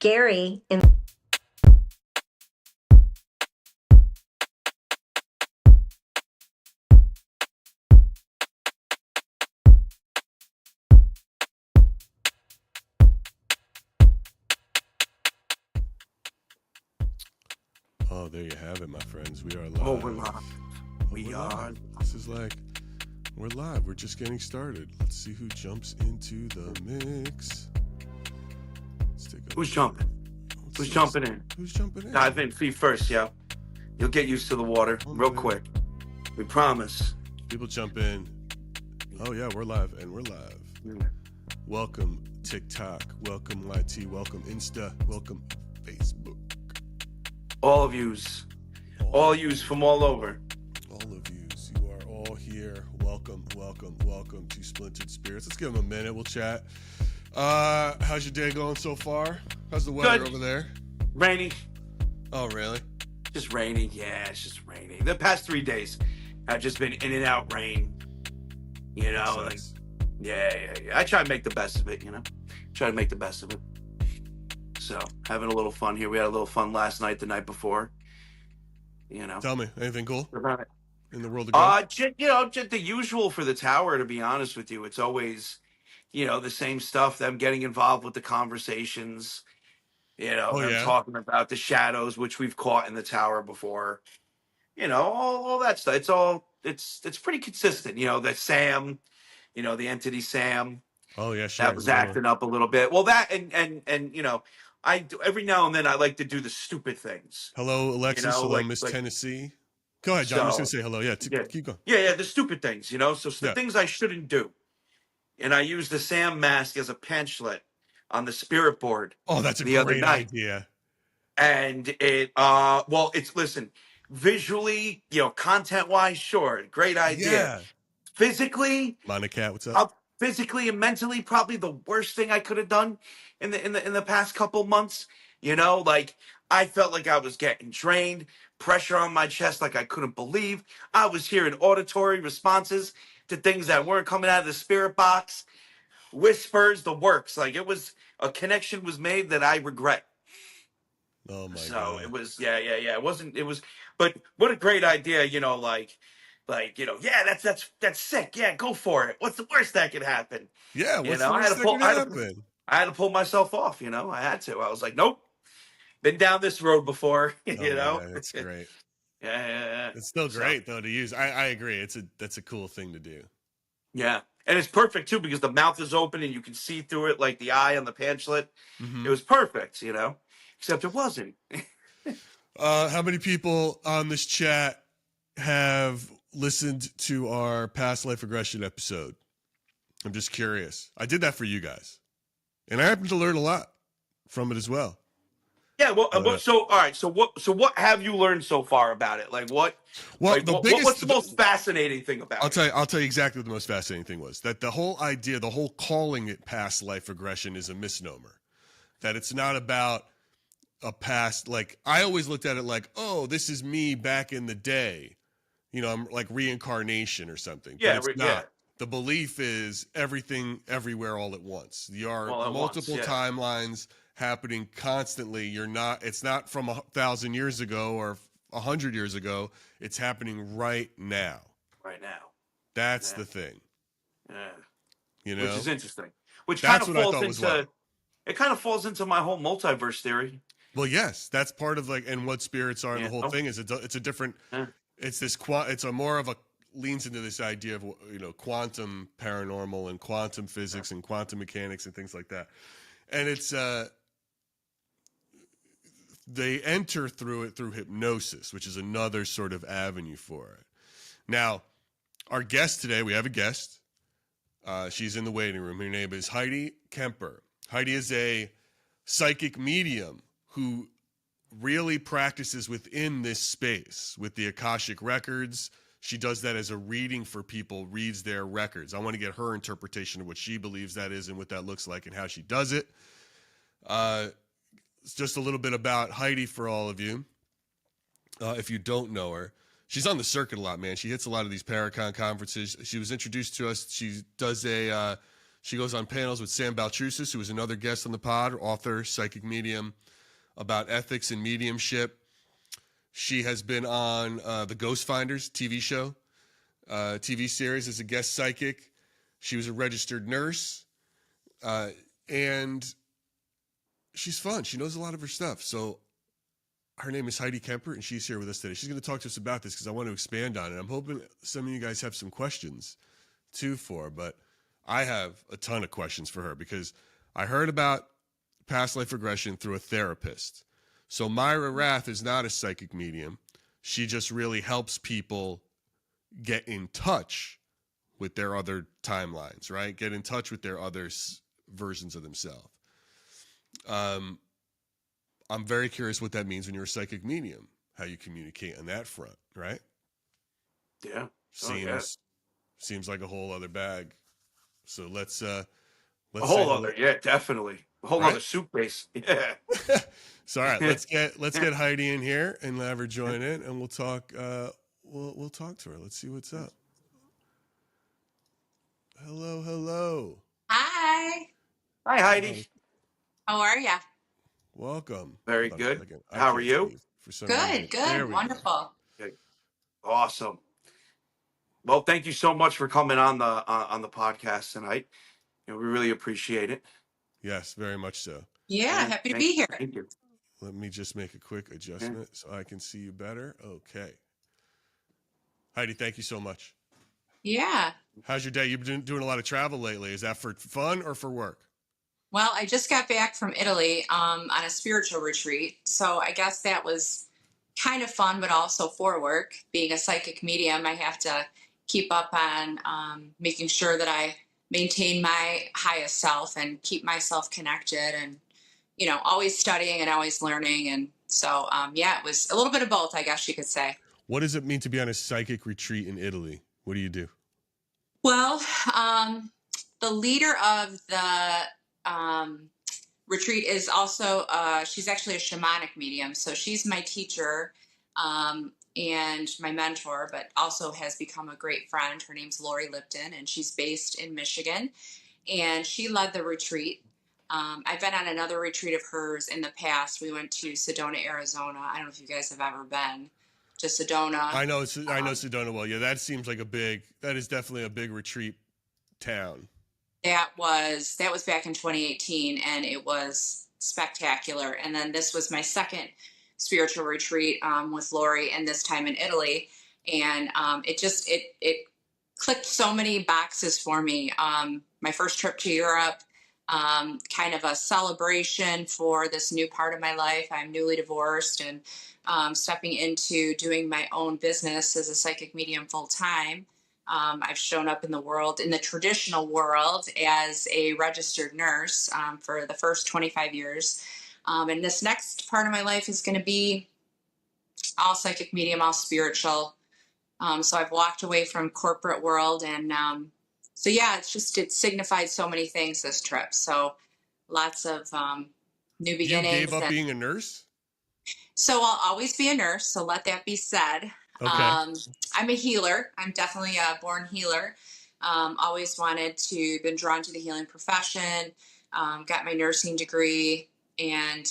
Gary in Oh, there you have it, my friends. We are live. Oh, we're live. We we're are. live. This is like, we're live. We're just getting started. Let's see who jumps into the mix. Let's take a Who's jumping? Who's jumping in? Who's jumping in? Dive in feet first, yo. You'll get used to the water real quick. We promise. People jump in. Oh, yeah, we're live, and we're live. Yeah. Welcome, TikTok. Welcome, YT. Welcome, Insta. Welcome, Facebook. All of yous. All yous from all over. All of yous. You are all here. Welcome, welcome, welcome to Splintered Spirits. Let's give them a minute. We'll chat. How's your day going so far? How's the weather over there? Rainy. Oh, really? Just rainy. Yeah, it's just rainy. The past 3 days have just been in and out rain. You know, like, yeah. I try to make the best of it, you know? Try to make the best of it. So, having a little fun here. We had a little fun last night, the night before. You know. Tell me, anything cool About it. in the world of God? Just the usual for the tower, to be honest with you. It's always, the same stuff, them getting involved with the conversations, them talking about the shadows, which we've caught in the tower before, all that stuff. It's pretty consistent, that Sam, the entity Sam. Oh, yeah, sure. That was acting up a little bit. Well, that and I do, every now and then I like to do the stupid things. Hello, Alexis. Hello, Miss Tennessee. Go ahead, John. I'm just going to say hello. Yeah, keep going. Yeah, the stupid things, So the things I shouldn't do. And I used the Sam mask as a pamphlet on the spirit board. Oh, that's a the other great night. idea. And listen, visually, content-wise, sure, great idea. Yeah. Physically, Monica, what's up? Physically and mentally, probably the worst thing I could have done in the past couple months. Like I felt like I was getting drained, pressure on my chest, like I couldn't believe. I was hearing auditory responses to things that weren't coming out of the spirit box, whispers, the works. Like a connection was made that I regret. Oh my God. So it was, yeah. It was, but what a great idea, that's sick. Yeah, go for it. What's the worst that could happen? Yeah, what's the worst that could happen? I had to pull myself off, I had to. I was like, nope, been down this road before, Yeah, that's great. Yeah. It's still great though to use. I agree. That's a cool thing to do. Yeah. And it's perfect too because the mouth is open and you can see through it like the eye on the pamphlet. Mm-hmm. It was perfect, except it wasn't. How many people on this chat have listened to our past life regression episode? I'm just curious. I did that for you guys, and I happened to learn a lot from it as well. Yeah. Well, all right. So what have you learned so far about it? Like what? Well, what's the most fascinating thing about it? I'll tell you exactly what the most fascinating thing was. That the whole idea, the whole calling it past life regression is a misnomer. That it's not about a past, like I always looked at it like, oh, this is me back in the day. I'm like reincarnation or something. Yeah, but it's not. Yeah. The belief is everything, everywhere, all at once. There are multiple timelines happening constantly. It's not from 1,000 years ago or 100 years ago. It's happening right now. Right now. That's the thing. Yeah. Which is interesting. Which kind of it kind of falls into my whole multiverse theory. Well, yes, that's part of and what spirits are. And the whole thing is it's a different, it's this, it's a more of a, leans into this idea of, quantum paranormal and quantum physics and quantum mechanics and things like that. And it's, they enter through it through hypnosis, which is another sort of avenue for it. Now, our guest today, we have a guest. She's in the waiting room. Her name is Heidi Kemper. Heidi is a psychic medium who really practices within this space with the Akashic records. She does that as a reading for people, reads their records. I want to get her interpretation of what she believes that is and what that looks like and how she does it. It's just a little bit about Heidi for all of you. If you don't know her, she's on the circuit a lot, man. She hits a lot of these Paracon conferences. She was introduced to us. She does She goes on panels with Sam Baltrusis, who is another guest on the pod, author, psychic medium, about ethics and mediumship. She has been on the Ghost Finders TV show, TV series as a guest psychic. She was a registered nurse, and she's fun. She knows a lot of her stuff. So her name is Heidi Kemper, and she's here with us today. She's going to talk to us about this because I want to expand on it. I'm hoping some of you guys have some questions, too, for her. But I have a ton of questions for her because I heard about past life regression through a therapist. So Myra Rath is not a psychic medium. She just really helps people get in touch with their other timelines, right? Get in touch with their other versions of themselves. I'm very curious what that means when you're a psychic medium, how you communicate on that front, right? Yeah. Seems like a whole other bag. So let's A whole other, yeah, definitely. A whole right? other soup base. Yeah. So all right, let's get Heidi in here and have her join in, and we'll talk. We'll talk to her. Let's see what's up. Hello. Hi. Hi, Heidi. How are ya? Welcome. Very Hold on a good. second. How are you? For some reason. There Good. we Wonderful. Okay. Awesome. Well, thank you so much for coming on the podcast tonight. We really appreciate it. Yes, very much so. Yeah, happy to be here. Thank you. Let me just make a quick adjustment so I can see you better. Okay. Heidi, thank you so much. Yeah. How's your day? You've been doing a lot of travel lately. Is that for fun or for work? Well, I just got back from Italy on a spiritual retreat. So I guess that was kind of fun, but also for work. Being a psychic medium, I have to keep up on making sure that I maintain my highest self and keep myself connected and, always studying and always learning. And so, it was a little bit of both, I guess you could say. What does it mean to be on a psychic retreat in Italy? What do you do? Well, the leader of the retreat is also, she's actually a shamanic medium. So she's my teacher and my mentor, but also has become a great friend. Her name's Lori Lipton, and she's based in Michigan. And she led the retreat. I've been on another retreat of hers in the past. We went to Sedona, Arizona. I don't know if you guys have ever been to Sedona. I know Sedona well. Yeah, that seems like that is definitely a big retreat town. That was back in 2018, and it was spectacular. And then this was my second spiritual retreat with Lori, and this time in Italy. And it clicked so many boxes for me. My first trip to Europe, kind of a celebration for this new part of my life. I'm newly divorced and stepping into doing my own business as a psychic medium full time. I've shown up in the world, in the traditional world, as a registered nurse for the first 25 years. And this next part of my life is going to be all psychic medium, all spiritual. So I've walked away from corporate world. And it signified so many things this trip. So lots of new beginnings. You gave up being a nurse? So I'll always be a nurse. So let that be said. Okay. I'm a healer. I'm definitely a born healer. Always been drawn to the healing profession, got my nursing degree, and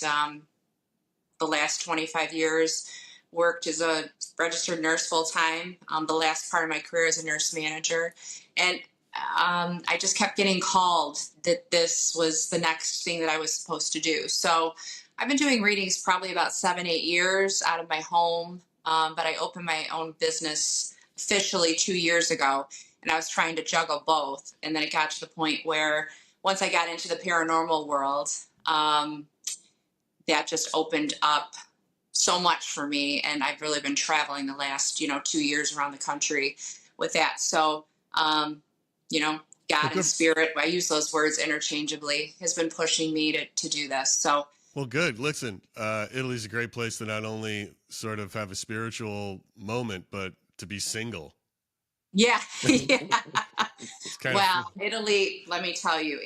the last 25 years worked as a registered nurse full time. The last part of my career as a nurse manager. And I just kept getting called that this was the next thing that I was supposed to do. So I've been doing readings probably about 7-8 years out of my home. But I opened my own business officially 2 years ago, and I was trying to juggle both. And then it got to the point where once I got into the paranormal world, that just opened up so much for me. And I've really been traveling the last, 2 years around the country with that. So, God and spirit, I use those words interchangeably, has been pushing me to do this. So, well, good. Listen, Italy's a great place to not only sort of have a spiritual moment, but to be single. Yeah. Italy, let me tell you,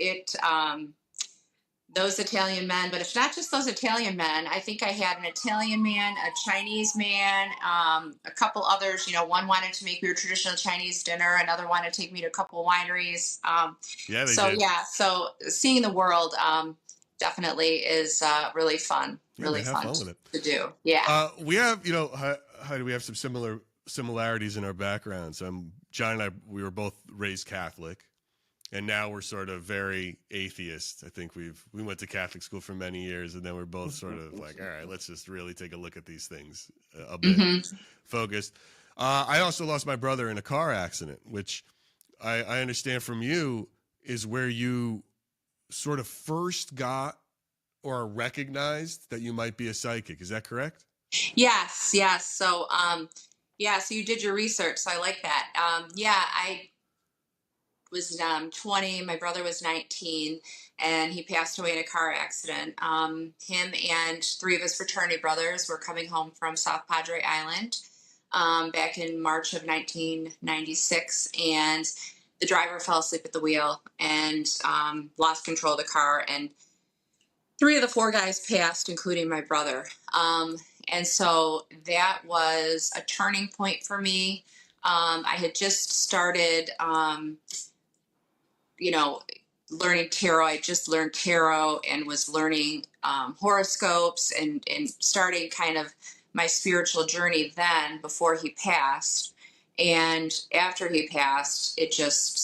those Italian men, but it's not just those Italian men. I think I had an Italian man, a Chinese man, a couple others. One wanted to make me a traditional Chinese dinner, another wanted to take me to a couple wineries. Yeah, they So did. yeah, so seeing the world definitely is really fun. Yeah, Really man, have fun fun with it. to do. Yeah. We have, Heidi, we have some similarities in our backgrounds. John and I, we were both raised Catholic, and now we're sort of very atheist. I think we went to Catholic school for many years, and then we're both sort of like, all right, let's just really take a look at these things a bit focused. I also lost my brother in a car accident, which I understand from you is where you sort of first got or recognized that you might be a psychic. Is that correct? Yes. So, so you did your research. So I like that. I was 20. My brother was 19, and he passed away in a car accident. Him and three of his fraternity brothers were coming home from South Padre Island back in March of 1996, and the driver fell asleep at the wheel and lost control of the car, and three of the four guys passed, including my brother. And so that was a turning point for me. I had just started, learning tarot. I just learned tarot and was learning horoscopes and starting kind of my spiritual journey then before he passed. And after he passed,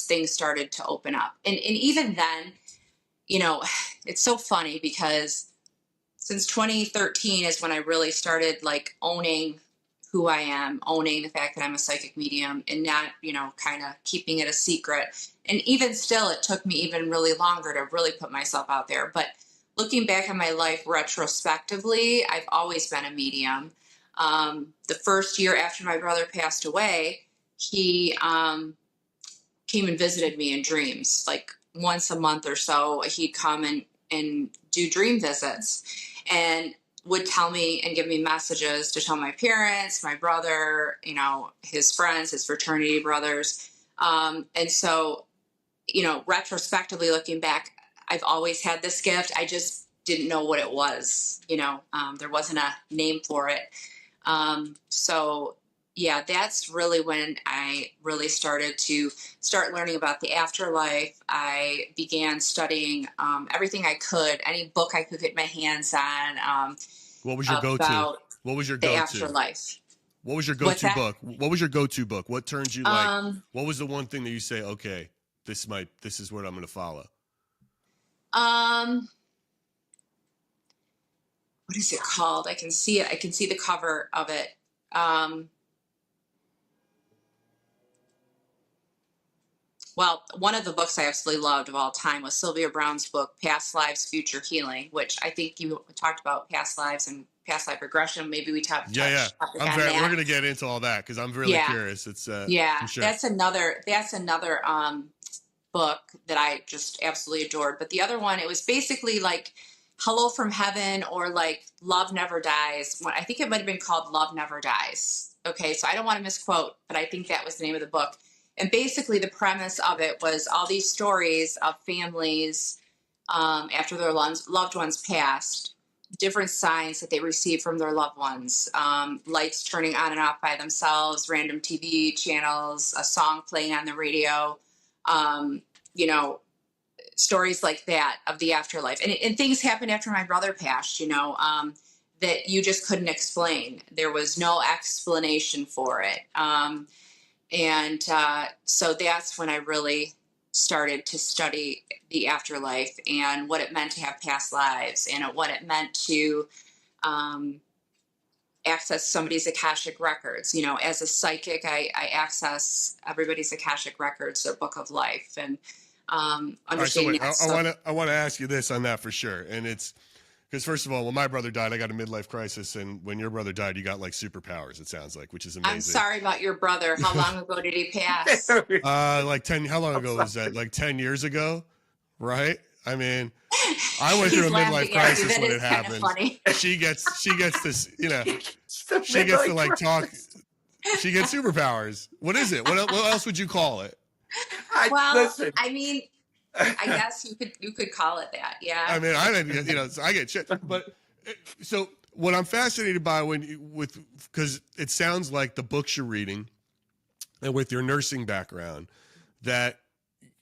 things started to open up. And even then, it's so funny because since 2013 is when I really started like owning who I am, owning the fact that I'm a psychic medium and not, kind of keeping it a secret. And even still, it took me even really longer to really put myself out there. But looking back on my life retrospectively, I've always been a medium. The first year after my brother passed away, he came and visited me in dreams. Like once a month or so, he'd come and do dream visits and would tell me and give me messages to tell my parents, my brother, his friends, his fraternity brothers. And so, retrospectively looking back, I've always had this gift. I just didn't know what it was. There wasn't a name for it. So yeah, that's really when I really started to learning about the afterlife. I began studying everything I could, any book I could get my hands on. What was your go-to? What was your the go-to? Afterlife. What was your go-to book? What was your go-to book? What turns you like? What was the one thing that you say, okay, this is what I'm going to follow? What is it called? I can see it. I can see the cover of it. Well, one of the books I absolutely loved of all time was Sylvia Browne's book, Past Lives, Future Healing, which I think you talked about past lives and past life regression. Maybe we talked. Yeah. We're going to get into all that because I'm really curious. It's sure. That's another book that I just absolutely adored. But the other one, it was basically like Hello from Heaven or like Love Never Dies. I think it might have been called Love Never Dies. Okay, so I don't want to misquote, but I think that was the name of the book. And basically the premise of it was all these stories of families after their loved ones passed, different signs that they received from their loved ones, lights turning on and off by themselves, random TV channels, a song playing on the radio, stories like that of the afterlife. And things happened after my brother passed, that you just couldn't explain. There was no explanation for it. So that's when I really started to study the afterlife and what it meant to have past lives and what it meant to access somebody's Akashic records. As a psychic, I access everybody's Akashic records, their book of life, and understanding. Right, so I want to ask you this on that for sure, and it's because first of all, when my brother died, I got a midlife crisis, and when your brother died, you got like superpowers. It sounds like, which is amazing. I'm sorry about your brother. How long ago did he pass? Like 10. How long ago was that? Like 10 years ago, right? I mean, I went through a midlife crisis when it happened. She gets this, she gets to like talk. She gets superpowers. What is it? What else would you call it? Well, listen. I mean, I guess you could call it that. I Yeah. mean, I didn't, so I get shit. But so what I'm fascinated by because it sounds like the books you're reading and with your nursing background that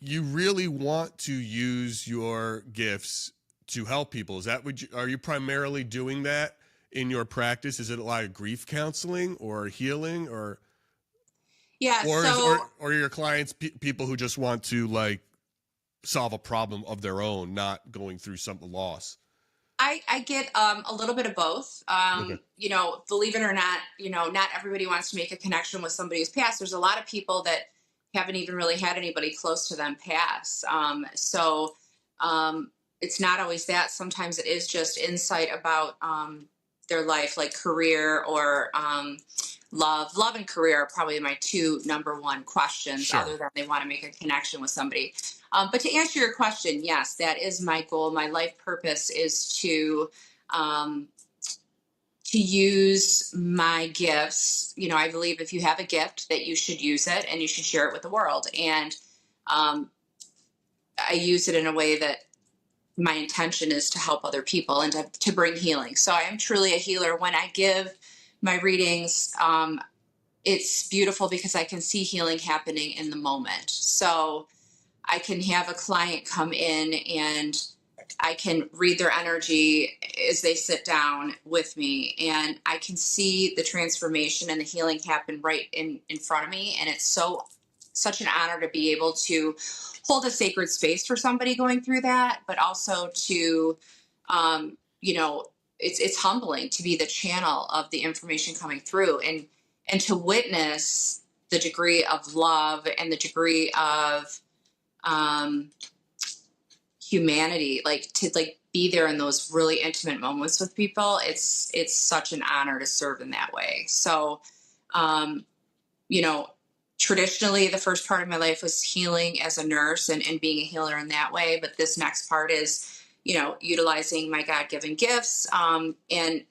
you really want to use your gifts to help people. Is that are you primarily doing that in your practice? Is it a lot of grief counseling or healing Yeah. or your clients people who just want to like solve a problem of their own, not going through some loss? I get a little bit of both. Okay. Believe it or not, not everybody wants to make a connection with somebody who's passed. There's a lot of people that haven't even really had anybody close to them pass. It's not always that. Sometimes it is just insight about their life, like career or love. Love and career are probably my two number one questions, Sure. other than they want to make a connection with somebody. But to answer your question, yes, that is my goal. My life purpose is um, to use my gifts. I believe if you have a gift, that you should use it and you should share it with the world. And um, I use it in a way that my intention is to help other people and to bring healing. So I am truly a healer. When I give my readings, it's beautiful because I can see healing happening in the moment. So I can have a client come in and I can read their energy as they sit down with me, and I can see the transformation and the healing happen right in front of me. And it's such an honor to be able to hold a sacred space for somebody going through that, but also to, it's humbling to be the channel of the information coming through, and to witness the degree of love and the degree of um, humanity, like to be there in those really intimate moments with people. It's such an honor to serve in that way. So, um, you know, traditionally the first part of my life was healing as a nurse and being a healer in that way. But this next part is, utilizing my God-given gifts. And,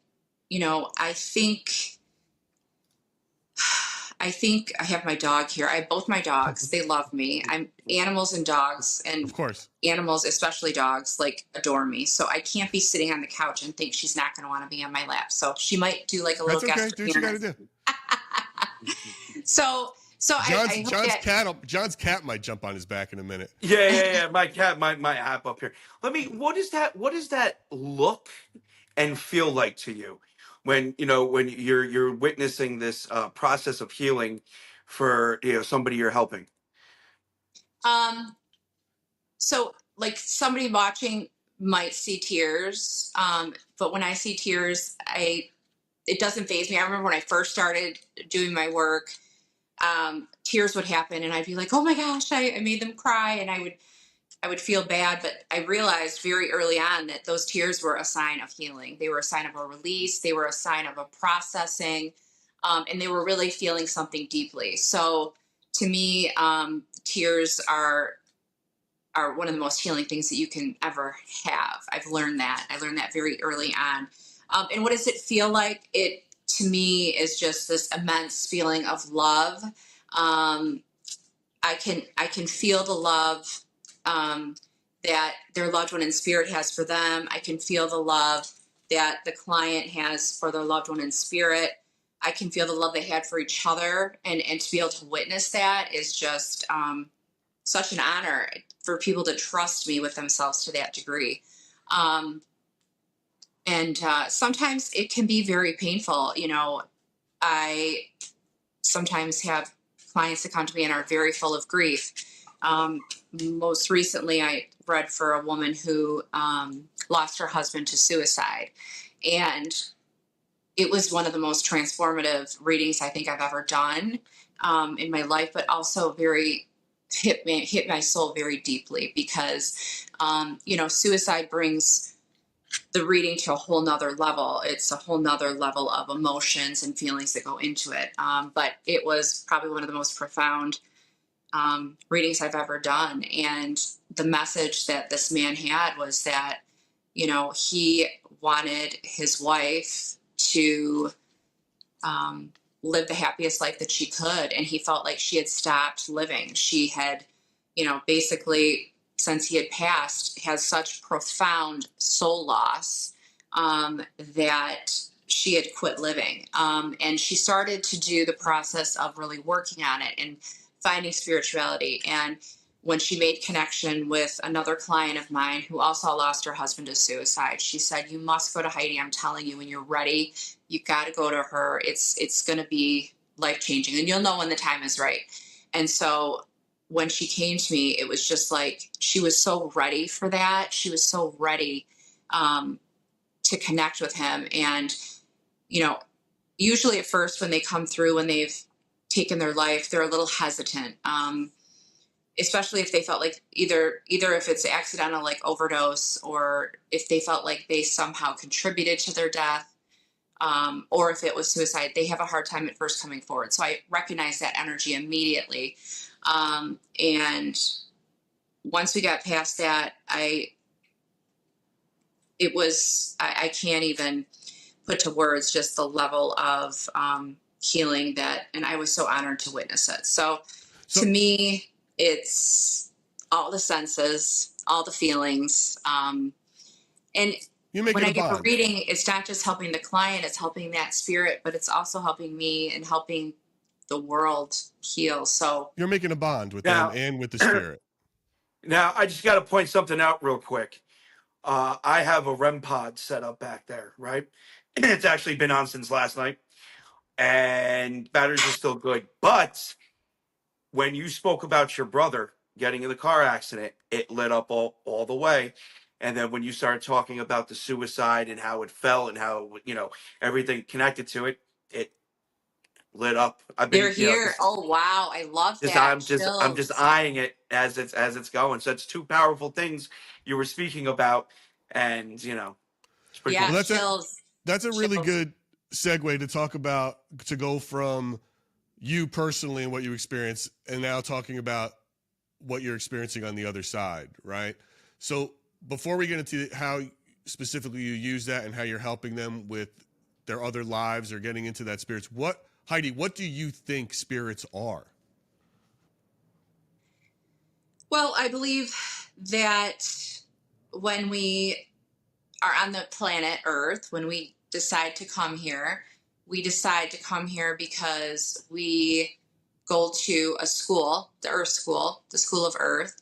I think I have my dog here. I have both my dogs. They love me. I'm animals and dogs, and Of course. animals, especially dogs, like adore me. So I can't be sitting on the couch and think she's not going to want to be on my lap. So she might do like a little That's okay. guest Do what you got to appearance. do. I hope that. John's cat might jump on his back in a minute. Yeah. My cat, my app up here. What does that look and feel like to you when when you're witnessing this process of healing for somebody you're helping? Um, so like somebody watching might see tears, but when I see tears, it doesn't faze me. I remember when I first started doing my work, tears would happen, and I'd be like, "Oh my gosh, I made them cry," and I would feel bad. But I realized very early on that those tears were a sign of healing. They were a sign of a release. They were a sign of a processing, and they were really feeling something deeply. So to me, tears are one of the most healing things that you can ever have. I've learned that. I learned that very early on. And what does it feel like? It to me is just this immense feeling of love. I can feel the love that their loved one in spirit has for them. I can feel the love that the client has for their loved one in spirit. I can feel the love they had for each other, and to be able to witness that is just such an honor for people to trust me with themselves to that degree. Um, and sometimes it can be very painful. I sometimes have clients that come to me and are very full of grief. Most recently, I read for a woman who lost her husband to suicide. And it was one of the most transformative readings I think I've ever done in my life, but also very hit my soul very deeply because, suicide brings the reading to a whole nother level. It's a whole nother level of emotions and feelings that go into it. But it was probably one of the most profound readings I've ever done. And the message that this man had was that, he wanted his wife to live the happiest life that she could. And he felt like she had stopped living. She had, basically since he had passed, has such profound soul loss, that she had quit living. And she started to do the process of really working on it and finding spirituality. And when she made connection with another client of mine who also lost her husband to suicide, she said, "You must go to Heidi. I'm telling you, when you're ready, you got to go to her. It's going to be life changing, and you'll know when the time is right." And so when she came to me, it was just like she was so ready for that. She was so ready to connect with him. And, you know, usually at first when they come through, when they've taken their life, they're a little hesitant, especially if they felt like either if it's accidental, like overdose, or if they felt like they somehow contributed to their death, or if it was suicide. They have a hard time at first coming forward. So I recognize that energy immediately. And once we got past that, I can't even put to words just the level of healing that, and I was so honored to witness it. So to me, it's all the senses, all the feelings. And You're making when I a give a bond. reading, it's not just helping the client, it's helping that spirit, but it's also helping me and helping the world heal. So You're making a bond with them Now, and with the spirit. now I just got to point something out real quick. I have a REM pod set up back there, right? It's actually been on since last night, and batteries are still good. But when you spoke about your brother getting in the car accident, it lit up all the way. And then when you started talking about the suicide and how it felt and how, everything connected to it, it lit up. I've they're been, here. Oh, wow. I love just that. I'm just Chills. eyeing it as it's going. So it's two powerful things you were speaking about, and it's pretty Yeah, cool. Well, chills. that's a really Chills. good segue to talk about, to go from you personally and what you experience, and now talking about what you're experiencing on the other side, right? So before we get into how specifically you use that and how you're helping them with their other lives or getting into that spirits, Heidi, what do you think spirits are? Well, I believe that when we are on the planet Earth, when we decide to come here, we decide to come here because we go to a school, the Earth School, the School of Earth,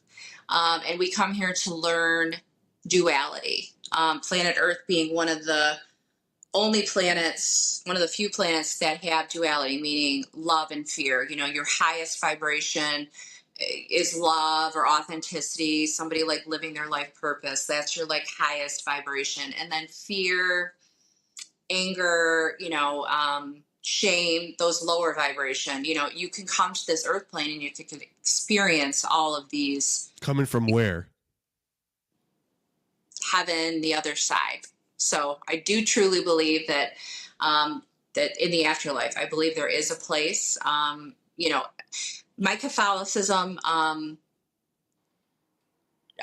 and we come here to learn duality. Planet Earth being one of the only planets, one of the few planets that have duality, meaning love and fear. You know, your highest vibration is love or authenticity, somebody like living their life purpose. That's your like highest vibration. And then fear, anger, shame, those lower vibration. You know, you can come to this earth plane and you can experience all of these. Coming from where? Heaven, the other side. So I do truly believe that that in the afterlife, I believe there is a place. My Catholicism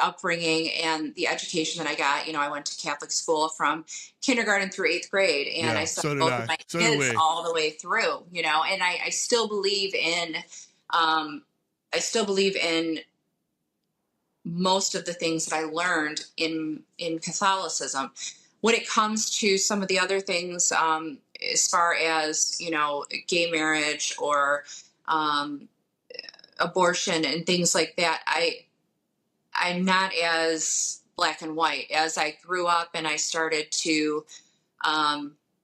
upbringing and the education that I got, I went to Catholic school from kindergarten through 8th grade, and I Yeah, saw so did both of I. my So did kids we. all the way through. And I still believe in. I still believe in most of the things that I learned in Catholicism. When it comes to some of the other things, as far as gay marriage or abortion and things like that, I'm not as black and white. As I grew up and I started to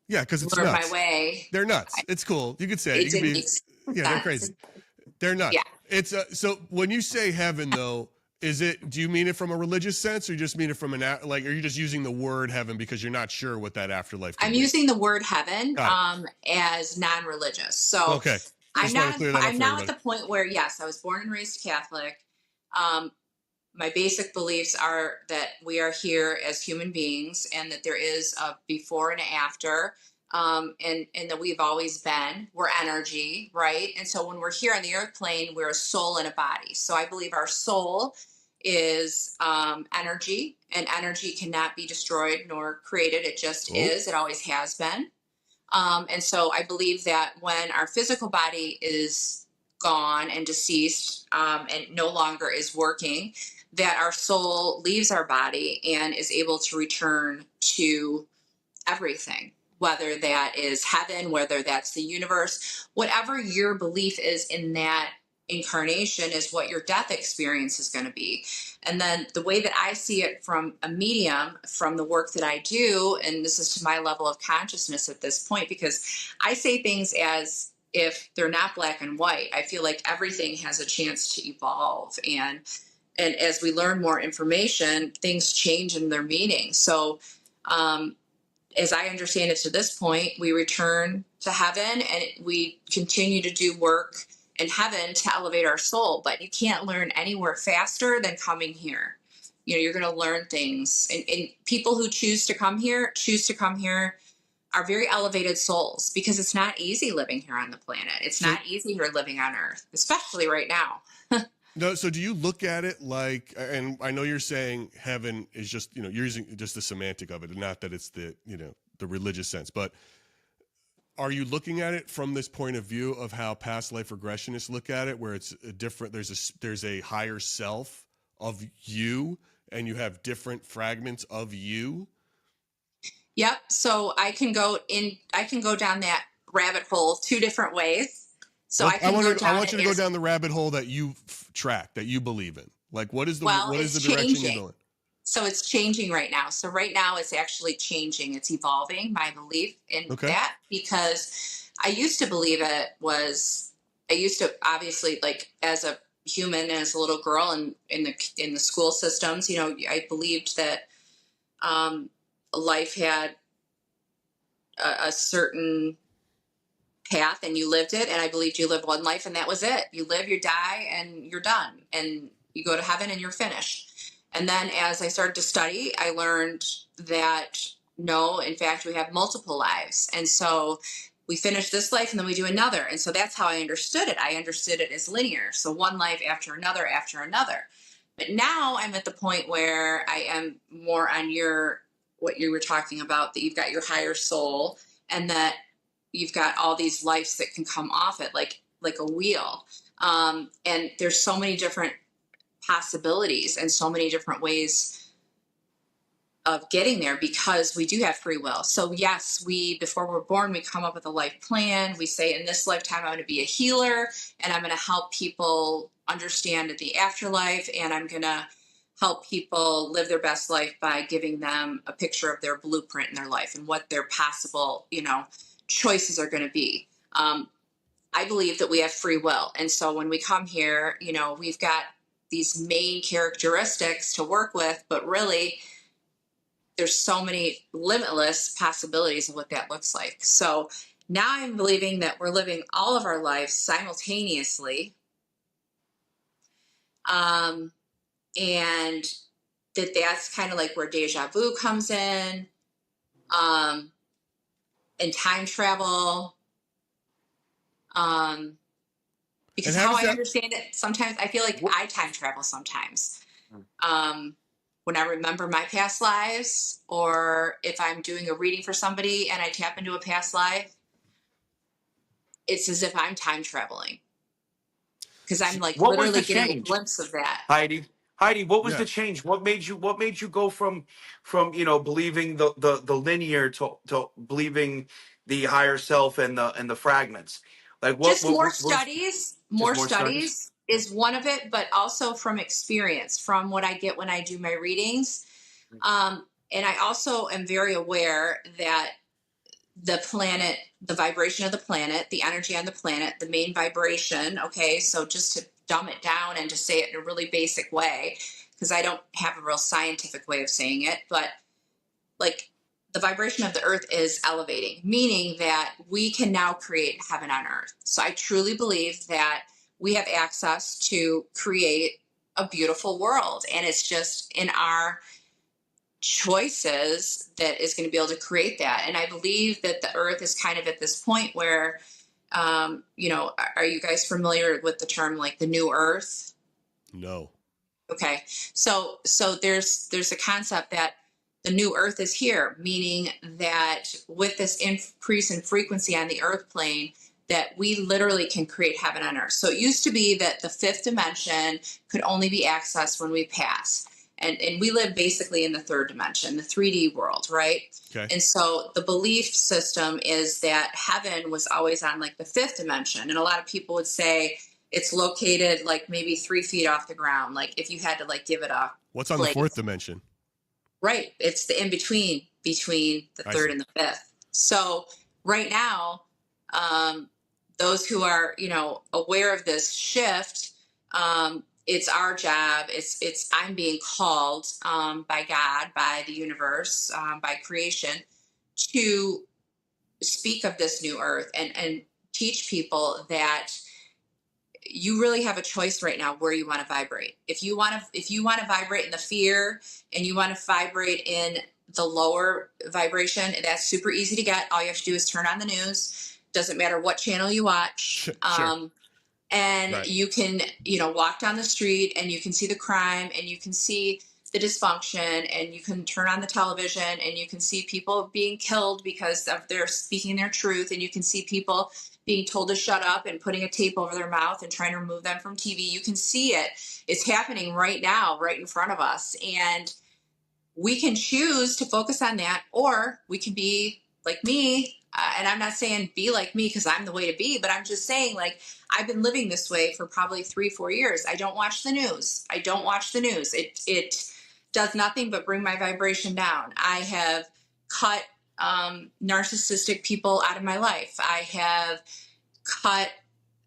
Yeah, because it's learn my nuts. way, They're nuts. It's cool. You could say it. it You could didn't be, make yeah, they're sense. crazy. They're nuts. Yeah. It's so when you say heaven, though, do you mean it from a religious sense, or you just mean it from are you just using the word heaven because you're not sure what that afterlife could I'm be? using the word heaven Got as non-religious. So Okay. Just want to clear that up I'm for now at everybody. the point where, yes, I was born and raised Catholic. Um, my basic beliefs are that we are here as human beings and that there is a before and after, and that we've always been. We're energy, right? And so when we're here on the earth plane, we're a soul and a body. So I believe our soul is energy, and energy cannot be destroyed nor created. It just Oh, is. It always has been. And so I believe that when our physical body is gone and deceased, and no longer is working, that our soul leaves our body and is able to return to everything, whether that is heaven, whether that's the universe, whatever your belief is in that incarnation is what your death experience is going to be. And then the way that I see it from a medium, from the work that I do, and this is to my level of consciousness at this point, because I say things as if they're not black and white. I feel like everything has a chance to evolve, and as we learn more information, things change in their meaning. So as I understand it to this point, we return to heaven and we continue to do work in heaven to elevate our soul. But you can't learn anywhere faster than coming here. You know, you're going to learn things. And people who choose to come here are very elevated souls, because it's not easy living here on the planet. It's not easy here living on Earth, especially right now. No, so do you look at it like, and I know you're saying heaven is just, you're using just the semantic of it, not that it's the, the religious sense, but are you looking at it from this point of view of how past life regressionists look at it, where it's a different, there's a higher self of you and you have different fragments of you? Yep. So I can go down that rabbit hole two different ways. So well, I want you to go down the rabbit hole that you track, that you believe in. Like, what is the direction you're going? So it's changing right now. So right now it's actually changing. It's evolving, my belief in that, because I used to believe obviously, like, as a human, as a little girl, and in the school systems, I believed that life had a certain path and you lived it, and I believed you lived one life and that was it. You live, you die, and you're done, and you go to heaven and you're finished. And then as I started to study, I learned that no, in fact, we have multiple lives. And so we finish this life and then we do another. And so that's how I understood it. I understood it as linear. So one life after another after another. But now I'm at the point where I am more on what you were talking about, that you've got your higher soul and that you've got all these lives that can come off it like a wheel. And there's so many different possibilities and so many different ways of getting there, because we do have free will. So yes, before we're born, we come up with a life plan. We say, in this lifetime, I'm going to be a healer and I'm going to help people understand the afterlife, and I'm going to help people live their best life by giving them a picture of their blueprint in their life and what their possible, choices are going to be. I believe that we have free will. And so when we come here, we've got these main characteristics to work with, but really there's so many limitless possibilities of what that looks like. So now I'm believing that we're living all of our lives simultaneously. And that's kind of like where deja vu comes in, and time travel. Because how I understand it, sometimes I feel like I time travel sometimes. When I remember my past lives, or if I'm doing a reading for somebody and I tap into a past life, it's as if I'm time traveling. Because I'm like literally getting a glimpse of that. Heidi, what was the change? What made you go from believing the linear to believing the higher self and the fragments? Like more studies is one of it, but also from experience, from what I get when I do my readings. And I also am very aware that the planet, the vibration of the planet, the energy on the planet, the main vibration. Okay. So just to dumb it down and to say it in a really basic way, because I don't have a real scientific way of saying it, but like the vibration of the earth is elevating, meaning that we can now create heaven on earth. So I truly believe that we have access to create a beautiful world, and it's just in our choices that is going to be able to create that. And I believe that the earth is kind of at this point where, are you guys familiar with the term like the new earth? No. Okay. So there's a concept that the new earth is here, meaning that with this increase in frequency on the earth plane, that we literally can create heaven on earth. So it used to be that the fifth dimension could only be accessed when we pass. And we live basically in the third dimension, the 3D world, right? Okay. And so the belief system is that heaven was always on like the fifth dimension. And a lot of people would say it's located like maybe 3 feet off the ground. Like if you had to like give it a What's on place. the fourth dimension? Right. It's the in between the third and the fifth. So right now, those who are, aware of this shift, it's our job. I'm being called by God, by the universe, by creation, to speak of this new earth and teach people that you really have a choice right now where you want to vibrate. If you want to vibrate in the fear and you want to vibrate in the lower vibration, that's super easy to get. All you have to do is turn on the news. Doesn't matter what channel you watch. Sure. And Right. you can, walk down the street and you can see the crime and you can see the dysfunction and you can turn on the television and you can see people being killed because of their speaking their truth. And you can see people being told to shut up and putting a tape over their mouth and trying to remove them from TV. You can see it. It's happening right now, right in front of us. And we can choose to focus on that, or we can be like me. And I'm not saying be like me because I'm the way to be, but I'm just saying, like, I've been living this way for probably 3-4 years. I don't watch the news. It does nothing but bring my vibration down. I have cut narcissistic people out of my life. I have cut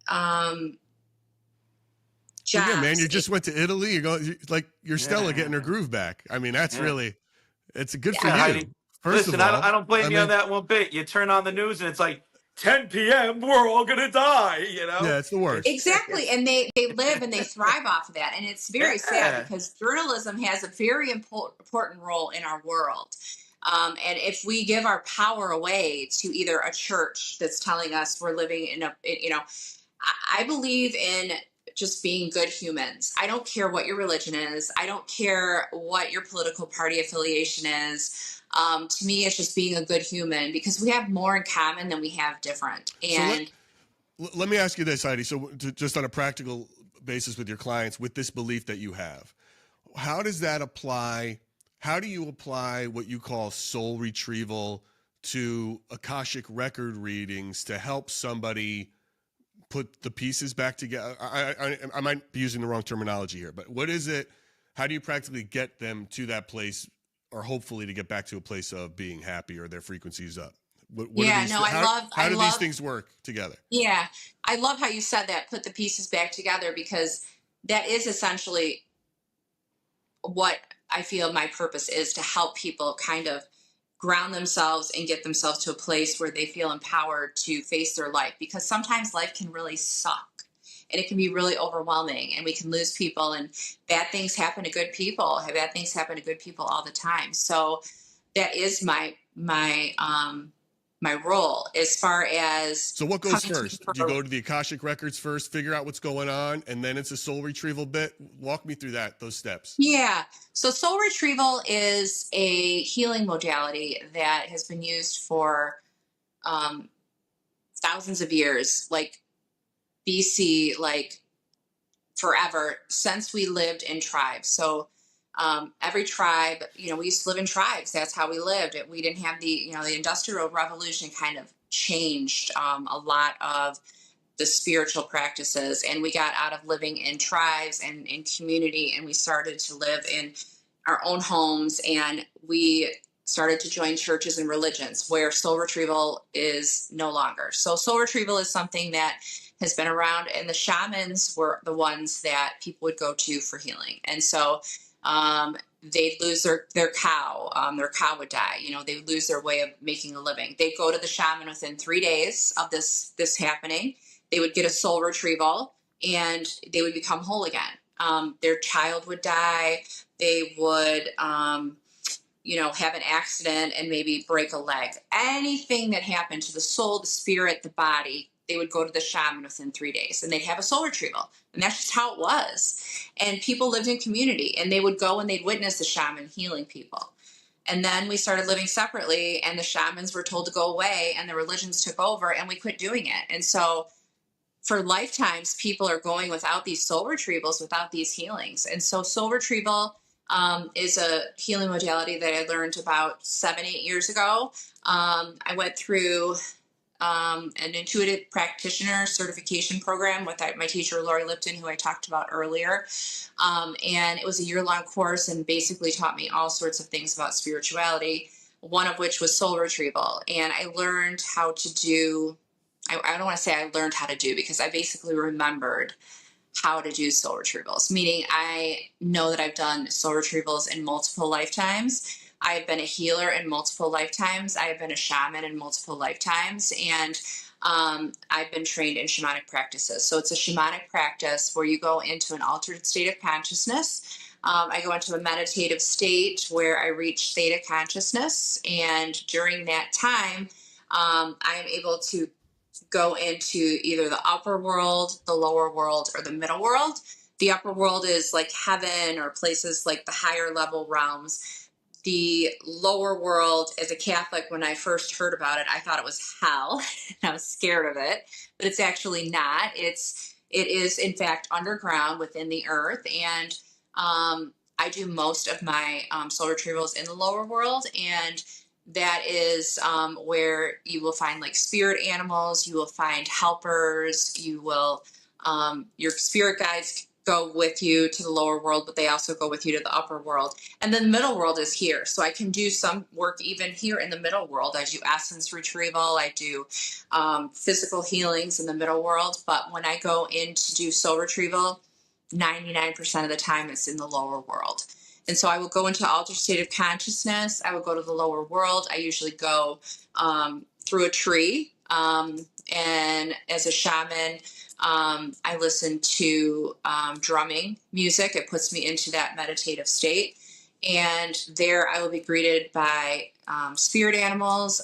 jobs. Yeah, man, you just went to Italy. You're Stella getting her groove back. I mean, that's really, it's good for you. Heidi, First listen, of all, I don't blame you on that one bit. You turn on the news and it's like 10 p.m. We're all gonna die. Yeah, it's the worst. Exactly, and they live and they thrive off of that, and it's very sad because journalism has a very important role in our world. And if we give our power away to either a church that's telling us we're living in I believe in just being good humans. I don't care what your religion is. I don't care what your political party affiliation is. To me, it's just being a good human because we have more in common than we have different. And let me ask you this, Heidi. So just on a practical basis with your clients, with this belief that you have, how does that apply? How do you apply what you call soul retrieval to Akashic record readings to help somebody put the pieces back together? I might be using the wrong terminology here, but what is it? How do you practically get them to that place, or hopefully to get back to a place of being happy or their frequencies up? How do these things work together? Yeah, I love how you said that, put the pieces back together, because that is essentially what I feel my purpose is, to help people kind of ground themselves and get themselves to a place where they feel empowered to face their life, because sometimes life can really suck and it can be really overwhelming and we can lose people, and bad things happen to good people. Bad things happen to good people all the time. So that is my role as far as. So what goes first? Do you go to the Akashic records first, figure out what's going on, and then it's a soul retrieval bit? Walk me through those steps. Yeah. So soul retrieval is a healing modality that has been used for thousands of years, like BC, like forever, since we lived in tribes. So every tribe, we used to live in tribes. That's how we lived. We didn't have the Industrial Revolution kind of changed a lot of the spiritual practices, and we got out of living in tribes and in community, and we started to live in our own homes, and we started to join churches and religions where soul retrieval is no longer. So soul retrieval is something that has been around, and the shamans were the ones that people would go to for healing. And so they'd lose their cow. Their cow would die. They would lose their way of making a living. They'd go to the shaman within 3 days of this happening. They would get a soul retrieval and they would become whole again. Their child would die. They would, have an accident and maybe break a leg. Anything that happened to the soul, the spirit, the body, they would go to the shaman within 3 days and they'd have a soul retrieval. And that's just how it was. And people lived in community, and they would go and they'd witness the shaman healing people. And then we started living separately, and the shamans were told to go away, and the religions took over, and we quit doing it. And so for lifetimes, people are going without these soul retrievals, without these healings. And so soul retrieval is a healing modality that I learned about 7-8 years ago. I went through an intuitive practitioner certification program with my teacher, Lori Lipton, who I talked about earlier. And it was a year-long course and basically taught me all sorts of things about spirituality, one of which was soul retrieval. And I learned how to do, I don't want to say I learned how to do, because I basically remembered how to do soul retrievals, meaning I know that I've done soul retrievals in multiple lifetimes. I have been a healer in multiple lifetimes. I have been a shaman in multiple lifetimes. And I've been trained in shamanic practices. So it's a shamanic practice where you go into an altered state of consciousness. I go into a meditative state where I reach theta consciousness. And during that time, I am able to go into either the upper world, the lower world, or the middle world. The upper world is like heaven or places like the higher level realms. The lower world, as a Catholic, when I first heard about it, I thought it was hell. And I was scared of it, but it's actually not. It is in fact underground within the earth. And I do most of my soul retrievals in the lower world. And that is where you will find like spirit animals, you will find helpers, you will, your spirit guides go with you to the lower world, but they also go with you to the upper world. And then the middle world is here. So I can do some work even here in the middle world. I do essence retrieval. I do physical healings in the middle world. But when I go in to do soul retrieval, 99% of the time it's in the lower world. And so I will go into altered state of consciousness. I will go to the lower world. I usually go through a tree. And as a shaman, I listen to drumming music. It puts me into that meditative state. And there I will be greeted by spirit animals.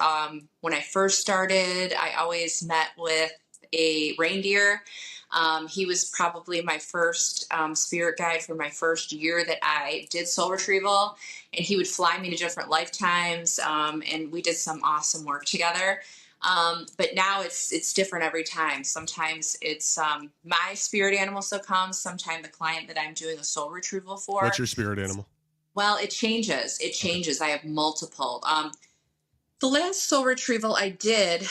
When I first started, I always met with a reindeer. He was probably my first spirit guide for my first year that I did soul retrieval. And he would fly me to different lifetimes. And we did some awesome work together. But now it's different every time. Sometimes it's my spirit animal still comes. Sometimes the client that I'm doing a soul retrieval for. What's your spirit animal? Well, it changes. It changes. I have multiple. The last soul retrieval I did.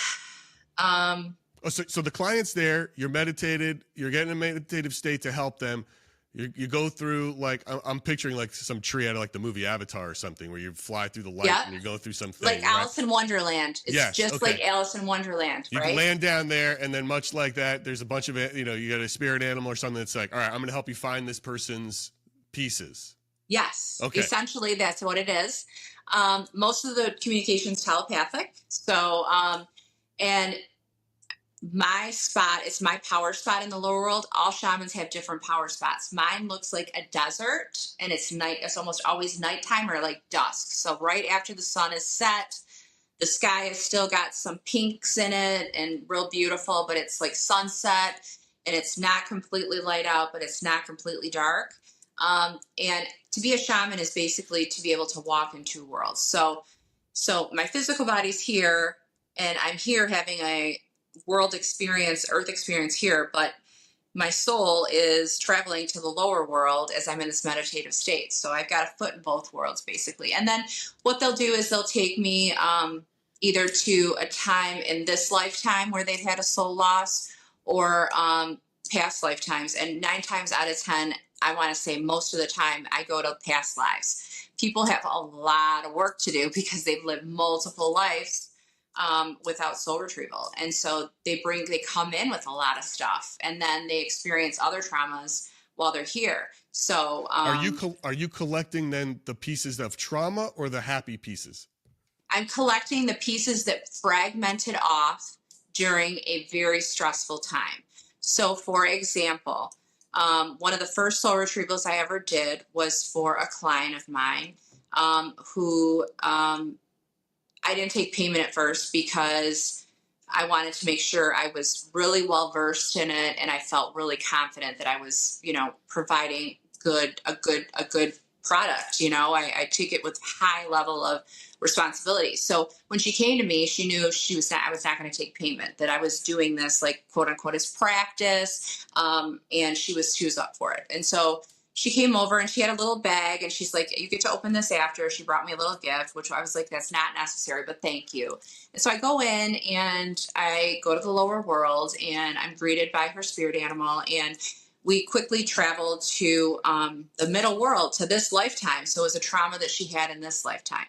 So the client's there. You're meditated. You're getting a meditative state to help them. You go through, like, I'm picturing like some tree out of like the movie Avatar or something, where you fly through the light and you go through something. Like Alice in Wonderland. It's just like Alice in Wonderland, You right? can land down there, and then much like that, there's a bunch of, you got a spirit animal or something that's like, all right, I'm going to help you find this person's pieces. Yes. Okay. Essentially, that's what it is. Most of the communication is telepathic. So, and my spot is my power spot in the lower world. All shamans have different power spots. Mine looks like a desert, and it's night. It's almost always nighttime or like dusk. So right after the sun is set, the sky has still got some pinks in it and real beautiful, but it's like sunset, and it's not completely light out, but it's not completely dark. And to be a shaman is basically to be able to walk in two worlds. So my physical body's here, and I'm here having a world experience, earth experience here, but my soul is traveling to the lower world as I'm in this meditative state. So I've got a foot in both worlds, basically. And then what they'll do is they'll take me either to a time in this lifetime where they've had a soul loss, or past lifetimes. And 9 times out of 10, I want to say most of the time, I go to past lives. People have a lot of work to do because they've lived multiple lives without soul retrieval. And so they come in with a lot of stuff, and then they experience other traumas while they're here. So are you collecting then the pieces of trauma or the happy pieces? I'm collecting the pieces that fragmented off during a very stressful time. So for example, one of the first soul retrievals I ever did was for a client of mine who I didn't take payment at first because I wanted to make sure I was really well versed in it, and I felt really confident that I was, providing a good product. I take it with high level of responsibility. So when she came to me, she knew I was not going to take payment, that I was doing this like quote unquote as practice. And she was up for it. And so she came over and she had a little bag and she's like, you get to open this after. She brought me a little gift, which I was like, that's not necessary, but thank you. And so I go in and I go to the lower world and I'm greeted by her spirit animal. And we quickly traveled to the middle world, to this lifetime. So it was a trauma that she had in this lifetime.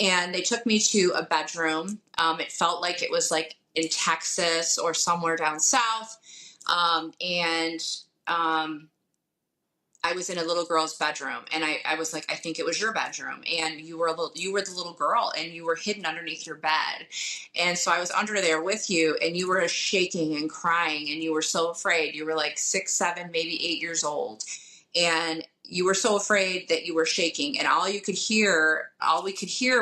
And they took me to a bedroom. It felt like it was like in Texas or somewhere down south. I was in a little girl's bedroom and I was like, I think it was your bedroom. And you were the little girl and you were hidden underneath your bed. And so I was under there with you and you were shaking and crying and you were so afraid. You were like 6, 7, maybe 8 years old. And you were so afraid that you were shaking, and all we could hear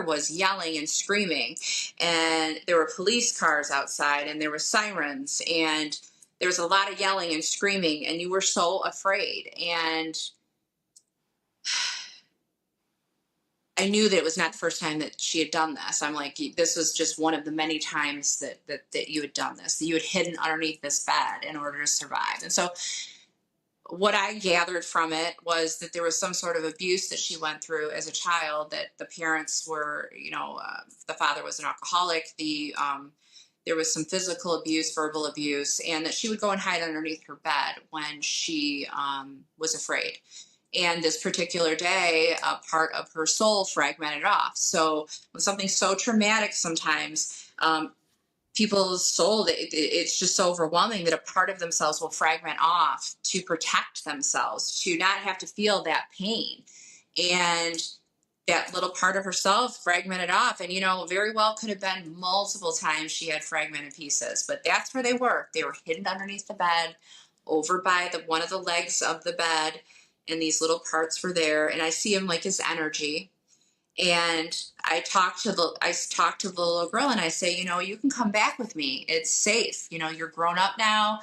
was yelling and screaming. And there were police cars outside and there were sirens and there was a lot of yelling and screaming, and you were so afraid. And I knew that it was not the first time that she had done this. I'm like, this was just one of the many times that you had done this, that you had hidden underneath this bed in order to survive. And so what I gathered from it was that there was some sort of abuse that she went through as a child, that the parents were, the father was an alcoholic, there was some physical abuse, verbal abuse, and that she would go and hide underneath her bed when she was afraid. And this particular day, a part of her soul fragmented off. So when something's so traumatic, sometimes people's soul, it's just so overwhelming that a part of themselves will fragment off to protect themselves, to not have to feel that pain. And that little part of herself fragmented off. And, very well could have been multiple times she had fragmented pieces, but that's where they were. They were hidden underneath the bed, over by one of the legs of the bed. And these little parts were there. And I see them like as energy. And I talked to the little girl and I say, you can come back with me. It's safe. You're grown up now.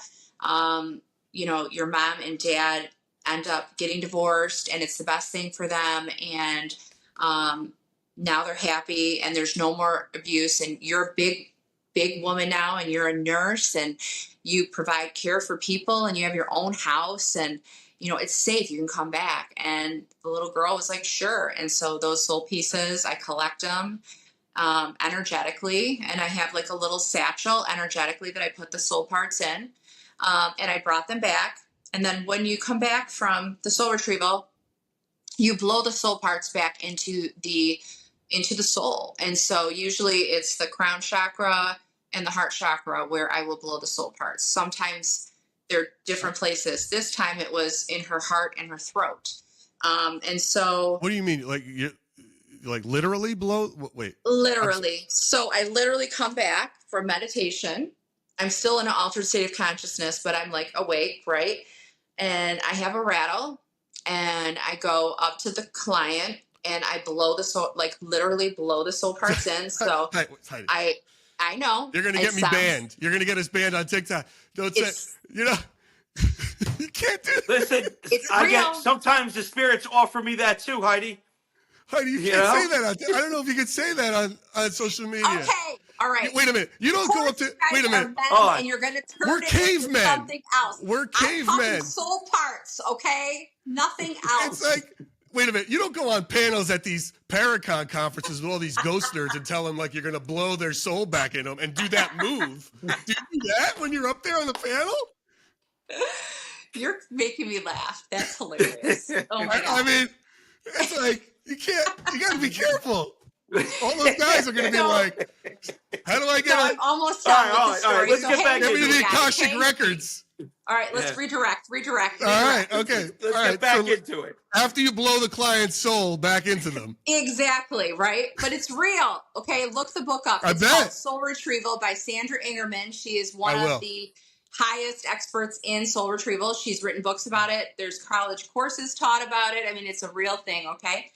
Your mom and dad end up getting divorced and it's the best thing for them. And now they're happy and there's no more abuse, and you're a big woman now and you're a nurse and you provide care for people and you have your own house and it's safe. You can come back. And the little girl was like, sure. And so those soul pieces, I collect them energetically, and I have like a little satchel energetically that I put the soul parts in, and I brought them back. And then when you come back from the soul retrieval, you blow the soul parts back into the soul. And so usually it's the crown chakra and the heart chakra where I will blow the soul parts. Sometimes they're different places. This time it was in her heart and her throat. And so, what do you mean? Like literally blow? Wait, literally. So I literally come back from meditation. I'm still in an altered state of consciousness, but I'm like awake, right? And I have a rattle and I go up to the client and I blow the soul, like literally blow the soul parts in. So Heidi, I know. You're going to get me banned. You're going to get us banned on TikTok. Don't say, you can't do that. Listen, sometimes the spirits offer me that too, Heidi. Heidi, you can't say that. I don't know if you can say that on social media. Okay. All right. Wait a minute. You don't go up to, wait a minute. And you're going to turn We're cavemen. into something else. We're cavemen. I'm talking soul parts, okay? Nothing else. It's like, wait a minute. You don't go on panels at these Paracon conferences with all these ghost nerds and tell them like you're going to blow their soul back in them and do that move. Do you do that when you're up there on the panel? You're making me laugh. That's hilarious. Oh my God. I mean, it's like, you got to be careful. All those guys are going to be like, how do I get I'm almost done with the story. Let's get back into the Akashic Records. All right, let's redirect. All right, okay. Let's get back into it. After you blow the client's soul back into them. Exactly, right? But it's real. Okay, look the book up. It's called Soul Retrieval by Sandra Ingerman. She is one of the highest experts in soul retrieval. She's written books about it. There's college courses taught about it. I mean, it's a real thing, okay?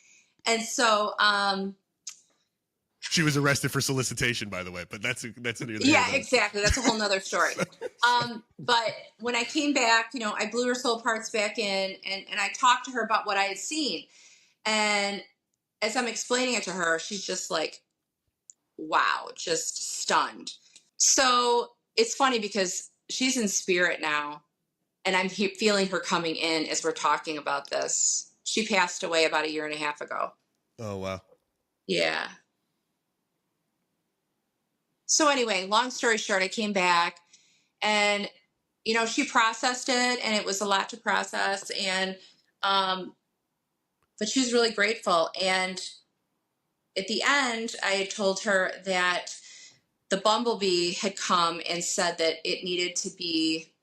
And so she was arrested for solicitation, by the way, but that's exactly. That's a whole nother story. But when I came back, I blew her soul parts back in and I talked to her about what I had seen. And as I'm explaining it to her, she's just like, wow, just stunned. So it's funny because she's in spirit now, and I'm feeling her coming in as we're talking about this. She passed away about a year and a half ago. Oh, wow. Yeah. So anyway, long story short, I came back and, she processed it, and it was a lot to process. And, but she was really grateful. And at the end, I had told her that the bumblebee had come and said that it needed to be,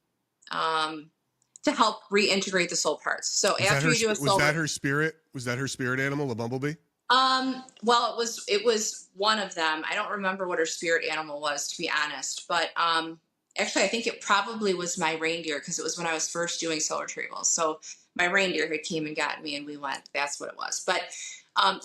to help reintegrate the soul parts. So after you do a was soul, that her spirit? Was that her spirit animal, the bumblebee? well, it was one of them. I don't remember what her spirit animal was, to be honest, but actually, I think it probably was my reindeer, because it was when I was first doing soul retrievals. So my reindeer had came and got me, and we went. That's what it was. But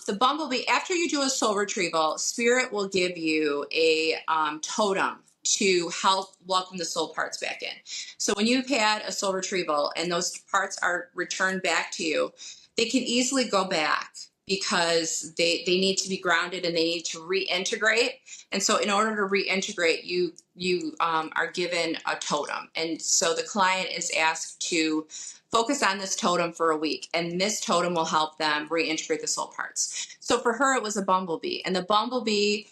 the bumblebee, after you do a soul retrieval, spirit will give you a totem to help welcome the soul parts back in. So when you've had a soul retrieval and those parts are returned back to you, they can easily go back because they need to be grounded and they need to reintegrate. And so in order to reintegrate, you are given a totem. And so the client is asked to focus on this totem for a week, and this totem will help them reintegrate the soul parts. So for her, it was a bumblebee, and the bumblebee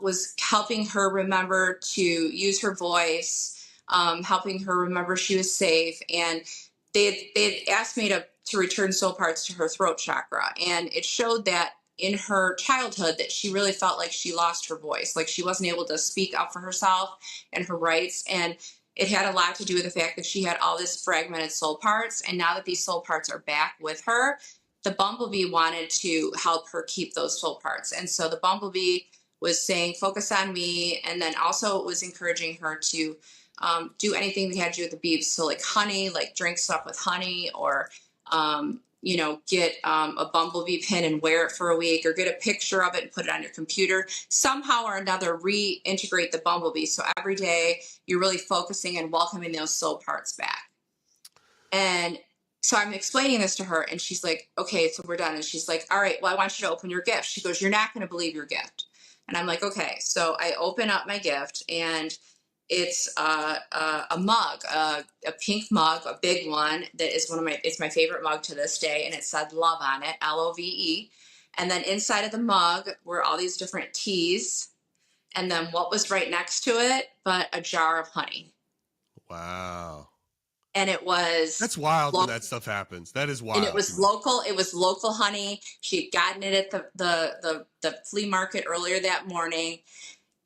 was helping her remember to use her voice, helping her remember she was safe. And they had asked me to return soul parts to her throat chakra. And it showed that in her childhood that she really felt like she lost her voice, like she wasn't able to speak up for herself and her rights. And it had a lot to do with the fact that she had all this fragmented soul parts. And now that these soul parts are back with her, the bumblebee wanted to help her keep those soul parts. And so the bumblebee was saying, focus on me. And then also it was encouraging her to do anything that had to do with the bees. So like honey, like drink stuff with honey, or, get a bumblebee pin and wear it for a week, or get a picture of it and put it on your computer. Somehow or another, reintegrate the bumblebee. So every day you're really focusing and welcoming those soul parts back. And so I'm explaining this to her, and she's like, okay, so we're done. And she's like, all right, well, I want you to open your gift. She goes, you're not going to believe your gift. And I'm like, okay. So I open up my gift, and it's a mug, a pink mug, a big one that is it's my favorite mug to this day. And it said love on it, LOVE. And then inside of the mug were all these different teas. And then what was right next to it but a jar of honey. Wow. And it was, that's wild when that stuff happens. That is wild. And it was local. It was local honey. She had gotten it at the flea market earlier that morning.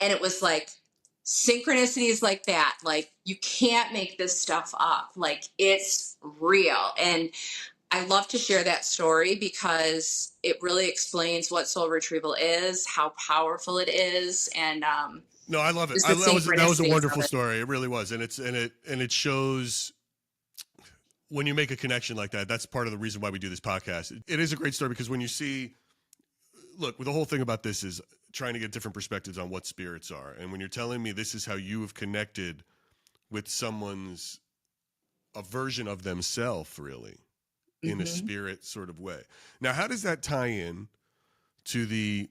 And it was like synchronicities like that. Like, you can't make this stuff up. Like, it's real. And I love to share that story because it really explains what soul retrieval is, how powerful it is. And no, I love it. That was a wonderful story. It really was. And it shows, when you make a connection like that, that's part of the reason why we do this podcast. It is a great story because when you see, look, the whole thing about this is trying to get different perspectives on what spirits are. And when you're telling me this is how you have connected with someone's, a version of themselves, really, in a spirit sort of way. Now, how does that tie in to the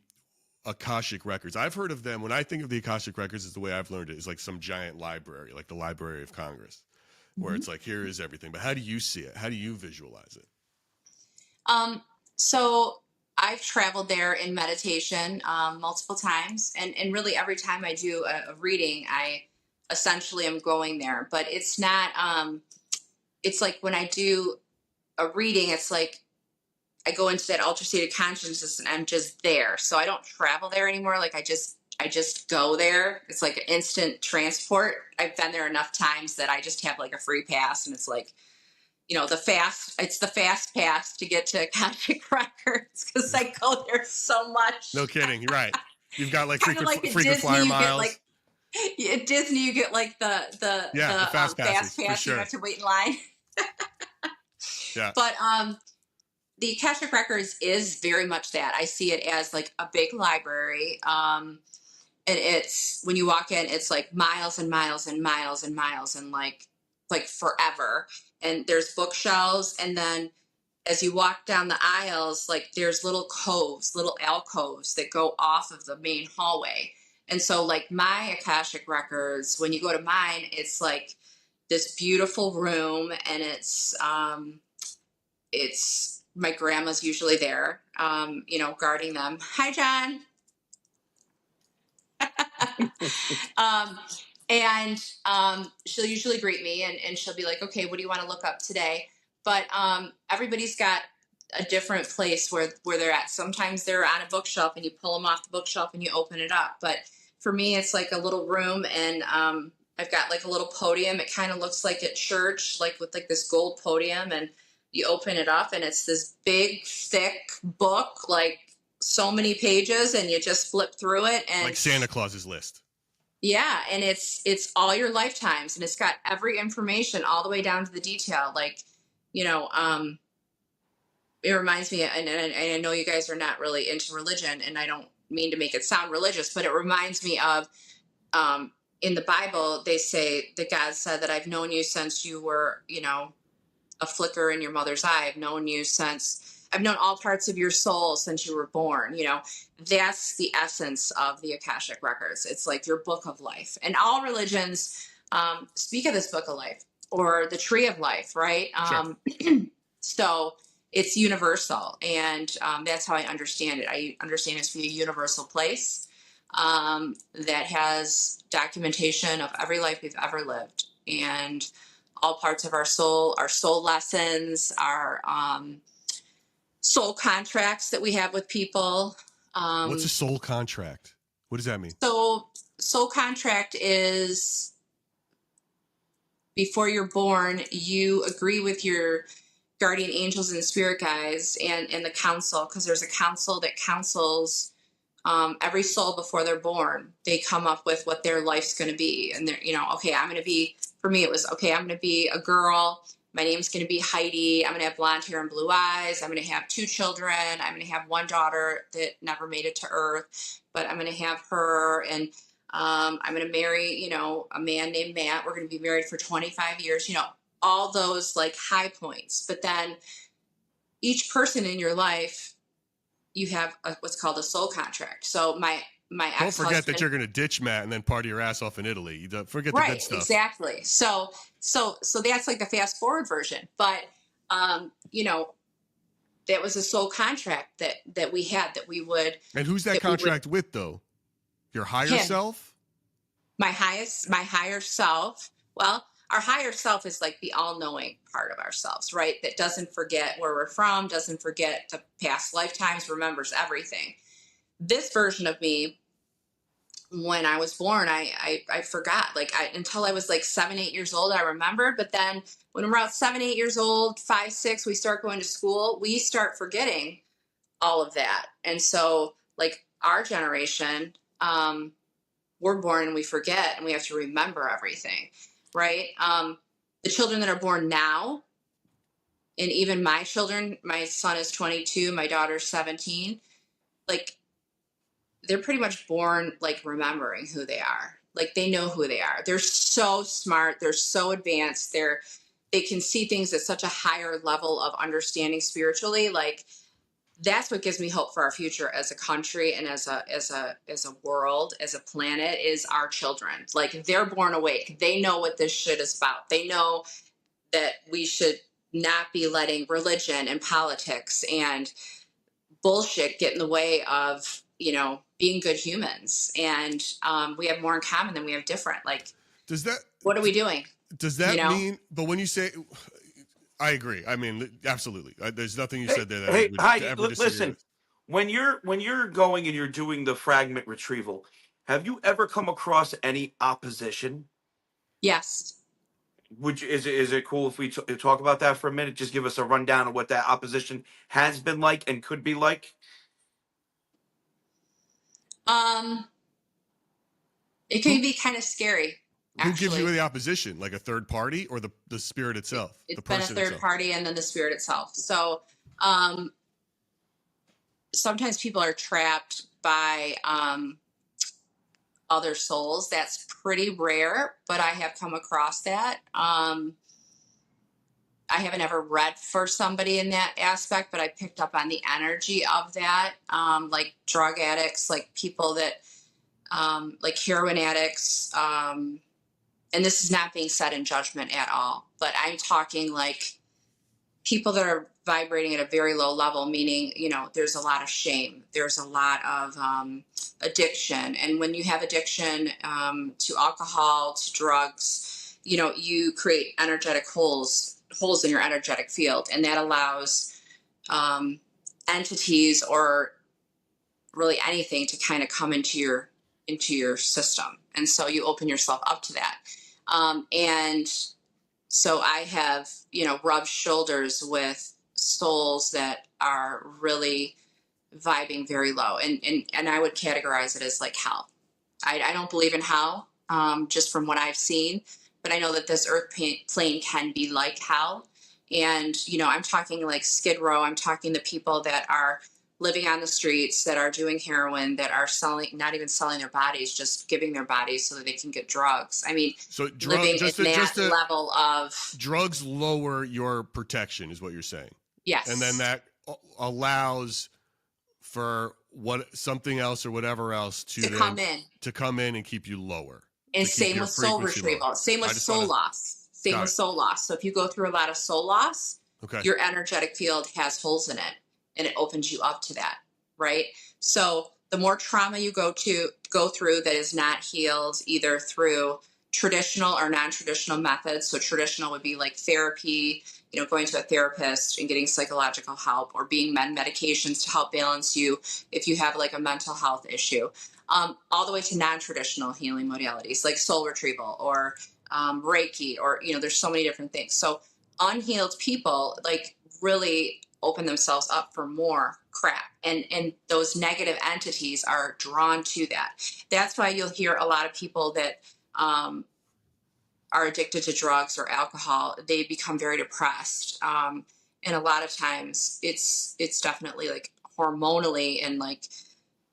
Akashic Records? I've heard of them. When I think of the Akashic Records, is the way I've learned it, is like some giant library, like the Library of Congress, where it's like, here is everything. But how do you see it? How do you visualize it? So I've traveled there in meditation multiple times, and really every time I do a reading, I essentially am going there. But it's not, it's like when I do a reading, it's like I go into that altered state of consciousness and I'm just there. So I don't travel there anymore. Like I just go there. It's like an instant transport. I've been there enough times that I just have like a free pass, and it's like, it's the fast pass to get to Akashic Records because I go there so much. No kidding. You're right. You've got like frequent flyer miles. At Disney, you get like the fast pass. Sure. You have to wait in line. Yeah. But the Akashic Records is very much that. I see it as like a big library. And it's, when you walk in, it's like miles and miles and miles and miles and like forever. And there's bookshelves, and then as you walk down the aisles, like there's little coves, little alcoves that go off of the main hallway. And so like my Akashic records, when you go to mine, it's like this beautiful room, and it's my grandma's usually there, guarding them. Hi, John. um, and she'll usually greet me, and she'll be like, okay, what do you want to look up today? But everybody's got a different place where they're at. Sometimes they're on a bookshelf and you pull them off the bookshelf and you open it up. But for me, it's like a little room, and I've got like a little podium. It kind of looks like at church, like with like this gold podium, and you open it up and it's this big, thick book, like so many pages, and you just flip through it, and Like Santa Claus's list. yeah, and it's all your lifetimes, and it's got every information all the way down to the detail. Like, it reminds me, and I know you guys are not really into religion, and I don't mean to make it sound religious, but it reminds me of in the Bible, they say that God said that I've known you since you were, a flicker in your mother's eye. I've known all parts of your soul since you were born. That's the essence of the Akashic records. It's like your book of life, and all religions speak of this book of life or the tree of life, right? Sure. So it's universal, and that's how I understand it. I understand it to be a universal place that has documentation of every life we've ever lived, and all parts of our soul lessons, our soul contracts that we have with people. What's a soul contract? What does that mean? So soul contract is before you're born, you agree with your guardian angels and spirit guides and the council, because there's a council that counsels every soul before they're born. They come up with what their life's going to be. And they're, okay, for me, it was, okay, I'm going to be a girl. My name's going to be Heidi. I'm going to have blonde hair and blue eyes. I'm going to have 2 children. I'm going to have 1 daughter that never made it to Earth, but I'm going to have her. And I'm going to marry, a man named Matt. We're going to be married for 25 years, all those like high points. But then each person in your life, you have what's called a soul contract. So my Don't ex-husband, forget that you're going to ditch Matt and then party your ass off in Italy. You don't forget the right, good stuff. exactly. So that's like the fast forward version. But that was a soul contract that we had, that we would. And who's that contract with, though? Your higher self? My higher self. Well, our higher self is like the all-knowing part of ourselves, right? That doesn't forget where we're from, doesn't forget the past lifetimes, remembers everything. This version of me, when I was born, I forgot. Like until I was like 7, 8 years old, I remembered. But then when we're about 7, 8 years old, 5, 6, we start going to school, we start forgetting all of that. And so like our generation, we're born and we forget, and we have to remember everything, right? The children that are born now, and even my children, my son is 22, my daughter's 17, like they're pretty much born like remembering who they are. Like they know who they are. They're so smart. They're so advanced. They can see things at such a higher level of understanding spiritually. Like that's what gives me hope for our future as a country and as a world, as a planet, is our children. Like they're born awake. They know what this shit is about. They know that we should not be letting religion and politics and bullshit get in the way of, being good humans. And we have more in common than we have different. Like, what are we doing? Does that mean, but when you say, I agree. I mean, absolutely. There's nothing you said there that I would ever disagree listen, with. when you're going and you're doing the fragment retrieval, have you ever come across any opposition? Yes. Is it cool if we talk about that for a minute? Just give us a rundown of what that opposition has been like and could be like. It can be kind of scary. Who gives you the opposition? Like a third party or the spirit itself? It's been a third party and then the spirit itself. So sometimes people are trapped by other souls. That's pretty rare, but I have come across that. I haven't ever read for somebody in that aspect, but I picked up on the energy of that. Like drug addicts, like people that, like heroin addicts. And this is not being said in judgment at all, but I'm talking like people that are vibrating at a very low level, meaning, there's a lot of shame. There's a lot of addiction. And when you have addiction to alcohol, to drugs, you create energetic holes in your energetic field. And that allows entities or really anything to kind of come into your system. And so you open yourself up to that. And so I have, rubbed shoulders with souls that are really vibing very low. And I would categorize it as like hell. I don't believe in hell, just from what I've seen, but I know that this earth plane can be like hell. And, I'm talking like Skid Row. I'm talking the people that are living on the streets, that are doing heroin, that are selling, not even selling their bodies, just giving their bodies so that they can get drugs. I mean, So living in that level of drugs lower your protection is what you're saying. yes. And then that allows for something else or whatever else to come in and keep you lower. And same with soul retrieval. Lower. Same with soul loss. Same with soul loss. So if you go through a lot of soul loss, your energetic field has holes in it, and it opens you up to that, right? So the more trauma you go through that is not healed, either through traditional or non-traditional methods. So traditional would be like therapy, going to a therapist and getting psychological help, or being on medications to help balance you if you have like a mental health issue, all the way to non-traditional healing modalities like soul retrieval or Reiki, or, there's so many different things. So unhealed people like really open themselves up for more crap, and those negative entities are drawn to that. That's why you'll hear a lot of people that are addicted to drugs or alcohol, they become very depressed, and a lot of times it's definitely like hormonally, and like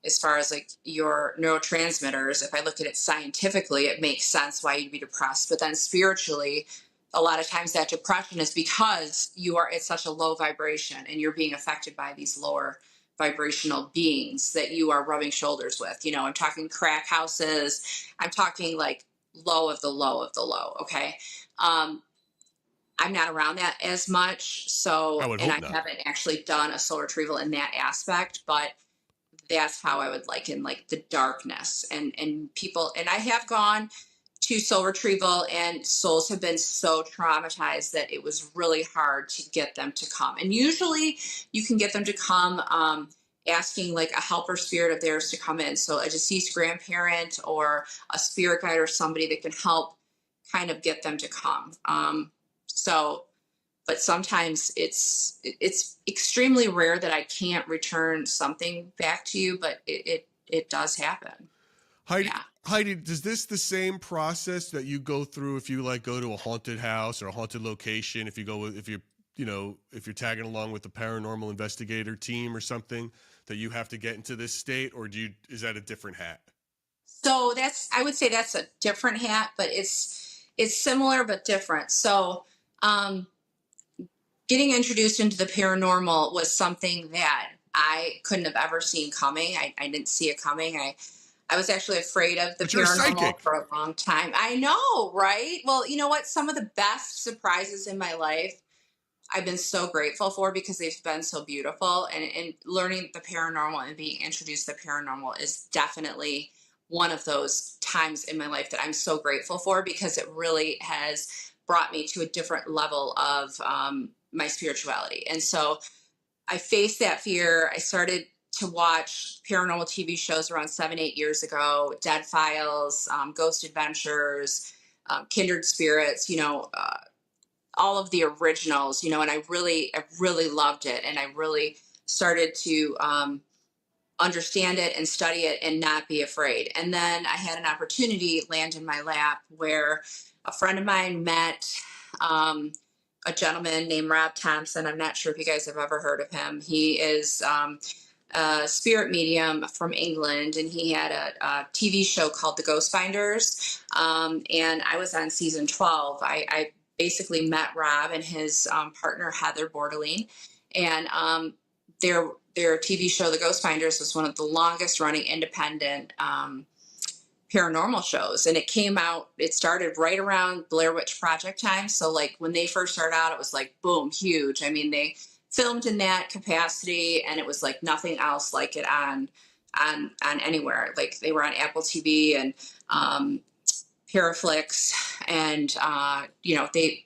as far as like your neurotransmitters, if I look at it scientifically, it makes sense why you'd be depressed. But then spiritually, a lot of times that depression is because you are at such a low vibration and you're being affected by these lower vibrational beings that you are rubbing shoulders with. I'm talking crack houses. I'm talking like low of the low of the low. Okay. I'm not around that as much. So, I haven't actually done a soul retrieval in that aspect, but that's how I would liken like the darkness and people. And I have gone to soul retrieval, and souls have been so traumatized that it was really hard to get them to come. And usually you can get them to come asking like a helper spirit of theirs to come in. So a deceased grandparent or a spirit guide or somebody that can help kind of get them to come. But sometimes it's extremely rare that I can't return something back to you, but it does happen. Heidi, does this the same process that you go through if you like go to a haunted house or a haunted location? If you're tagging along with the paranormal investigator team or something, that you have to get into this state, or is that a different hat? So I would say that's a different hat, but it's similar but different. So getting introduced into the paranormal was something that I couldn't have ever seen coming. I didn't see it coming. I was actually afraid of the paranormal for a long time. I know, right? Well, you know what? Some of the best surprises in my life I've been so grateful for, because they've been so beautiful. And learning the paranormal and being introduced to the paranormal is definitely one of those times in my life that I'm so grateful for, because it really has brought me to a different level of my spirituality. And so I faced that fear. I started to watch paranormal TV shows around 7-8 years ago, Dead Files, Ghost Adventures, Kindred Spirits, all of the originals, and I really loved it. And I really started to understand it and study it and not be afraid. And then I had an opportunity land in my lap where a friend of mine met a gentleman named Rob Thompson. I'm not sure if you guys have ever heard of him. He is a spirit medium from England, and he had a TV show called The Ghost Finders. And I was on season 12. I basically met Rob and his partner Heather Bordeline, and their TV show, The Ghost Finders, was one of the longest running independent paranormal shows. And it started right around Blair Witch Project time. So like when they first started out, it was like, boom, huge. I mean, they filmed in that capacity, and it was like nothing else like it on anywhere. Like they were on Apple TV and Paraflix, and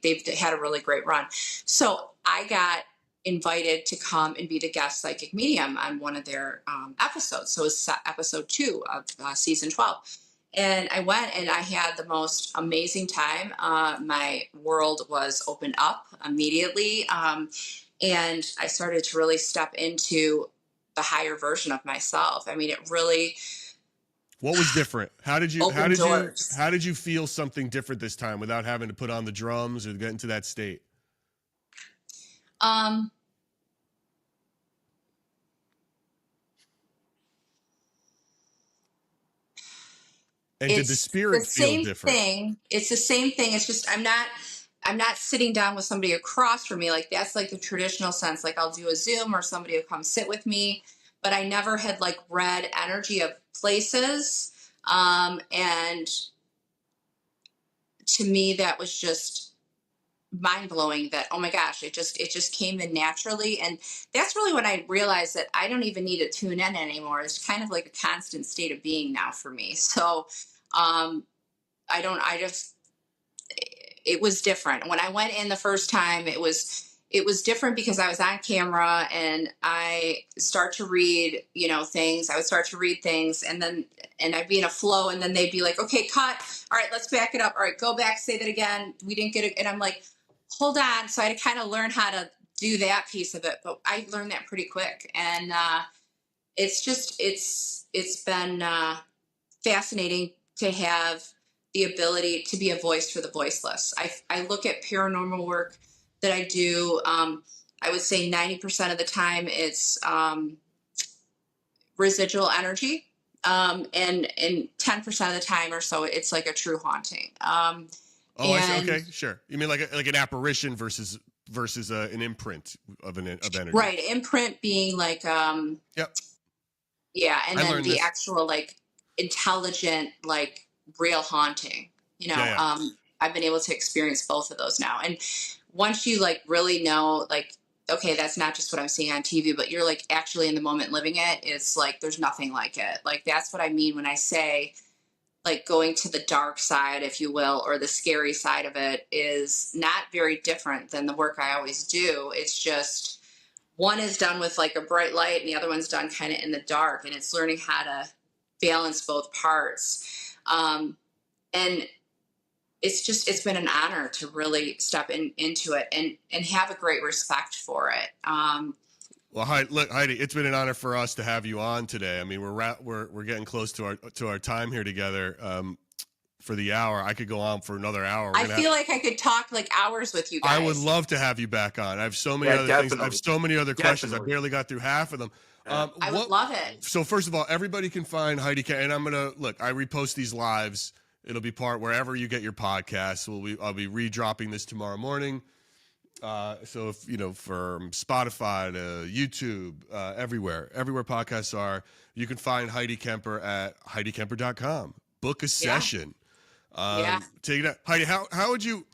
they've had a really great run. So I got invited to come and be the guest psychic medium on one of their episodes. So it was episode 2 of season 12. And I went and I had the most amazing time. My world was opened up immediately. And I started to really step into the higher version of myself. I mean, it really. What was different? How did Doors. you feel something different this time without having to put on the drums or get into that state? And did the spirit feel different? It's the same thing. It's just I'm not sitting down with somebody across from me. Like that's like the traditional sense. Like I'll do a Zoom or somebody will come sit with me, but I never had like read energy of places. And to me, that was just mind blowing that, oh my gosh, it just came in naturally. And that's really when I realized that I don't even need to tune in anymore. It's kind of like a constant state of being now for me. So, it was different. When I went in the first time, it was different because I was on camera and I start to read, things. I would start to read things and I'd be in a flow, and then they'd be like, okay, cut. All right, let's back it up. All right, go back, say that again. We didn't get it. And I'm like, hold on. So I had to kind of learn how to do that piece of it, but I learned that pretty quick. And it's been fascinating to have the ability to be a voice for the voiceless. I look at paranormal work that I do. I would say 90% of the time it's residual energy. And 10% of the time or so, it's like a true haunting. I see. Okay, sure. You mean like an apparition versus an imprint of energy, right? Imprint being like, yep, yeah, and then the actual like intelligent, like real haunting. Yeah. I've been able to experience both of those now, and once you like really know, like, okay, that's not just what I'm seeing on TV, but you're like actually in the moment living it. It's like there's nothing like it. Like that's what I mean when I say, like going to the dark side, if you will, or the scary side of it is not very different than the work I always do. It's just one is done with like a bright light and the other one's done kind of in the dark, and it's learning how to balance both parts. And it's been an honor to really step into it and have a great respect for it. Well, Heidi, it's been an honor for us to have you on today. I mean, we're getting close to our time here together for the hour. I could go on for another hour. I feel like I could talk like hours with you guys. I would love to have you back on. I have so many other things. I have so many other questions. I barely got through half of them. I would love it. So first of all, everybody can find Heidi, and I'm gonna look. I repost these lives. It'll be part wherever you get your podcasts. I'll be redropping this tomorrow morning. So if from Spotify to YouTube, everywhere podcasts are, you can find Heidi Kemper at HeidiKemper.com. Book a session. Take it out. Heidi, how would you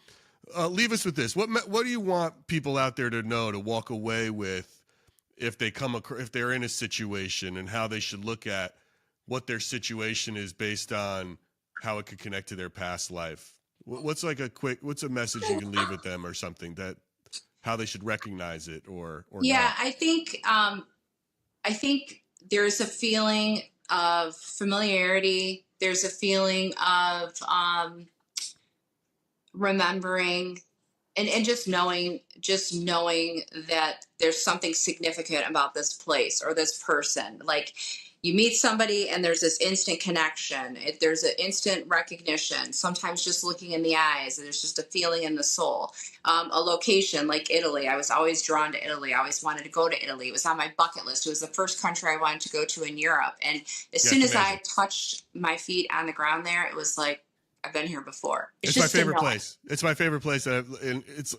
leave us with this? What do you want people out there to know, to walk away with, if they're in a situation, and how they should look at what their situation is based on how it could connect to their past life? What's a message you can leave with them, or something that how they should recognize it or not? I think there's a feeling of familiarity. There's a feeling of remembering and just knowing that there's something significant about this place or this person. Like you meet somebody and there's this instant connection. There's an instant recognition, sometimes just looking in the eyes, and there's just a feeling in the soul. A location like Italy. I was always drawn to Italy. I always wanted to go to Italy. It was on my bucket list. It was the first country I wanted to go to in Europe. And as soon as I touched my feet on the ground there, it was like, I've been here before. It's my favorite place. It's my favorite place. And it's,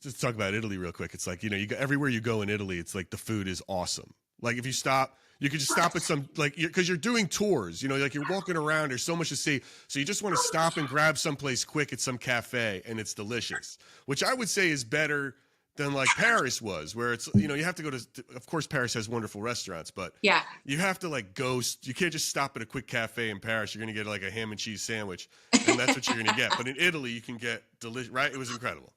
just talk about Italy real quick. It's like, you go everywhere you go in Italy, it's like the food is awesome. Like if you stop, you could just stop at some, like, because you're doing tours, like you're walking around, there's so much to see. So you just want to stop and grab someplace quick at some cafe, and it's delicious, which I would say is better than like Paris was, where it's, you have to go to, of course, Paris has wonderful restaurants, but yeah, you have to like you can't just stop at a quick cafe in Paris. You're going to get like a ham and cheese sandwich, and that's what you're going to get. But in Italy, you can get delicious, right? It was incredible.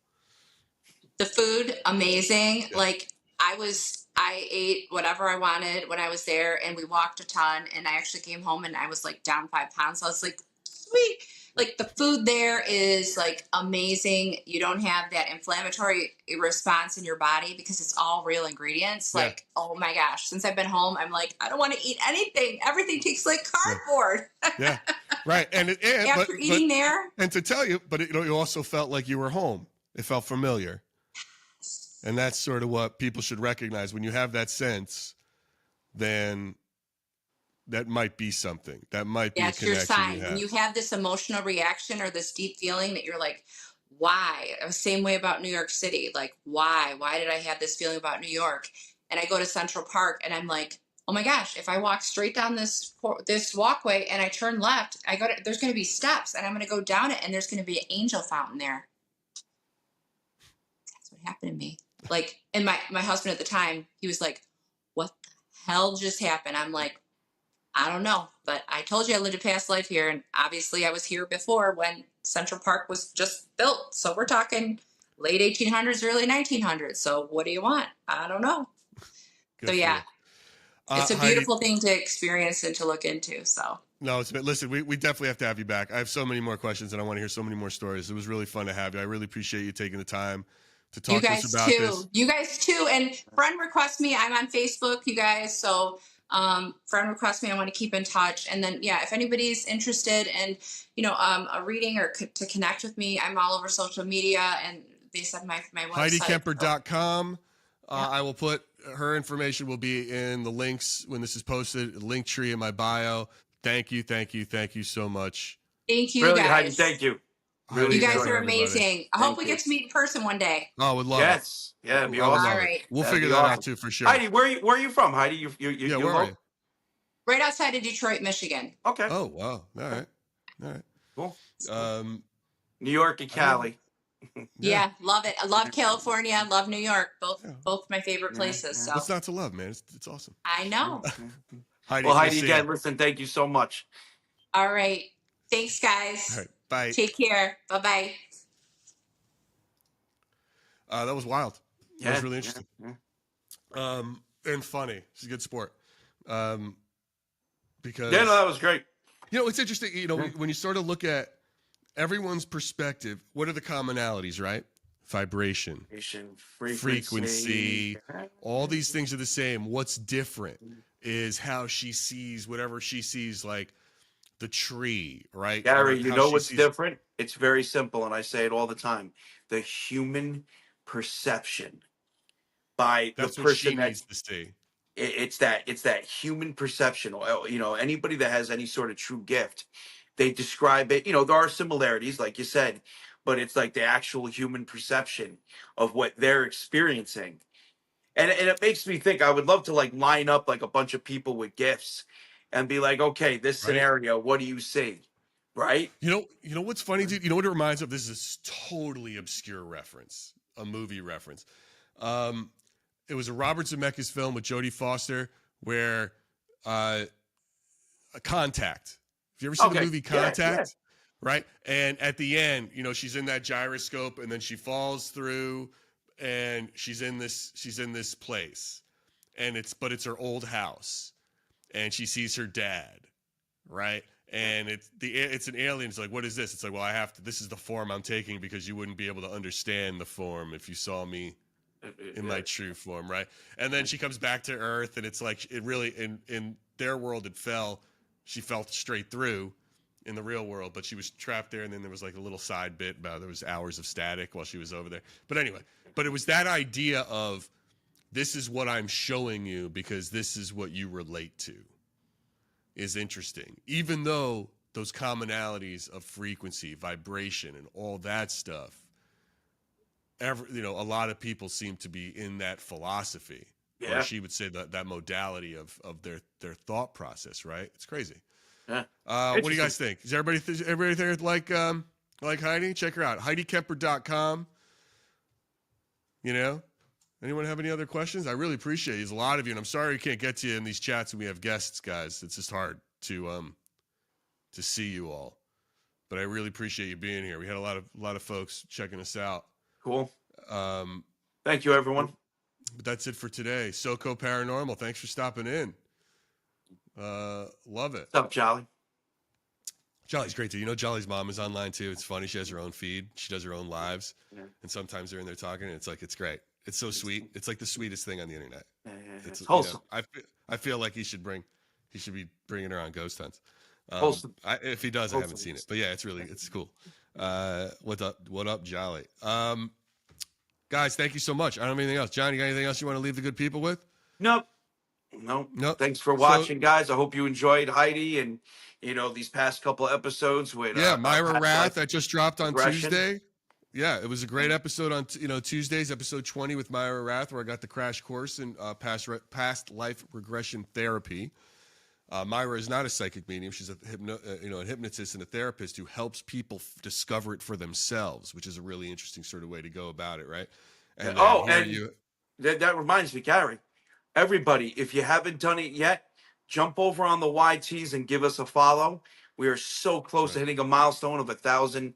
the food, amazing. Yeah. Like I ate whatever I wanted when I was there, and we walked a ton, and I actually came home and I was like down 5 pounds. So I was like, sweet. Like the food there is like amazing. You don't have that inflammatory response in your body because it's all real ingredients. Yeah. Like, oh my gosh, since I've been home, I'm like, I don't want to eat anything. Everything tastes like cardboard. Yeah. Right. And After eating there. And to tell you, but you also felt like you were home. It felt familiar. And that's sort of what people should recognize. When you have that sense, then that might be something. That might be a connection. Your sign. When you have this emotional reaction or this deep feeling that you're like, why? The same way about New York City. Like, why? Why did I have this feeling about New York? And I go to Central Park and I'm like, oh my gosh, if I walk straight down this walkway and I turn left, there's going to be steps and I'm going to go down it and there's going to be an angel fountain there. That's what happened to me. Like, and my husband at the time, he was like, what the hell just happened? I'm like, I don't know, but I told you I lived a past life here. And obviously I was here before when Central Park was just built. So we're talking late 1800s, early 1900s. So what do you want? I don't know. Good so yeah, it's a Heidi, beautiful thing to experience and to look into. So no, listen, we definitely have to have you back. I have so many more questions and I want to hear so many more stories. It was really fun to have you. I really appreciate you taking the time to talk to us about this. You guys too. And friend request me. I'm on Facebook, you guys. So friend request me. I want to keep in touch. And then, yeah, if anybody's interested in, a reading or to connect with me, I'm all over social media. And they said my website. HeidiKemper.com. I will put her information will be in the links when this is posted, link tree in my bio. Thank you so much. Thank you, really, guys. Heidi, thank you. Really, you guys are amazing. I hope we get to meet in person one day. Oh, would love it. Yeah, that'd be awesome. All right. We'll figure that out too for sure. Heidi, where are you from, Heidi? You where are you? Right outside of Detroit, Michigan. Okay. Oh, wow. All right. Cool. New York and Cali. Yeah, love it. I love California. I love New York. Both my favorite places. So what's not to love, man? It's awesome. I know. Heidi, well, Heidi, again, listen, thank you so much. All right. Thanks, guys. All right. Bye. Take care. Bye-bye. That was wild. Yeah, that was really interesting. Yeah. And funny. She's a good sport. Because that was great. It's interesting. When you sort of look at everyone's perspective, what are the commonalities, right? Vibration, frequency, all these things are the same. What's different is how she sees whatever she sees, like the tree, right? Gary, you know what's different? It's very simple, and I say it all the time. The human perception by That's the what she person that needs to see. It's that human perception. Anybody that has any sort of true gift, they describe it. There are similarities, like you said, but it's like the actual human perception of what they're experiencing. And it makes me think I would love to like line up like a bunch of people with gifts and be like, okay, this scenario, what do you see? Right? You know what's funny, dude? You know what it reminds of? This is a totally obscure reference, a movie reference. It was a Robert Zemeckis film with Jodie Foster where a Contact. Have you ever seen the movie Contact? Yeah. Right? And at the end, she's in that gyroscope and then she falls through and she's in this place. And it's her old house. And she sees her dad, right? And it's an alien. It's like, what is this? It's like, well, this is the form I'm taking because you wouldn't be able to understand the form if you saw me in my true form, right? And then she comes back to Earth, and it's like it really in their world she fell straight through in the real world, but she was trapped there, and then there was like a little side bit about there was hours of static while she was over there. But anyway, it was that idea of this is what I'm showing you because this is what you relate to is interesting, even though those commonalities of frequency, vibration, and all that stuff. A lot of people seem to be in that philosophy. Yeah. Or she would say that modality of their thought process, right? It's crazy. Yeah. What do you guys think? Is everybody there like Heidi? Check her out. HeidiKemper.com. Anyone have any other questions? I really appreciate it. There's a lot of you, and I'm sorry we can't get to you in these chats when we have guests, guys. It's just hard to see you all. But I really appreciate you being here. We had a lot of folks checking us out. Cool. Thank you, everyone. But that's it for today. SoCo Paranormal, thanks for stopping in. Love it. What's up, Jolly? Jolly's great too. Jolly's mom is online too. It's funny. She has her own feed. She does her own lives. Yeah. And sometimes they're in there talking, and it's great. It's so sweet. It's like the sweetest thing on the internet. Yeah. It's wholesome. I feel like he should be bringing her on ghost hunts. Wholesome. If he does, I haven't seen it. But yeah, it's cool. What up, Jolly? Guys, thank you so much. I don't have anything else. John, you got anything else you want to leave the good people with? Nope. Thanks for watching, guys. I hope you enjoyed Heidi and these past couple episodes with Myra Rath that just dropped on Tuesday. Yeah, it was a great episode on Tuesday's episode 20 with Myra Rath, where I got the crash course in past life regression therapy. Myra is not a psychic medium; she's a hypnotist and a therapist who helps people discover it for themselves, which is a really interesting sort of way to go about it, right? And that reminds me, Gary. Everybody, if you haven't done it yet, jump over on the YTs and give us a follow. We are so close to hitting a milestone of 1,000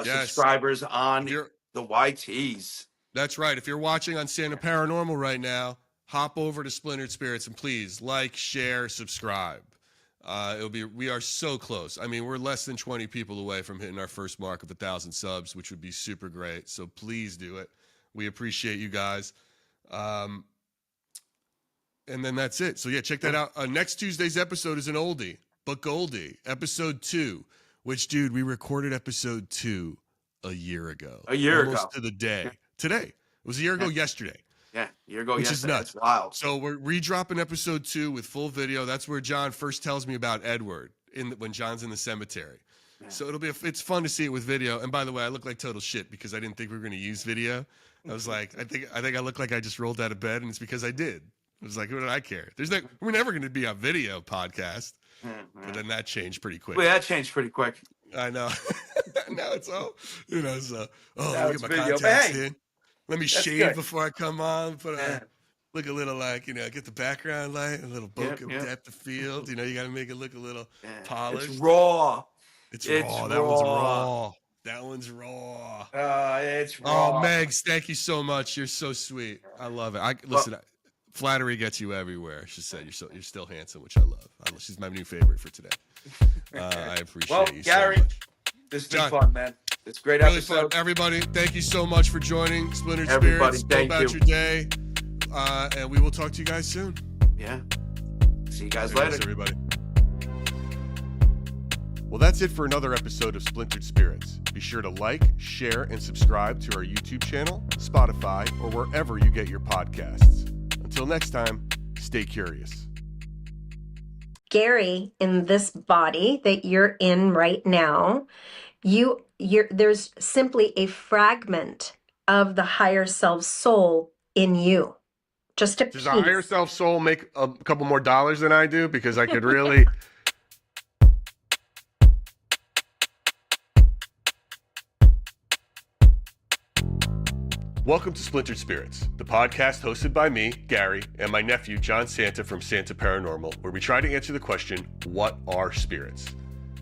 subscribers on the YTs. That's right. If you're watching on Santa Paranormal right now, hop over to Splintered Spirits and please like, share, subscribe. We are so close. I mean, we're less than 20 people away from hitting our first mark of 1,000 subs, which would be super great. So please do it. We appreciate you guys. And then that's it. So yeah, check that out. Next Tuesday's episode is an oldie, but goldie, episode 2, which, dude, we recorded episode 2 a year ago. Almost to the day. Yeah. Today. It was a year ago yesterday. Yeah, a year ago which yesterday. Is nuts. That's wild. So we're redropping episode 2 with full video. That's where John first tells me about Edward when John's in the cemetery. Yeah. So it's fun to see it with video. And by the way, I look like total shit because I didn't think we were going to use video. I was like, I think I look like I just rolled out of bed, and it's because I did. I was like, what did I care? We're never going to be a video podcast. But then that changed pretty quick. Well, that changed pretty quick. I know. Now it's all, so, let me get my contacts in. Let me shave before I come on. Look a little like, get the background light, a little bokeh depth of field. You got to make it look a little polished. It's raw. It's raw. That one's raw. That one's raw. It's raw. Oh, Megs, thank you so much. You're so sweet. I love it. Listen, flattery gets you everywhere. She said you're still handsome, which I love. She's my new favorite for today. I appreciate you Gary, so much. This has been fun, man. It's a great really episode. Fun. Everybody, thank you so much for joining Splintered Spirits. Go about your day. And we will talk to you guys soon. Yeah. See you guys later. Everybody. Well, that's it for another episode of Splintered Spirits. Be sure to like, share, and subscribe to our YouTube channel, Spotify, or wherever you get your podcasts. Until next time, stay curious. Gary, in this body that you're in right now, there's simply a fragment of the higher self soul in you. Just a piece. Does the higher self soul make a couple more dollars than I do? Because I could really... Welcome to Splintered Spirits, the podcast hosted by me, Gary, and my nephew, John Santa from Santa Paranormal, where we try to answer the question, what are spirits?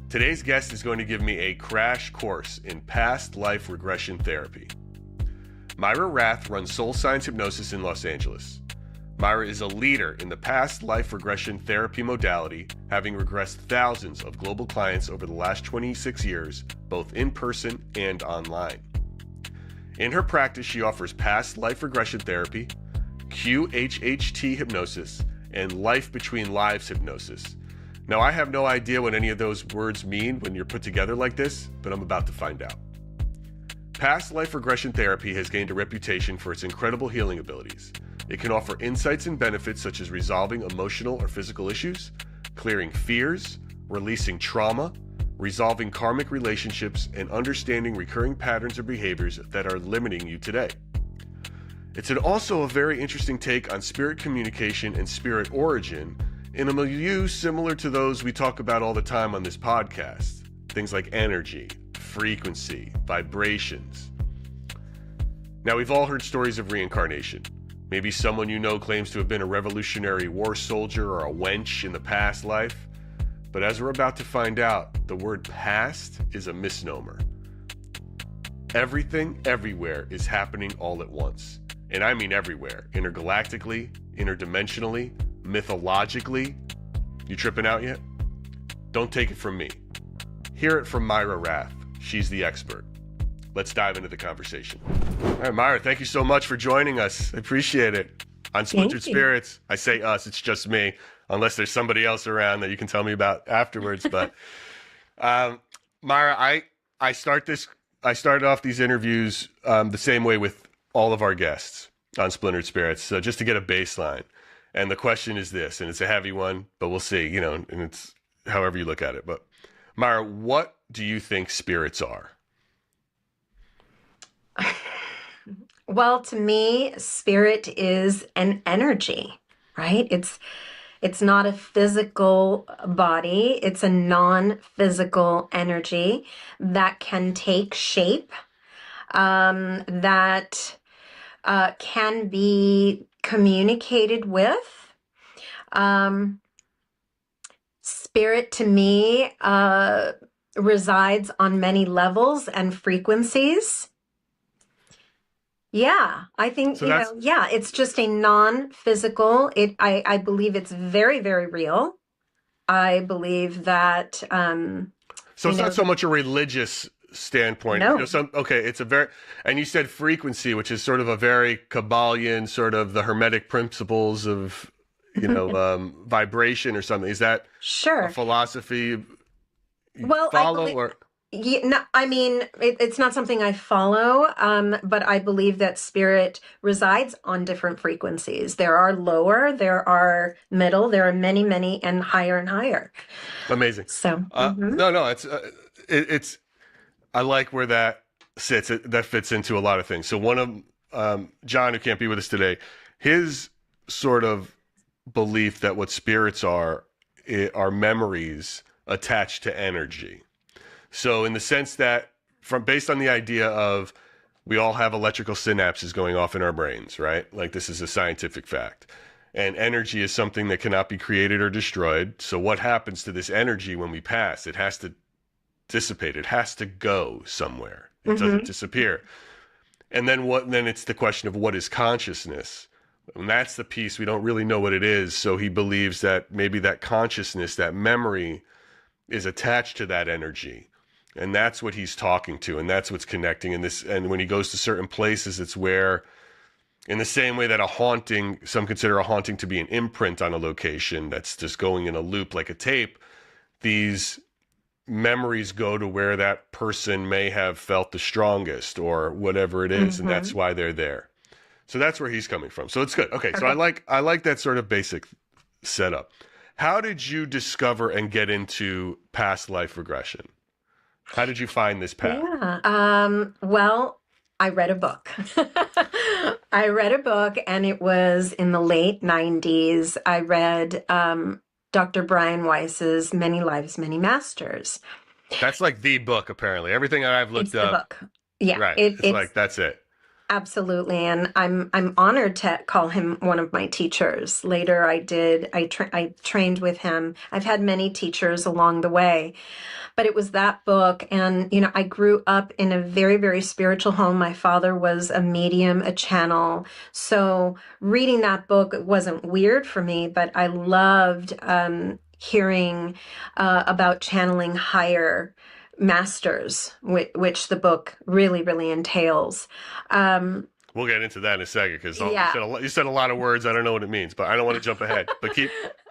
Today's guest is going to give me a crash course in past life regression therapy. Myra Rath runs Soul Science Hypnosis in Los Angeles. Myra is a leader in the past life regression therapy modality, having regressed thousands of global clients over the last 26 years, both in person and online. In her practice, she offers past life regression therapy, QHHT hypnosis, and life between lives hypnosis. Now, I have no idea what any of those words mean when you're put together like this, but I'm about to find out. Past life regression therapy has gained a reputation for its incredible healing abilities. It can offer insights and benefits such as resolving emotional or physical issues, clearing fears, releasing trauma, resolving karmic relationships, and understanding recurring patterns or behaviors that are limiting you today. It's also a very interesting take on spirit communication and spirit origin in a milieu similar to those we talk about all the time on this podcast. Things like energy, frequency, vibrations. Now, we've all heard stories of reincarnation. Maybe someone you know claims to have been a Revolutionary War soldier or a wench in the past life. But as we're about to find out, the word past is a misnomer. Everything, everywhere is happening all at once. And I mean everywhere. Intergalactically, interdimensionally, mythologically. You tripping out yet? Don't take it from me. Hear it from Myra Rath. She's the expert. Let's dive into the conversation. All right, Myra, thank you so much for joining us. I appreciate it. On Splintered Spirits, I say us, it's just me, unless there's somebody else around that you can tell me about afterwards. But Myra, I started off these interviews the same way with all of our guests on Splintered Spirits. So just to get a baseline. And the question is this, and it's a heavy one, but we'll see, and it's however you look at it. But Myra, what do you think spirits are? Well, to me, spirit is an energy, right? It's not a physical body. It's a non-physical energy that can take shape, that can be communicated with. Spirit to me resides on many levels and frequencies. Yeah, I think, So it's just a non-physical. I believe it's very, very real. I believe that, So it's not so much a religious standpoint. No. It's a very, and you said frequency, which is sort of a very Kabbalion, sort of the Hermetic principles of, vibration or something. Is that sure. a philosophy you Well, follow or? Yeah, no, I mean, it's not something I follow, but I believe that spirit resides on different frequencies. There are lower, there are middle, there are many, many, and higher. Amazing. So, No, it's, I like where that sits. That fits into a lot of things. So one of, John, who can't be with us today, his sort of belief that what spirits are memories attached to energy. So in the sense that based on the idea of we all have electrical synapses going off in our brains, right? Like this is a scientific fact. And energy is something that cannot be created or destroyed. So what happens to this energy when we pass? It has to dissipate. It has to go somewhere. It doesn't disappear. And then it's the question of what is consciousness? And that's the piece we don't really know what it is. So he believes that maybe that consciousness, that memory is attached to that energy. And that's what he's talking to, and that's what's connecting. And when he goes to certain places, it's where, in the same way that some consider a haunting to be an imprint on a location that's just going in a loop like a tape, these memories go to where that person may have felt the strongest or whatever it is, and that's why they're there. So that's where he's coming from. So it's good. Okay, so I like that sort of basic setup. How did you discover and get into past life regression? How did you find this path? Yeah. Well, I read a book. I read a book, and it was in the late 90s. I read Dr. Brian Weiss's Many Lives, Many Masters. That's like the book, apparently. Everything that I've looked up. The book. Yeah. Right. It's like, that's it. Absolutely. And I'm honored to call him one of my teachers. Later, I trained with him. I've had many teachers along the way. But it was that book. And, I grew up in a very, very spiritual home. My father was a medium, a channel. So reading that book wasn't weird for me, but I loved hearing about channeling higher masters, which the book really, really entails. We'll get into that in a second because you said a lot of words. I don't know what it means, but I don't want to jump ahead. But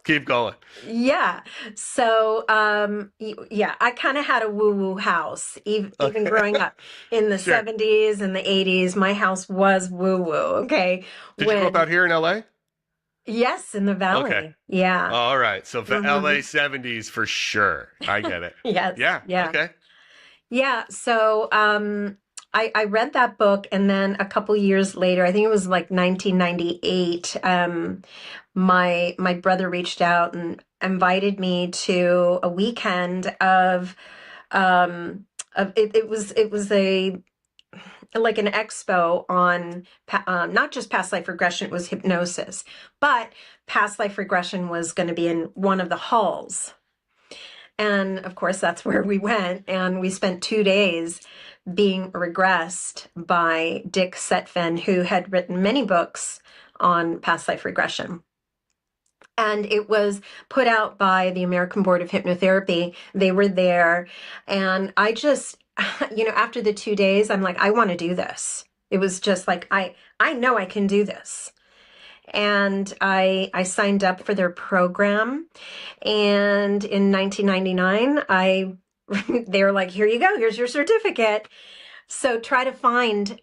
keep going. Yeah. So, I kind of had a woo-woo house, even growing up in the 70s and the 80s. My house was woo-woo. Okay. Did you grow up out here in LA? Yes, in the Okay. valley. Yeah. All right. So for Mhm. LA 70s for sure. I get it. Yes. Yeah. Yeah. Okay. Yeah. So I read that book, and then a couple years later, I think it was like 1998, my brother reached out and invited me to a weekend of it was a like an expo on not just past life regression, it was hypnosis, but past life regression was going to be in one of the halls. And of course, that's where we went. And we spent 2 days being regressed by Dick Setfen, who had written many books on past life regression. And it was put out by the American Board of Hypnotherapy. They were there. And I just, after the 2 days, I'm like, I want to do this. It was just like, I know I can do this. And I signed up for their program. And in 1999, they were like, here you go, here's your certificate. So try to find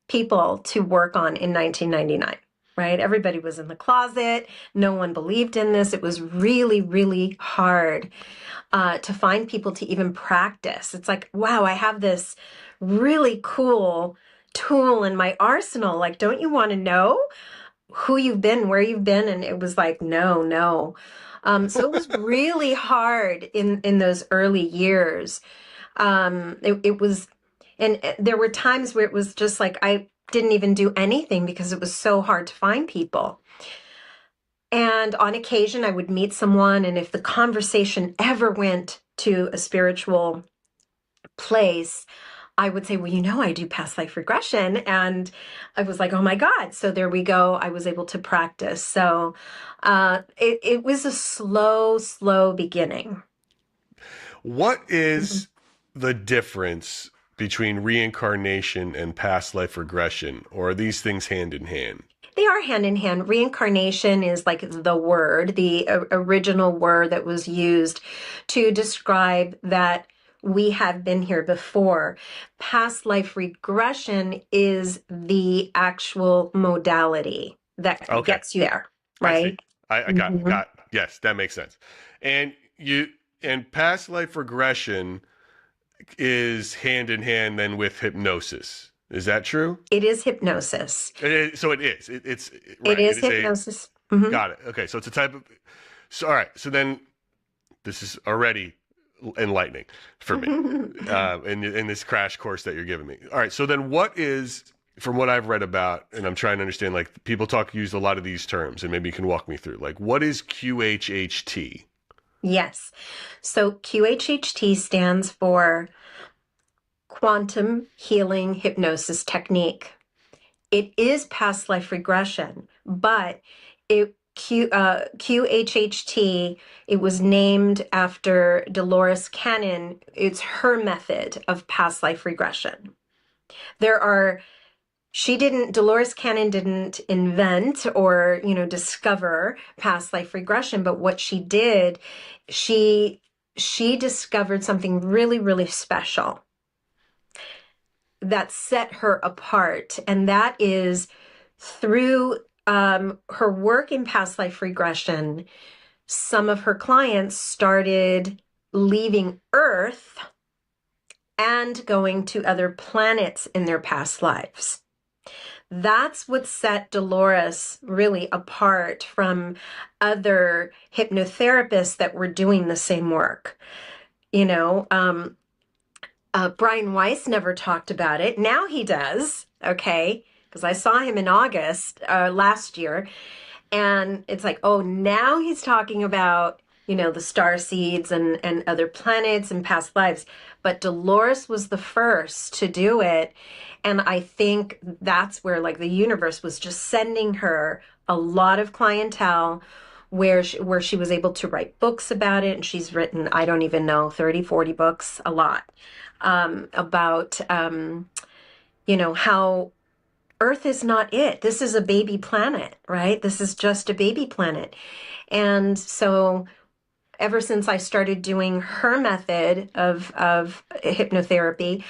people to work on in 1999, right? Everybody was in the closet. No one believed in this. It was really, really hard to find people to even practice. It's like, wow, I have this really cool tool in my arsenal. Like, don't you want to know who you've been, where you've been? And it was like, no, no. So it was really hard in those early years. It was, and there were times where it was just like I didn't even do anything because it was so hard to find people. And on occasion, I would meet someone, and if the conversation ever went to a spiritual place, I would say, well, I do past life regression. And I was like, oh my God. So there we go. I was able to practice. So it was a slow, slow beginning. What is the difference between reincarnation and past life regression, or are these things hand in hand? They are hand in hand. Reincarnation is like the word, the original word that was used to describe that we have been here before. Past life regression is the actual modality that Okay. gets you there, I see. right? I Mhm. got yes, that makes sense. And past life regression is hand in hand then with hypnosis. Is that true? It is hypnosis. It is, so it is. It's It right. It is is a hypnosis. Hmm. got it. Okay, so it's a type of. So all right. So then this is already enlightening for me in this crash course that you're giving me. All right. So then what is, from what I've read about, and I'm trying to understand, like people use a lot of these terms, and maybe you can walk me through. Like, what is QHHT? Yes. So QHHT stands for Quantum Healing Hypnosis Technique. It is past life regression, but QHHT, it was named after Dolores Cannon. It's her method of past life regression. Dolores Cannon didn't invent or, discover past life regression, but what she did, she discovered something really, really special that set her apart. And that is through her work in past life regression, some of her clients started leaving Earth and going to other planets in their past lives. That's what set Dolores really apart from other hypnotherapists that were doing the same work. Brian Weiss never talked about it. Now he does, okay? Because I saw him in August last year, and it's like, oh, now he's talking about, the star seeds and other planets and past lives. But Dolores was the first to do it. And I think that's where, like, the universe was just sending her a lot of clientele where she was able to write books about it. And she's written, I don't even know, 30, 40 books, a lot, about, how Earth is not it. This is a baby planet, right? This is just a baby planet. And so ever since I started doing her method of hypnotherapy,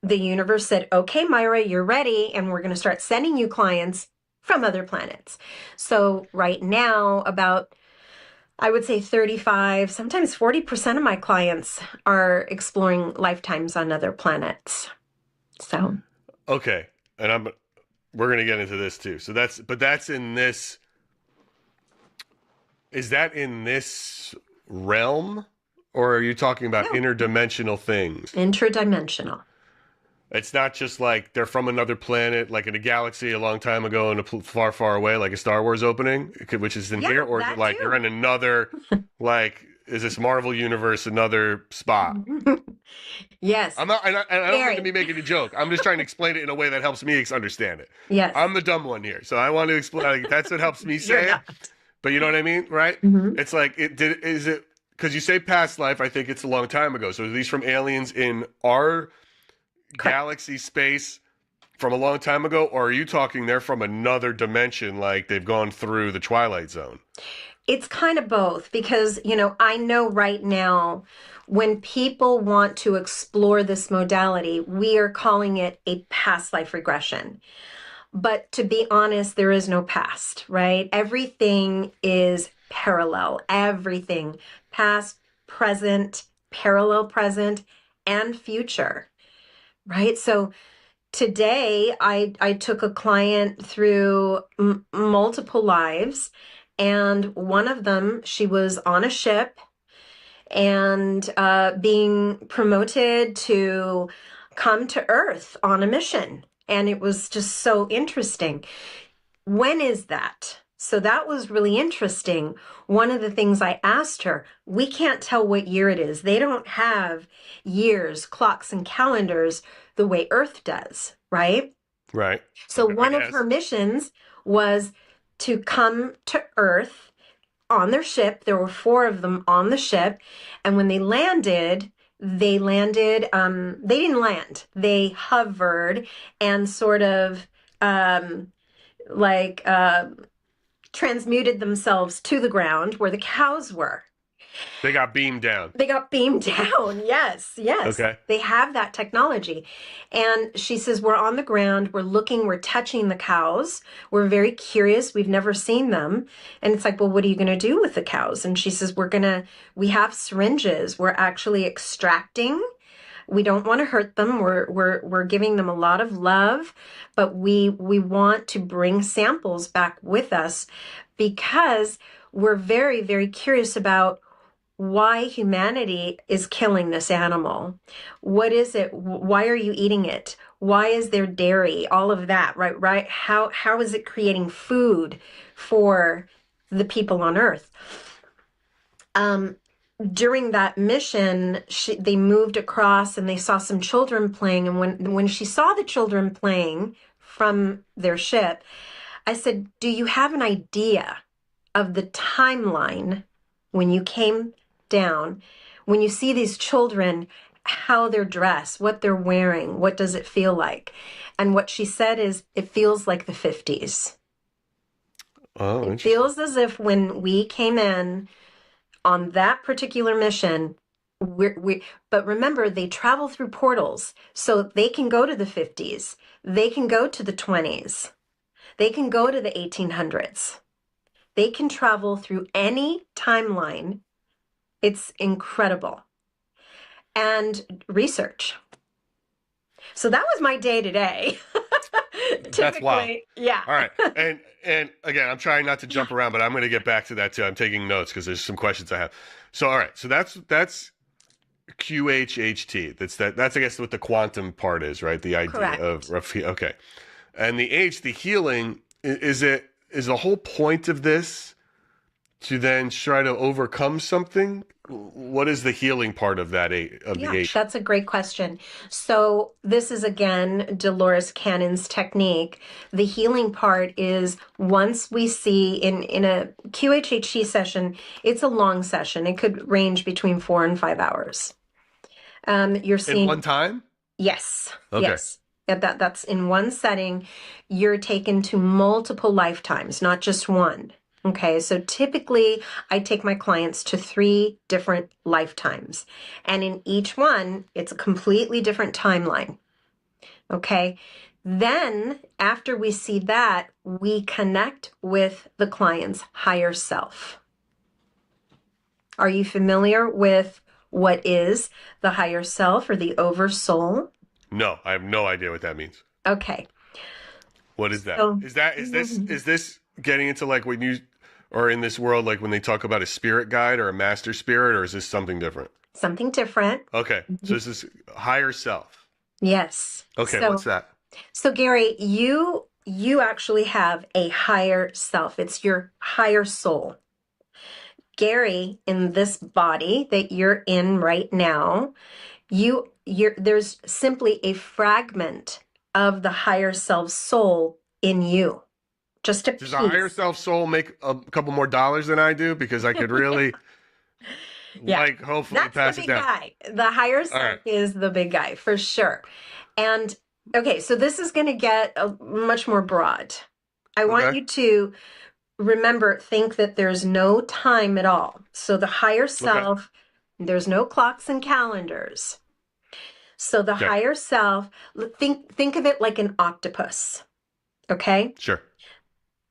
the universe said, okay, Myra, you're ready. And we're going to start sending you clients from other planets. So right now, about, I would say 35, sometimes 40% of my clients are exploring lifetimes on other planets. So, Okay. And we're going to get into this too. So that's in this, is that in this realm, or are you talking about no, interdimensional things? interdimensional. It's not just like they're from another planet, like in a galaxy a long time ago and far, far away, like a Star Wars opening, which is in Yeah, here, or is it that like too. they're in another, like, is this Marvel universe another spot? Yes, I'm not, and I don't mean to very. be making a joke. I'm just trying to explain it in a way that helps me understand it. Yes, I'm the dumb one here, so I want to explain. Like, that's what helps me you're say it. not. But you know what I mean, right? Mhm. It's like is it because you say past life? I think it's a long time ago. So are these from aliens in our Correct. galaxy space from a long time ago, or are you talking they're from another dimension, like they've gone through the Twilight Zone? It's kind of both because, I know right now when people want to explore this modality, we are calling it a past life regression. But to be honest, there is no past, right? Everything is parallel. Everything, past, present, parallel present, and future, right? So today I took a client through multiple lives, and one of them, she was on a ship and being promoted to come to Earth on a mission. And it was just so interesting. When is that? So that was really interesting. One of the things I asked her, we can't tell what year it is. They don't have years, clocks, and calendars the way Earth does, right? Right. So Okay. I one of her guess. missions was to come to Earth on their ship. There were 4 of them on the ship. And when they landed, they didn't land. They hovered and sort of like transmuted themselves to the ground where the cows were. They got beamed down. They got beamed down. Yes, yes. Okay. They have that technology. And she says, we're on the ground, we're looking, we're touching the cows. We're very curious. We've never seen them. And it's like, well, what are you going to do with the cows? And she says, we have syringes. We're actually extracting. We don't want to hurt them. We're giving them a lot of love, but we want to bring samples back with us because we're very, very curious about why humanity is killing this animal. What is it? Why are you eating it? Why is there dairy? All of that, right? How is it creating food for the people on Earth? During that mission, they moved across and they saw some children playing. And when she saw the children playing from their ship, I said, do you have an idea of the timeline when you came down, when you see these children, how they're dressed, what they're wearing, what does it feel like? And what she said is, it feels like the 50s. Oh, It interesting. feels as if when we came in on that particular mission, but remember, they travel through portals, so they can go to the 50s, they can go to the 20s, they can go to the 1800s. They can travel through any timeline. It's incredible. And research. So that was my day today. That's wild. Typically, yeah. All right. And again, I'm trying not to jump around, but I'm going to get back to that too. I'm taking notes because there's some questions I have. So all right. So that's QHHT. That's I guess what the quantum part is, right? The idea Correct. of okay. And the H, the healing, is the whole point of this to then try to overcome something? What is the healing part of that the Yeah, H? that's a great question. So this is again Dolores Cannon's technique. The healing part is once we see in a QHHT session, it's a long session. It could range between 4 and 5 hours. You're In seeing one time? Yes. Okay. Yes. That's in one setting. You're taken to multiple lifetimes, not just one. Okay, so typically I take my clients to 3 different lifetimes, and in each one, it's a completely different timeline. Okay, Then, after we see that, we connect with the client's higher self. Are you familiar with what is the higher self or the oversoul? No, I have no idea what that means. Okay. What is that? So, Is this getting into like when you or in this world like when they talk about a spirit guide or a master spirit, or is this something different? something different. Okay. So this is higher self. Yes. Okay, what's that? So Gary, you actually have a higher self. It's your higher soul. Gary, in this body that you're in right now, there's simply a fragment of the higher self soul in you. Just a Does the higher piece. self soul make a couple more dollars than I do? Because I could really Yeah. like hopefully That's pass the it big down. guy. The higher All self right. is the big guy for sure. And okay, so this is going to get much more broad. I want Okay. you to remember, think that there's no time at all. So the higher Okay. self, there's no clocks and calendars. So the Okay. higher self, think of it like an octopus. Okay? Sure.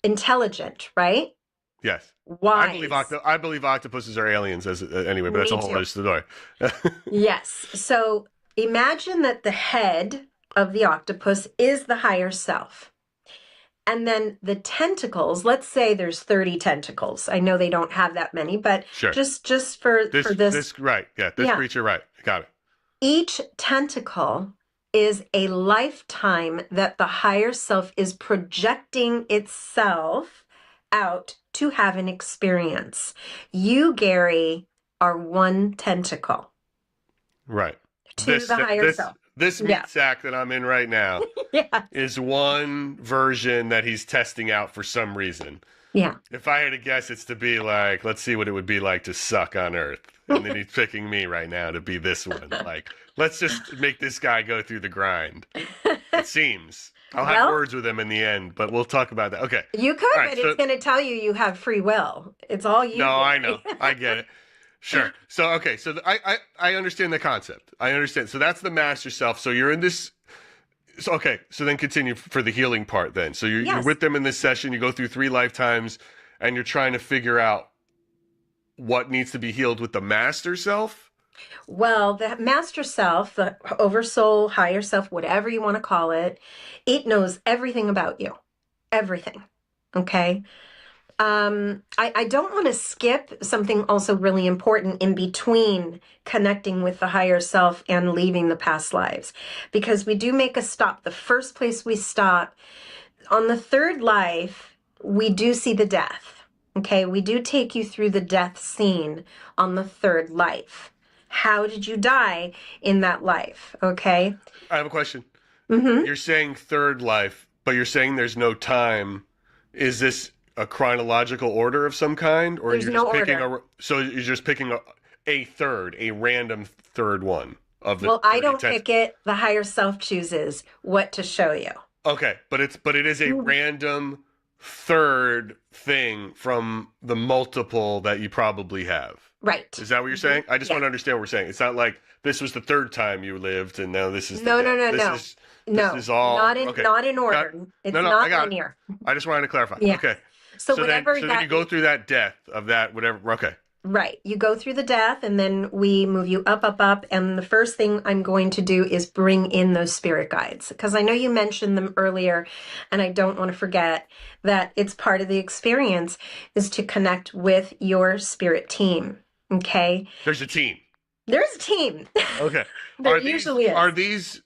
Intelligent, right? Yes. Wise. I believe octopuses are aliens anyway, but that's Me a whole too. other story. Yes. So imagine that the head of the octopus is the higher self. And then the tentacles, let's say there's 30 tentacles. I know they don't have that many, but Sure. just for this. Right. Yeah. This Yeah. creature, right. Got it. Each tentacle is a lifetime that the higher self is projecting itself out to have an experience. You, Gary, are one tentacle Right. to the higher self. This meat sack that I'm in right now Yeah. is one version that he's testing out for some reason. Yeah. If I had to guess, it's to be like, let's see what it would be like to suck on Earth. And then he's picking me right now to be this one. Like, let's just make this guy go through the grind. It seems. I'll have words with him in the end, but we'll talk about that. Okay. You could, but it's going to tell you have free will. It's all you. No, I know. I get it. Sure. So, okay. So I understand the concept. I understand. So that's the master self. So you're in this. So, okay. So then continue for the healing part then. So you're with them in this session. You go through 3 lifetimes and you're trying to figure out what needs to be healed with the master self. Well, the master self, the oversoul, higher self, whatever you want to call it, it knows everything about you. Everything. Okay. I don't want to skip something also really important in between connecting with the higher self and leaving the past lives, because we do make a stop. The first place we stop on the third life, we do see the death. Okay. We do take you through the death scene on the third life. How did you die in that life? Okay. I have a question. You're saying third life, but you're saying there's no time. Is this a chronological order of some kind, or There's you're no just picking order. so you're just picking a random third one of the? Well, I don't pick it. The higher self chooses what to show you. Okay, but it is a random third thing from the multiple that you probably have. Right. Is that what you're saying? I just want to understand what we're saying. It's not like this was the third time you lived and now this is No. This is all not in order. It's not linear. I just wanted to clarify. Yeah. Okay. So then you go through that death of that whatever. Okay. Right. You go through the death and then we move you up. And the first thing I'm going to do is bring in those spirit guides, because I know you mentioned them earlier and I don't want to forget that it's part of the experience is to connect with your spirit team. Okay. There's a team. There's a team. Okay. There usually is. Are these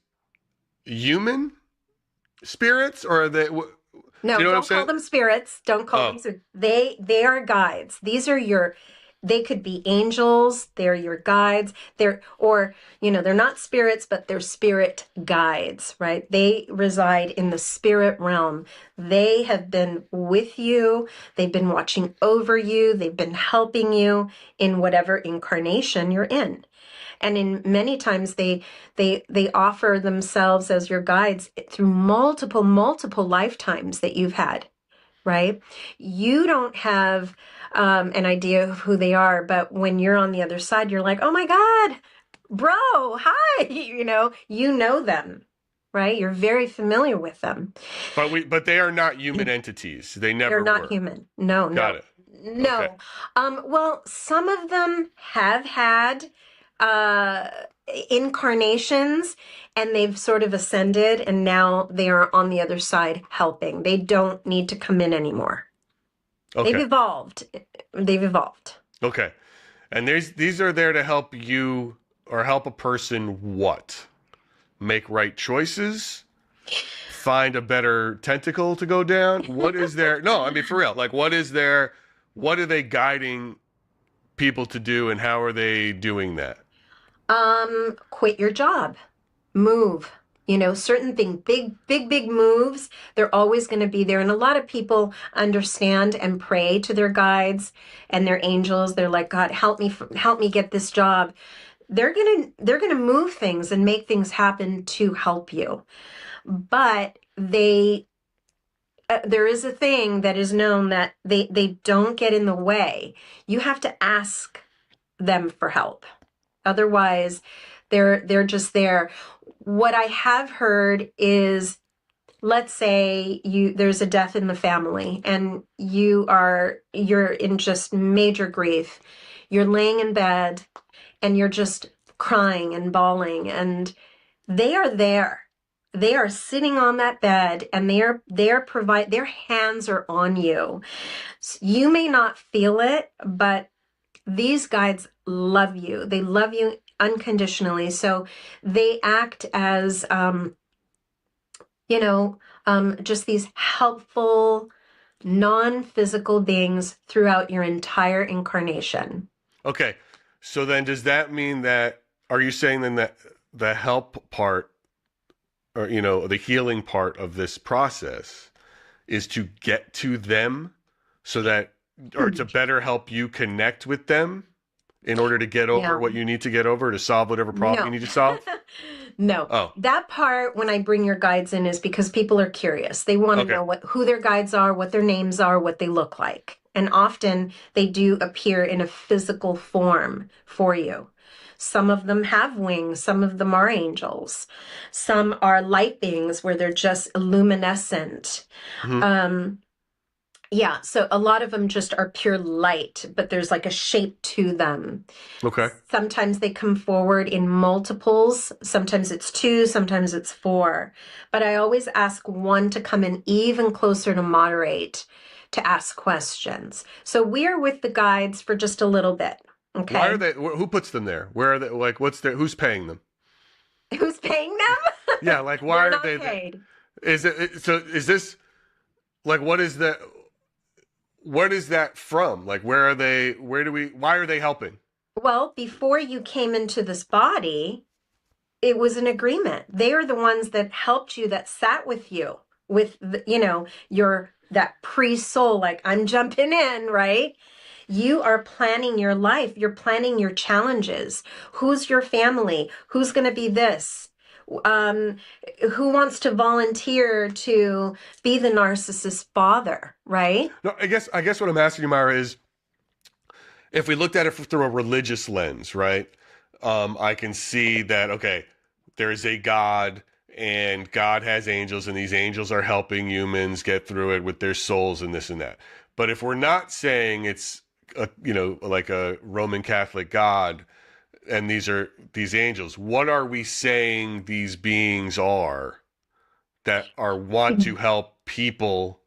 human spirits or are they? No, you know don't call them spirits. Don't call them spirits. They are guides. They could be angels. They're your guides. They're not spirits, but they're spirit guides, right? They reside in the spirit realm. They have been with you. They've been watching over you. They've been helping you in whatever incarnation you're in. And in many times they offer themselves as your guides through multiple lifetimes that you've had, right? You don't have an idea of who they are, but when you're on the other side, you're like, oh my God, bro, hi, you know them. right? You're very familiar with them. But they are not human entities. They They're never not were. human. No, Got no, it. Okay. no. Well, some of them have had uh, incarnations and they've sort of ascended and now they are on the other side helping. They don't need to come in anymore. They've Okay. evolved. They've evolved. Okay. And these are there to help you or help a person what? Make right choices? Find a better tentacle to go down? What is there? No, I mean for real. Like what is there? What are they guiding people to do and how are they doing that? Quit your job. Move. You know, certain things, big moves, they're always going to be there. And a lot of people understand and pray to their guides and their angels. They're like, God, help me get this job. They're gonna move things and make things happen to help you. But there is a thing that is known that they don't get in the way. You have to ask them for help. Otherwise, they're just there. What I have heard is, let's say there's a death in the family and you're in just major grief. You're laying in bed and you're just crying and bawling and they are there. They are sitting on that bed and their hands are on you. You may not feel it, but these guides love you. They love you unconditionally. So they act as, just these helpful, non-physical beings throughout your entire incarnation. Okay. So then does that mean that are you saying then that the help part or the healing part of this process is to get to them so that or to better help you connect with them in order to get over what you need to get over to solve whatever problem you need to solve? No. Oh. That part when I bring your guides in is because people are curious. They want to know who their guides are, what their names are, what they look like. And often they do appear in a physical form for you. Some of them have wings. Some of them are angels. Some are light beings where they're just luminescent. Mm-hmm. Yeah, so a lot of them just are pure light, but there's like a shape to them. Okay. Sometimes they come forward in multiples. Sometimes it's 2, sometimes it's 4. But I always ask one to come in even closer to moderate to ask questions. So we're with the guides for just a little bit. Okay. Why are they? Who puts them there? Where are they? Like, who's paying them? Who's paying them? Yeah, like why are they paid. Is it so? Is this like what is that? What is that from? Like, where are they? Why are they helping? Well, before you came into this body, it was an agreement. They are the ones that helped you, that sat with you with, that pre-soul, like I'm jumping in, right? You are planning your life. You're planning your challenges. Who's your family? Who's going to be this? Who wants to volunteer to be the narcissist father, right? No, I guess what I'm asking you, Myra, is if we looked at it through a religious lens, right? I can see that, okay, there is a God and God has angels and these angels are helping humans get through it with their souls and this and that. But if we're not saying it's like a Roman Catholic God and these angels, what are we saying these beings are that want to help people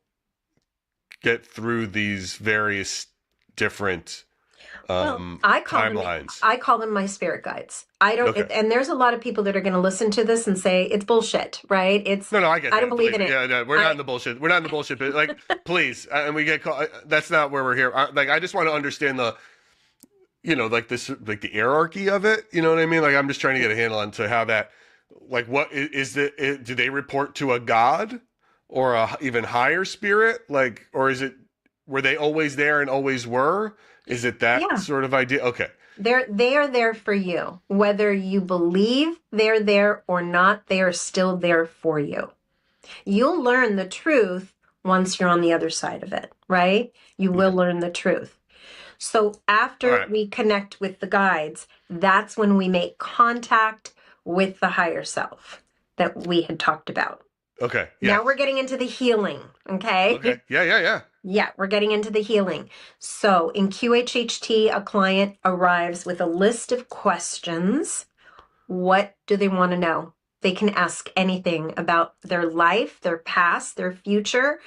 get through these various different I call them my spirit guides. I don't, Okay. and there's a lot of people that are going to listen to this and say it's bullshit, right? It's No, I get that. I don't believe in it. Yeah, no, we're not in the bullshit. We're not in the bullshit. But like, please, and we get caught. That's not where we're here. I just want to understand the, like this, like the hierarchy of it. You know what I mean? Like, I'm just trying to get a handle on to how that, like, what is it? Do they report to a god or a even higher spirit? Like, or is it? Were they always there and always were? Is it that sort of idea? Okay. They are there for you. Whether you believe they're there or not, they are still there for you. You'll learn the truth once you're on the other side of it, right? You will learn the truth. So after we connect with the guides, that's when we make contact with the higher self. that we had talked about. Okay. Yeah. Now we're getting into the healing. Okay. Okay. Yeah. Yeah, we're getting into the healing. So in QHHT, a client arrives with a list of questions. What do they want to know? They can ask anything about their life, their past, their future,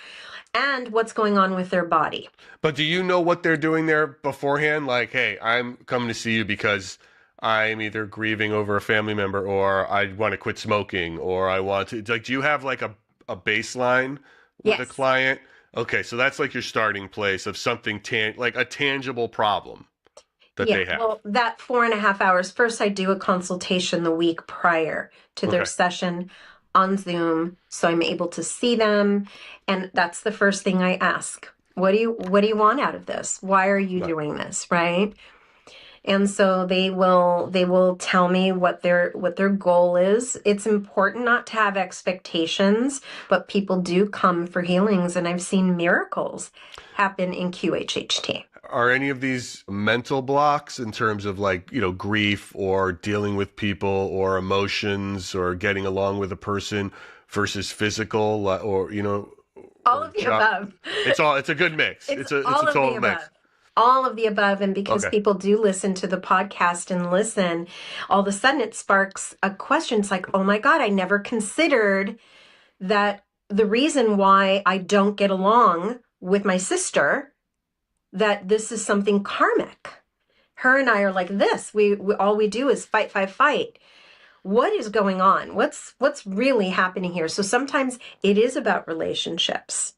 and what's going on with their body. But do you know what they're doing there beforehand? Like, hey, I'm coming to see you because I'm either grieving over a family member, or I want to quit smoking, or I want to, like, do you have like a baseline with a Yes. client? Okay, so that's like your starting place of something like a tangible problem that they have. Well, that 4.5 hours. First, I do a consultation the week prior to their Okay. session on Zoom, so I'm able to see them, and that's the first thing I ask. What do you want out of this? Why are you Right. doing this, right? And so they will tell me what their goal is. It's important not to have expectations, but people do come for healings, and I've seen miracles happen in QHHT. Are any of these mental blocks in terms of, like, you know, grief or dealing with people or emotions or getting along with a person versus physical, or, you know, All or of the above. it's a good mix. It's a all of total the mix. above. All of the above. And because Okay. people do listen to the podcast and listen, all of a sudden it sparks a question. It's like, oh my God, I never considered that the reason why I don't get along with my sister, that this is something karmic. Her and I are like this. We all we do is fight, fight, fight. What is going on? What's really happening here? So sometimes it is about relationships.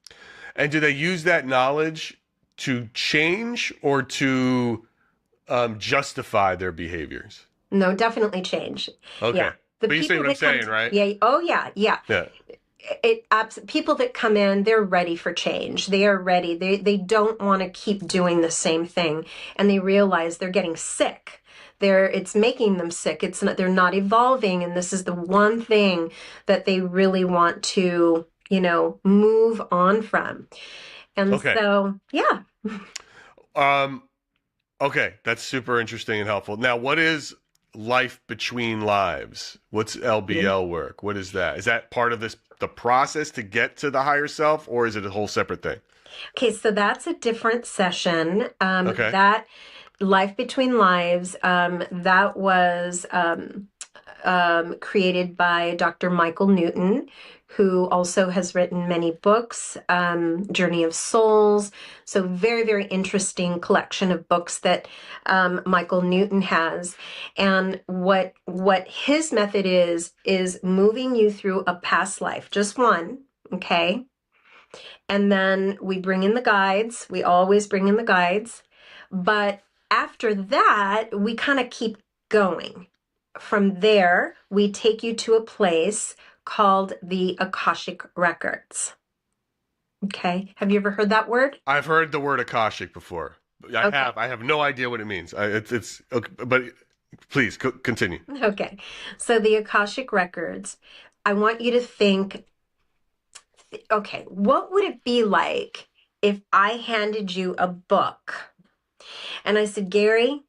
And do they use that knowledge to change or to justify their behaviors? No, definitely change. Okay. Yeah. The But you see people what I'm that come saying, right? Yeah. Oh, yeah. Yeah. Yeah. People that come in, they're ready for change. They are ready. They don't want to keep doing the same thing, and they realize they're getting sick. It's making them sick. It's not, they're not evolving, and this is the one thing that they really want to, move on from. And Okay. so, yeah. Okay, that's super interesting and helpful. Now, what is life between lives? What's LBL work? What is that? Is that part of the process to get to the higher self, or is it a whole separate thing? Okay, so that's a different session. Okay. That Life Between Lives, that was created by Dr. Michael Newton, who also has written many books, Journey of Souls. So very, very interesting collection of books that Michael Newton has. And what his method is moving you through a past life, just one, okay? And then we bring in the guides. We always bring in the guides. But after that, we kind of keep going. From there, we take you to a place called the Akashic Records. Okay. Have you ever heard that word? I've heard the word Akashic before. I have no idea what it means. It's okay, but please continue. Okay. So the Akashic Records, I want you to think, okay, what would it be like if I handed you a book and I said, Gary,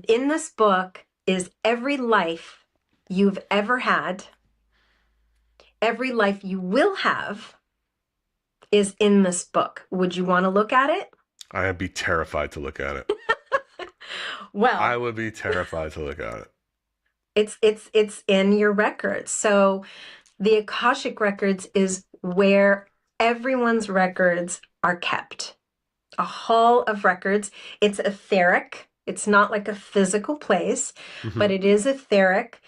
in this book is every life you've ever had, every life you will have is in this book. Would you want to look at it? I'd be terrified to look at it. Well, I would be terrified to look at it. it's in your records. So the Akashic Records is where everyone's records are kept. A hall of records. It's etheric. It's not like a physical place, but it is etheric.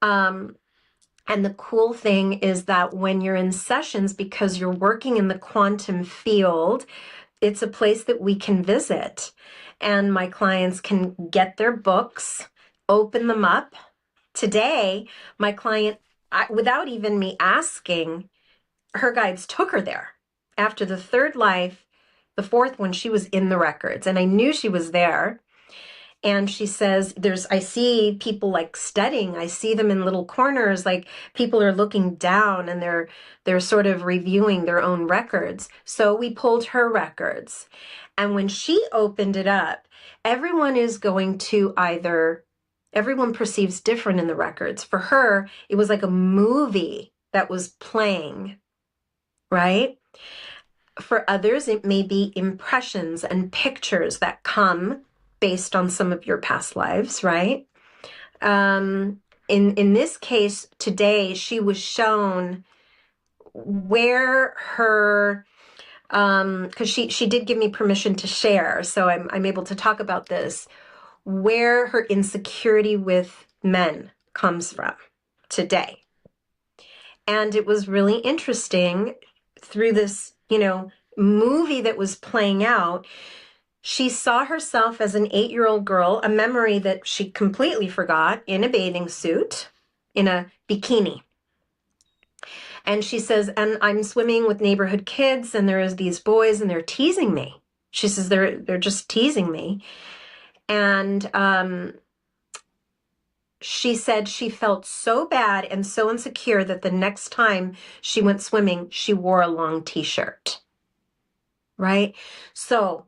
And the cool thing is that when you're in sessions, because you're working in the quantum field, it's a place that we can visit. And my clients can get their books, open them up. Today, my client, without even me asking, her guides took her there. After the third life, the fourth one, she was in the records, and I knew she was there. And she says, I see people like studying. I see them in little corners, like people are looking down and they're sort of reviewing their own records. So we pulled her records. And when she opened it up, everyone is going to either Everyone perceives different in the records. For her, it was like a movie that was playing, right? For others, it may be impressions and pictures that come based on some of your past lives, right? In this case, today, she was shown where her because she did give me permission to share, so I'm able to talk about this, where her insecurity with men comes from today. And it was really interesting through this, movie that was playing out. She saw herself as an 8-year-old girl, a memory that she completely forgot, in a bathing suit, in a bikini. And she says, and I'm swimming with neighborhood kids, and there's these boys, and they're teasing me. She says, they're just teasing me. And she said she felt so bad and so insecure that the next time she went swimming, she wore a long t-shirt. Right? So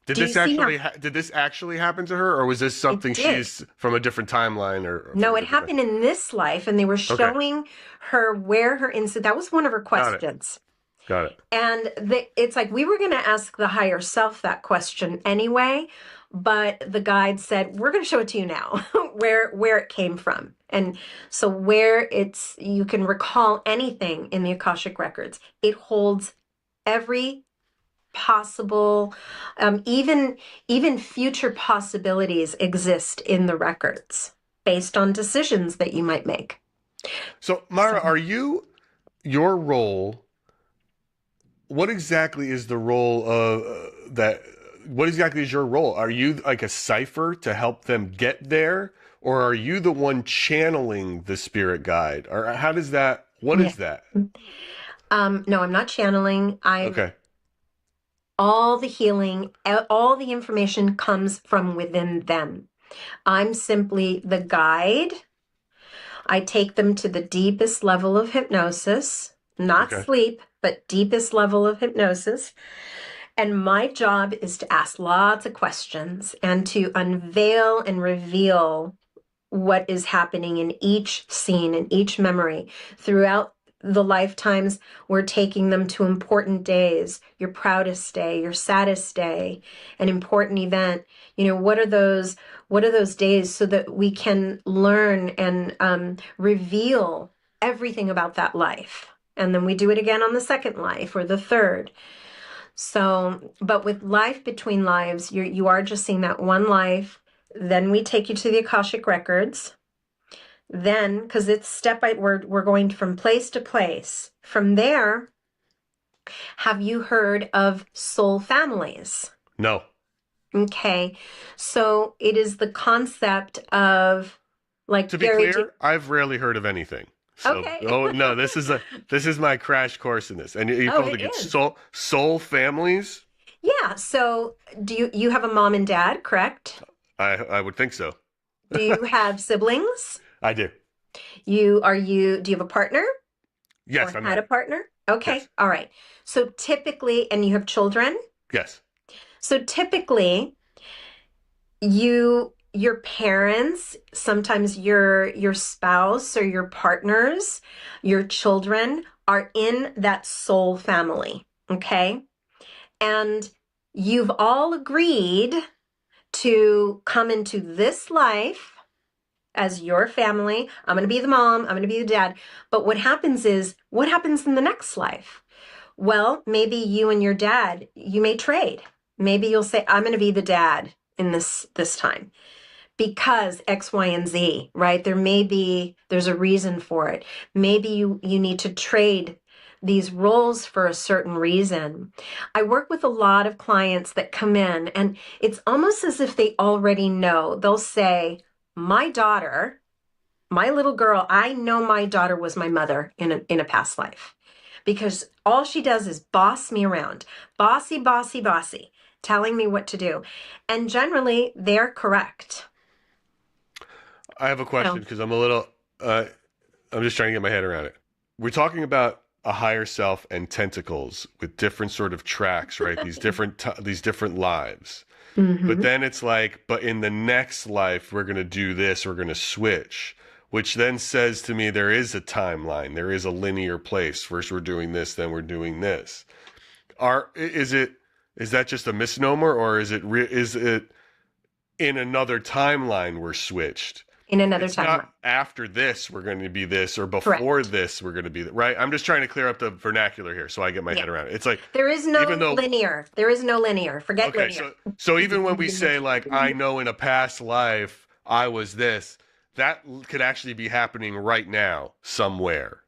Did do you this see actually how did this actually happen to her, or was this something it did? she's from a different timeline, or No, from a it different happened in this life, and they were Okay, showing her where her incident. That was one of her got it, questions. got it. And it's like we were going to ask the higher self that question anyway, but the guide said, we're going to show it to you now, where it came from. And so where you can recall anything in the Akashic records. It holds every possible, even future possibilities exist in the records based on decisions that you might make. So, Myra, So, are your role? What exactly is the role of that? What exactly is your role? Are you like a cipher to help them get there, or are you the one channeling the spirit guide, or how does that? What yeah. is that? No, I'm not channeling. Okay, All the healing, all the information comes from within them. I'm simply the guide. I take them to the deepest level of hypnosis, not okay. sleep, but deepest level of hypnosis. And my job is to ask lots of questions and to unveil and reveal what is happening in each scene, in each memory throughout the lifetimes. We're taking them to important days, your proudest day, your saddest day, an important event. What are those days, so that we can learn and reveal everything about that life. And then we do it again on the second life or the third. So, but with life between lives, you are just seeing that one life. Then we take you to the Akashic records. Then, because it's we're going from place to place. From there, have you heard of soul families? No. Okay, so it is the concept of, like, To be clear, I've rarely heard of anything. So, Okay. oh no, this is my crash course in this. And you Oh, called it it is. soul families? Yeah. So, do you have a mom and dad, correct? I would think so. Do you have siblings? I do. Do you have a partner or Yes, I'm had a married. partner? Okay. Yes. All right. So typically, and you have children? Yes. So typically, your parents, sometimes your spouse or your partners, your children are in that soul family, okay? And you've all agreed to come into this life as your family. I'm going to be the mom, I'm going to be the dad. But what happens in the next life? Well, maybe you and your dad, you may trade. Maybe you'll say, I'm going to be the dad in this time because X, Y, and Z, right? There's a reason for it. Maybe you need to trade these roles for a certain reason. I work with a lot of clients that come in, and it's almost as if they already know. They'll say, my daughter, my little girl, I know my daughter was my mother in a past life, because all she does is boss me around. Bossy, bossy, bossy, telling me what to do. And generally, they're correct. I have a question So, because I'm just trying to get my head around it. We're talking about a higher self and tentacles with different sort of tracks, right? These different lives. But Mm-hmm. then it's like, but in the next life, we're going to do this, we're going to switch, which then says to me there is a timeline, there is a linear place. First we're doing this, then we're doing this. Is that just a misnomer, or is it in another timeline we're switched? In another It's not timeline. after this we're going to be this, or before Correct. this we're going to be that, right? I'm just trying to clear up the vernacular here so I get my Yeah. head around it. It's like, There is even no though, linear. There is no linear. Forget okay, linear. so even when we say like, I know in a past life I was this, that could actually be happening right now somewhere.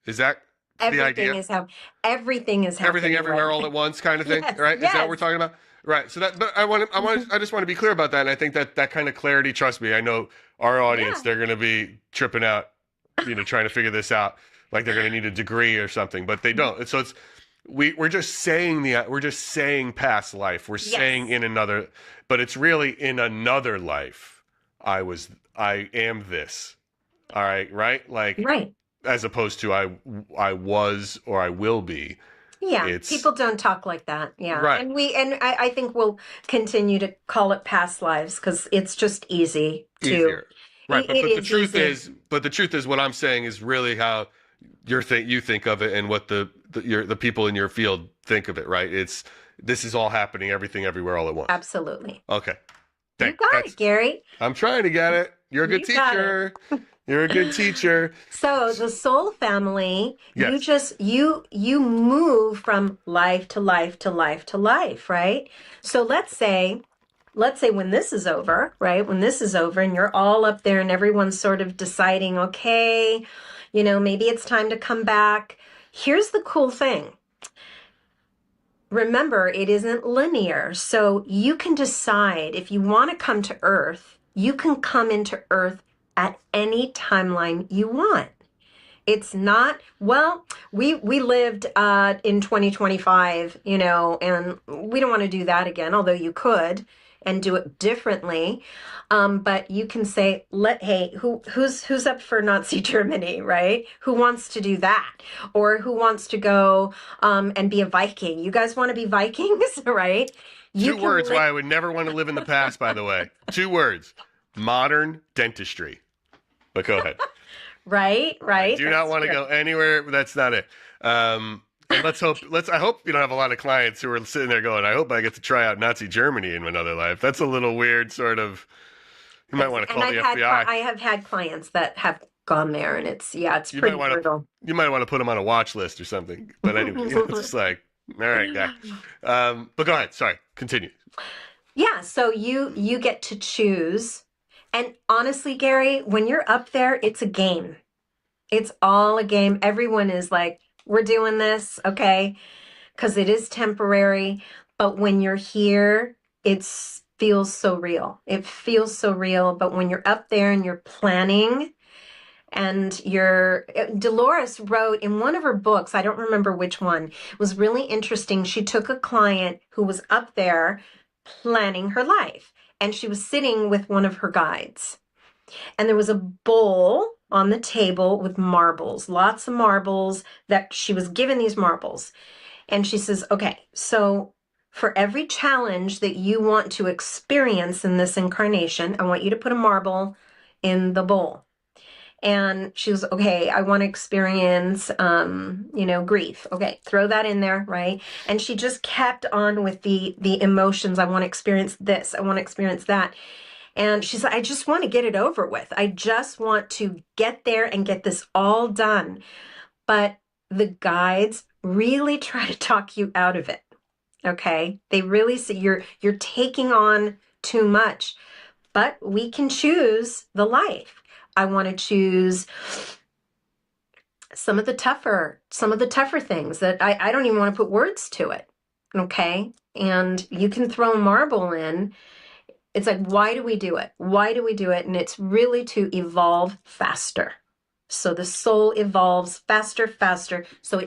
Is that the Everything idea? is how everything is Everything happening everywhere right all now. at once kind of thing, Yes, right? Is that what we're yes. talking about? Right. So that, but I just want to be clear about that. And I think that kind of clarity, trust me, I know our audience, Yeah. they're going to be tripping out, trying to figure this out, like they're going to need a degree or something, but they don't. And so we're just saying we're just saying past life. We're saying Yes. in another, but it's really in another life. I am this. All right. Right. Like, Right. as opposed to I was or I will be. Yeah. It's People don't talk like that. Yeah. right. And I think we'll continue to call it past lives because it's just easy to. Easier, right? But It the is truth easy. is, what I'm saying is really how you think of it, and what the people in your field think of it, right? This is all happening, everything, everywhere, all at once. Absolutely. Okay, You got it, Gary. I'm trying to get it. You're a good You got it. teacher. You're a good teacher. So the soul family, you Yes. just you move from life to life to life to life, right? So let's say when this is over, right? When this is over and you're all up there and everyone's sort of deciding, okay, maybe it's time to come back. Here's the cool thing. Remember, it isn't linear. So you can decide if you want to come to Earth, you can come into Earth at any timeline you want. It's not, well, we lived in 2025, and we don't want to do that again, although you could and do it differently. But you can say, hey, who's up for Nazi Germany, right? Who wants to do that? Or who wants to go and be a Viking? You guys want to be Vikings, right? Two words why I would never want to live in the past, by the way. 2 words. Modern dentistry. But go ahead. Right. I do not want to go anywhere. That's not it. And I hope you don't have a lot of clients who are sitting there going, I hope I get to try out Nazi Germany in another life. That's a little weird, sort of. You might want to call the FBI. I have had clients that have gone there, and it's pretty brutal. You might want to put them on a watch list or something. But anyway, it's just like, all right, guy. But go ahead. Sorry. Continue. Yeah. So you get to choose. And honestly, Gary, when you're up there, it's a game. It's all a game. Everyone is like, we're doing this, okay? Because it is temporary. But when you're here, it feels so real. It feels so real. But when you're up there and you're planning, and Dolores wrote in one of her books, I don't remember which one, it was really interesting. She took a client who was up there planning her life, and she was sitting with one of her guides. And there was a bowl on the table with marbles, lots of marbles, that she was given these marbles. And she says, okay, so for every challenge that you want to experience in this incarnation, I want you to put a marble in the bowl. And she was, okay, I want to experience, grief. Okay, throw that in there, right? And she just kept on with the emotions. I want to experience this. I want to experience that. And she said, I just want to get it over with. I just want to get there and get this all done. But the guides really try to talk you out of it. Okay? They really say you're taking on too much. But we can choose the life. I want to choose some of the tougher things that I don't even want to put words to it. Okay? And you can throw a marble in. It's like, why do we do it? Why do we do it? And it's really to evolve faster. So the soul evolves faster. So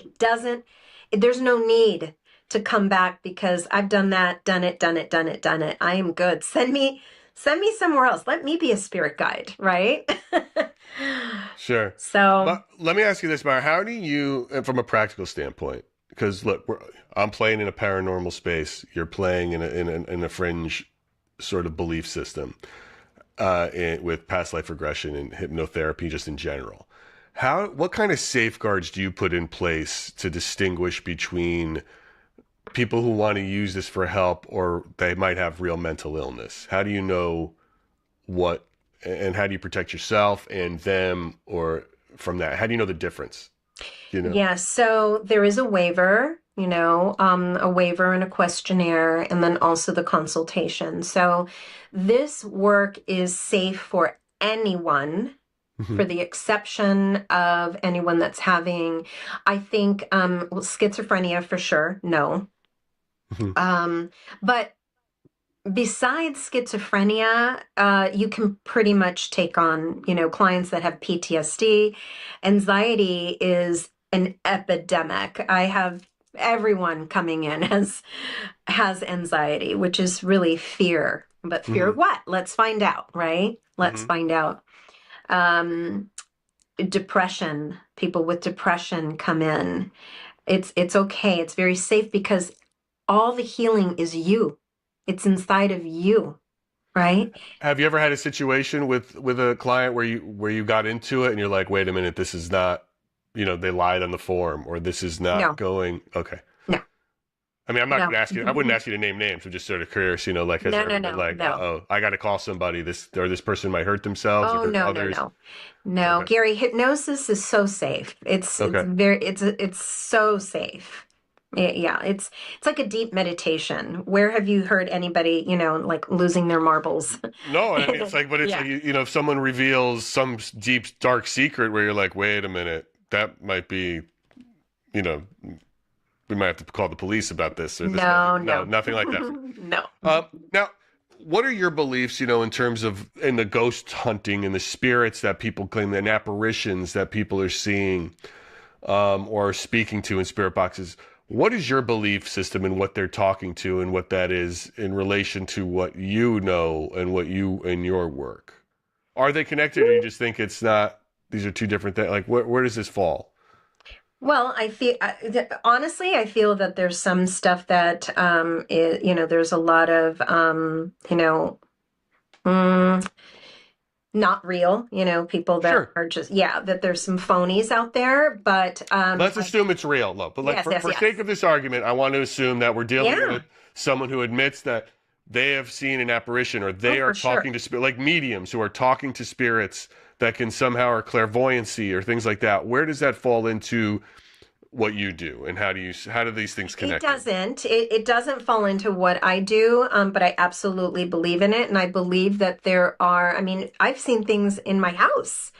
there's no need to come back because I've done that, done it. I am good. Send me somewhere else. Let me be a spirit guide, right? Sure. So, but let me ask you this, Mara. How do you, from a practical standpoint, because look, I'm playing in a paranormal space. You're playing in a fringe sort of belief system with past life regression and hypnotherapy just in general. What kind of safeguards do you put in place to distinguish between people who want to use this for help or they might have real mental illness? How do you know and how do you protect yourself and them or from that? How do you know the difference? Yeah, so there is a waiver, a waiver and a questionnaire, and then also the consultation. So this work is safe for anyone, for the exception of anyone that's having, I think, schizophrenia for sure, no. But besides schizophrenia, you can pretty much take on, clients that have PTSD. Anxiety is an epidemic. I have everyone coming in has anxiety, which is really fear. But fear of what? Let's find out, right? Let's find out. Depression, people with depression come in. It's okay. It's very safe because all the healing is you. It's inside of you, right? Have you ever had a situation with a client where you got into it and you're like, wait a minute, this is not, they lied on the form, or this is not going okay? No. I mean, I'm not going to ask you. I wouldn't ask you to name names. I'm just sort of curious. Like, has there ever been like, oh, I got to call somebody. This person might hurt themselves. Oh, or no, others. No. Okay. Gary, hypnosis is so safe. It's so safe. Yeah, it's like a deep meditation. Where have you heard anybody, like losing their marbles? No, I mean, it's like, but it's like, if someone reveals some deep, dark secret where you're like, wait a minute, that might be, we might have to call the police about this. Or this no, nothing like that. No. Now, what are your beliefs, in terms of in the ghost hunting and the spirits that people claim and apparitions that people are seeing or speaking to in spirit boxes? What is your belief system in what they're talking to and what that is in relation to what you know and what you in your work? Are they connected, or you just think it's not? These are two different things. Like, where does this fall? Well, honestly, I feel that there's some stuff that, there's a lot of, not real, people that are just, that there's some phonies out there, but let's assume it's real. Look, but for sake of this argument, I want to assume that we're dealing with someone who admits that they have seen an apparition, or they are talking to spirits, like mediums who are talking to spirits that can somehow, or clairvoyancy or things like that. Where does that fall into what you do, and how do these things connect? It doesn't fall into what I do, but I absolutely believe in it, and I believe that there are. I mean, I've seen things in my house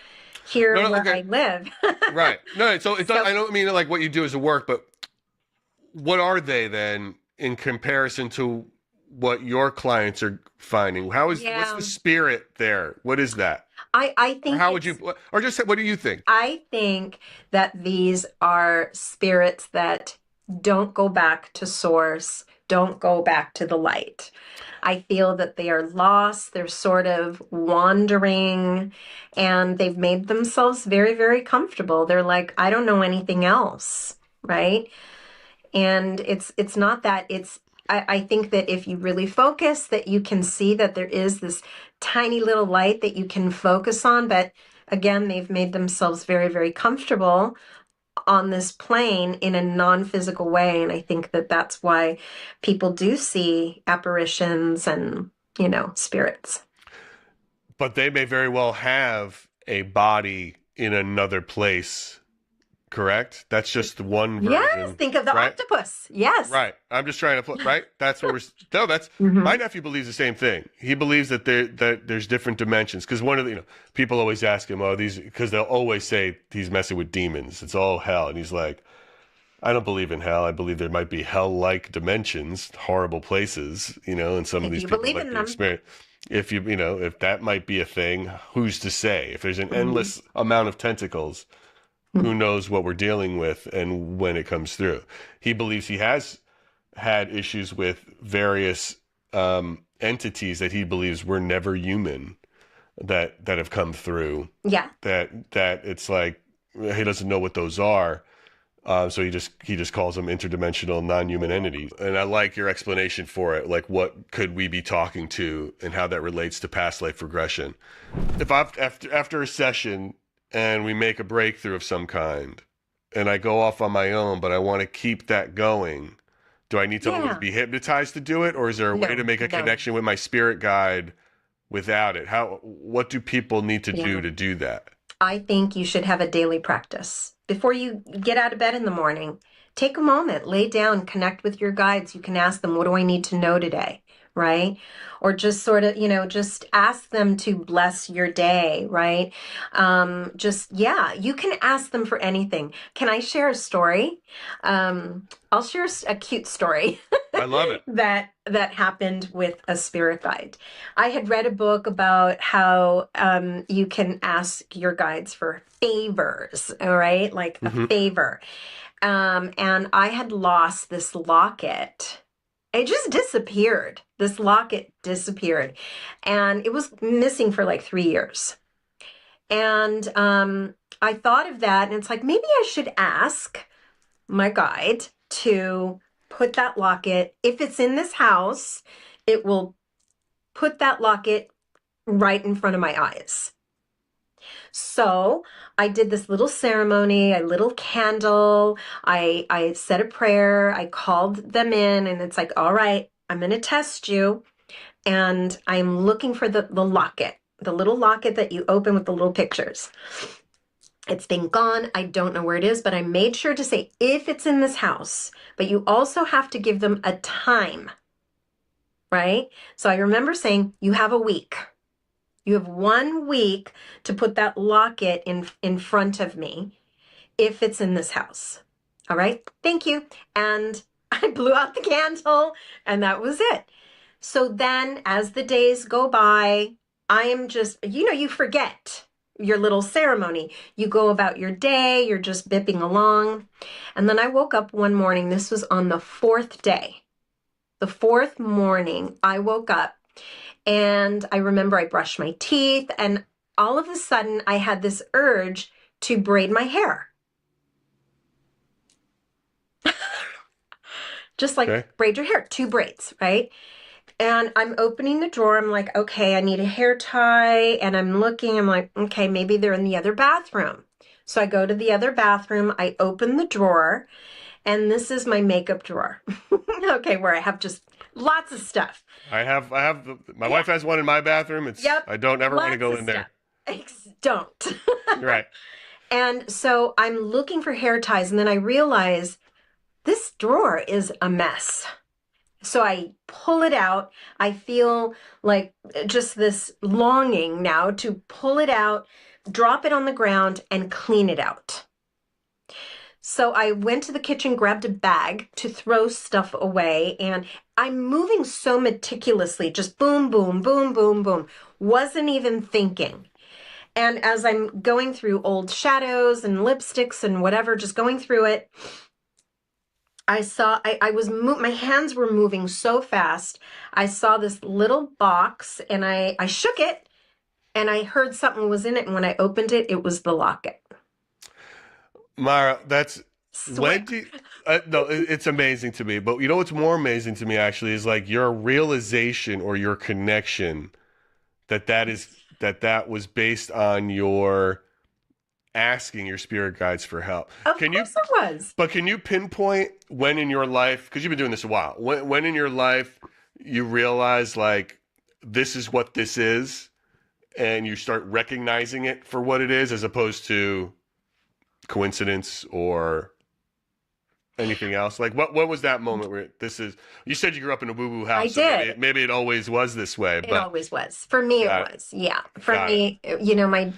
here where I live. Right. No. So I don't mean like what you do as a work, but what are they then in comparison to what your clients are finding? What's the spirit there? What is that? I think. Or how would you, or just what do you think? I think that these are spirits that don't go back to source, don't go back to the light. I feel that they are lost. They're sort of wandering, and they've made themselves very, very comfortable. They're like, I don't know anything else, right? And it's not that. I think that if you really focus, that you can see that there is this tiny little light that you can focus on. But again, they've made themselves very, very comfortable on this plane in a non-physical way. And I think that that's why people do see apparitions and, spirits. But they may very well have a body in another place. Correct? That's just one version. Yes, think of the octopus. Yes. Right. I'm just trying to put, right? That's what my nephew believes the same thing. He believes that there's different dimensions. Because one of the, people always ask him, because they'll always say he's messing with demons. It's all hell. And he's like, I don't believe in hell. I believe there might be hell-like dimensions, horrible places, and some of these people like to experience. If if that might be a thing, who's to say? If there's an endless amount of tentacles, who knows what we're dealing with and when it comes through. He believes he has had issues with various entities that he believes were never human that have come through. Yeah. That it's like he doesn't know what those are. So he just calls them interdimensional non-human entities. And I like your explanation for it. Like, what could we be talking to, and how that relates to past life regression. If after a session and we make a breakthrough of some kind, and I go off on my own, but I want to keep that going, do I need to always Yeah. be hypnotized to do it, or is there a way to No, make a no. connection with my spirit guide without it? What do people need to Yeah. do to do that? I think you should have a daily practice. Before you get out of bed in the morning, take a moment, lay down, connect with your guides. You can ask them, what do I need to know today? Right? Or just sort of, just ask them to bless your day, right? Yeah, you can ask them for anything. Can I share a story? I'll share a cute story. I love it. that happened with a spirit guide. I had read a book about how you can ask your guides for favors, all right? Like a favor. And I had lost this locket. It just disappeared. This locket disappeared. And it was missing for like 3 years. And I thought of that, and it's like, maybe I should ask my guide to put that locket, if it's in this house, it will put that locket right in front of my eyes. So I did this little ceremony, a little candle. I said a prayer. I called them in, and it's like, all right, I'm going to test you. And I'm looking for the locket, the little locket that you open with the little pictures. It's been gone. I don't know where it is, but I made sure to say if it's in this house, but you also have to give them a time, right? So I remember saying, you have a week. You have 1 week to put that locket in front of me if it's in this house. All right? Thank you. And I blew out the candle, and that was it. So then as the days go by, I am just, you forget your little ceremony. You go about your day, you're just bipping along. And then I woke up one morning, this was on the 4th day. The 4th morning, I woke up, and I remember I brushed my teeth, and all of a sudden I had this urge to braid my hair. Just like Okay. braid your hair, 2 braids, right? And I'm opening the drawer. I'm like, okay, I need a hair tie. And I'm looking, I'm like, okay, maybe they're in the other bathroom. So I go to the other bathroom, I open the drawer, and this is my makeup drawer. Okay, where I have just lots of stuff. My wife has one in my bathroom. Yep. I don't ever want to Lots go of in there. Don't. You're right. And so I'm looking for hair ties, and then I realize this drawer is a mess. So I pull it out. I feel like just this longing now to pull it out, drop it on the ground, and clean it out. So I went to the kitchen, grabbed a bag to throw stuff away, and I'm moving so meticulously, just boom, boom, boom, boom, boom. Wasn't even thinking. And as I'm going through old shadows and lipsticks and whatever, just going through it, I saw, my hands were moving so fast. I saw this little box, and I shook it, and I heard something was in it. And when I opened it, it was the locket. Mara, that's Swear. no, it's amazing to me. But you know what's more amazing to me actually is like your realization or your connection that was based on your asking your spirit guides for help. Of course it was. But can you pinpoint when in your life, because you've been doing this a while, when in your life you realize like this is what this is, and you start recognizing it for what it is as opposed to coincidence or anything else? Like what was that moment where this is, you said you grew up in a woo-woo house. I so did. Maybe it always was this way, It but always was. For me, it was. Yeah. For me,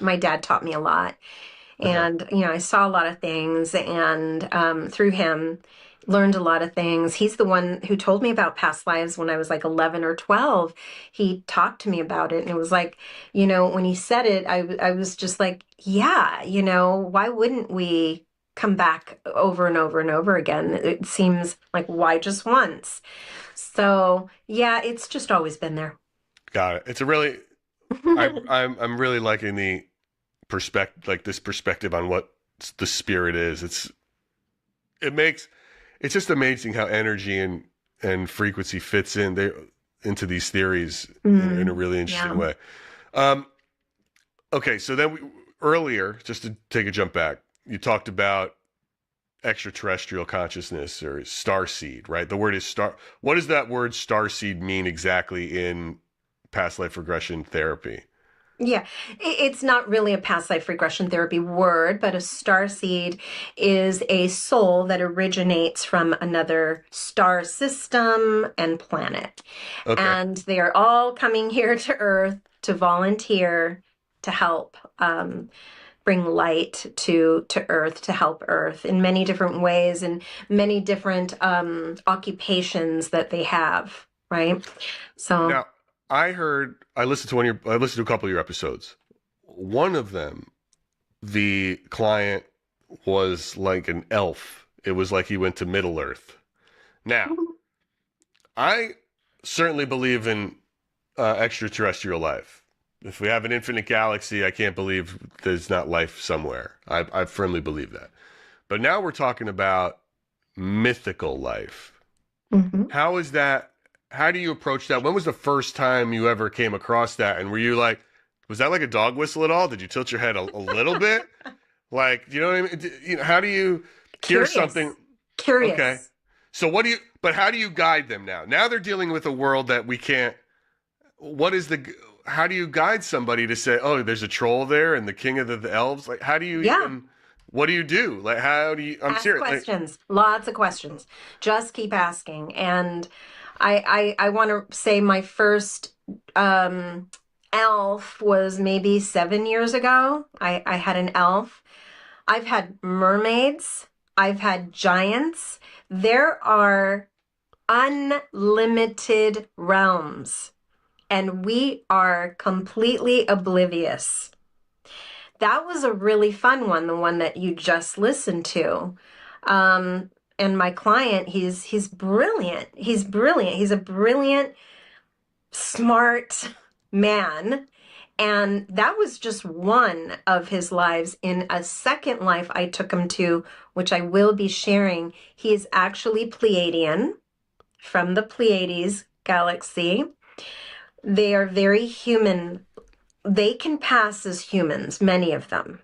my dad taught me a lot. And, I saw a lot of things, and through him, learned a lot of things. He's the one who told me about past lives when I was like 11 or 12. He talked to me about it, and it was like, when he said it, I was just like, yeah, why wouldn't we come back over and over and over again? It seems like, why just once? So, yeah, it's just always been there. Got it. It's a really, I'm really liking the this perspective on what the spirit is. it's just amazing how energy and frequency fits into these theories in a really interesting way. Okay, so then earlier, just to take a jump back, you talked about extraterrestrial consciousness or starseed, right? The word is star. What does that word starseed mean exactly in past life regression therapy? Yeah, it's not really a past life regression therapy word, but a starseed is a soul that originates from another star system and planet. Okay. And they are all coming here to Earth to volunteer to help bring light to Earth, to help Earth in many different ways and many different occupations that they have, right? So Now, I listened to a couple of your episodes. One of them, the client was like an elf. It was like he went to Middle Earth. Now, I certainly believe in extraterrestrial life. If we have an infinite galaxy, I can't believe there's not life somewhere. I firmly believe that. But now we're talking about mythical life. How is that? How do you approach that? When was the first time you ever came across that? And were you like, was that like a dog whistle at all? Did you tilt your head a little bit? Like, you know what I mean? You know, how do you hear something? Curious. Okay. So but how do you guide them now? Now they're dealing with a world that we can't, how do you guide somebody to say, oh, there's a troll there and the king of the elves? Like, how do you what do you do? Like, I'm Ask serious. questions, lots of questions. Just keep asking. And I want to say my first elf was maybe 7 years ago. I had an elf. I've had mermaids. I've had giants. There are unlimited realms, and we are completely oblivious. That was a really fun one, the one that you just listened to. And my client, he's brilliant. He's brilliant. He's a brilliant, smart man. And that was just one of his lives. In a second life I took him to, which I will be sharing, he is actually Pleiadian from the Pleiades galaxy. They are very human. They can pass as humans, many of them.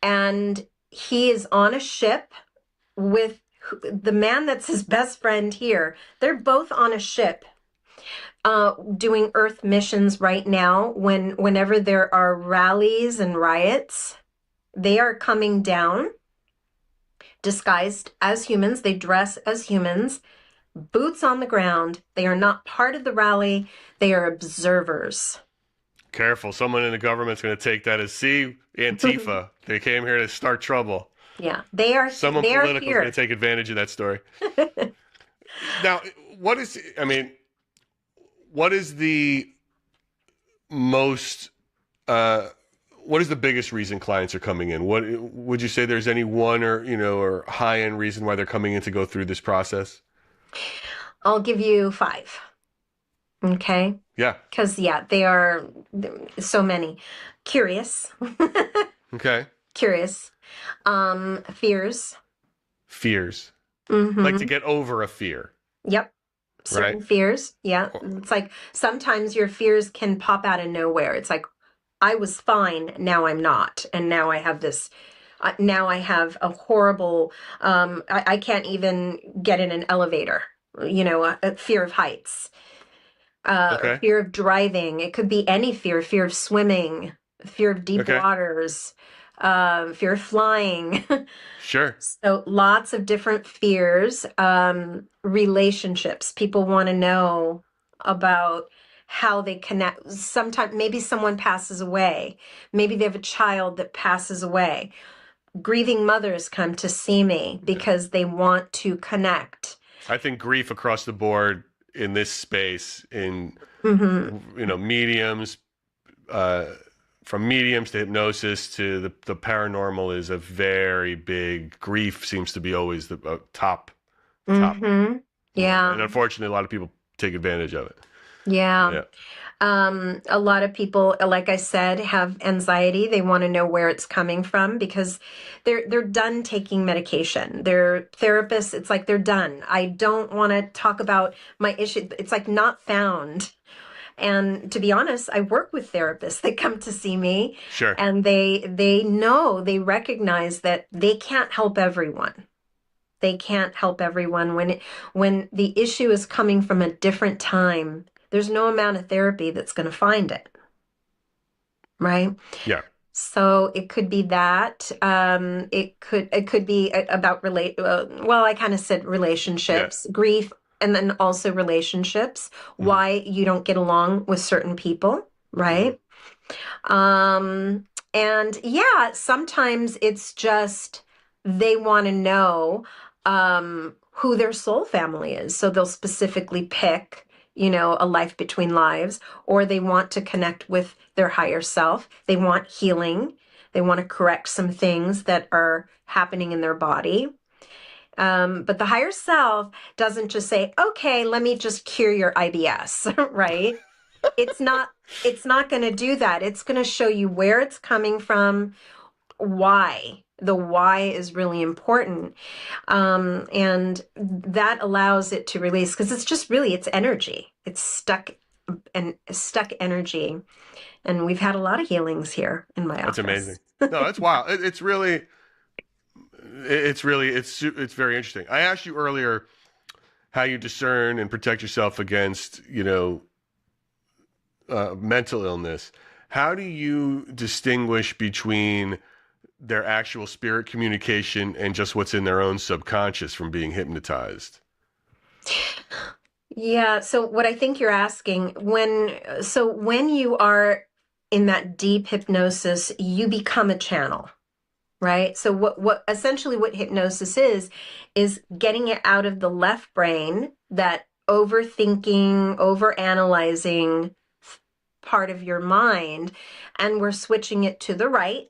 And he is on a ship with the man that's his best friend here. They're both on a ship doing Earth missions right now. Whenever there are rallies and riots, they are coming down disguised as humans. They dress as humans, boots on the ground. They are not part of the rally. They are observers. Careful. Someone in the government's going to take that as, see, Antifa. They came here to start trouble. Yeah, they are. Someone political is going to take advantage of that story. Now, what is the most, what is the biggest reason clients are coming in? What would you say there's any one or high-end reason why they're coming in to go through this process? I'll give you 5. Okay. Yeah. Because, they are so many. Curious. Okay. Curious. Fears. Fears. Mm-hmm. Like to get over a fear. Yep. Certain fears. Yeah. It's like sometimes your fears can pop out of nowhere. It's like, I was fine, now I'm not. And now I have this, now I have a horrible, I can't even get in an elevator, a fear of heights. Fear of driving. It could be any fear of swimming, fear of deep waters, fear of flying. Sure. So lots of different fears. Relationships. People want to know about how they connect. Sometimes maybe someone passes away. Maybe they have a child that passes away. Grieving mothers come to see me because they want to connect. I think grief across the board in this space, in mediums, from mediums to hypnosis to the paranormal, is a very big. Grief seems to be always the top. Yeah. And unfortunately, a lot of people take advantage of it. Yeah. A lot of people, like I said, have anxiety. They want to know where it's coming from because they're done taking medication. Their therapists, it's like they're done. I don't want to talk about my issue. It's like not found. And to be honest, I work with therapists that come to see me, Sure. and they know, they recognize that they can't help everyone. They can't help everyone when the issue is coming from a different time. There's no amount of therapy that's going to find it, right? Yeah. So it could be that. It could be about well, I kind of said relationships, grief, and then also relationships. Why you don't get along with certain people, right? And yeah, sometimes it's just they want to know who their soul family is. So they'll specifically pick, a life between lives, or they want to connect with their higher self. They want healing. They want to correct some things that are happening in their body. But the higher self doesn't just say, okay, let me just cure your IBS, right? It's not going to do that. It's going to show you where it's coming from, why. The why is really important. And that allows it to release because it's just really, it's energy. It's stuck energy. And we've had a lot of healings here in my office. That's amazing. No, that's wild. It's very interesting. I asked you earlier how you discern and protect yourself against, mental illness. How do you distinguish between their actual spirit communication and just what's in their own subconscious from being hypnotized? Yeah. So what I think you're asking, when you are in that deep hypnosis, you become a channel, right? So what essentially what hypnosis is getting it out of the left brain, that overthinking, overanalyzing part of your mind, and we're switching it to the right,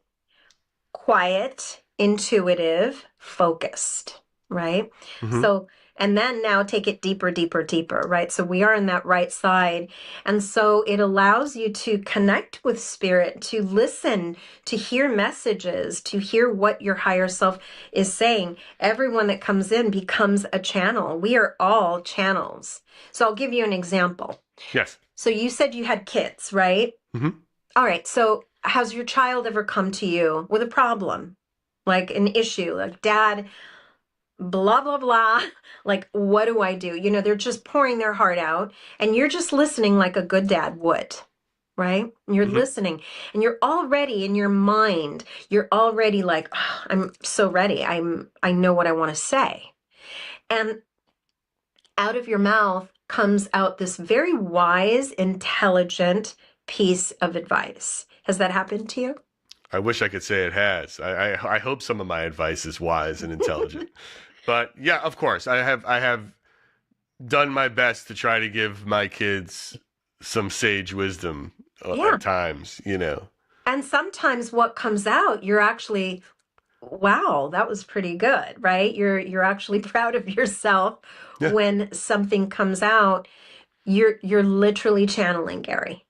quiet, intuitive, focused, right? So, and then now take it deeper, deeper, deeper, right? So we are in that right side. And so it allows you to connect with spirit, to listen, to hear messages, to hear what your higher self is saying. Everyone that comes in becomes a channel. We are all channels. So I'll give you an example. Yes. So you said you had kids, right? All right. So has your child ever come to you with a problem, like an issue, like, Dad, blah, blah, blah. Like, what do I do? They're just pouring their heart out, and you're just listening like a good dad would, right? You're listening, and you're already in your mind. You're already like, oh, I'm so ready. I know what I want to say. And out of your mouth comes out this very wise, intelligent piece of advice. Has that happened to you? I wish I could say it has. I hope some of my advice is wise and intelligent. But yeah, of course, I have done my best to try to give my kids some sage wisdom at times, And sometimes what comes out, you're actually, wow, that was pretty good, right? You're actually proud of yourself when something comes out. You're literally channeling, Gary.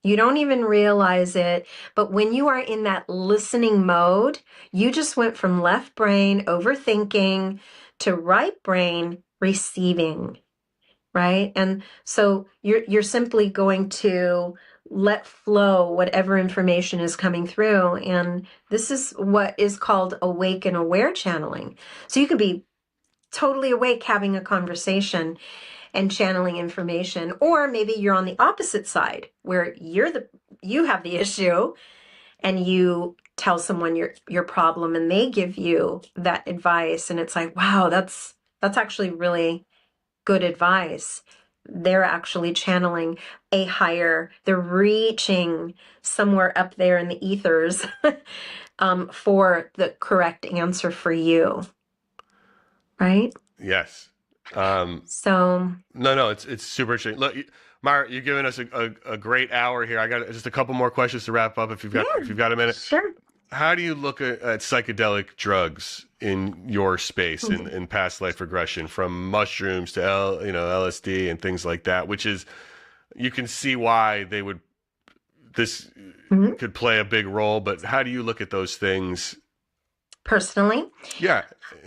You don't even realize it, but when you are in that listening mode, you just went from left brain overthinking to right brain receiving, right? And so you're simply going to let flow whatever information is coming through. And this is what is called awake and aware channeling. So you could be totally awake having a conversation and channeling information, or maybe you're on the opposite side where you have the issue and you tell someone your problem and they give you that advice, and it's like, wow, that's actually really good advice. They're actually channeling they're reaching somewhere up there in the ethers for the correct answer for you, right? Yes. So No, it's super interesting. Look, Mara, you've given us a great hour here. I got just a couple more questions to wrap up if you've got a minute. Sure. How do you look at psychedelic drugs in your space in past life regression, from mushrooms to LSD and things like that, which is you can see why they would. This Mhm. could play a big role, but how do you look at those things? Personally, Yeah,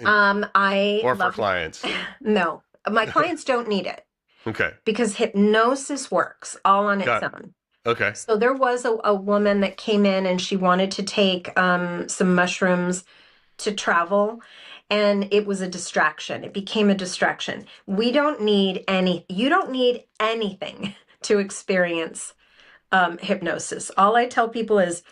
I or for love, clients. no, my clients don't need it Okay, because hypnosis works all on its got own. okay. So there was a woman that came in and she wanted to take some mushrooms to travel, and it was a distraction. It became a distraction. We don't need you don't need anything to experience hypnosis. All I tell people is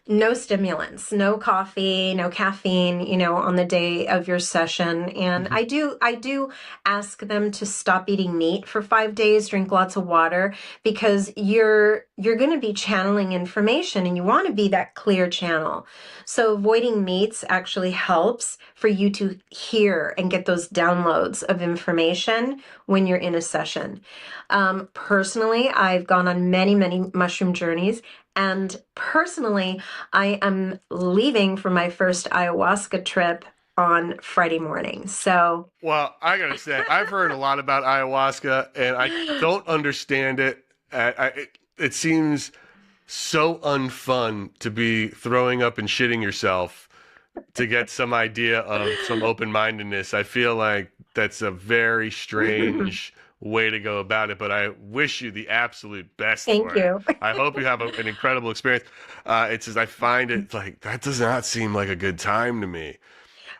no stimulants, no coffee, no caffeine, on the day of your session. And Mhm. I do ask them to stop eating meat for 5 days, drink lots of water, because you're going to be channeling information and you want to be that clear channel. So avoiding meats actually helps for you to hear and get those downloads of information when you're in a session. Personally, I've gone on many, many mushroom journeys. And personally, I am leaving for my first ayahuasca trip on Friday morning. So, Well, I gotta say, I've heard a lot about ayahuasca, and I don't understand it. It seems so unfun to be throwing up and shitting yourself to get some idea of some open-mindedness. I feel like that's a very strange way to go about it, but I wish you the absolute best thank for it. you. I hope you have an incredible experience. It's just I find it like that does not seem like a good time to me.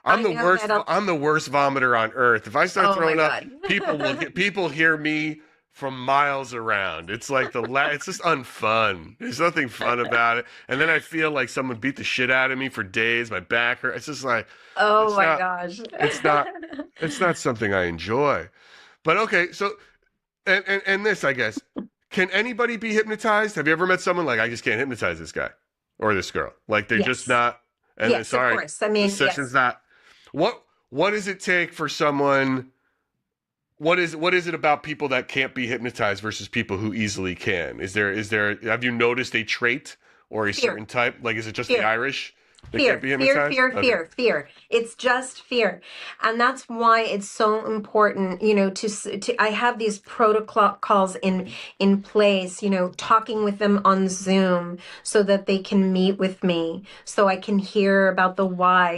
I'm I the know worst. that. I'm the worst vomiter on earth. If I start Oh my throwing up, God. people hear me from miles around. It's like it's just unfun. There's nothing fun about it. And then I feel like someone beat the shit out of me for days. My back hurts. It's just like Oh it's my not. gosh. It's not. It's not something I enjoy. But okay, so and this, I guess, can anybody be hypnotized? Have you ever met someone like I just can't hypnotize this guy or this girl? Like they're just Yes. not. And Yes, of sorry, course. I the mean, session's yes. not. What does it take for someone? What is it about people that can't be hypnotized versus people who easily can? Is there have you noticed a trait or a Fear. certain type? Like is it just the Fear. Irish that can't Fear, be fear, hypnotized? fear, Okay. fear, fear. It's just fear. And that's why it's so important, I have these protocols in place, talking with them on Zoom so that they can meet with me, so I can hear about the why,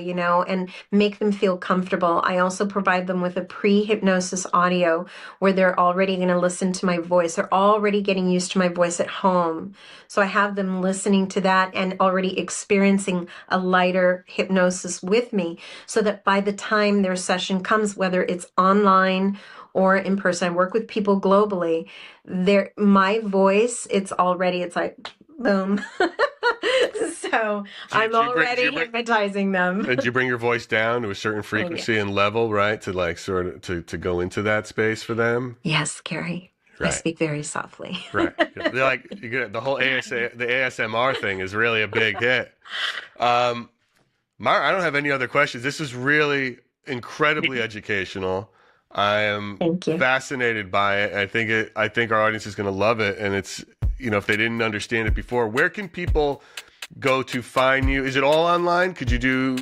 and make them feel comfortable. I also provide them with a pre-hypnosis audio where they're already going to listen to my voice. They're already getting used to my voice at home. So I have them listening to that and already experiencing a lighter hypnosis with me, so that by the time their session comes, whether it's online or in person, I work with people globally, my voice, it's like boom. So I'm Do you already bring hypnotizing them. and you bring your voice down to a certain Oh yeah. frequency and level, right? To like sort of to go into that space for them. Yes, Carrie. I Right. speak very softly. Right. They're like you get the whole the ASMR thing is really a big hit. Um Myra, I don't have any other questions. This is really incredibly educational. I am Thank you. fascinated by it. I think our audience is going to love it. And it's, if they didn't understand it before, where can people go to find you? Is it all online? Could you do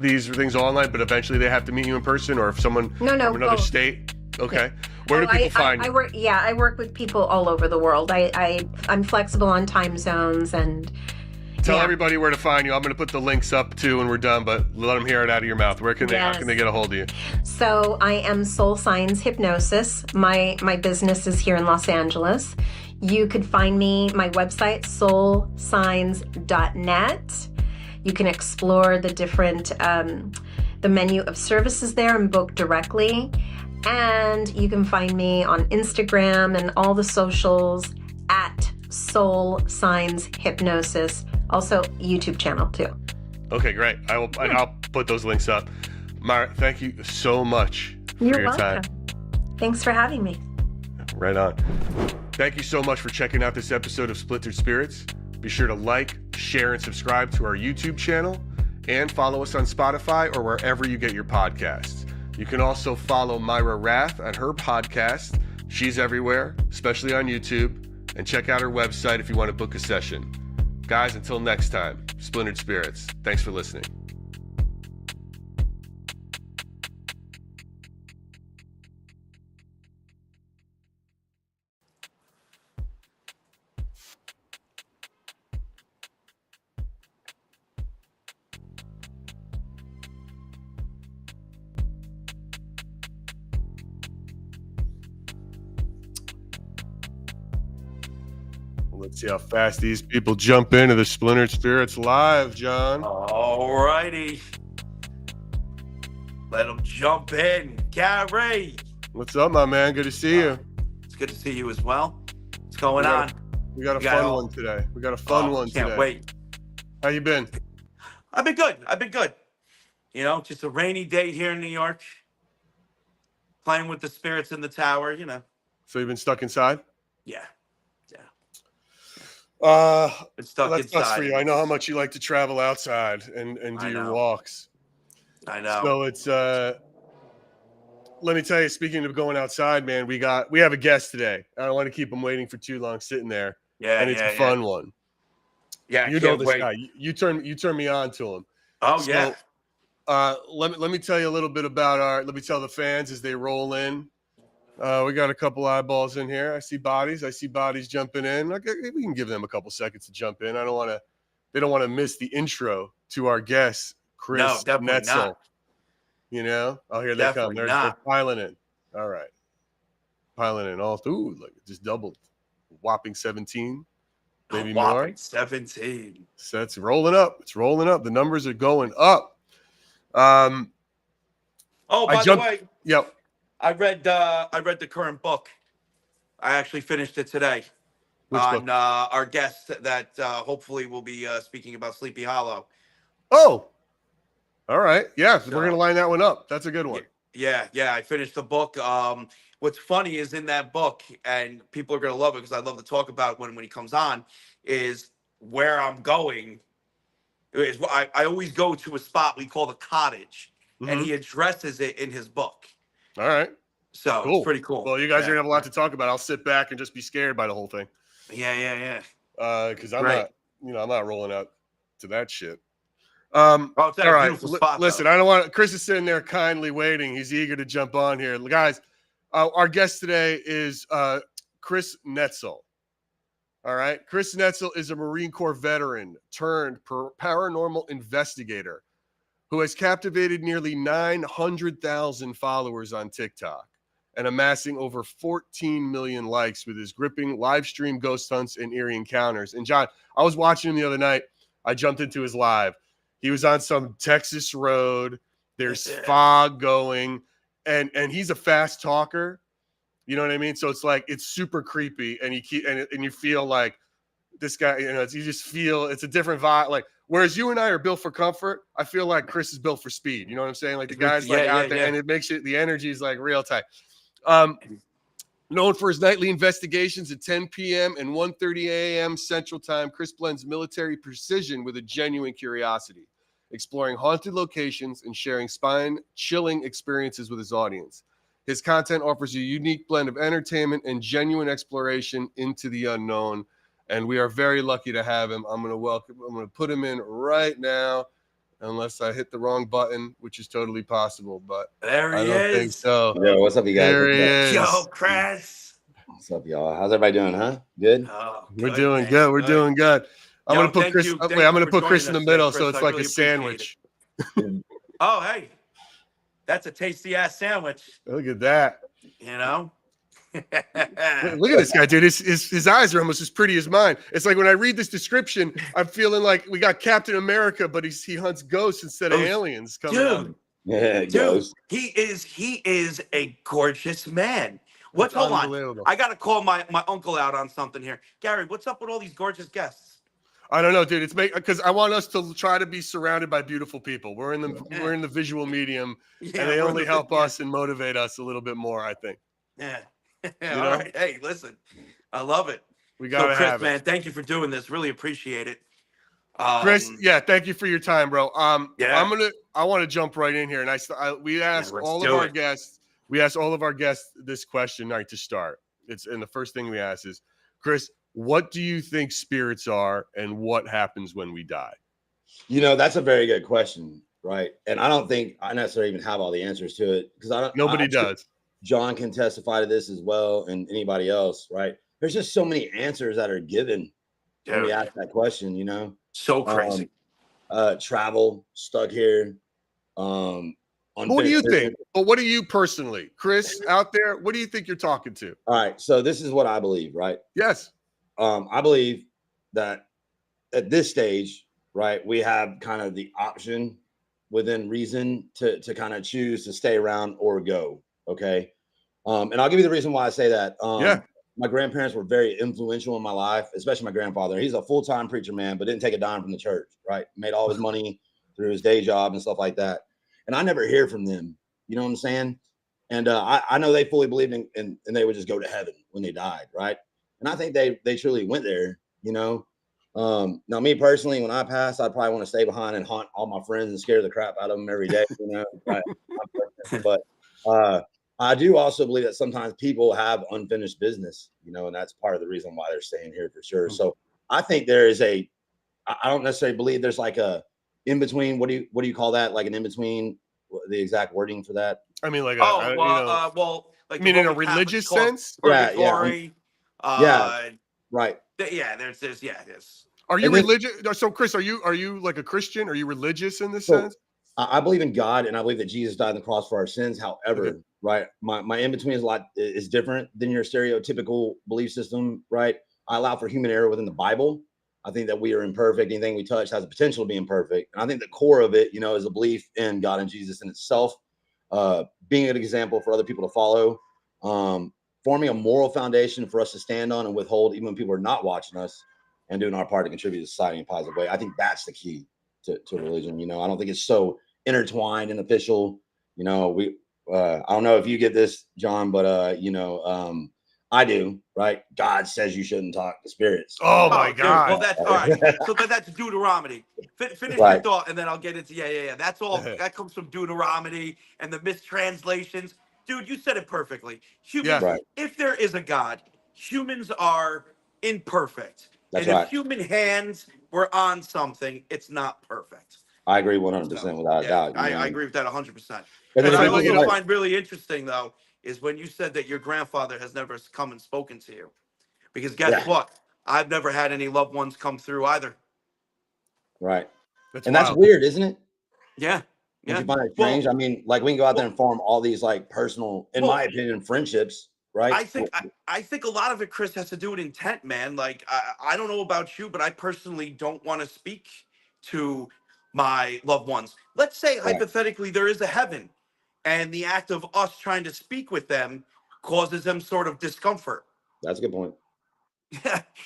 these things all online, but eventually they have to meet you in person? Or if someone No, from another both. state? Okay. Yeah. Where do people I, find I you? work. Yeah, I work with people all over the world. I'm flexible on time zones, and Tell yeah. everybody where to find you. I'm going to put the links up too when we're done, but let them hear it out of your mouth. How can they get a hold of you? So I am Soul Signs Hypnosis. My business is here in Los Angeles. You could find me, my website, soulsigns.net. You can explore the different, the menu of services there and book directly. And you can find me on Instagram and all the socials at Soul Signs Hypnosis. Also, YouTube channel too. Okay, great. I'll put those links up. Myra, thank you so much for You're your welcome. time. Thanks for having me. Right on. Thank you so much for checking out this episode of Splintered Spirits. Be sure to like, share, and subscribe to our YouTube channel, and follow us on Spotify or wherever you get your podcasts. You can also follow Myra Rath on her podcast. She's everywhere, especially on YouTube, and check out her website if you want to book a session. Guys, until next time, Splintered Spirits. Thanks for listening. Let's see how fast these people jump into the Splintered Spirits live, John. All righty. Let them jump in. Gary. What's up, my man? Good to see you. It's good to see you as well. What's going on? We got a fun one today. We got a fun one today. Can't wait. How you been? I've been good. You know, just a rainy day here in New York. Playing with the spirits in the tower, you know. So you've been stuck inside? Yeah. Been stuck that inside. sucks for you. I know how much you like to travel outside and do your walks. I know. So it's let me tell you, speaking of going outside, man, we have a guest today. I don't want to keep him waiting for too long sitting there. Yeah, and it's a fun one. Yeah, you know this guy. You turn me on to him. Oh, so, yeah. Let me tell you a little bit about let me tell the fans as they roll in. We got a couple eyeballs in here. I see bodies jumping in. Okay, we can give them a couple seconds to jump in. They don't want to miss the intro to our guest, Chris Netzel. Not. You know? Oh, here they come. They're piling in. All right. Piling in all through. Like it just doubled. Whopping 17. Maybe more. 17. So it's rolling up. It's rolling up. The numbers are going up. By the way. Yep. I read the current book. I actually finished it today. Which book? Our guest that hopefully will be speaking about Sleepy Hollow. Oh, all right. Yeah, so we're gonna line that one up. That's a good one. Yeah. I finished the book. What's funny is in that book, and people are gonna love it because I love to talk about when he comes on, is where I'm going. I always go to a spot we call the cottage, and he addresses it in his book. All right. So cool. It's pretty cool. Well, you guys are gonna have a lot to talk about. I'll sit back and just be scared by the whole thing. Yeah. Because I'm not rolling out to that shit. It's all right. Beautiful spot, listen, I don't want Chris is sitting there kindly waiting. He's eager to jump on here. Guys, our guest today is Chris Netzel. All right. Chris Netzel is a Marine Corps veteran turned paranormal investigator who has captivated nearly 900,000 followers on TikTok and amassing over 14 million likes with his gripping live stream ghost hunts and eerie encounters. And John, I was watching him the other night. I jumped into his live. He was on some Texas road. There's fog going, and he's a fast talker. You know what I mean? So it's like it's super creepy, and you feel like this guy. You know, you just feel it's a different vibe. Like whereas you and I are built for comfort, I feel like Chris is built for speed. You know what I'm saying? Like the guy's out there, and it makes it the energy is like real tight. Known for his nightly investigations at 10 p.m. and 1:30 a.m. Central Time, Chris blends military precision with a genuine curiosity, exploring haunted locations and sharing spine-chilling experiences with his audience. His content offers a unique blend of entertainment and genuine exploration into the unknown, and we are very lucky to have him. I'm going to put him in right now, unless I hit the wrong button, which is totally possible, but there he I don't think so. Yo, what's up, you guys? There he is. Yo, Chris. What's up, y'all? How's everybody doing, huh? Good? Oh, We're doing good. We're doing good. I'm going to put Chris. I'm going to put Chris in the middle, so it's like a sandwich. Oh, hey. That's a tasty-ass sandwich. Look at that. You know? Look at this guy, dude. His eyes are almost as pretty as mine. It's like when I read this description, I'm feeling like we got Captain America, but he hunts ghosts instead of aliens coming out. Yeah, ghosts. He is a gorgeous man. Hold on. I got to call my uncle out on something here. Gary, what's up with all these gorgeous guests? I don't know, dude. It's because I want us to try to be surrounded by beautiful people. We're in the visual medium, and they only help us and motivate us a little bit more, I think. Yeah. All right. Hey, listen, I love it. We got to Chris, have it. man, thank you for doing this. Really appreciate it. Chris, thank you for your time, bro. I want to jump right in here, and we asked all of our guests. We asked all of our guests this question to start. And the first thing we asked is, Chris, what do you think spirits are, and what happens when we die? You know, that's a very good question, right? And I don't think I necessarily even have all the answers to it because nobody does. John can testify to this as well, and anybody else, right? There's just so many answers that are given when we ask that question. You know, so crazy. Travel, stuck here. What do you think? Well, what do you personally, Chris, out there? What do you think you're talking to? All right, so this is what I believe, right? Yes. I believe that at this stage, right, we have kind of the option within reason to kind of choose to stay around or go. Okay. And I'll give you the reason why I say that. My grandparents were very influential in my life, especially my grandfather. He's a full-time preacher, man, but didn't take a dime from the church, right? Made all his money through his day job and stuff like that. And I never hear from them. You know what I'm saying? And I know they fully believed in and they would just go to heaven when they died, right? And I think they truly went there, you know. Now, me personally, when I pass, I'd probably want to stay behind and haunt all my friends and scare the crap out of them every day, you know. Right? But I do also believe that sometimes people have unfinished business, you know, and that's part of the reason why they're staying here for sure. So I think there is I don't necessarily believe there's like a in between. What do you call that? Like an in between, the exact wording for that? I mean, like like I mean, in a religious sense? Purgatory. Yeah, right. There's. Are you religious? So, Chris, are you like a Christian? Are you religious in this sense? I believe in God, and I believe that Jesus died on the cross for our sins. However, right, my in between is different than your stereotypical belief system. Right, I allow for human error within the Bible. I think that we are imperfect. Anything we touch has the potential to be imperfect, and I think the core of it, you know, is a belief in God and Jesus in itself, being an example for other people to follow, forming a moral foundation for us to stand on and withhold, even when people are not watching us, and doing our part to contribute to society in a positive way. I think that's the key to religion. You know, I don't think it's so intertwined and official. You know, I don't know if you get this, John, but you know, I do, right? God says you shouldn't talk to spirits. Oh my God. Well, that's all right. So that's Deuteronomy. Finish your thought, and then I'll get into That's all. That comes from Deuteronomy and the mistranslations. Dude, you said it perfectly. Humans, if there is a God, humans are imperfect. That's and if human hands were on something, it's not perfect. I agree 100% without a doubt. I agree with that 100%. And what I also find really interesting, though, is when you said that your grandfather has never come and spoken to you. Because guess what? I've never had any loved ones come through either. Right. That's weird, isn't it? Yeah. Don't you find it strange? I mean, like we can go out there and form all these like personal, in my opinion, friendships, right? I think a lot of it, Chris, has to do with intent, man. Like I don't know about you, but I personally don't want to speak to my loved ones. Let's say hypothetically there is a heaven, and the act of us trying to speak with them causes them sort of discomfort. That's a good point.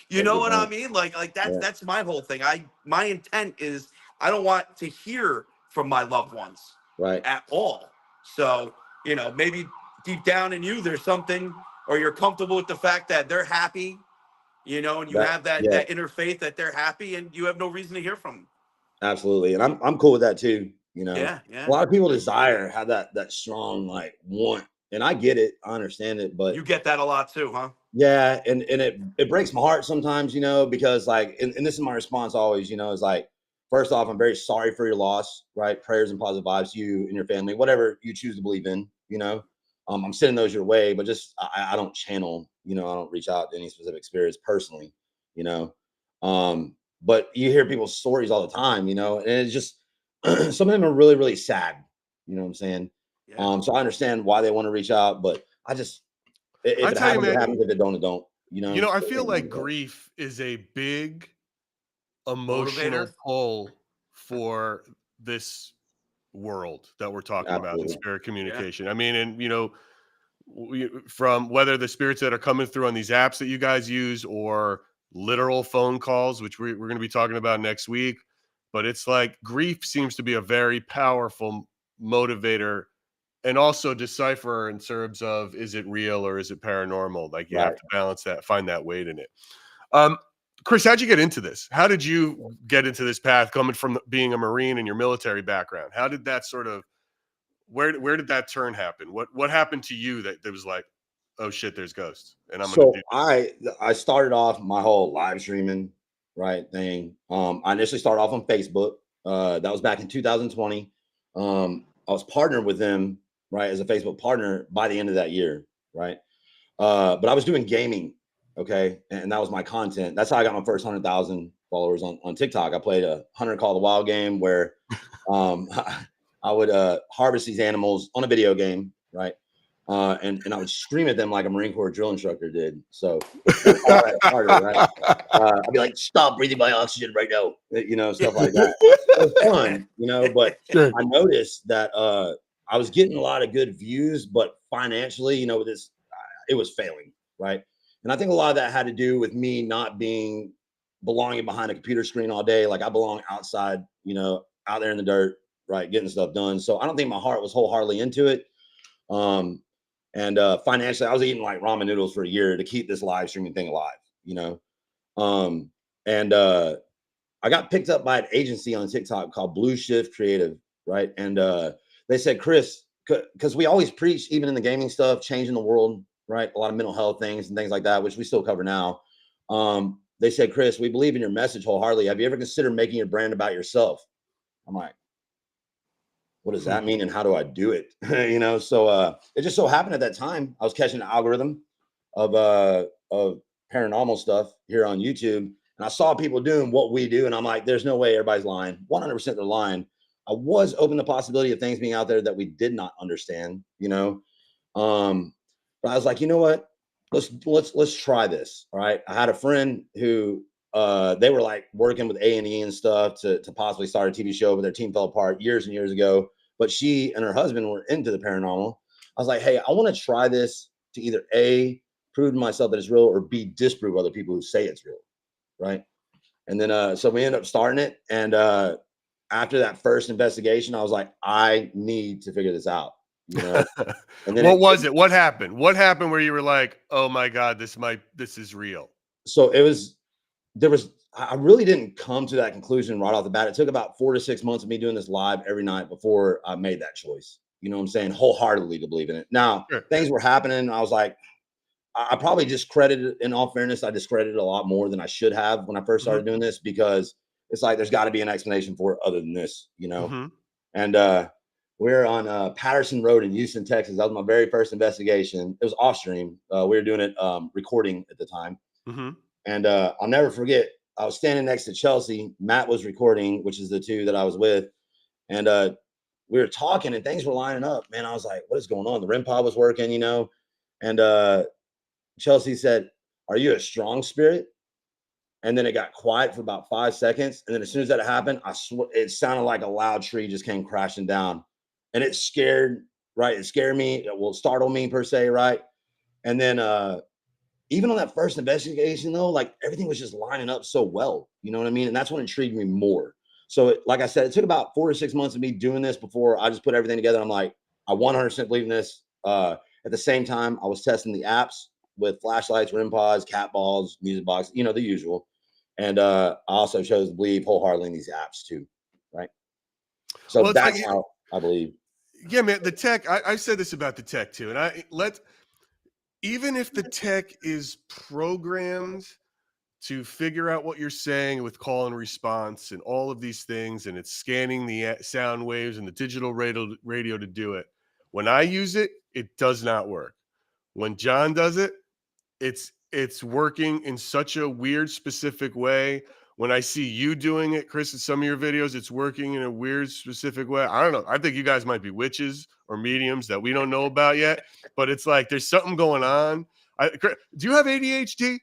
You know what I mean? Like that's my whole thing. My intent is I don't want to hear from my loved ones at all. So, you know, maybe deep down in you there's something, or you're comfortable with the fact that they're happy, you know, and you have that inner faith that they're happy, and you have no reason to hear from them. Absolutely. And I'm cool with that too. You know, a lot of people have that strong like want, and I get it. I understand it, but you get that a lot too, huh? Yeah. And it breaks my heart sometimes, you know, because like, and this is my response always, you know, is like, first off, I'm very sorry for your loss, right? Prayers and positive vibes to you and your family, whatever you choose to believe in, you know. I'm sending those your way, but just I don't channel, you know, I don't reach out to any specific spirits personally, you know. But you hear people's stories all the time, you know, and it's just some of them are really, really sad, you know what I'm saying? So I understand why they want to reach out, but I just if it happens, it happens. If it don't, it don't. You know. You know, I feel like grief is a big emotional pull for this world that we're talking about in spirit communication. I mean, and you know, from whether the spirits that are coming through on these apps that you guys use or literal phone calls, which we're going to be talking about next week, but it's like grief seems to be a very powerful motivator and also decipher in terms of, is it real or is it paranormal? Like you have to balance that, find that weight in it. Chris, how'd you get into this? How did you get into this path coming from being a Marine and your military background? How did that sort of, where did that turn happen? What happened to you that was like, oh shit, there's ghosts? And I'm going to do I started off my whole live streaming thing. I initially started off on Facebook. That was back in 2020. I was partnered with them, as a Facebook partner by the end of that year, right? But I was doing gaming, okay, and that was my content. That's how I got my first 100,000 followers on TikTok. I played a Hunter Call the Wild game where I would harvest these animals on a video game, right? and I would scream at them like a Marine Corps drill instructor did. So that's how that started, right? I'd be like, "Stop breathing my oxygen right now," stuff like that. It was fun, but Sure. I noticed that I was getting a lot of good views, but financially, this it was failing, right? And I think a lot of that had to do with me not belonging behind a computer screen all day. Like I belong outside, out there in the dirt, right, getting stuff done. So I don't think my heart was wholeheartedly into it. And financially, I was eating like ramen noodles for a year to keep this live streaming thing alive. And I got picked up by an agency on TikTok called Blue Shift Creative, right? And they said, Chris, because we always preach, even in the gaming stuff, changing the world, right? A lot of mental health things and things like that, which we still cover now. They said, Chris, we believe in your message wholeheartedly. Have you ever considered making your brand about yourself? I'm like, what does that mean? And how do I do it? So it just so happened at that time, I was catching the algorithm of paranormal stuff here on YouTube. And I saw people doing what we do. And I'm like, there's no way everybody's lying. 100% they're lying. I was open to the possibility of things being out there that we did not understand, but I was like, you know what? Let's try this. All right. I had a friend who they were like working with A&E and stuff to possibly start a TV show, but their team fell apart years and years ago. But she and her husband were into the paranormal. I was like, hey, I want to try this to either A, prove to myself that it's real, or B, disprove other people who say it's real. Right. And then so we ended up starting it. And after that first investigation, I was like, I need to figure this out. And then what was it? What happened? What happened where you were like, oh my God, this is real? So I really didn't come to that conclusion right off the bat. It took about 4 to 6 months of me doing this live every night before I made that choice. You know what I'm saying? Wholeheartedly to believe in it. Now, things were happening. I was like, I probably discredited, in all fairness, I discredited a lot more than I should have when I first started doing this, because it's like, there's got to be an explanation for it other than this, And we're on Patterson Road in Houston, Texas. That was my very first investigation. It was off stream. We were doing it recording at the time. And I'll never forget, I was standing next to Chelsea. Matt was recording, which is the two that I was with. And we were talking and things were lining up. Man, I was like, what is going on? The REM pod was working, And Chelsea said, are you a strong spirit? And then it got quiet for about 5 seconds. And then as soon as that happened, it sounded like a loud tree just came crashing down. And it scared, right? It scared me. It will startle me per se, right? And then even on that first investigation, though, like everything was just lining up so well. You know what I mean? And that's what intrigued me more. So like I said, it took about 4 to 6 months of me doing this before I just put everything together. I'm like, I 100% believe in this. At the same time, I was testing the apps with flashlights, REM pods, cat balls, music box, the usual. And I also chose to believe wholeheartedly in these apps too, right? So that's how I believe. Yeah, man, the tech, I said this about the tech too. And even if the tech is programmed to figure out what you're saying with call and response and all of these things, and it's scanning the sound waves and the digital radio to do it, when I use it, it does not work. When John does it, it's working in such a weird, specific way. When I see you doing it, Chris, in some of your videos, it's working in a weird, specific way. I don't know. I think you guys might be witches or mediums that we don't know about yet, but it's like there's something going on. Do you have ADHD?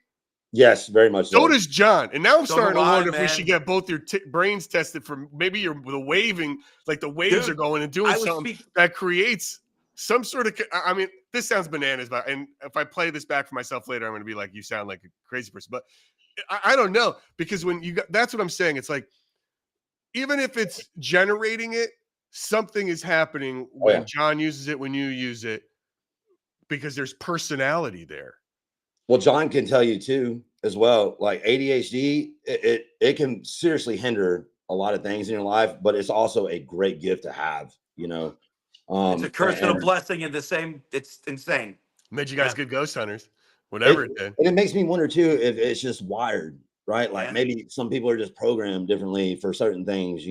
Yes, very much so. So does John. And now I'm starting to wonder if we should get both your brains tested for maybe the waving, like the waves are going and doing something that creates some sort of, I mean, this sounds bananas, and if I play this back for myself later, I'm going to be like, you sound like a crazy person. But I don't know, because that's what I'm saying. It's like, even if it's generating it, something is happening when John uses it, when you use it, because there's personality there. Well, John can tell you too, as well, like ADHD, it can seriously hinder a lot of things in your life, but it's also a great gift to have, It's a curse and a blessing in the same. It's insane. Made you guys good ghost hunters, whatever it did. And it makes me wonder too, if it's just wired, right? Like maybe some people are just programmed differently for certain things,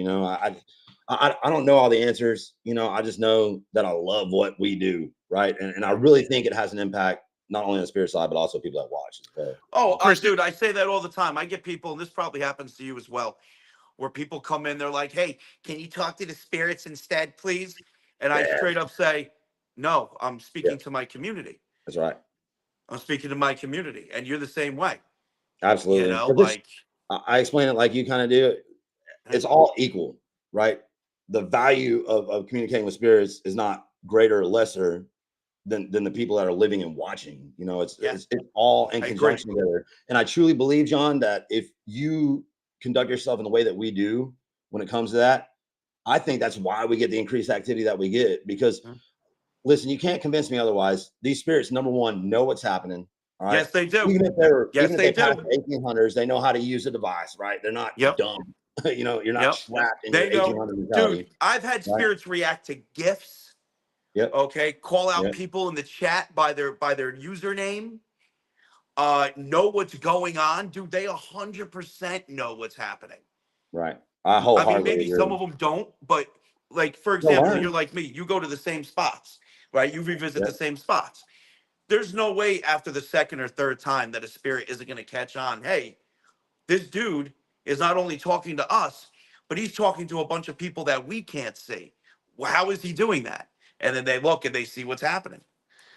I don't know all the answers, I just know that I love what we do, right? And I really think it has an impact, not only on the spirit side, but also people that watch. Dude, I say that all the time. I get people, and this probably happens to you as well, where people come in, they're like, hey, can you talk to the spirits instead, please? And I straight up say, No, I'm Yeah, speaking to my community. that's right. I'm speaking to my community, and you're the same way. You Absolutely. know, But this, like, I explain it like you kind of do. It's all equal, right? The value of communicating with spirits is not greater or lesser than the people that are living and watching. You know, yeah, it's all in I agree. conjunction together. And I truly believe, John, that if you conduct yourself in the way that we do when it comes to that, I think that's why we get the increased activity that we get. Because Mhm. listen, you can't convince me otherwise. These spirits, number one, know what's happening. All right. Yes, they do. Even Yes, if they they passed do. the 1800s, they know how to use a device, right? They're not Yep. dumb. You know, you're not Yep. trapped in your They know, 1800 dude. mentality, I've had right? spirits react to gifts. Yep. Okay, call out Yep. people in the chat by their username. Know what's going on, dude. They 100% know what's happening. Right. I I mean, wholeheartedly maybe some agree. of them don't, but like, for You'll example, you're learn. like me. You go to the same spots, right? You revisit the Yep. same spots. There's no way after the second or third time that a spirit isn't going to catch on. Hey, this dude is not only talking to us, but he's talking to a bunch of people that we can't see. Well, how is he doing that? And then they look and they see what's happening.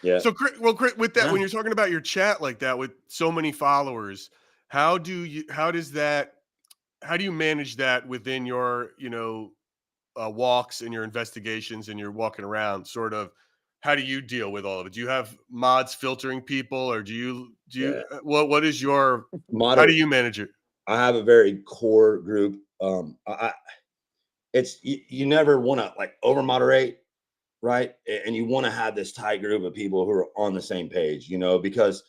Yeah. So, Chris, with that, Yeah. when you're talking about your chat like that with so many followers, how do you manage that within your, walks and your investigations and you're walking around? Sort of, how do you deal with all of it? Do you have mods filtering people, or Yeah. what is your, how do Moderate. you manage it? I have a very core group. It's you never want to like over moderate, right? And you want to have this tight group of people who are on the same page, because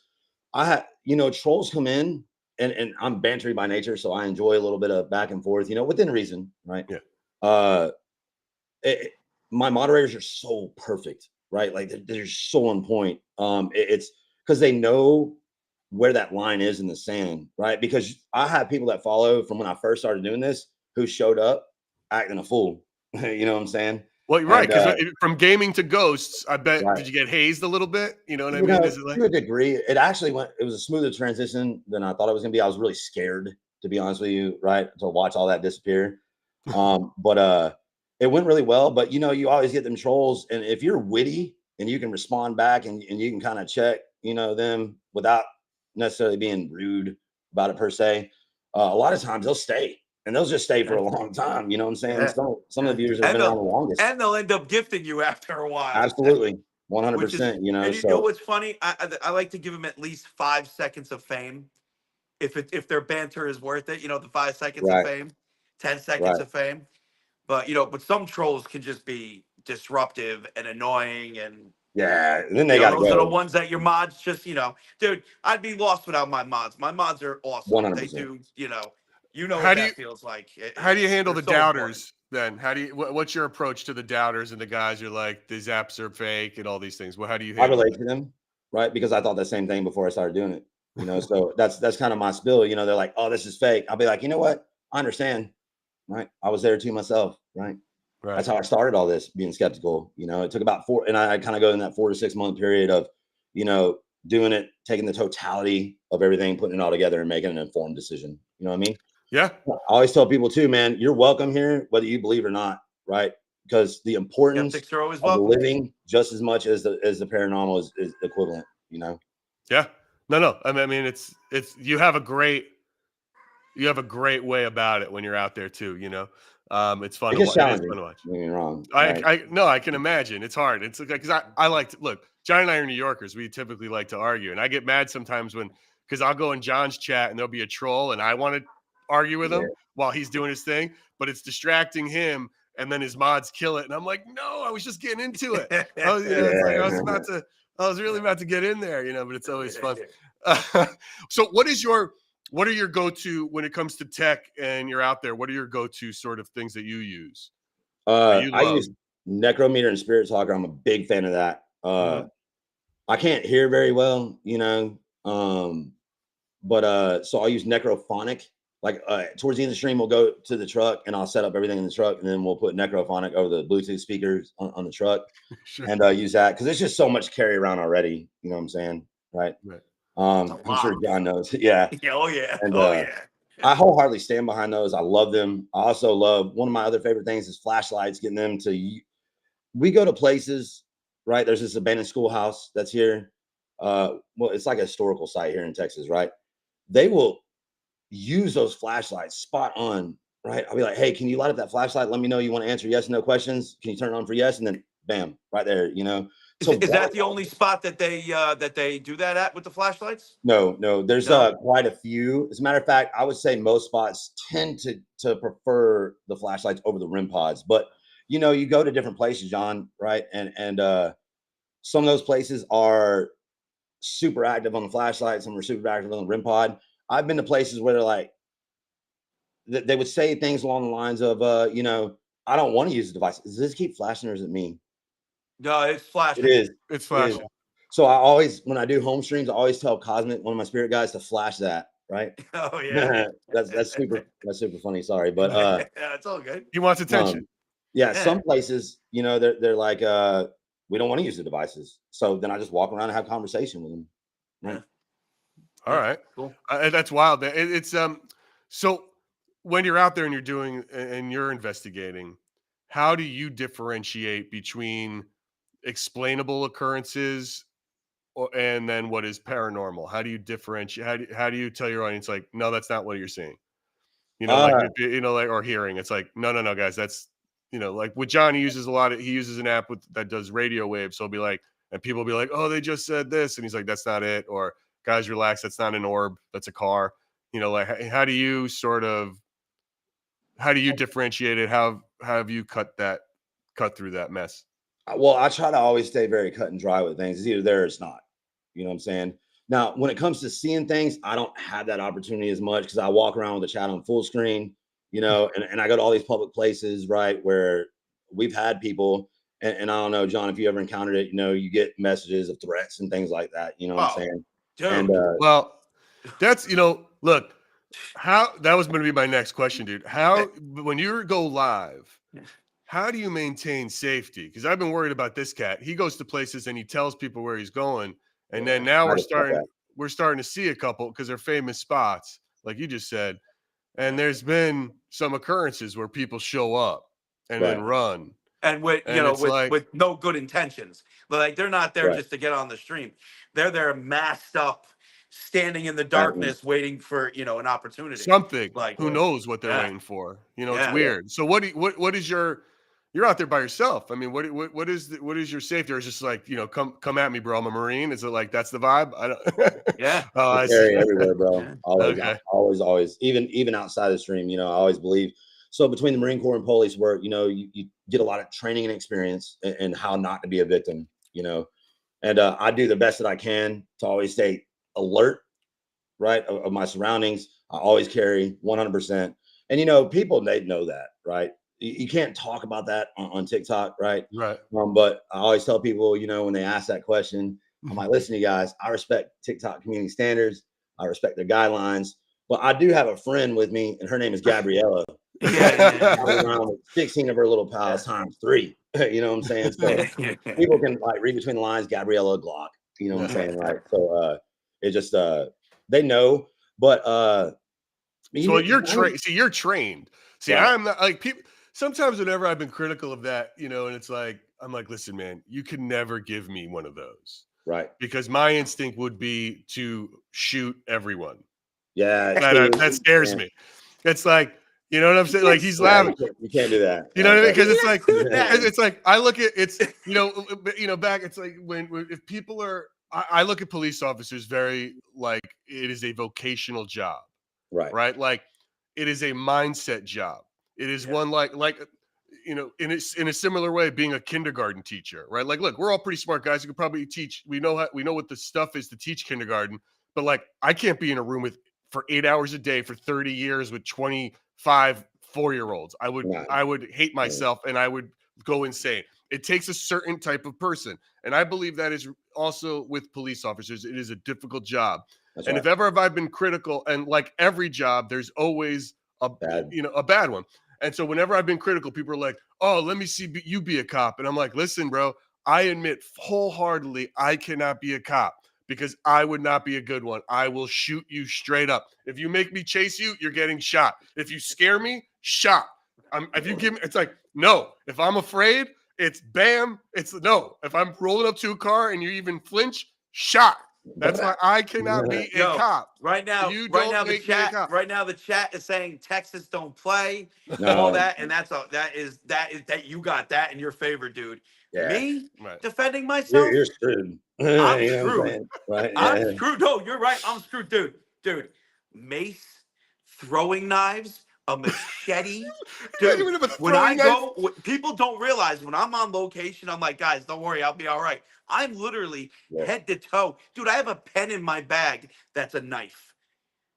trolls come in and I'm bantery by nature, so I enjoy a little bit of back and forth, within reason, right? Yeah. Uh, it, my moderators are so perfect, right? Like they're so on point. It's because they know where that line is in the sand, right? Because I have people that follow from when I first started doing this who showed up acting a fool. You know what I'm saying? Well, you're right, And because from gaming to ghosts, I bet, right, did you get hazed a little bit? You know what I mean? Is it like, to a degree, it actually went. It was a smoother transition than I thought it was going to be. I was really scared, to be honest with you, right, to watch all that disappear. But it went really well. But you always get them trolls, and if you're witty and you can respond back and you can kind of check, them without necessarily being rude about it per se, a lot of times they'll stay and they'll just stay for Yeah. a long time. You know what I'm saying? Yeah. Some of the Yeah. viewers that have been around the longest. And they'll end up gifting you after a while. Absolutely, Which is, 100%. and you know So what's funny? I like to give them at least 5 seconds of fame. If their banter is worth it, the 5 seconds of right, fame, 10 seconds right. of fame. But some trolls can just be disruptive and annoying, and Yeah, and then they got to those are the go. ones that your mods just, dude, I'd be lost without my mods. My mods are awesome. They 100%. do, you know what how do you, that feels like. how do you handle They're the so important. doubters then? What's your approach to the doubters and the guys you're like, the zaps are fake and all these things? Well, how do you I handle relate that? to them, right? Because I thought the same thing before I started doing it. So that's kind of my spill. They're like, "Oh, this is fake." I'll be like, "You know what? I understand." Right? I was there too myself. Right? Right. That's how I started all this, being skeptical. It took about and I kind of go in that 4 to 6 month period of, doing it, taking the totality of everything, putting it all together, and making an informed decision. You know what I mean? Yeah. I always tell people too, man, you're welcome here, whether you believe it or not, right? Because the importance Skeptics are always of the welcome. living, just as much as the paranormal, is equivalent. Yeah. No. I mean, it's you have a great way about it when you're out there too. It's fun It to gets watch. It is challenging. fun to watch. Don't get me wrong, right? I can imagine it's hard. It's like, because I like to look. John and I are New Yorkers. We typically like to argue, and I get mad sometimes because I'll go in John's chat and there'll be a troll, and I want to argue with Yeah, him while he's doing his thing, but it's distracting him, and then his mods kill it, and I'm like, no, I was just getting into it. It's like yeah. I was really about to get in there, but it's always fun. So, what are your go-to when it comes to tech and you're out there? What are your go-to sort of things that you use or you I love? use Necrometer and Spirit Talker. I'm a big fan of that. Mhm. I can't hear very well, but so I'll use Necrophonic. Like towards the end of the stream, we'll go to the truck and I'll set up everything in the truck, and then we'll put Necrophonic over the Bluetooth speakers on the truck Sure. and use that because there's just so much carry around already. You know what I'm saying? Right. Right. I'm sure John knows. Yeah. Oh yeah. And Oh yeah. I wholeheartedly stand behind those. I love them. I also love, one of my other favorite things is flashlights, getting them to, we go to places right? There's this abandoned schoolhouse that's here. Well, it's like a historical site here in Texas, right? They will use those flashlights spot on, right? I'll be like, hey, can you light up that flashlight? Let me know you want to answer yes and no questions. Can you turn it on for yes? And then bam, right there, you know. So Is that the only spot that they do that at with the flashlights? no, there's No? quite a few. As a matter of fact, I would say most spots tend to prefer the flashlights over the REM pods. But you know, you go to different places, John, right? And some of those places are super active on the flashlight, some are super active on the REM pod. I've been to places where they're like, they would say things along the lines of, you know, I don't want to use the device. Does this keep flashing or is it me? No, it's It flashing. is. It's It is. flashing. So I always, when I do home streams, I always tell Cosmic, one of my spirit guys, to flash that, right? Oh yeah. That's super funny. Sorry. But Yeah, it's all good. He wants attention. yeah, Yeah. some places, you know, they're like, we don't want to use the devices. So then I just walk around and have conversation with them. Right. Yeah. All right. Cool. That's wild. It's so when you're out there and you're doing and you're investigating, how do you differentiate between explainable occurrences and then what is paranormal? How do you differentiate? How do you tell your audience like, no, that's not what you're seeing? You know, like Uh, you know, like or hearing. It's like, no, guys, that's you know, like with John, he uses he uses an app that does radio waves. So he'll be like, and people will be like, oh, they just said this, and he's like, that's not it. Or guys, relax, that's not an orb, that's a car. You know, like how do you differentiate it? How have you cut through that mess? well, I try to always stay very cut and dry with things. It's either there or it's not. You know what I'm saying? Now, when it comes to seeing things, I don't have that opportunity as much because I walk around with the chat on full screen, you know, and I go to all these public places, right, where we've had people, and I don't know, John, if you ever encountered it, you know, you get messages of threats and things like that. You know what I'm saying? Dude. And Well, that's look, how that was going to be my next question, dude. How when you go live, how do you maintain safety? Because I've been worried about this cat. He goes to places and he tells people where he's going, and then now we're starting to see a couple because they're famous spots, like you just said. And there's been some occurrences where people show up and then run. And with with no good intentions. Like they're not there just to get on the stream. They're there masked up, standing in the darkness, waiting for an opportunity. Something. Like Who knows what they're waiting for? It's weird. So what is you're out there by yourself. I mean, what is your safety? Or is it just like, come at me, bro. I'm a Marine. Is it like that's the vibe? I don't. Yeah. Oh, I carry see. everywhere, bro. Yeah. Always, Okay. always. Even outside the stream, I always believe. So between the Marine Corps and police work, you get a lot of training and experience in how not to be a victim. And I do the best that I can to always stay alert, right, of my surroundings. I always carry 100%. And people, they know that, right? You can't talk about that on TikTok, right? Right. But I always tell people, when they ask that question, I'm like, listen, you guys, I respect TikTok community standards. I respect their guidelines. But I do have a friend with me, and her name is Gabriella. Around with 16 of her little pals times 3. You know what I'm saying? So people can read between the lines, Gabriella Glock. You know what I'm saying? Right. So it just they know. But so you're trained. See, you're trained. See, right. I'm not like people. Sometimes whenever I've been critical of that, and it's like, I'm like, listen, man, you can never give me one of those. Right. Because my instinct would be to shoot everyone. Yeah. That scares me. It's like, you know what I'm saying? Like he's laughing. You can't do that. You know what I mean? Because it's like I look at back. It's like when if people are, I look at police officers very like it is a vocational job, right? Like it is a mindset job. It is one like in a similar way being a kindergarten teacher, right? Like, look, we're all pretty smart guys. You could probably teach. We know what the stuff is to teach kindergarten, but like I can't be in a room for 8 hours a day for 30 years with 25 4-year-olds. I would hate myself and I would go insane. It takes a certain type of person. And I believe that is also with police officers. It is a difficult job. That's and right. If ever have I been critical, and like every job, there's always a bad one. And so whenever I've been critical, people are like, oh, let me see you be a cop. And I'm like, listen, bro, I admit wholeheartedly I cannot be a cop. Because I would not be a good one. I will shoot you straight up. If you make me chase you, you're getting shot. If you scare me, shot. If you give me, it's like, no. If I'm afraid It's bam. It's no. If I'm rolling up to a car and you even flinch, shot. That's why I cannot be a Yo, cop. right now Don't make me a cop. the chat is saying Texas don't play, all No, that, and that you got that in your favor, dude. yeah, Me Right. defending myself, you're screwed. I'm You know what I'm screwed. saying? Right? I'm Yeah. screwed. No, you're right. I'm screwed, dude. Dude, mace, throwing knives, a machete, You're dude. gonna have a When I throwing knife. people don't realize when I'm on location, I'm like, guys, don't worry, I'll be all right. I'm literally Yeah. head to toe, dude. I have a pen in my bag that's a knife,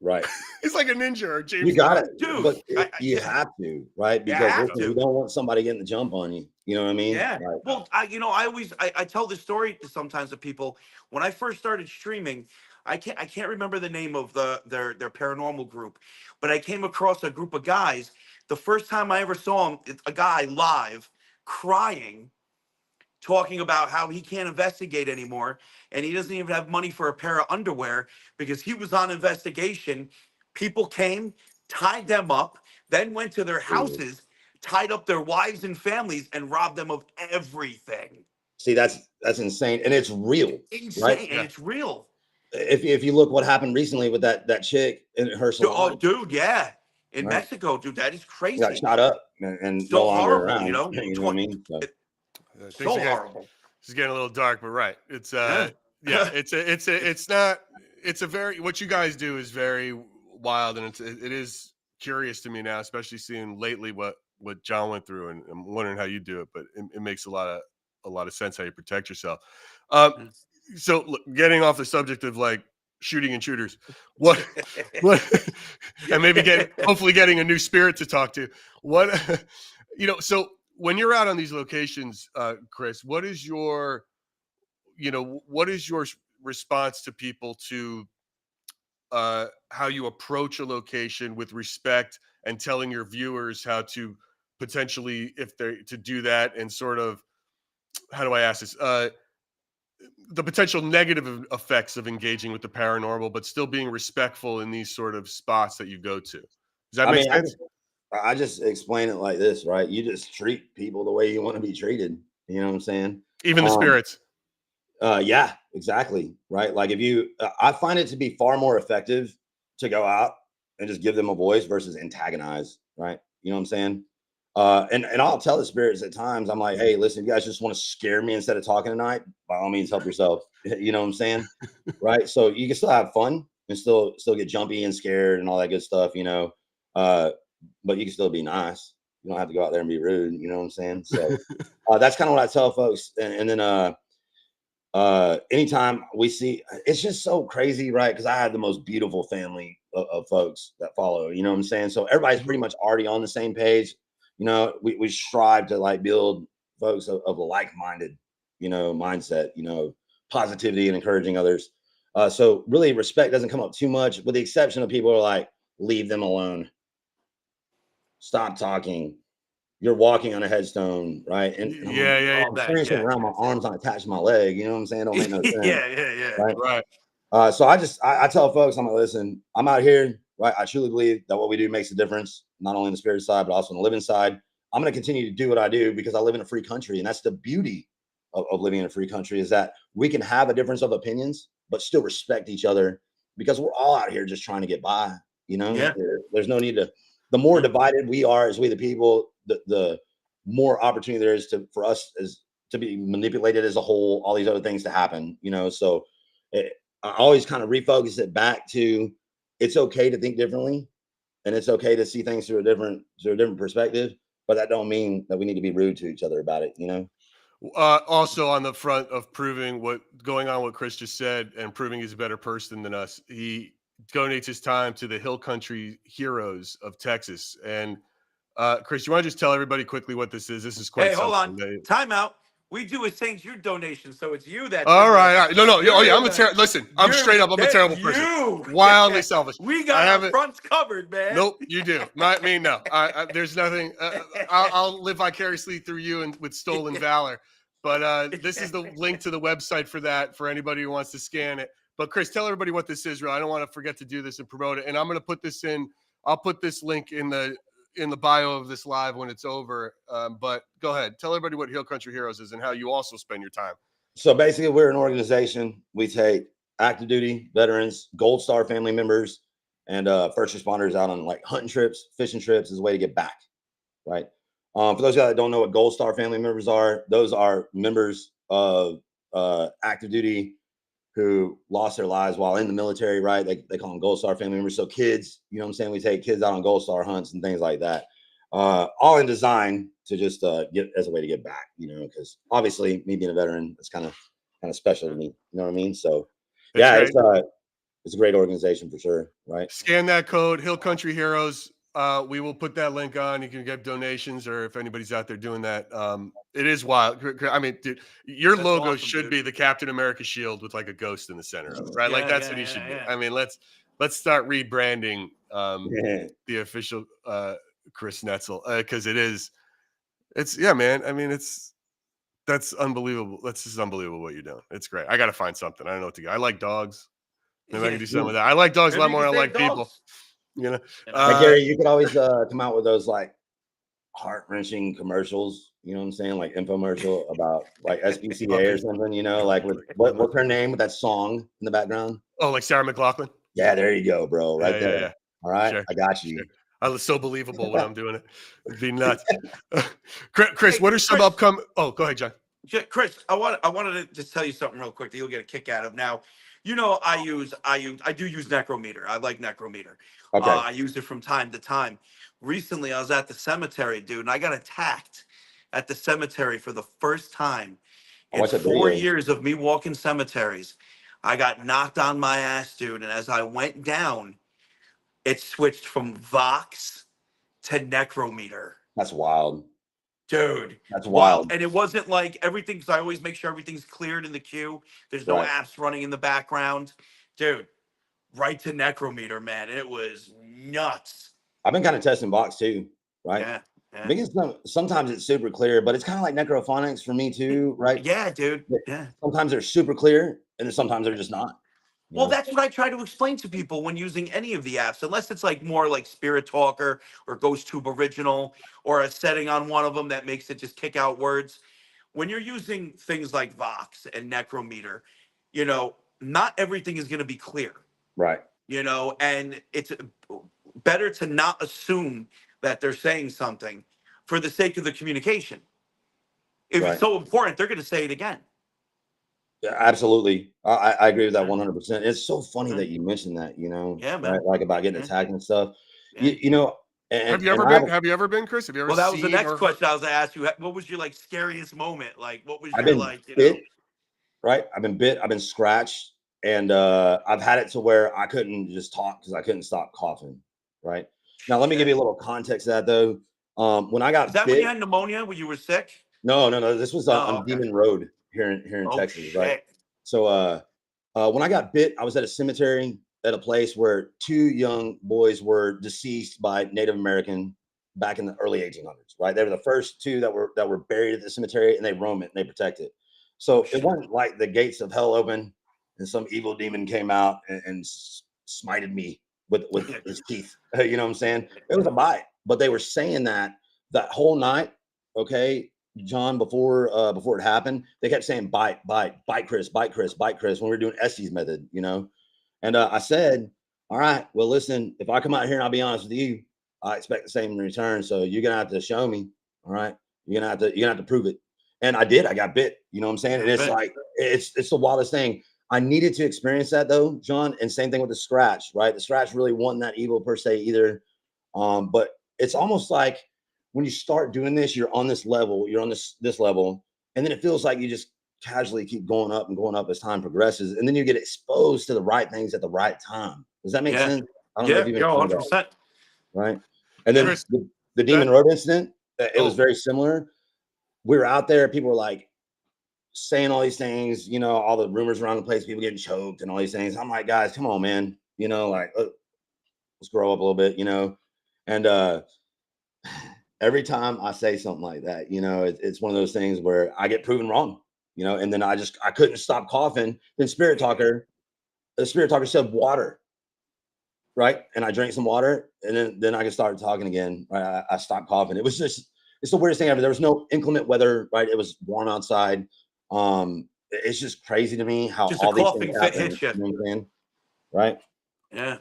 Right. It's like a ninja or You James got Bond. it, dude. but you Yeah, have to, right? I Because have listen, you to. don't want somebody getting the jump on you. You know what I mean? Yeah. Right. Well, I always I tell this story to sometimes to people. When I first started streaming, I can't remember the name of their paranormal group, but I came across a group of guys. The first time I ever saw him, it's a guy live crying, talking about how he can't investigate anymore and he doesn't even have money for a pair of underwear because he was on investigation. People came, tied them up, then went to their Yeah. houses, tied up their wives and families, and robbed them of everything. See, that's insane, and it's real, right? Insane, and Yeah. it's real. If you look what happened recently with that chick in her Oh, salon, dude, yeah, in right? Mexico, dude, that is Got crazy. shot up and no So longer horrible, you around. know. You know what I mean? So, Things So are getting, horrible. this is getting a little dark, but right. It's Yeah. yeah. It's not. It's a very what you guys do is very wild, and it is curious to me now, especially seeing lately what John went through, and I'm wondering how you do it. But it makes a lot of sense how you protect yourself. Um, so look, getting off the subject of like shooting and shooters, what and maybe hopefully getting a new spirit to talk to. What so when you're out on these locations, Chris, what is your response to people to how you approach a location with respect and telling your viewers how to potentially, if they're to do that, and sort of, how do I ask this, the potential negative effects of engaging with the paranormal, but still being respectful in these sort of spots that you go to. Does that I make mean, sense? I just explain it like this, right? You just treat people the way you want to be treated. You know what I'm saying? Even the spirits. Yeah, exactly. Right. Like if you, I find it to be far more effective to go out and just give them a voice versus antagonize. Right. You know what I'm saying? And I'll tell the spirits at times, I'm like, hey, listen, you guys just want to scare me instead of talking tonight. By all means, help yourself. You know what I'm saying? Right. So you can still have fun and still get jumpy and scared and all that good stuff, but you can still be nice. You don't have to go out there and be rude. You know what I'm saying? So that's kind of what I tell folks. And then, anytime we see, it's just so crazy, right? Because I have the most beautiful family of folks that follow, you know what I'm saying? So everybody's pretty much already on the same page. We strive to like build folks of a like-minded, mindset, positivity and encouraging others. So really respect doesn't come up too much, with the exception of people who are like, leave them alone, stop talking, you're walking on a headstone, right? And Yeah. All that, carrying yeah. around my arms not attached to my leg, you know what I'm saying? Don't make no sense, Yeah. right? Right. So I tell folks, I'm like, listen, I'm out here, right? I truly believe that what we do makes a difference, not only in the spirit side, but also in the living side. I'm going to continue to do what I do because I live in a free country. And that's the beauty of living in a free country, is that we can have a difference of opinions, but still respect each other, because we're all out here just trying to get by. Yeah. There's no need to, the more divided we are as we the people, the more opportunity there is for us as to be manipulated as a whole, all these other things to happen, so I always kind of refocus it back to, it's okay to think differently, and it's okay to see things through a different perspective, but that don't mean that we need to be rude to each other about it. Also on the front of proving what Chris just said, and proving he's a better person than us, he donates his time to the Hill Country Heroes of Texas. And Chris, you want to just tell everybody quickly what this is? This is quite Hey, hold on. something. Time out. We do a St. Jude donation, so it's you that's All in right. No. Oh yeah, listen, I'm straight up. I'm a terrible person. Wildly selfish. We got I our haven't. fronts covered, man. Nope, you do. Not me. No, there's nothing. I'll live vicariously through you and with stolen valor. But this is the link to the website for that, for anybody who wants to scan it. But Chris, tell everybody what this is, real. I don't want to forget to do this and promote it. And I'm going to put this in. I'll put this link in the in the bio of this live when it's over. But go ahead, tell everybody what Hill Country Heroes is and how you also spend your time. So basically, we're an organization. We take active duty veterans, Gold Star family members, and first responders out on like hunting trips, fishing trips as a way to get back, right? For those guys that don't know what Gold Star family members are, those are members of active duty who lost their lives while in the military, right? They call them Gold Star family members. So kids, you know what I'm saying? We take kids out on Gold Star hunts and things like that. All in design to just get as a way to get back, you know, because obviously me being a veteran, it's kind of special to me. You know what I mean? So yeah, it's a great organization for sure, right? Scan that code, Hill Country Heroes. We will put that link on. You can get donations, or if anybody's out there doing that, it is wild. I mean, dude, your That's logo awesome, should dude. be the Captain America shield with like a ghost in the center of it, right? Like Yeah, that's yeah, what he yeah, should be. yeah. I mean, let's start rebranding Yeah. the official Chris Netzel, because it's yeah, man. I mean, that's unbelievable. That's just unbelievable what you're doing. It's great. I got to find something. I don't know what to get. I like dogs. Maybe I can do some of that. I like dogs a lot Maybe you more than can I save like people. dogs. You know, You know? Like Gary, you could always come out with those like heart-wrenching commercials, you know what I'm saying? Like infomercial about like SPCA or something, you know, like with what's her name with that song in the background? Oh, like Sarah McLachlan? Yeah, there you go, bro. Right Yeah, there. yeah, yeah. All right. Sure, I got sure. you. I was so believable when I'm doing it. It'd be nuts. Chris, Hey, what are some Chris. upcoming? Oh, go ahead, John. Chris, I wanted to just tell you something real quick that you'll get a kick out of. Now, you know, I do use Necrometer. I like Necrometer. Okay. I use it from time to time. Recently, I was at the cemetery, dude, and I got attacked at the cemetery for the first time I in watched that 4 years of me walking cemeteries. I got knocked on my ass, dude, and as I went down, it switched from Vox to Necrometer. That's wild. Dude, That's wild. wild. And it wasn't like everything, because I always make sure everything's cleared in the queue. There's no Right. apps running in the background. Dude, right to Necrometer, man. It was nuts. I've been kind of testing Vox too, right? Yeah. Yeah. Because sometimes it's super clear, but it's kind of like necrophonics for me too, right? Yeah, dude. Yeah. Sometimes they're super clear, and then sometimes they're just not. Well, that's what I try to explain to people when using any of the apps, unless it's like more like Spirit Talker or GhostTube Original or a setting on one of them that makes it just kick out words. When you're using things like Vox and Necrometer, you know, not everything is going to be clear, Right. you know, and it's better to not assume that they're saying something for the sake of the communication. If it's Right. so important, they're going to say it again. Yeah, absolutely. I agree with that Yeah. 100%. It's so funny Yeah. that you mentioned that, you know, Yeah, man. right? Like about getting Yeah. attacked and stuff. Yeah. You know, Have and you ever I been? Have you ever been, Chris? Have you ever Well, that was the seen next or? question I was going to ask you. What was your like scariest moment? Like, what was I've your been like, you know? bit, right? I've been bit, I've been scratched, and I've had it to where I couldn't just talk because I couldn't stop coughing, right? Now, let me give you a little context to that though. When I got Is that bit, when you had pneumonia? When you were sick? no, this was Oh, on okay. Demon Road here in Oh Texas, right? shit. So when I got bit, I was at a cemetery at a place where two young boys were deceased by Native American back in the early 1800s, right? They were the first two that were buried at the cemetery, and they roam it and they protect it. So it wasn't like the gates of hell open and some evil demon came out and smited me with his teeth. You know what I'm saying? It was a bite, but they were saying that whole night, okay, John, before it happened, they kept saying bite, Chris, bite, Chris, bite, Chris, when we were doing Estes method, you know. And I said, all right, well, listen, if I come out here and I'll be honest with you, I expect the same in return. So you're gonna have to show me. All right. You're gonna have to prove it. And I did. I got bit. You know what I'm saying? And it's like it's the wildest thing. I needed to experience that though, John. And same thing with the scratch, right? The scratch really wasn't that evil per se either. But it's almost like when you start doing this, you're on this level, you're on this level, and then it feels like you just casually keep going up and going up as time progresses, and then you get exposed to the right things at the right time. Does that make sense? I don't know if you 100%. right. And then Chris, the Demon Road incident, it was Oh. very similar. We were out there, people were like saying all these things, you know, all the rumors around the place, people getting choked and all these things. I'm like, guys, come on, man, you know, like let's grow up a little bit, you know. And every time I say something like that, you know, it's one of those things where I get proven wrong, you know, and then I couldn't stop coughing. Then the Spirit Talker said water, right? And I drank some water, and then I could start talking again. Right? I stopped coughing. It was just, it's the weirdest thing ever. There was no inclement weather, right? It was warm outside. It's just crazy to me how Just a all these things coughing fit happen. hits you. You know what I'm saying? Right? Yeah.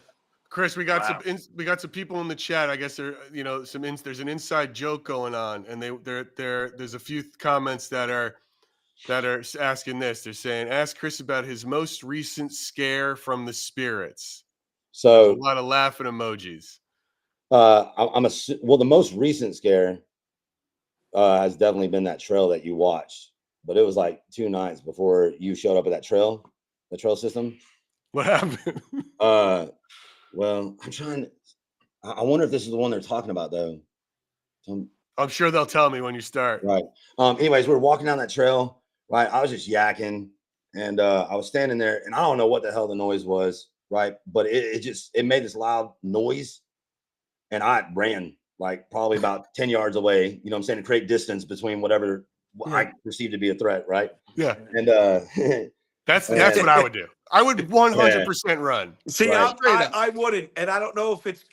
Chris, we got Wow. we got some people in the chat. I guess there, there's an inside joke going on, and there's a few comments that are asking this. They're saying, ask Chris about his most recent scare from the spirits. There's a So lot of laughing emojis. well, the most recent scare has definitely been that trail that you watched, but it was like 2 nights before you showed up at that trail, the trail system. What happened? Well, I'm trying to, I wonder if this is the one they're talking about though. I'm sure they'll tell me when you start. Right. Anyways, we were walking down that trail, right? I was just yakking, and I was standing there, and I don't know what the hell the noise was, right? But it made this loud noise, and I ran like probably about 10 yards away, you know what I'm saying, to create distance between whatever I perceived to be a threat, right? Yeah. And that's what I would do. I would 100% run. See, Right. I wouldn't, and I don't know if it's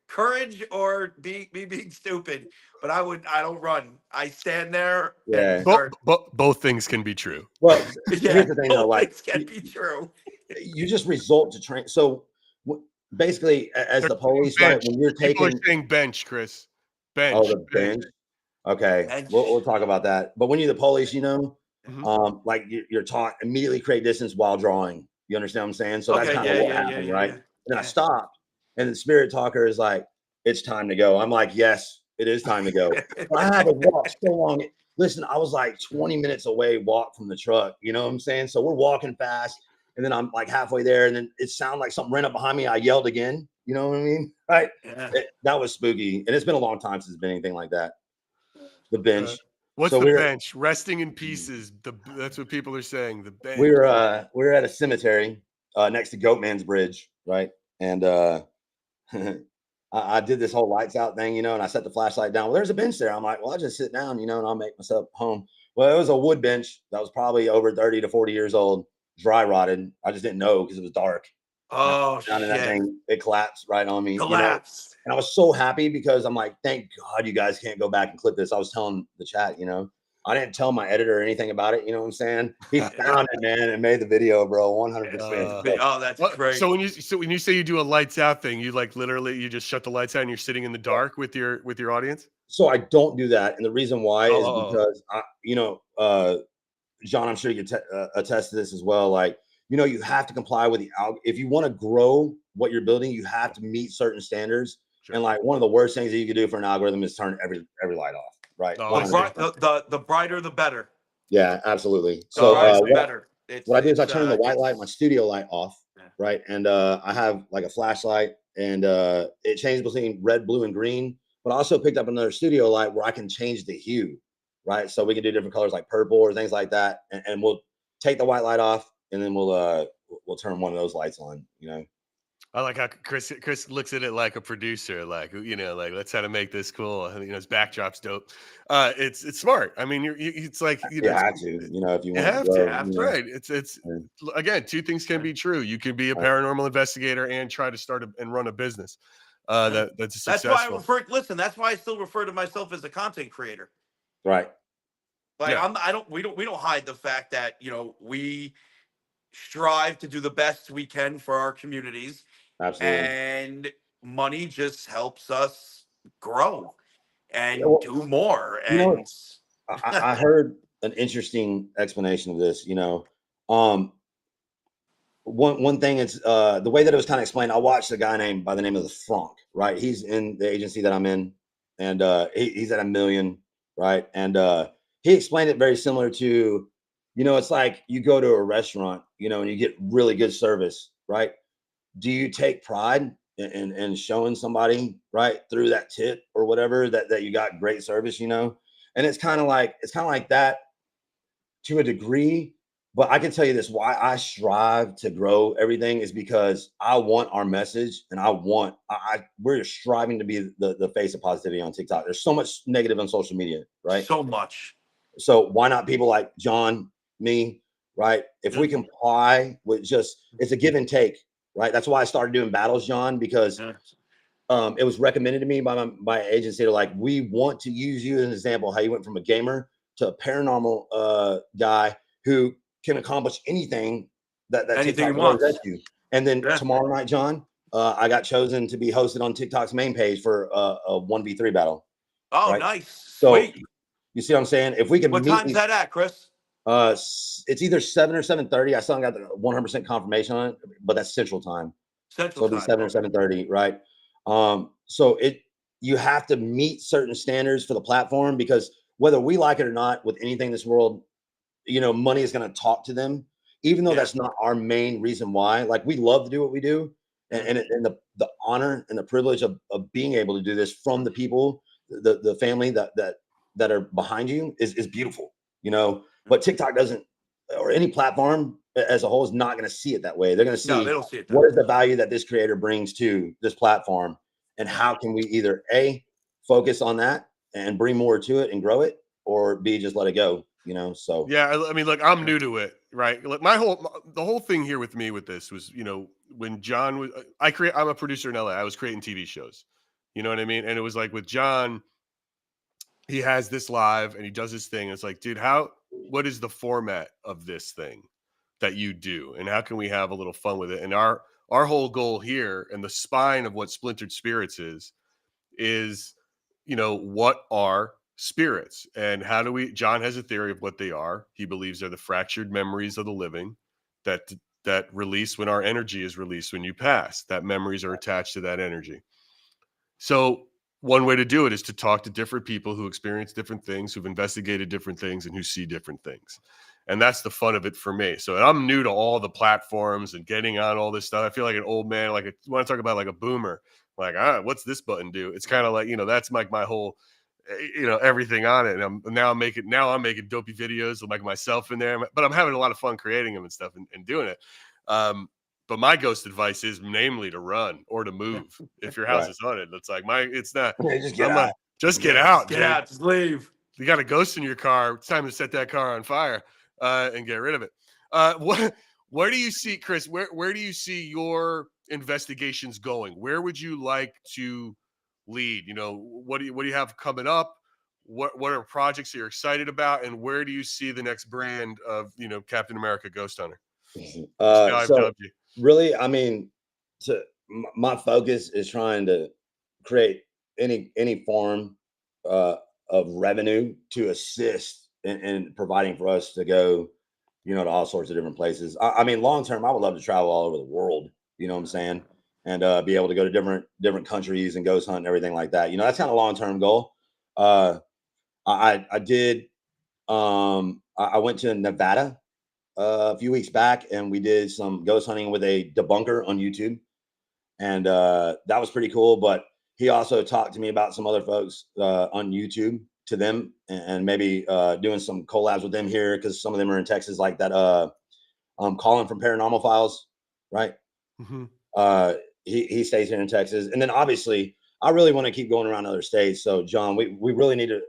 courage or me being stupid, but I don't run. I stand there. Yeah. And start. Both things can be true. Well, Yeah, here's the thing though, like things can be true. you just result to train. So basically, as the police, right, when you're People taking are saying bench, Chris. Bench. Oh, the bench. Okay, Bench. we'll talk about that. But when you're the police, you know, Mhm. like you're taught immediately create distance while drawing. You understand what I'm saying? So that's Okay, kind of what happened, right? yeah. And then I stopped, and the spirit talker is like, "It's time to go." I'm like, "Yes, it is time to go." But I had to walk so long. Listen, I was like 20 minutes away walk from the truck. You know what I'm saying? So we're walking fast, and then I'm like halfway there, and then it sounded like something ran up behind me. I yelled again. You know what I mean? Right? Yeah. That was spooky, and it's been a long time since it's been anything like that. The bench. What's So the we're bench? Resting in pieces. That's what people are saying. The bench. we were at a cemetery next to Goatman's Bridge, right? And I did this whole lights out thing, you know, and I set the flashlight down. Well, there's a bench there. I'm like, well, I'll just sit down, you know, and I'll make myself home. Well, it was a wood bench that was probably over 30 to 40 years old, dry rotted. I just didn't know because it was dark. Oh Down in that shit! thing, it collapsed right on me. Collapsed. You know? And I was so happy because I'm like, thank God you guys can't go back and clip this. I was telling the chat, you know, I didn't tell my editor or anything about it. You know what I'm saying? He found it, man, and made the video, bro. 100%. Oh, that's great. So when you say you do a lights out thing, you like literally you just shut the lights out and you're sitting in the dark with your audience. So I don't do that, and the reason why is because John, I'm sure you can attest to this as well. Like, you know, you have to comply with the if you want to grow what you're building, you have to meet certain standards. Sure. And like one of the worst things that you can do for an algorithm is turn every light off. Right. The brighter the better. Yeah, absolutely. The so better. What I do is I turn the white light, my studio light off, right? And I have like a flashlight, and it changes between red, blue, and green. But I also picked up another studio light where I can change the hue, right? So we can do different colors like purple or things like that, and we'll take the white light off, and then we'll turn one of those lights on, you know. I like how Chris looks at it like a producer, like, you know, like let's how to make this cool. You know, his backdrop's dope. It's smart. I mean, it's like you have to, you know, if you want to grow, right. It's again, two things can be true. You can be a paranormal investigator and try to start and run a business. That's successful. That's why I refer. Listen, that's why I still refer to myself as a content creator. Right. Like we don't hide the fact that, you know, we strive to do the best we can for our communities. Absolutely. And money just helps us grow and do more. And you know, I heard an interesting explanation of this, you know. One thing is the way that it was kind of explained. I watched a guy by the name of the Frank, right? He's in the agency that I'm in, and he's at 1 million, right? And he explained it very similar to, you know, it's like you go to a restaurant, you know, and you get really good service, right? Do you take pride in showing somebody, right, through that tip or whatever that you got great service, you know? And it's kind of like that to a degree. But I can tell you this, why I strive to grow everything is because I want our message, and we're striving to be the face of positivity on TikTok. There's so much negative on social media, right? So much. So why not people like John, me, right? If we comply with it's a give and take, right? That's why I started doing battles, John, because it was recommended to me by my agency. They're like, we want to use you as an example, how you went from a gamer to a paranormal guy who can accomplish anything that Anything he TikTok throws at wants. you. And then tomorrow night, John, I got chosen to be hosted on TikTok's main page for a 1v3 battle. Oh, right? nice. So Sweet. you see what I'm saying? If we can What meet time's that at, Chris? it's either 7 or 7:30. I still haven't got the 100% confirmation on it, but that's Central Time. Central So it'll be Time. 7 or 7:30, right? So you have to meet certain standards for the platform, because whether we like it or not, with anything in this world, money is going to talk to them, even though that's not our main reason why. Like, we love to do what we do, and the honor and the privilege of being able to do this from the people, the family that are behind you is beautiful, But TikTok doesn't, or any platform as a whole, is not going to see it that way. They're going to see, No, they don't see it that what way. is the value that this creator brings to this platform, and how can we either A, focus on that and bring more to it and grow it, or B, just let it go, so. Yeah, I mean, look, I'm new to it, right? Like, the whole thing here with me with this was, when John was, I'm a producer in LA. I was creating TV shows, you know what I mean? And it was like with John, he has this live and he does his thing. It's like, dude, what is the format of this thing that you do, and how can we have a little fun with it? And our whole goal here, and the spine of what Splintered Spirits is, what are spirits, and how do we? John has a theory of what they are. He believes they're the fractured memories of the living that release when our energy is released when you pass. That memories are attached to that energy. So one way to do it is to talk to different people who experience different things, who've investigated different things, and who see different things. And that's the fun of it for me. So I'm new to all the platforms and getting on all this stuff. I feel like an old man, like when I talk about like a boomer, like, what's this button do? It's kind of like, that's like my whole, everything on it. And now I'm making dopey videos with like myself in there, but I'm having a lot of fun creating them and stuff and doing it. But my ghost advice is namely to run or to move if your house is haunted. It's like it's not. Just get I'm out. not. Just get out, Get dude. out. Just leave. You got a ghost in your car. It's time to set that car on fire and get rid of it. Where do you see, Chris? Where do you see your investigations going? Where would you like to lead? What do you have coming up? What are projects that you're excited about, and where do you see the next brand of Captain America Ghost Hunter? So really, I mean, my focus is trying to create any form of revenue to assist in providing for us to go, to all sorts of different places. I mean, long term, I would love to travel all over the world. You know what I'm saying? And be able to go to different countries and ghost hunt and everything like that. That's kind of long term goal. I did. I went to Nevada a few weeks back, and we did some ghost hunting with a debunker on YouTube, and that was pretty cool. But he also talked to me about some other folks on YouTube, to them, and maybe doing some collabs with them here, because some of them are in Texas, like that Colin from Paranormal Files, right? Mm-hmm. He stays here in Texas, and then obviously I really want to keep going around other states. So John, we really need to.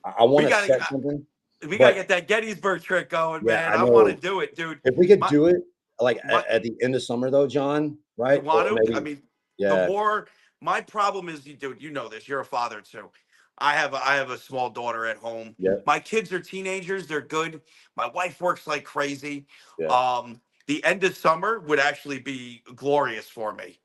I want to set something. We gotta get that Gettysburg trick going, man. I want to do it, dude. If we could do it like at the end of summer, though, John, right? You want to? I mean, the more. My problem is, dude, you know this. You're a father too. I have a small daughter at home. Yeah. My kids are teenagers. They're good. My wife works like crazy. Yeah. The end of summer would actually be glorious for me.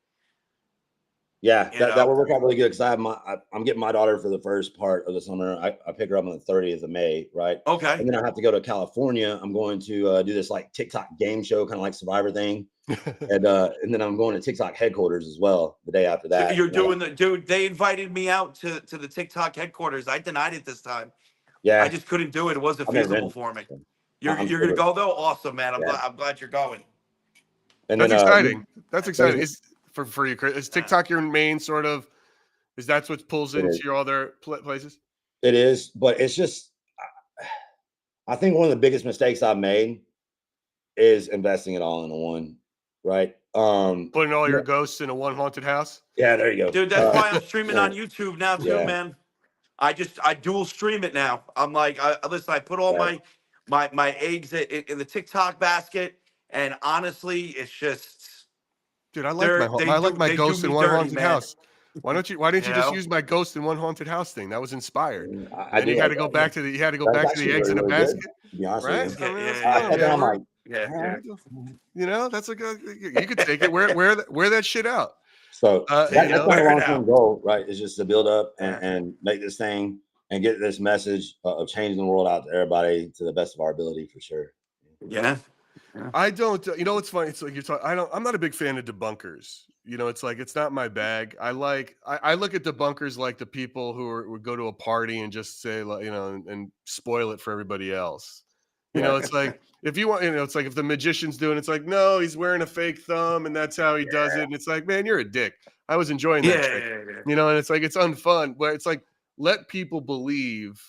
Yeah, that would work out really good, because I'm getting my daughter for the first part of the summer. I pick her up on the 30th of May, right? Okay. And then I have to go to California. I'm going to do this like TikTok game show, kind of like Survivor thing, and then I'm going to TikTok headquarters as well the day after that. So you're doing dude. They invited me out to the TikTok headquarters. I denied it this time. Yeah, I just couldn't do it. It wasn't feasible for me. You're gonna go though? Awesome, man. I'm glad you're going. And that's exciting. That's exciting. Is for you, Chris? Is TikTok your main sort of? Is that what pulls into your other places? It is, but it's just. I think one of the biggest mistakes I've made is investing it all into one. Right. Putting all your ghosts in a one haunted house. Yeah, there you go, dude. That's why I'm streaming on YouTube now too, man. I dual stream it now. I'm like, listen, I put all my eggs in the TikTok basket, and honestly, it's just Dude, I like my they do ghost in me one dirty, haunted man. house. Why don't you just know? use my ghost in one haunted house thing? That was inspired. I Then do you had like to go that. back to the That's actually eggs really, in a really good, basket, to be honest right? with you. I mean, that's Yeah, I fun, sat there, man. I'm like, yeah. You know, that's a good. You could take it. Wear that shit out. so You that's know, my Wear it long-term out. goal, right? Is just to build up Yeah. and make this thing and get this message of changing the world out to everybody to the best of our ability, for sure. Yeah. I don't. You know, what's funny? It's like you're talking. I'm not a big fan of debunkers. You know, it's like it's not my bag. I look at debunkers like the people who would go to a party and just say, like, you know, and spoil it for everybody else. You know, it's like if you want, you know, it's like if the magician's doing, it's like, no, he's wearing a fake thumb and that's how he does it. And it's like, man, you're a dick. I was enjoying that trick. Yeah. You know, and it's like it's unfun, but it's like let people believe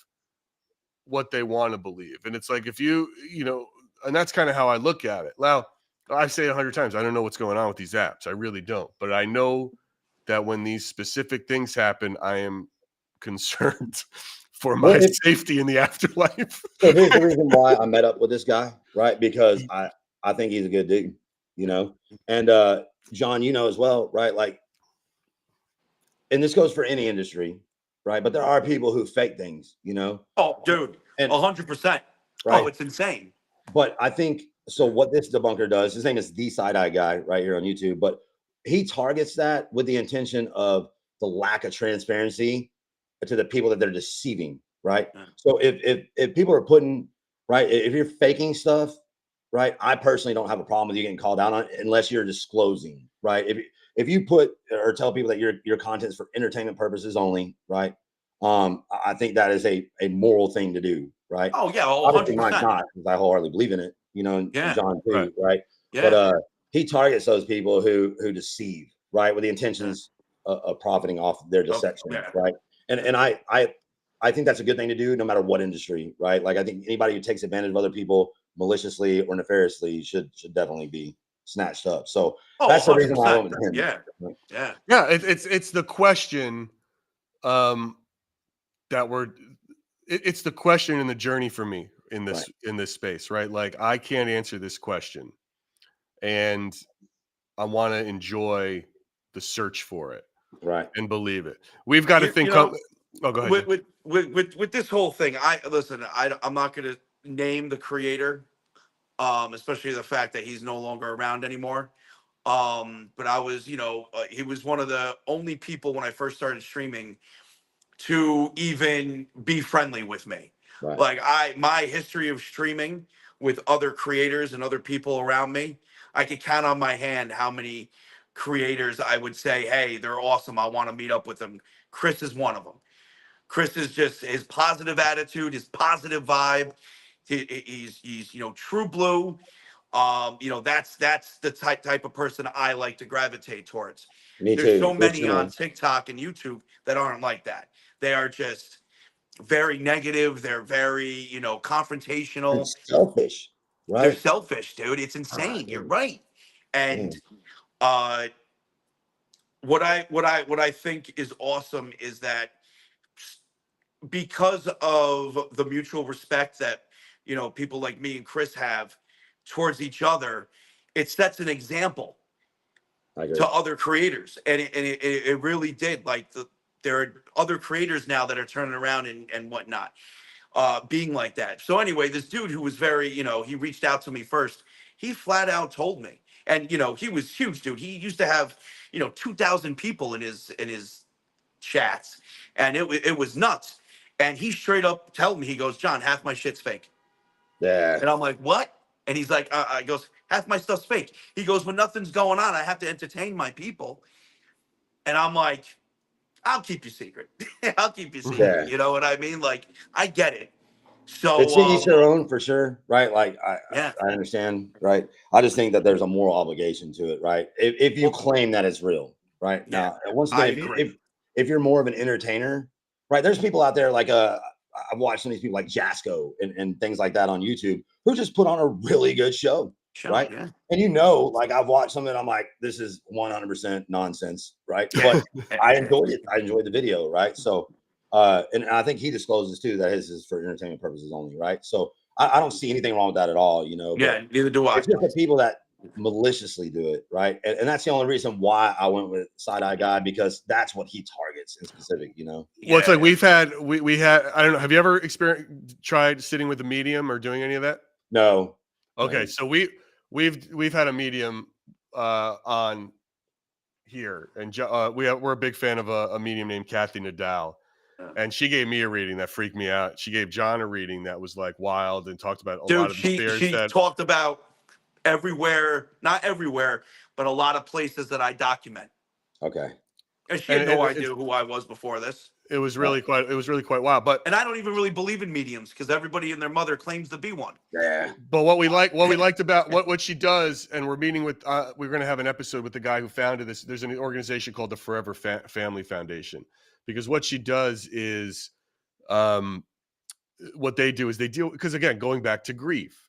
what they want to believe. And it's like if you know, and that's kind of how I look at it. Now, I say 100 times, I don't know what's going on with these apps. I really don't. But I know that when these specific things happen, I am concerned for my safety in the afterlife. So here's the reason why I met up with this guy, right? Because I think he's a good dude, you know. And John, you know as well, right? Like, and this goes for any industry, right? But there are people who fake things, you know. Oh, dude, And 100%. right. Oh, it's insane. But I think so. What this debunker does, his name is the Side Eye Guy, right here on YouTube. But he targets that with the intention of the lack of transparency to the people that they're deceiving, right? So if people are putting right, if you're faking stuff, right, I personally don't have a problem with you getting called out on it unless you're disclosing, right? If you put or tell people that your content is for entertainment purposes only, right? I think that is a moral thing to do, right? Oh, yeah, Obviously 100%. mine's not, because I wholeheartedly believe in it, you know, and John too, right? Yeah. But he targets those people who deceive, right, with the intentions of profiting off their deception, right? And I think that's a good thing to do, no matter what industry, right? Like I think anybody who takes advantage of other people maliciously or nefariously should definitely be snatched up. So that's the reason why I went with him. Yeah. It's the question that it's the question in the journey for me in this space, right? Like I can't answer this question, and I want to enjoy the search for it, right, and believe it. We've got to think. You know, oh, go ahead. With this whole thing, I'm not going to name the creator, especially the fact that he's no longer around anymore. But I was, he was one of the only people when I first started streaming to even be friendly with me. Right. Like my history of streaming with other creators and other people around me, I could count on my hand how many creators I would say, hey, they're awesome, I want to meet up with them. Chris is one of them. Chris is just his positive attitude, his positive vibe. He's true blue. That's the type of person I like to gravitate towards. Me There's too. so many on TikTok and YouTube that aren't like that. They are just very negative. They're very, confrontational. And selfish, right? They're selfish, dude. It's insane. You're right. And what I think is awesome is that because of the mutual respect that people like me and Chris have towards each other, it sets an example to other creators, and it really did. Like there are other creators now that are turning around and whatnot, being like that. So anyway, this dude who was very, he reached out to me first. He flat out told me, and he was huge, dude. He used to have 2,000 people in his chats, and it was nuts. And he straight up told me, he goes, John, half my shit's fake. Yeah. And I'm like, what? And he's like, he goes, half my stuff's fake. He goes, when nothing's going on, I have to entertain my people. And I'm like, I'll keep you secret. I'll keep you secret. Yeah. You know what I mean? Like, I get it. So it's each their own, for sure, right? Like yeah, I understand, right? I just think that there's a moral obligation to it, right? If you claim that it's real, right? Yeah, Now, once again, if you're more of an entertainer, right? There's people out there like I've watched some of these people like Jasco and things like that on YouTube who just put on a really good show, right? Yeah. And like I've watched some and I'm like, this is 100% nonsense, right? But I enjoyed it. I enjoyed the video, right? So and I think he discloses too that his is for entertainment purposes only, right? So I don't see anything wrong with that at all, Yeah, neither do I. It's just the people that maliciously do it, right? And that's the only reason why I went with Side-Eye Guy, because that's what he targets in specific, you know? Well, it's like Yeah. we had, I don't know, have you ever tried sitting with a medium or doing any of that? No. Okay, No. so we've had a medium on here, and we're a big fan of a medium named Kathy Nadal, and she gave me a reading that freaked me out. She gave John a reading that was like wild and talked about a lot Dude, of the she fears she that. talked about everywhere, not everywhere, but a lot of places that I document. Okay. And she And, had no and idea who I was before this. it was Right. really quite wild. But And I don't even really believe in mediums because everybody and their mother claims to be one. Yeah. what we liked about what she does, and we're meeting with, we're going to have an episode with the guy who founded this. There's an organization called the Forever Family Foundation, because what she does is, what they do is they deal, because again, going back to grief.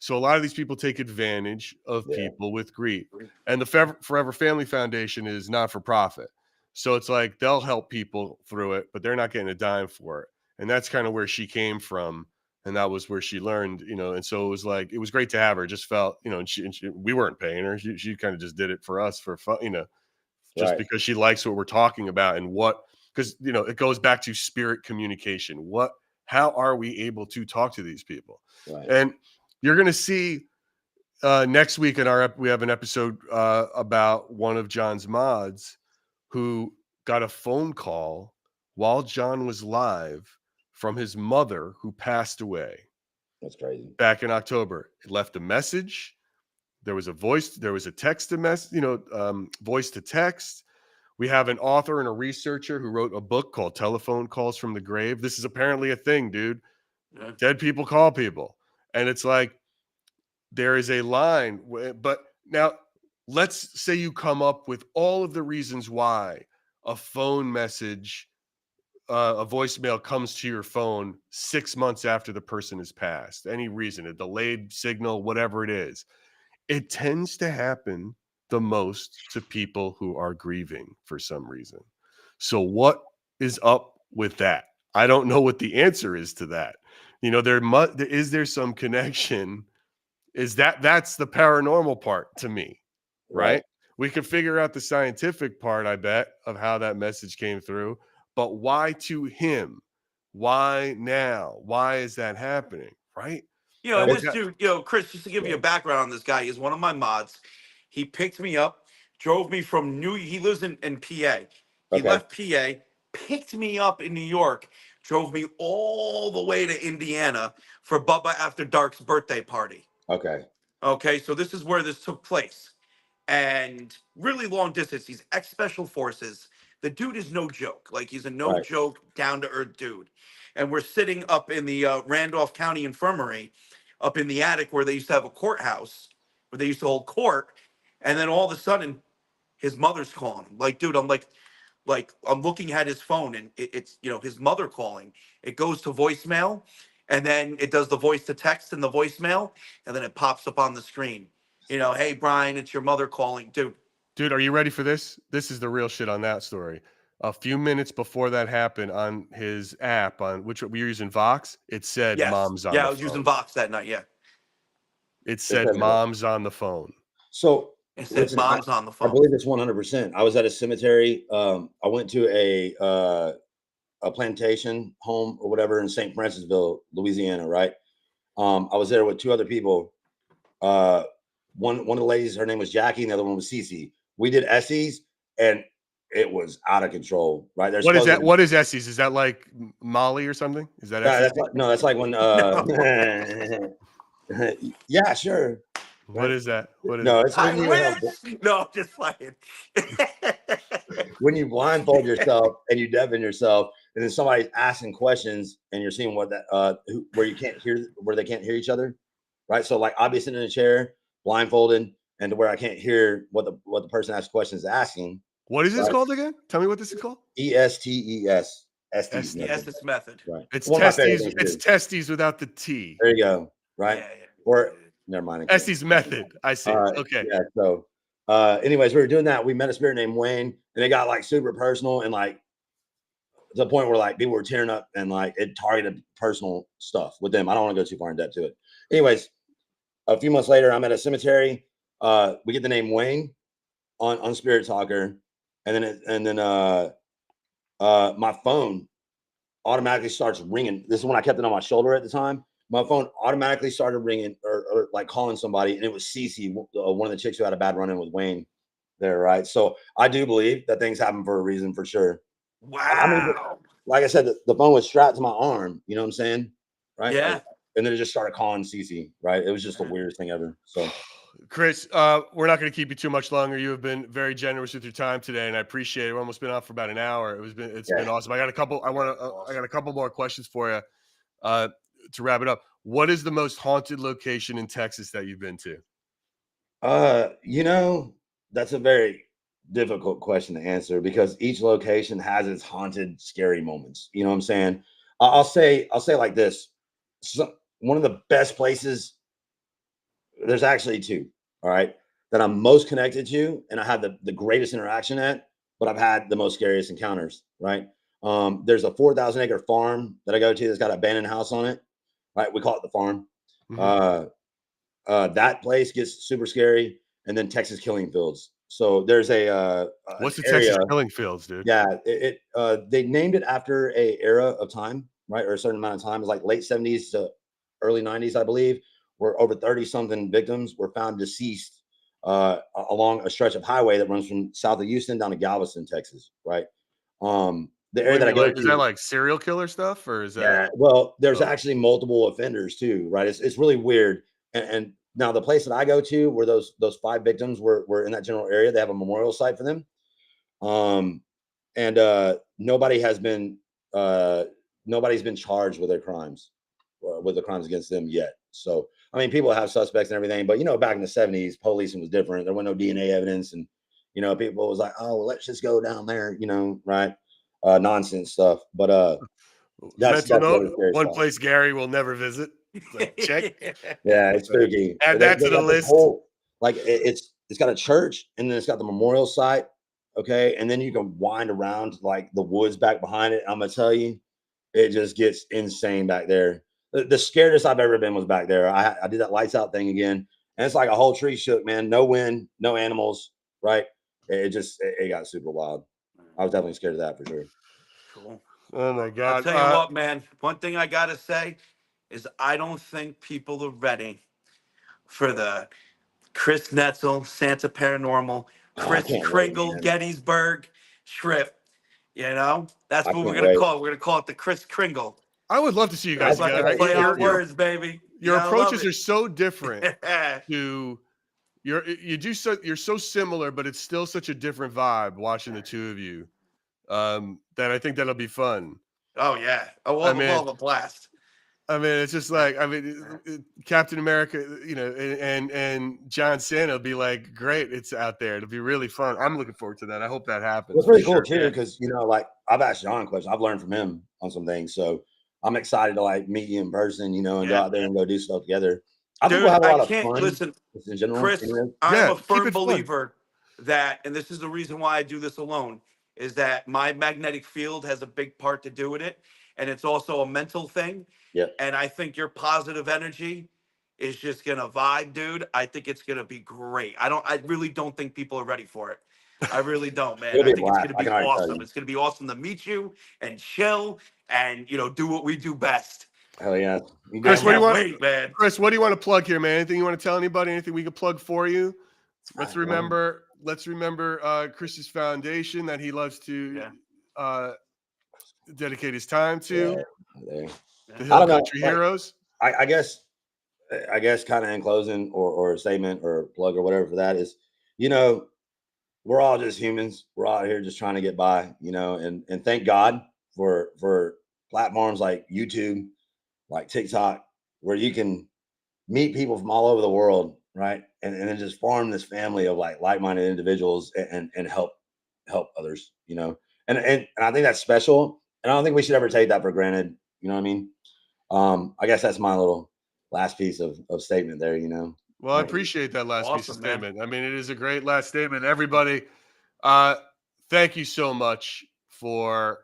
So a lot of these people take advantage of Yeah. people with grief, and the Forever Family Foundation is not for profit. So it's like they'll help people through it, but they're not getting a dime for it. And that's kind of where she came from. And that was where she learned, you know, and so it was like, it was great to have her. It just felt, you know, and we weren't paying her. She kind of just did it for us for fun, you know, just Right. because she likes what we're talking about, and because, you know, it goes back to spirit communication. How are we able to talk to these people? Right. And you're going to see next week we have an episode about one of John's mods who got a phone call while John was live from his mother, who passed away That's crazy. back in October. It left a message. There was a text to mess, you know, voice to text. We have an author and a researcher who wrote a book called Telephone Calls from the Grave. This is apparently a thing, dude. Yeah. Dead people call people. And it's like, there is a line, but now let's say you come up with all of the reasons why a phone message, a voicemail comes to your phone 6 months after the person has passed. Any reason, a delayed signal, whatever it is. It tends to happen the most to people who are grieving for some reason. So what is up with that? I don't know what the answer is to that. You know, is there some connection? That's the paranormal part to me, right? We can figure out the scientific part, I bet, of how that message came through, but why to him? Why now? Why is that happening, right? You know, And and we this got dude, you know, Chris, just to give you a background on this guy, he's one of my mods. He picked me up, drove me from he lives in PA. He Okay. left PA, picked me up in New York, drove me all the way to Indiana for Bubba After Dark's birthday party. Okay. Okay, so this is where this took place. And really long distance. He's ex special forces. The dude is no joke. Like, he's a no Right. joke, down to earth dude. And we're sitting up in the Randolph County Infirmary, up in the attic where they used to have a courthouse, where they used to hold court. And then all of a sudden, his mother's calling him. Like, dude, I'm I'm looking at his phone, and it's, you know, his mother calling. It goes to voicemail, and then it does the voice to text in the voicemail, and then it pops up on the screen. You know, hey Brian, it's your mother calling, dude. Dude, are you ready for this? This is the real shit on that story. A few minutes before that happened, on his app, on which we were using Vox, it said Yes, mom's on yeah, the I was using phone. Vox that night. Yeah, It It said says what? mom's on the phone. So it said listen, mom's on the I phone. believe it's 100%. I was at a cemetery. I went to a plantation home or whatever in St. Francisville, Louisiana, right? I was there with two other people. One of the ladies, her name was Jackie, and the other one was Cece. We did Essie's, and it was out of control, right? There's What is that? supposedly, What is Essie's? Is that like Molly or something? Is that Essie's? that's like when yeah, sure. What Right. is that? What is No, it? it's I when you wish. No, I'm just playing. when you blindfold yourself and you deafen yourself, and then somebody's asking questions, and you're seeing what that where you can't hear, where they can't hear each other, right? So like I'll be sitting in a chair, blindfolded, and to where I can't hear what the person asks questions asking. What is this Right? called again? Tell me what this is called. ESTES. Estes Estes. method. Estes method. Right. It's One of my favorite testes. things to It's do. testes without the T. There you go. Right. Yeah, Or never mind. Estes method. I see. Okay. Yeah. So, anyways, we were doing that. We met a spirit named Wayne, and it got like super personal, and like to the point where like people were tearing up, and like it targeted personal stuff with them. I don't want to go too far in depth to it. Anyways, a few months later, I'm at a cemetery. we get the name Wayne on Spirit Talker, and then my phone automatically starts ringing. This is when I kept it on my shoulder at the time. My phone automatically started ringing or like calling somebody, and it was Cece, one of the chicks who had a bad run-in with Wayne there, right? So I do believe that things happen for a reason, for sure. I mean, Wow. like I said, the phone was strapped to my arm. You know what I'm saying? Right? Yeah. Like, and then it just started calling Cece. Right? It was just the weirdest thing ever. So, Chris, we're not going to keep you too much longer. You have been very generous with your time today, and I appreciate it. We've almost been on for about an hour. It's been yeah. awesome. I got a couple. I got a couple more questions for you to wrap it up. What is the most haunted location in Texas that you've been to? You know, that's a very difficult question to answer because each location has its haunted, scary moments. You know what I'm saying? I'll say like this. So, one of the best places, there's actually two, all right, that I'm most connected to and I have the greatest interaction at, but I've had the most scariest encounters, right? There's a 4,000 acre farm that I go to that's got an abandoned house on it, right? We call it the farm. Mm-hmm. That place gets super scary, and then Texas Killing Fields. So there's What's the area, Texas Killing Fields, dude? yeah. They named it after a era of time, right, or a certain amount of time. It's like late 70s to early 90s, I believe, where over 30 something victims were found deceased along a stretch of highway that runs from south of Houston down to Galveston, Texas, right? The area What do that I you mean, go like, is that to, like serial killer stuff, or is that? yeah. Well, there's Oh, actually multiple offenders too, right? It's really weird. And now the place that I go to, where those 5 victims were in that general area, they have a memorial site for them. Um, and nobody's been charged with their crimes, with the crimes against them yet. So I mean, people have suspects and everything, but back in the 70s, policing was different. There was no DNA evidence, and people was like, oh, well, let's just go down there, right? Nonsense stuff. But that's mental one of the note: scary one spots. place Gary will never visit. It's like, check. Yeah, it's spooky. Add that to They the got this list. whole, like, it's got a church, and then it's got the memorial site. Okay, and then you can wind around like the woods back behind it. I'm gonna tell you, it just gets insane back there. The scariest I've ever been was back there. I did that lights out thing again, and it's like a whole tree shook, man. No wind, no animals. Right? It got super wild. I was definitely scared of that for sure. Cool. Oh my I'll god. tell you what, man. One thing I gotta say is I don't think people are ready for the Chris Netzel, Santa Paranormal, Oh, I Chris can't wait, Kringle, man. Gettysburg trip. That's I what we're can't gonna wait. call it. We're gonna call it the Chris Kringle. I would love to see you Gonna guys I together. fucking can't play wait. on words, baby. You Your gotta love approaches it. are so different. You're so similar, but it's still such a different vibe watching the two of you. That I think that'll be fun. Oh yeah. I We'll mean, have a blast. it's just like Captain America, and John Cena will be like, great, it's out there. It'll be really fun. I'm looking forward to that. I hope that happens. It's really for cool sure. too, because like I've asked John questions. I've learned from him on some things. So I'm excited to like meet you in person, and go out there and go do stuff together. I think we'll Dude, have a I lot of can't fun listen. just in general. Chris, I am Yeah, a keep firm it fun. believer that, and this is the reason why I do this alone, is that my magnetic field has a big part to do with it. And it's also a mental thing. Yeah. And I think your positive energy is just gonna vibe, dude. I think it's gonna be great. I really don't think people are ready for it. I really don't, man. It'll I be a think it's blast. gonna I be can already tell awesome. you. It's gonna be awesome to meet you and chill and do what we do best. Hell yeah. Chris, what do you want? Wait, man. Chris, what do you want to plug here, man? Anything you want to tell anybody? Anything we can plug for you? Let's remember Chris's foundation that he loves to dedicate his time to. Yeah. The I Hill don't know. Country Heroes. I guess kind of in closing or a statement or plug or whatever for that is, we're all just humans. We're out here just trying to get by, and thank God for platforms like YouTube, like TikTok, where you can meet people from all over the world, right? And then just form this family of like-minded individuals and help others, And I think that's special. And I don't think we should ever take that for granted. You know what I mean? I guess that's my little last piece of statement there, Well, I appreciate that last piece of Awesome, man. statement. I mean, it is a great last statement. Everybody, thank you so much for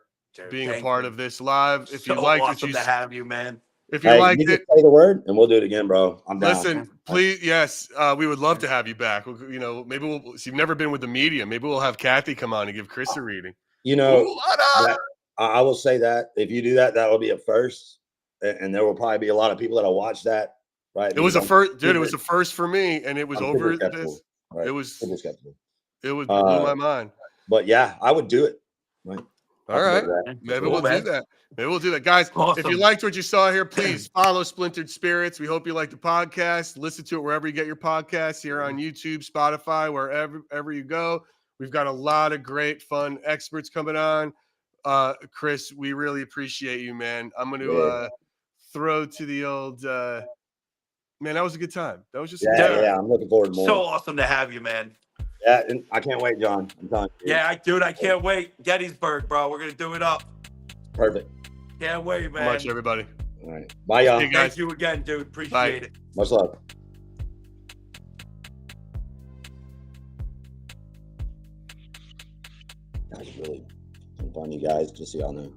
being a part of this live. If you liked awesome what you to have you, man. If you Hey, liked you just it, say the word and we'll do it again, bro. I'm down. listen, please, yes, we would love to have you back. You know, maybe we'll. So you've never been with the media. Maybe we'll have Kathy come on and give Chris a reading. You know, Ooh, what up? that I will say that if you do that, that will be a first, and there will probably be a lot of people that'll watch that. Right? It was a Because first, dude. It was a first for me, and it was I'm super over skeptical. this. Right? It was. Super skeptical. It blew my mind. But yeah, I would do it. Right? All right. Maybe Cool, we'll man. do that. Maybe we'll do that. Guys, if Awesome. you liked what you saw here, please follow Splintered Spirits. We hope you like the podcast. Listen to it wherever you get your podcasts, here on YouTube, Spotify, wherever you go. We've got a lot of great, fun experts coming on. Chris, we really appreciate you, man. I'm going to throw to the old man. That was a good time. That was just a good time. Yeah. I'm looking forward to more. So awesome to have you, man. Yeah, and I can't wait, John. I'm telling you. Yeah, dude, I can't wait. Gettysburg, bro. We're gonna do it up. Perfect. Can't wait, man. Much, everybody. All right. Bye, y'all. Hey, guys. Thank you again, dude. Appreciate Bye. it. Much love. That was really fun, you guys. Just so y'all know.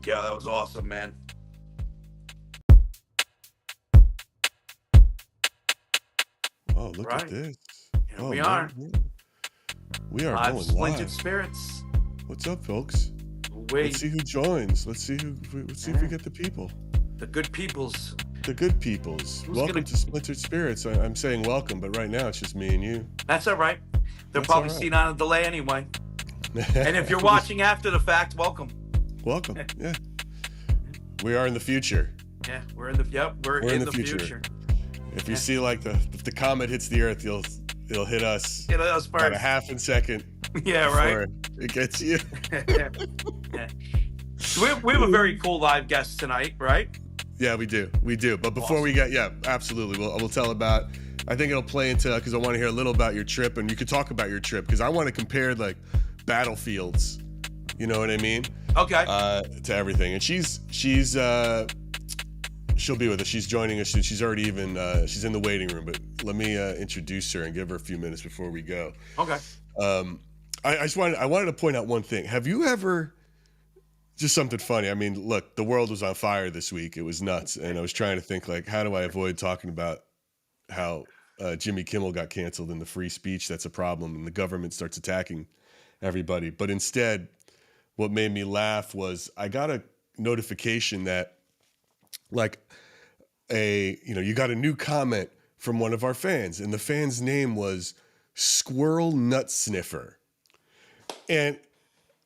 Yeah, that was awesome, man. Oh, look at this. Here we are. We are Live going Splintered live. Spirits. What's up, folks? Let's see who joins. Let's see if we get the people. The good peoples. The good peoples. Welcome to Splintered Spirits. I'm saying welcome, but right now it's just me and you. That's all right. They're That's probably all right. seen on a delay anyway. And if you're watching after the fact, welcome. Welcome. Yeah. We are in the future. Yeah, we're in the future. If you see if the comet hits the Earth, it'll hit us. Hit us About first. a half a second. Yeah, right. It gets you. Yeah. We have a very cool live guest tonight, right? Yeah, we do. But before we get, absolutely. We'll tell about, I think it'll play into, because I want to hear a little about your trip, and you could talk about your trip, because I want to compare like battlefields, you know what I mean? Okay. To everything. And she'll be with us. She's joining us. She's already she's in the waiting room, but let me introduce her and give her a few minutes before we go. Okay. I wanted to point out one thing. Have you ever, just something funny. I mean, look, the world was on fire this week. It was nuts. And I was trying to think, like, how do I avoid talking about how Jimmy Kimmel got canceled and the free speech that's a problem and the government starts attacking everybody. But instead, what made me laugh was I got a notification that, like, you got a new comment from one of our fans, and the fan's name was Squirrel Nut Sniffer. And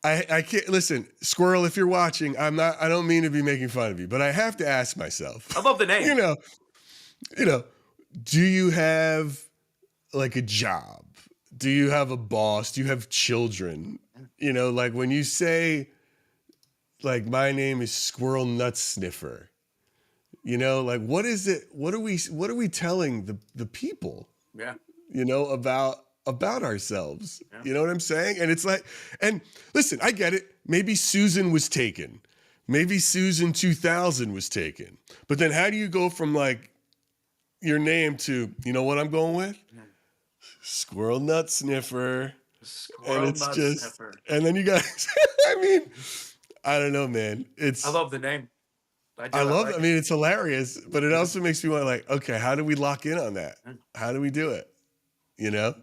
I can't listen, Squirrel, if you're watching, I don't mean to be making fun of you, but I have to ask myself. I love the name. You know, do you have like a job? Do you have a boss? Do you have children? You know, like when you say, like, my name is Squirrel Nut Sniffer, you know, like, what is it? What are we telling the people? Yeah. You know, about ourselves. Yeah. You know what I'm saying? And it's like, and listen, I get it. Maybe Susan was taken. Maybe Susan 2000 was taken. But then how do you go from like your name to, you know what I'm going with? Squirrel Nut Sniffer. Squirrel Nut Sniffer. And then you guys, I mean, I don't know, man. I love the name. I love it. I mean, it's hilarious, but it also makes me want, like, okay, how do we lock in on that? How do we do it? You know?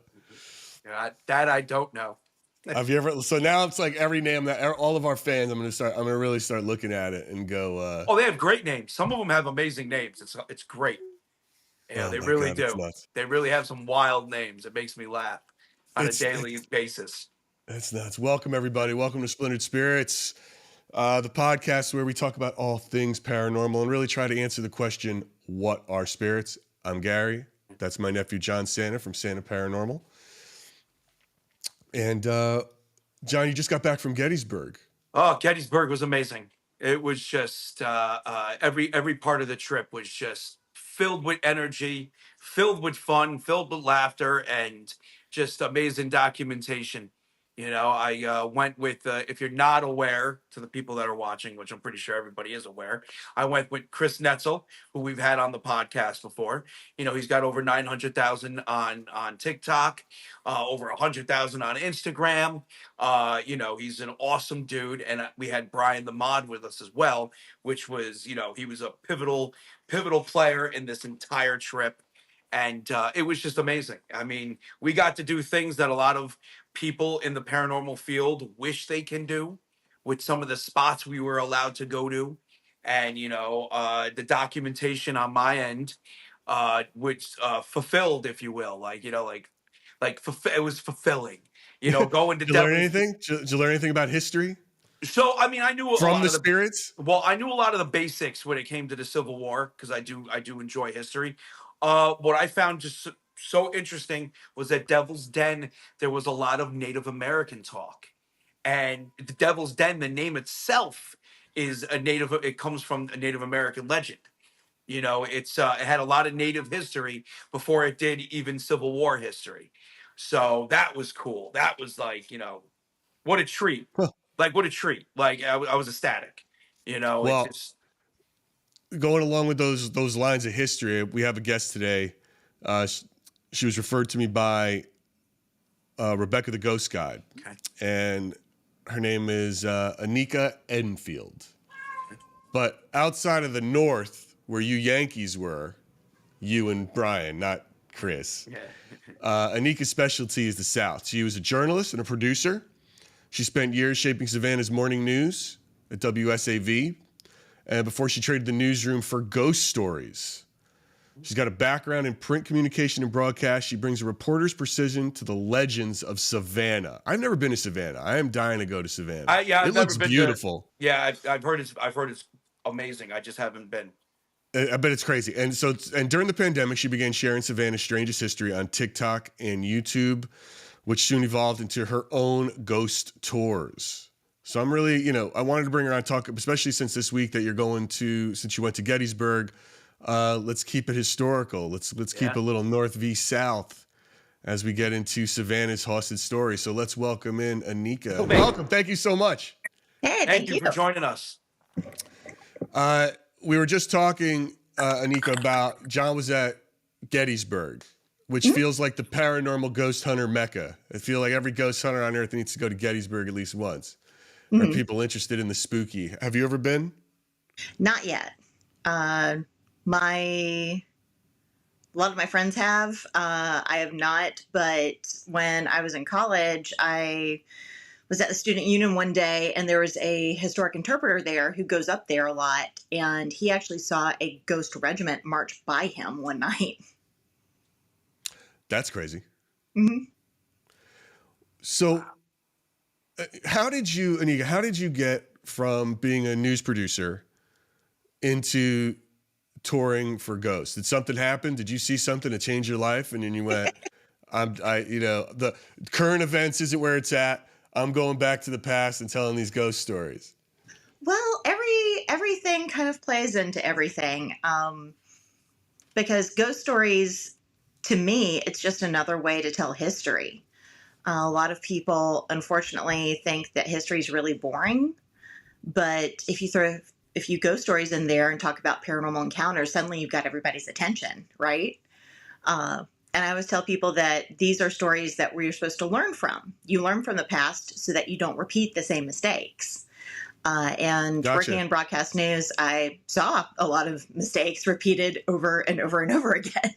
That I don't know. Have you ever? So now it's like every name that all of our fans, I'm gonna really start looking at it and go. Oh, they have great names. Some of them have amazing names. It's great. Yeah, they really do. They really have some wild names. It makes me laugh on a daily basis. That's nuts. Welcome everybody. Welcome to Splintered Spirits, the podcast where we talk about all things paranormal and really try to answer the question, what are spirits? I'm Gary. That's my nephew John Santa from Santa Paranormal. And John, you just got back from Gettysburg. Oh, Gettysburg was amazing. It was just every part of the trip was just filled with energy, filled with fun, filled with laughter, and just amazing documentation. You know, I went with, if you're not aware, to the people that are watching, which I'm pretty sure everybody is aware, I went with Chris Netzel, who we've had on the podcast before. You know, he's got over 900,000 on TikTok, over 100,000 on Instagram. You know, he's an awesome dude. And we had Brian the Mod with us as well, which was, you know, he was a pivotal player in this entire trip. And it was just amazing. I mean, we got to do things that a lot of people in the paranormal field wish they can do with some of the spots we were allowed to go to. And, you know, the documentation on my end, which fulfilled, if you will, like, you know, it was fulfilling, you know, going to Did you learn Devil's. anything? Did you learn anything about history So, I mean, I knew a from lot the of the, spirits? well, I knew a lot of the basics when it came to the Civil War, because I do enjoy history. What I found just so interesting was that Devil's Den, there was a lot of Native American talk, and the Devil's Den, the name itself is a native. It comes from a Native American legend. You know, it had a lot of Native history before it did even Civil War history. So that was cool. That was like, you know, what a treat. Huh. Like, what a treat. Like, I was ecstatic. You know, it Well, just. going along with those lines of history, we have a guest today. She was referred to me by Rebecca the Ghost Guide, Okay. and her name is Anika Enfield. But outside of the North, where you Yankees were, you and Brian, not Chris, Yeah. Anika's specialty is the South. She was a journalist and a producer. She spent years shaping Savannah's morning news at WSAV, and before she traded the newsroom for ghost stories. She's got a background in print communication and broadcast. She brings a reporter's precision to the legends of Savannah. I've never been to Savannah. I am dying to go to Savannah. I've it looks never been beautiful. Yeah, I've heard it's amazing. I just haven't been. I bet it's crazy. And during the pandemic, she began sharing Savannah's strangest history on TikTok and YouTube, which soon evolved into her own ghost tours. So I'm really, you know, I wanted to bring her on talk, especially since this week that since you went to Gettysburg. Let's keep it historical. Let's keep a little North v South as we get into Savannah's haunted story. So let's welcome in Anika. Welcome. Thank you so much. Hey, Thank you for joining us. We were just talking, Anika, about John was at Gettysburg, which feels like the paranormal ghost hunter mecca. I feel like every ghost hunter on earth needs to go to Gettysburg at least once. Are people interested in the spooky? Have you ever been? Not yet. A lot of my friends have. I have not, but when I was in college, I was at the student union one day, and there was a historic interpreter there who goes up there a lot, and he actually saw a ghost regiment march by him one night. That's crazy. Mm-hmm. So, Anika, how did you get from being a news producer into touring for ghosts? Did something happen? Did you see something that changed your life, and then you went, the current events isn't where it's at. I'm going back to the past and telling these ghost stories. Well, everything kind of plays into everything, because ghost stories, to me, it's just another way to tell history. A lot of people, unfortunately, think that history is really boring, but if you throw a few ghost stories in there and talk about paranormal encounters, suddenly you've got everybody's attention, right? And I always tell people that these are stories that we're supposed to learn from. You learn from the past so that you don't repeat the same mistakes. And Gotcha. Working in broadcast news, I saw a lot of mistakes repeated over and over and over again.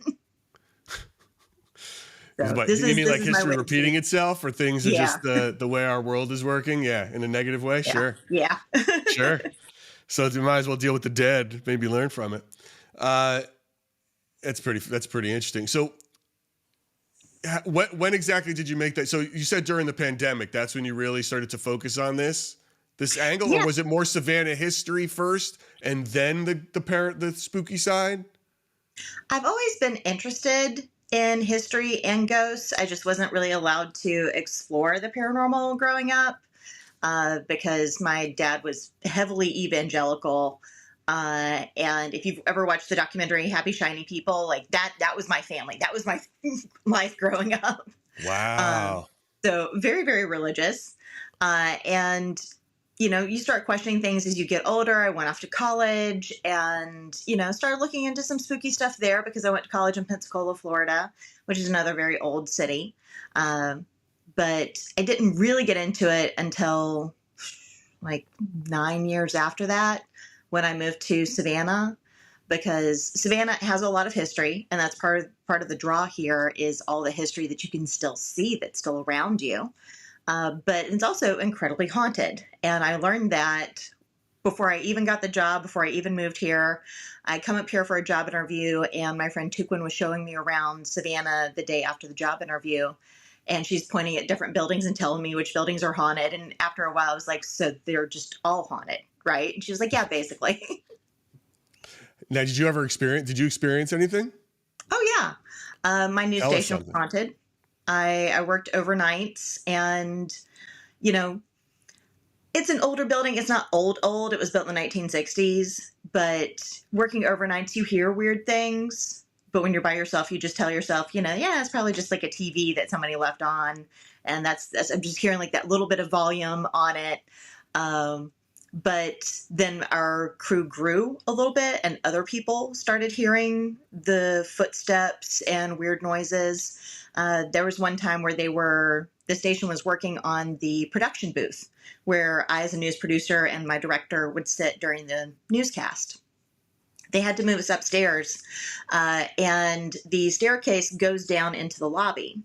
You mean like history repeating itself, or things are just the way our world is working? Yeah, in a negative way? Yeah. Sure. Yeah. Sure. So you might as well deal with the dead, maybe learn from it. That's pretty interesting. So when exactly did you make that? So you said during the pandemic, that's when you really started to focus on this angle, Yeah. or was it more Savannah history first and then the spooky side? I've always been interested in history and ghosts. I just wasn't really allowed to explore the paranormal growing up because my dad was heavily evangelical. And if you've ever watched the documentary Happy Shiny People, like that was my family. That was my life growing up. Wow. So very, very religious. And, you start questioning things as you get older. I went off to college and, started looking into some spooky stuff there because I went to college in Pensacola, Florida, which is another very old city. But I didn't really get into it until like 9 years after that when I moved to Savannah, because Savannah has a lot of history, and that's part of the draw here is all the history that you can still see that's still around you. But it's also incredibly haunted. And I learned that before I even got the job, before I even moved here. I come up here for a job interview, and my friend Tukwin was showing me around Savannah the day after the job interview. And she's pointing at different buildings and telling me which buildings are haunted. And after a while, I was like, so they're just all haunted, right? And she was like, yeah, basically. Now, did you experience anything? Oh, yeah. My news Tell us station was something. haunted. I worked overnights, and, it's an older building. It's not old. It was built in the 1960s, but working overnights, you hear weird things. But when you're by yourself, you just tell yourself, yeah, it's probably just like a TV that somebody left on. And that's I'm just hearing like that little bit of volume on it. But then our crew grew a little bit, and other people started hearing the footsteps and weird noises. There was one time where the station was working on the production booth where I, as a news producer, and my director would sit during the newscast. They had to move us upstairs, and the staircase goes down into the lobby.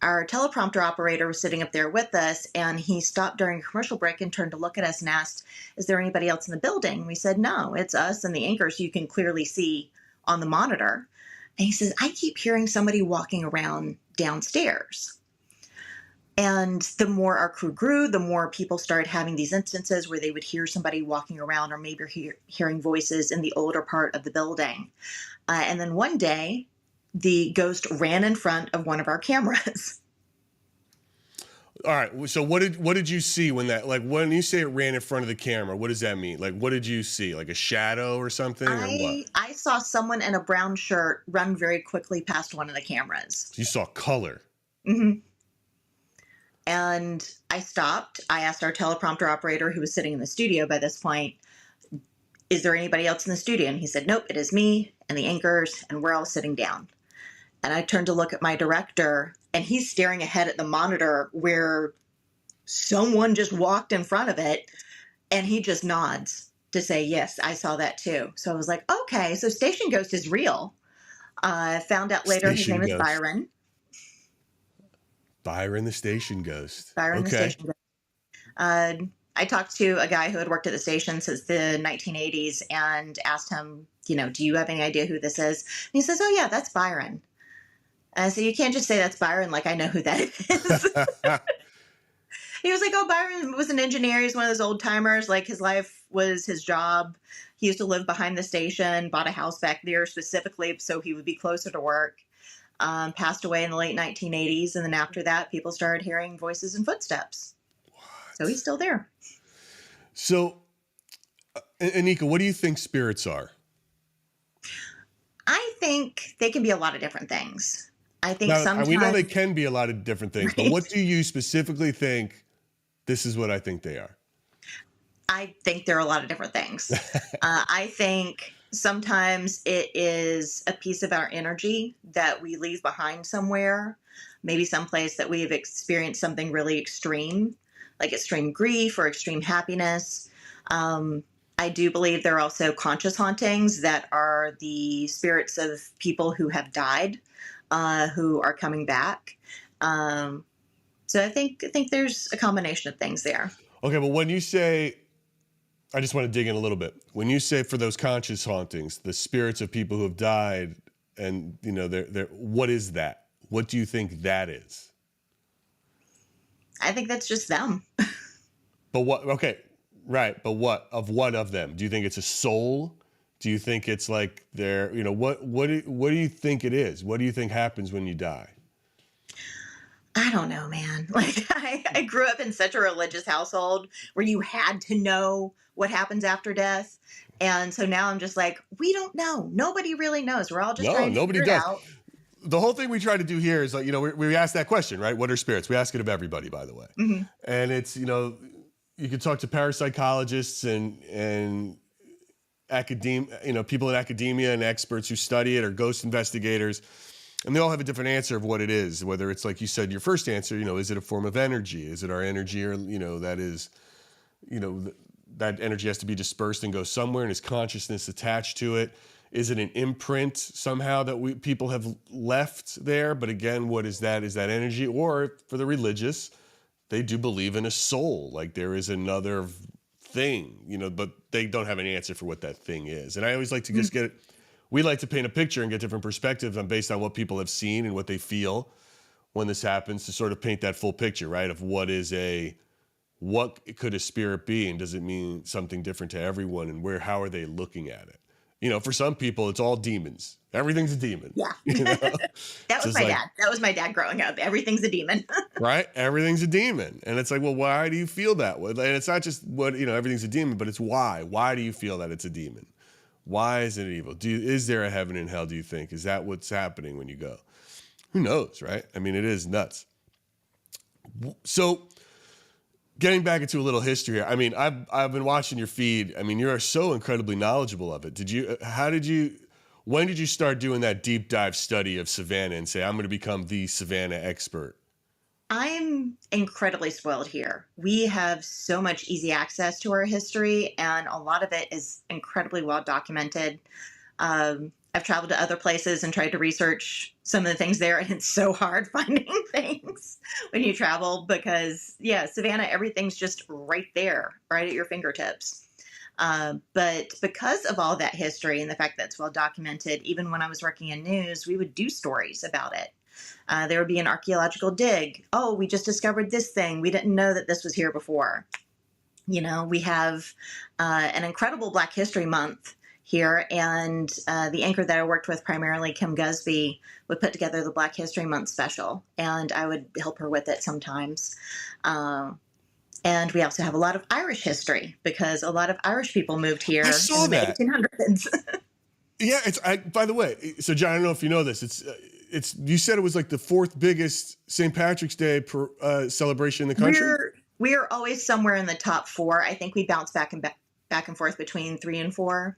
Our teleprompter operator was sitting up there with us, and he stopped during a commercial break and turned to look at us and asked, is there anybody else in the building? We said, no, it's us and the anchors you can clearly see on the monitor. And he says, I keep hearing somebody walking around downstairs. And the more our crew grew, the more people started having these instances where they would hear somebody walking around, or maybe hearing voices in the older part of the building. And then one day, the ghost ran in front of one of our cameras. All right. So what did you see when you say it ran in front of the camera? What does that mean? Like, what did you see? Like a shadow or something, or what? I saw someone in a brown shirt run very quickly past one of the cameras. So you saw color. Mm-hmm. And I stopped. I asked our teleprompter operator, who was sitting in the studio by this point, is there anybody else in the studio? And he said, nope, it is me and the anchors, and we're all sitting down. And I turned to look at my director, and he's staring ahead at the monitor where someone just walked in front of it, and he just nods to say, yes, I saw that too. So I was like, okay, so Station Ghost is real. I found out later his name is Byron. Byron the Station Ghost. Byron the Station Ghost. I talked to a guy who had worked at the station since the 1980s and asked him, do you have any idea who this is? And he says, oh, yeah, that's Byron. So you can't just say that's Byron like I know who that is. He was like, oh, Byron was an engineer. He's one of those old timers. Like, his life was his job. He used to live behind the station, bought a house back there specifically so he would be closer to work. Passed away in the late 1980s. And then after that, people started hearing voices and footsteps. What? So he's still there. So, Anika, what do you think spirits are? I think they can be a lot of different things. I think sometimes we know they can be a lot of different things, right? But what do you specifically think? This is what I think they are. I think there are a lot of different things. I think sometimes it is a piece of our energy that we leave behind somewhere, maybe someplace that we've experienced something really extreme, like extreme grief or extreme happiness. I do believe there are also conscious hauntings that are the spirits of people who have died, who are coming back. So I think there's a combination of things there. Okay, but when you say, I just want to dig in a little bit. When you say for those conscious hauntings, the spirits of people who have died, and they're what is that? What do you think that is? I think that's just them. But what? Okay, right. But what of them? Do you think it's a soul? Do you think it's like they're what do you think it is? What do you think happens when you die? I don't know, man. Like I grew up in such a religious household where you had to know what happens after death. And so now I'm just like, we don't know. Nobody really knows. We're all just trying to figure it out. the whole thing we try to do here is like, we ask that question, right? What are spirits? We ask it of everybody, by the way. Mm-hmm. And it's, you can talk to parapsychologists and people in academia and experts who study it, or ghost investigators, and they all have a different answer of what it is. Whether it's like you said, your first answer, is it a form of energy? Is it our energy, or that is, that energy has to be dispersed and go somewhere, and is consciousness attached to it? Is it an imprint somehow that people have left there? But again, what is that? Is that energy? Or for the religious, they do believe in a soul, like there is another thing, but they don't have an answer for what that thing is. And I always like to just we like to paint a picture and get different perspectives based on what people have seen and what they feel when this happens, to sort of paint that full picture, right? Of what could a spirit be, and does it mean something different to everyone, and how are they looking at it? For some people, it's all demons. Everything's a demon. Yeah. That was my dad. That was my dad growing up. Everything's a demon. Right? Everything's a demon. And it's like, well, why do you feel that way? And it's not just everything's a demon, but it's why. Why do you feel that it's a demon? Why is it evil? Is there a heaven and hell, do you think? Is that what's happening when you go? Who knows, right? I mean, it is nuts. So getting back into a little history here, I mean, I've been watching your feed. I mean, you are so incredibly knowledgeable of it. When did you start doing that deep dive study of Savannah and say, I'm going to become the Savannah expert? I'm incredibly spoiled here. We have so much easy access to our history, and a lot of it is incredibly well documented. I've traveled to other places and tried to research some of the things there, and it's so hard finding things when you travel because, Savannah, everything's just right there, right at your fingertips. But because of all that history and the fact that it's well documented, even when I was working in news, we would do stories about it. There would be an archaeological dig. Oh, we just discovered this thing. We didn't know that this was here before. We have an incredible Black History Month here, and the anchor that I worked with, primarily Kim Gusby, would put together the Black History Month special, and I would help her with it sometimes. And we also have a lot of Irish history because a lot of Irish people moved here in the 1800s. Yeah, by the way, so John, I don't know if you know this. It's you said it was like the fourth biggest St. Patrick's Day celebration in the country. We are always somewhere in the top 4. I think we bounce back and forth between 3 and 4.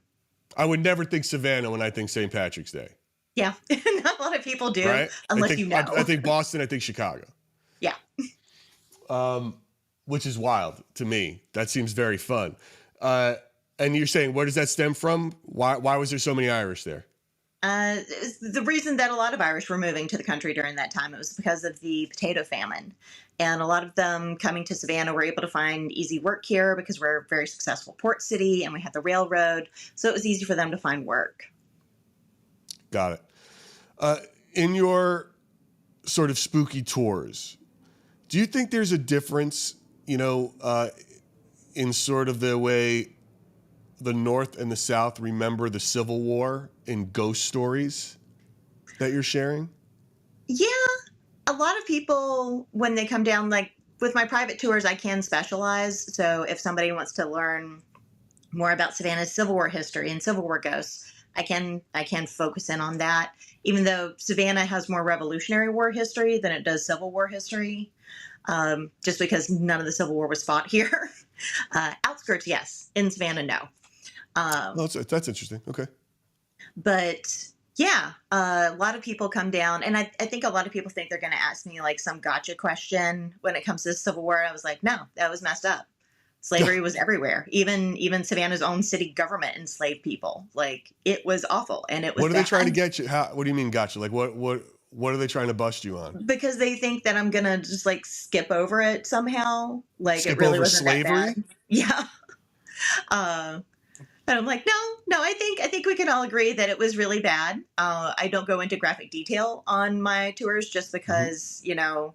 I would never think Savannah when I think St. Patrick's Day. Yeah, not a lot of people do, right? Unless I think Boston. I think Chicago. Yeah. Which is wild to me. That seems very fun. And you're saying, where does that stem from? Why was there so many Irish there? The reason that a lot of Irish were moving to the country during that time, it was because of the potato famine. And a lot of them coming to Savannah were able to find easy work here because we're a very successful port city and we had the railroad. So it was easy for them to find work. Got it. In your sort of spooky tours, do you think there's a difference, in sort of the way the North and the South remember the Civil War in ghost stories that you're sharing? Yeah. A lot of people, when they come down, like with my private tours, I can specialize. So if somebody wants to learn more about Savannah's Civil War history and Civil War ghosts, I can focus in on that. Even though Savannah has more Revolutionary War history than it does Civil War history, just because none of the Civil War was fought here. Outskirts, yes. In Savannah, no. That's interesting. Okay. But yeah, a lot of people come down, and I think a lot of people think they're going to ask me like some gotcha question when it comes to the Civil War. I was like, no, that was messed up. Slavery was everywhere. Even Savannah's own city government enslaved people. Like, it was awful, and it was. What are they trying to get you? What do you mean gotcha? Like, what are they trying to bust you on? Because they think that I'm gonna just like skip over it somehow. Like, skip it really over wasn't slavery? that bad. Yeah. But I'm like, no, I think we can all agree that it was really bad. I don't go into graphic detail on my tours just because, you never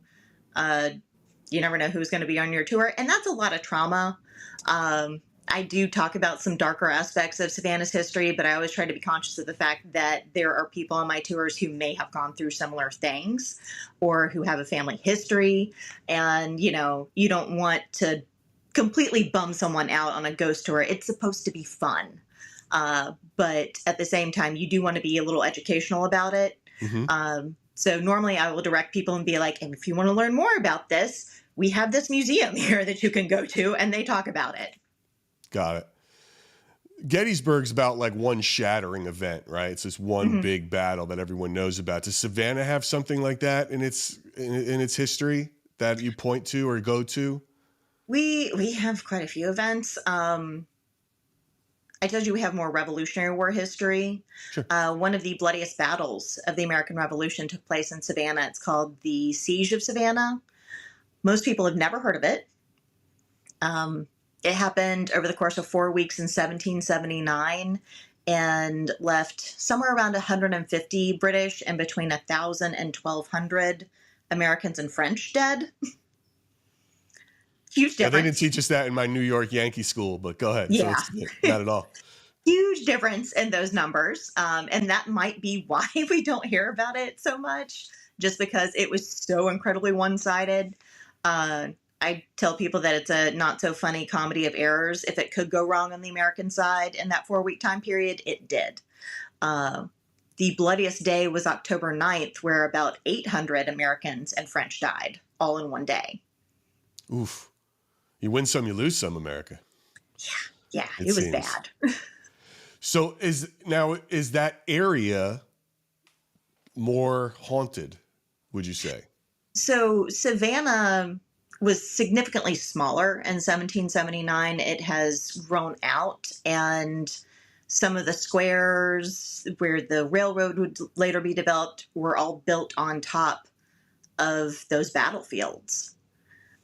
know who's going to be on your tour. And that's a lot of trauma. I do talk about some darker aspects of Savannah's history, but I always try to be conscious of the fact that there are people on my tours who may have gone through similar things or who have a family history. And, you don't want to completely bum someone out on a ghost tour. It's supposed to be fun. But at the same time, you do want to be a little educational about it. So normally I will direct people and be like, and if you want to learn more about this, we have this museum here that you can go to, and they talk about it. Got it. Gettysburg's about like one shattering event, right? It's this one big battle that everyone knows about. Does Savannah have something like that in its history that you point to or go to? We have quite a few events. I told you we have more Revolutionary War history. Sure. One of the bloodiest battles of the American Revolution took place in Savannah. It's called the Siege of Savannah. Most people have never heard of it. It happened over the course of 4 weeks in 1779 and left somewhere around 150 British and between 1,000 and 1,200 Americans and French dead. Huge difference. Yeah, they didn't teach us that in my New York Yankee school, but go ahead. Yeah. So not at all. Huge difference in those numbers. And that might be why we don't hear about it so much, just because it was so incredibly one-sided. I tell people that it's a not so funny comedy of errors. If it could go wrong on the American side in that 4 week time period, it did. The bloodiest day was October 9th, where about 800 Americans and French died all in one day. Oof. You win some, you lose some, America. Yeah, it was bad. So is that area more haunted, would you say? So Savannah was significantly smaller in 1779. It has grown out, and some of the squares where the railroad would later be developed were all built on top of those battlefields.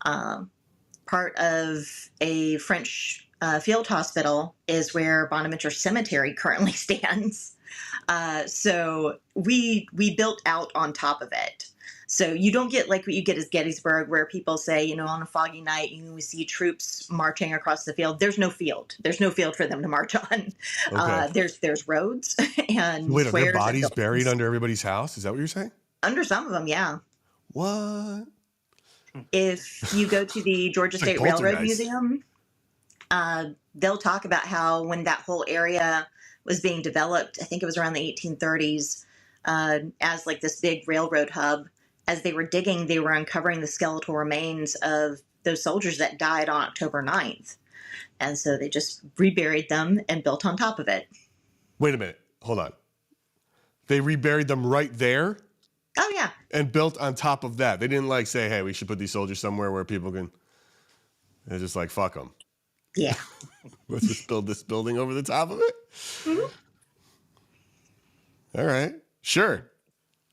Part of a French field hospital is where Bonaventure Cemetery currently stands. So we built out on top of it. So you don't get like what you get as Gettysburg, where people say, on a foggy night, we see troops marching across the field. There's no field. There's no field for them to march on. Okay. There's roads and wait, are squares their bodies and buried under everybody's house? Is that what you're saying? under some of them, yeah. What? If you go to the Georgia It's like State Railroad Poltergeist. Museum, they'll talk about how when that whole area was being developed, I think it was around the 1830s, as like this big railroad hub. As they were digging, they were uncovering the skeletal remains of those soldiers that died on October 9th. And so they just reburied them and built on top of it. Wait a minute. Hold on. They reburied them right there? Oh, yeah. And built on top of that. They didn't say, hey, we should put these soldiers somewhere where people can. They're just like, fuck them. Yeah. Let's just build this building over the top of it. Mm-hmm. All right. Sure.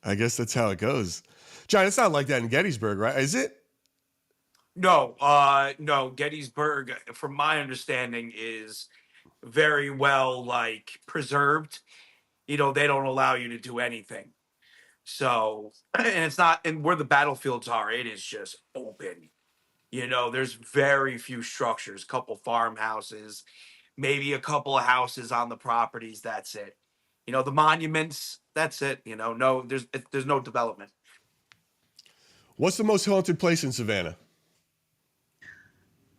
I guess that's how it goes. John, it's not like that in Gettysburg, right? Is it? No, no. Gettysburg, from my understanding, is very well preserved. They don't allow you to do anything. So, and it's not, and where the battlefields are, it is just open. There's very few structures, couple farmhouses, maybe a couple of houses on the properties. That's it. The monuments. That's it. No, there's no development. What's the most haunted place in Savannah?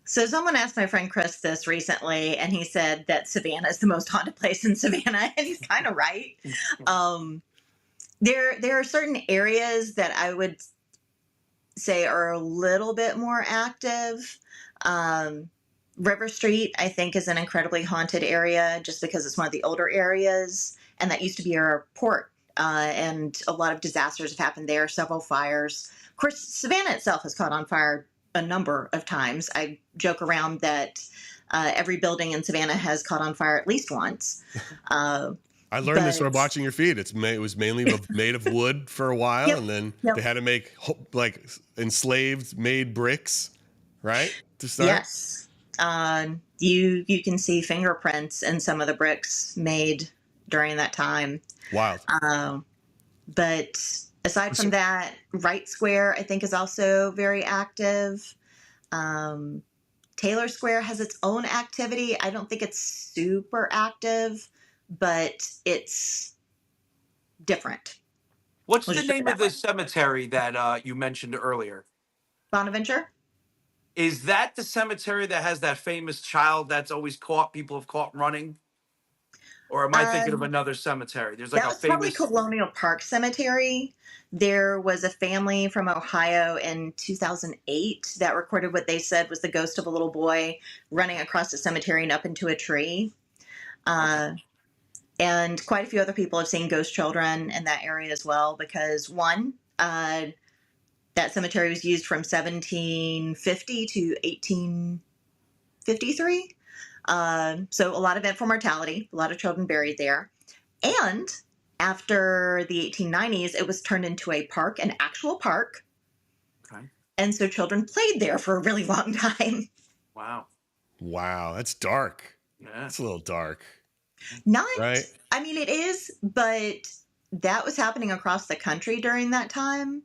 So someone asked my friend Chris this recently, and he said that Savannah is the most haunted place in Savannah, and he's kind of right. There are certain areas that I would say are a little bit more active. River Street, I think, is an incredibly haunted area just because it's one of the older areas, and that used to be our port, and a lot of disasters have happened there, several fires. Of course, Savannah itself has caught on fire a number of times. I joke around that every building in Savannah has caught on fire at least once. I learned this from watching your feed. It was mainly made of wood for a while, Yep. and then Yep. they had to make enslaved made bricks, right? To start. Yes. You can see fingerprints in some of the bricks made during that time. Wild. But aside from that, Wright Square, I think, is also very active. Taylor Square has its own activity. I don't think it's super active, but it's different. What's the name of the cemetery that you mentioned earlier? Bonaventure? Is that the cemetery that has that famous child that's always people have caught running? Or am I thinking of another cemetery? There's like That a was probably famous. Colonial Park Cemetery. There was a family from Ohio in 2008 that recorded what they said was the ghost of a little boy running across the cemetery and up into a tree. Uh, and quite a few other people have seen ghost children in that area as well because, one, that cemetery was used from 1750 to 1853. So a lot of infant mortality, a lot of children buried there. And after the 1890s, it was turned into a park, an actual park. Okay. And so children played there for a really long time. Wow. Wow, that's dark. Yeah. That's a little dark. Not, right? I mean, it is, but that was happening across the country during that time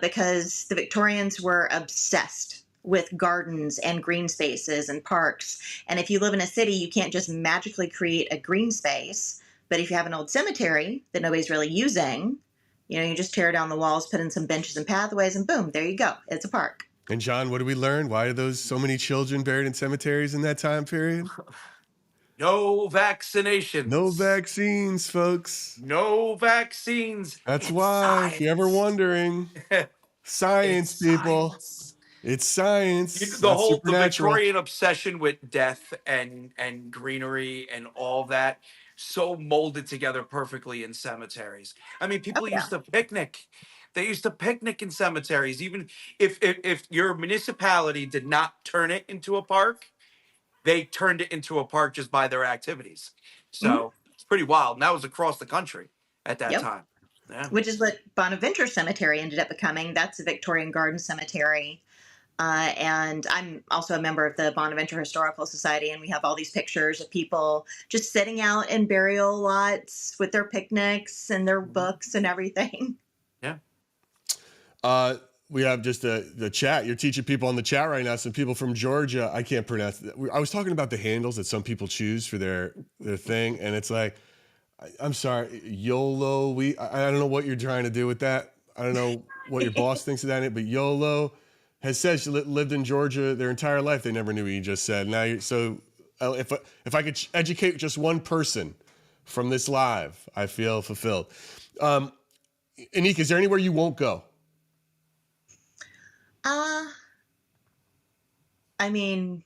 because the Victorians were obsessed with gardens and green spaces and parks. And if you live in a city, you can't just magically create a green space. But if you have an old cemetery that nobody's really using, you just tear down the walls, put in some benches and pathways, and boom, there you go. It's a park. And John, what did we learn? Why are those so many children buried in cemeteries in that time period? No vaccinations. No vaccines, folks. No vaccines. That's It's why, if you're ever science. wondering, science, It's people. science. It's science. The Not whole the supernatural. Victorian obsession with death and greenery and all that so molded together perfectly in cemeteries. I mean, people Oh, yeah. used to picnic. They used to picnic in cemeteries. Even if your municipality did not turn it into a park, they turned it into a park just by their activities. So it's pretty wild. And that was across the country at that Yep. time. Yeah. Which is what Bonaventure Cemetery ended up becoming. That's a Victorian garden cemetery. And I'm also a member of the Bonaventure Historical Society, and we have all these pictures of people just sitting out in burial lots with their picnics and their books and everything. Yeah. We have just the chat. You're teaching people on the chat right now. Some people from Georgia. I can't pronounce that. I was talking about the handles that some people choose for their thing, and it's like, I'm sorry, YOLO. I don't know what you're trying to do with that. I don't know what your boss thinks of that, but YOLO has said she lived in Georgia their entire life. They never knew what you just said. Now, if I could educate just one person from this live, I feel fulfilled. Anika, is there anywhere you won't go? I mean,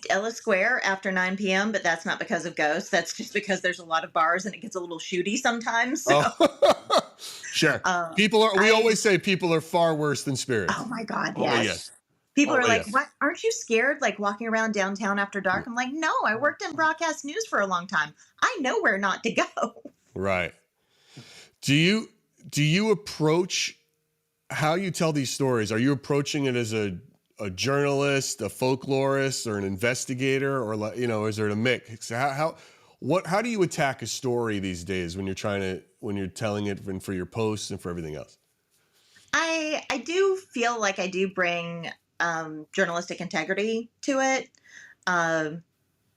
Ellis Square after 9 p.m., but that's not because of ghosts. That's just because there's a lot of bars and it gets a little shooty sometimes. So. Oh. Sure. We always say people are far worse than spirits. Oh my God, Oh, yes. yes. People are like, yes. "What? Aren't you scared? Like walking around downtown after dark?" I'm like, "No, I worked in broadcast news for a long time. I know where not to go." Right. Do you approach how you tell these stories? Are you approaching it as a journalist, a folklorist, or an investigator, or is there a mix? How do you attack a story these days when you're telling it and for your posts and for everything else? I do feel like I do bring journalistic integrity to it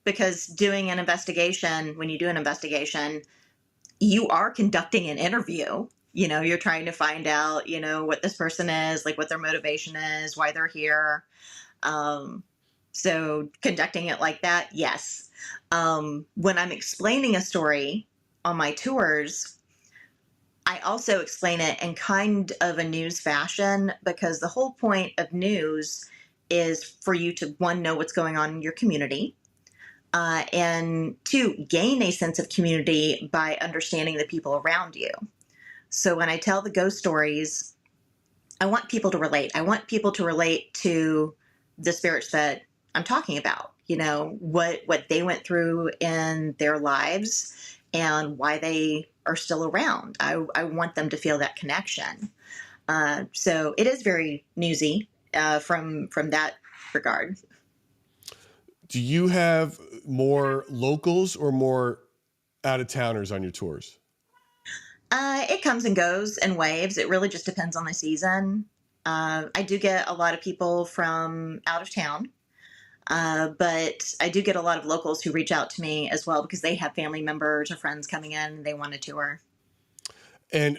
because doing an investigation, when you do an investigation, you are conducting an interview. You're trying to find out, what this person is, like what their motivation is, why they're here. So conducting it like that, yes. When I'm explaining a story on my tours, I also explain it in kind of a news fashion because the whole point of news is for you to, one, know what's going on in your community, and two, gain a sense of community by understanding the people around you. So when I tell the ghost stories, I want people to relate. I want people to relate to the spirits that I'm talking about, what they went through in their lives and why they are still around. I want them to feel that connection. So it is very newsy from that regard. Do you have more locals or more out-of-towners on your tours? It comes and goes in waves. It really just depends on the season. I do get a lot of people from out of town, but I do get a lot of locals who reach out to me as well because they have family members or friends coming in and they want a tour. And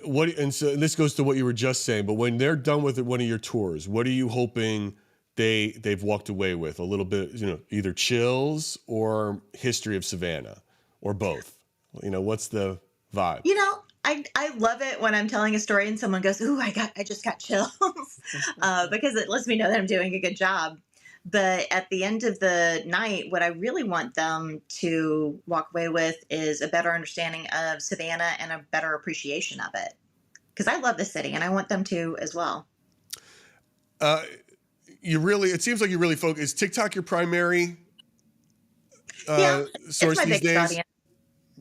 so this goes to what you were just saying, but when they're done with one of your tours, what are you hoping they've walked away with? A little bit, either chills or history of Savannah or both? What's the vibe? I love it when I'm telling a story and someone goes, "Ooh, I just got chills," because it lets me know that I'm doing a good job. But at the end of the night, what I really want them to walk away with is a better understanding of Savannah and a better appreciation of it. Because I love the city, and I want them to as well. It seems like you really focus. Is TikTok your primary source it's my these biggest days? audience.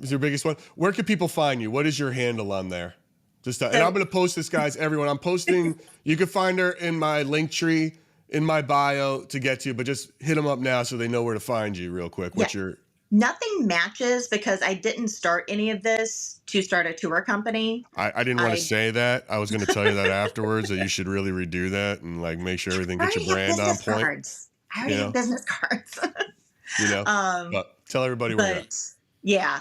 Is your biggest one? Where can people find you? What is your handle on there? And I'm going to post this, guys. Everyone, I'm posting. You can find her in my link tree in my bio to get to, but just hit them up now so they know where to find you real quick. What's your? Nothing matches because I didn't start any of this to start a tour company. I didn't want to say that. I was going to tell you that afterwards, that you should really redo that and make sure everything gets your brand on point. I already have business cards. But tell everybody where you're at. Yeah.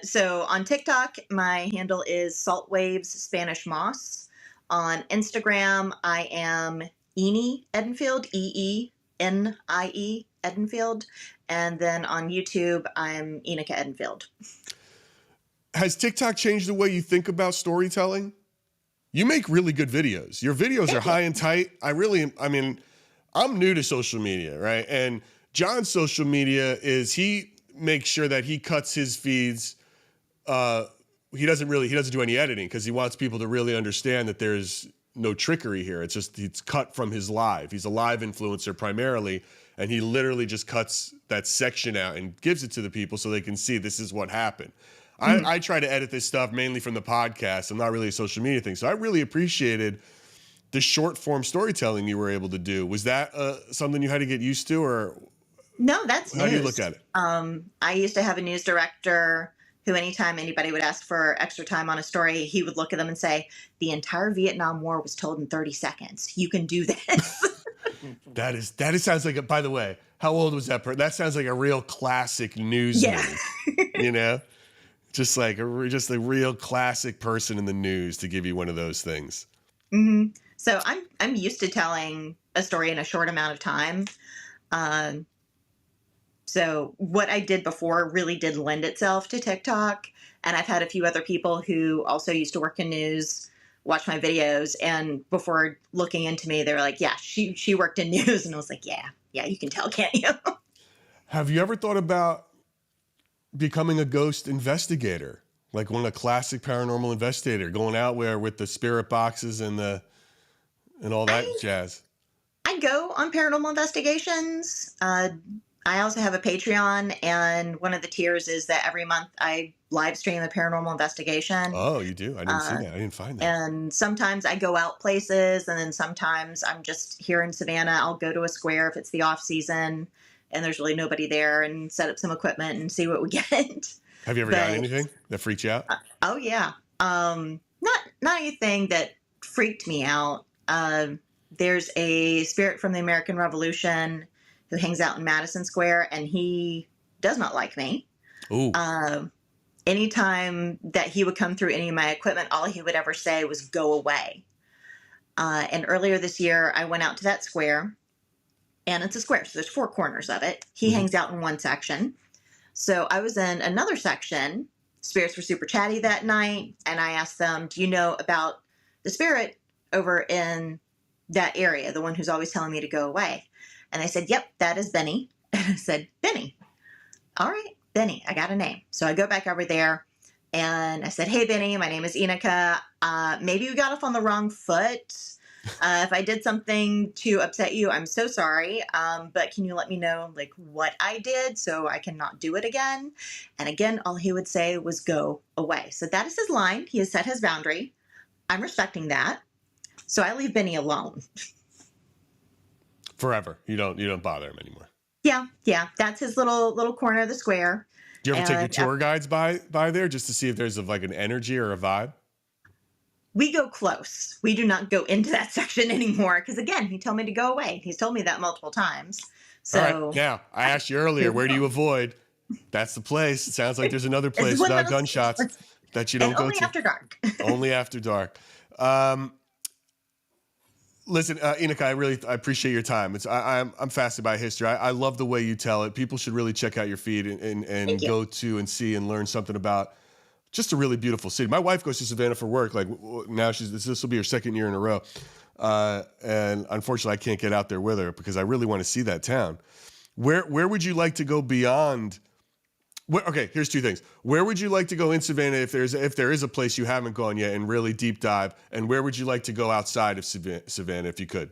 So on TikTok, my handle is Saltwaves Spanish Moss. On Instagram, I am Enie Edenfield, EENIE Edenfield. And then on YouTube, I'm Enika Edenfield. Has TikTok changed the way you think about storytelling? You make really good videos. Your videos are high and tight. I'm new to social media, right? And John's social media is he makes sure that he cuts his feeds. He doesn't do any editing because he wants people to really understand that there's no trickery here. It's cut from his live. He's a live influencer primarily, and he literally just cuts that section out and gives it to the people so they can see this is what happened. I try to edit this stuff mainly from the podcast. I'm not really a social media thing. So I really appreciated the short form storytelling you were able to do. Was that something you had to get used to, or no? That's how do you look at it? I used to have a news director who, anytime anybody would ask for extra time on a story, he would look at them and say, "The entire Vietnam War was told in 30 seconds. You can do this." That sounds like by the way, how old was that person? That sounds like a real classic news move, just like a real classic person in the news to give you one of those things. Mm-hmm. So I'm used to telling a story in a short amount of time. So what I did before really did lend itself to TikTok. And I've had a few other people who also used to work in news watch my videos. And before looking into me, they were like, yeah, she worked in news. And I was like, yeah, you can tell, can't you? Have you ever thought about becoming a ghost investigator? Like a classic paranormal investigator, going out with the spirit boxes and all that jazz. I go on paranormal investigations. I also have a Patreon, and one of the tiers is that every month I live stream a paranormal investigation. Oh, you do? I didn't see that. I didn't find that. And sometimes I go out places, and then sometimes I'm just here in Savannah. I'll go to a square if it's the off season and there's really nobody there, and set up some equipment and see what we get. Have you ever got anything that freaked you out? Oh yeah. Not anything that freaked me out. There's a spirit from the American Revolution who hangs out in Madison Square, and he does not like me. Ooh. Anytime that he would come through any of my equipment, all he would ever say was, "Go away." And earlier this year, I went out to that square, and it's a square, so there's 4 corners of it. He hangs out in one section. So I was in another section. Spirits were super chatty that night, and I asked them, "Do you know about the spirit over in that area, the one who's always telling me to go away?" And they said, "Yep, that is Benny." And I said, "Benny. All right, Benny, I got a name." So I go back over there, and I said, "Hey, Benny, my name is Enika. Maybe we got off on the wrong foot. If I did something to upset you, I'm so sorry. But can you let me know what I did so I can not do it again?" And again, all he would say was, "Go away." So that is his line. He has set his boundary. I'm respecting that. So I leave Benny alone. Forever. You don't bother him anymore. Yeah. That's his little corner of the square. Do you ever take your tour guides by there just to see if there's an energy or a vibe? We go close. We do not go into that section anymore because, again, he told me to go away. He's told me that multiple times. So all right. Now, I asked you earlier, where do you avoid? That's the place. It sounds like there's another place without gunshots that you don't go to. Only after dark. Only after dark. Listen, Enika, I appreciate your time. I'm fascinated by history. I love the way you tell it. People should really check out your feed and go to and see and learn something about just a really beautiful city. My wife goes to Savannah for work. Like now this will be her second year in a row. And unfortunately I can't get out there with her because I really want to see that town. Where would you like to go beyond? Okay, here's two things. Where would you like to go in Savannah if there is a place you haven't gone yet and really deep dive? And where would you like to go outside of Savannah if you could?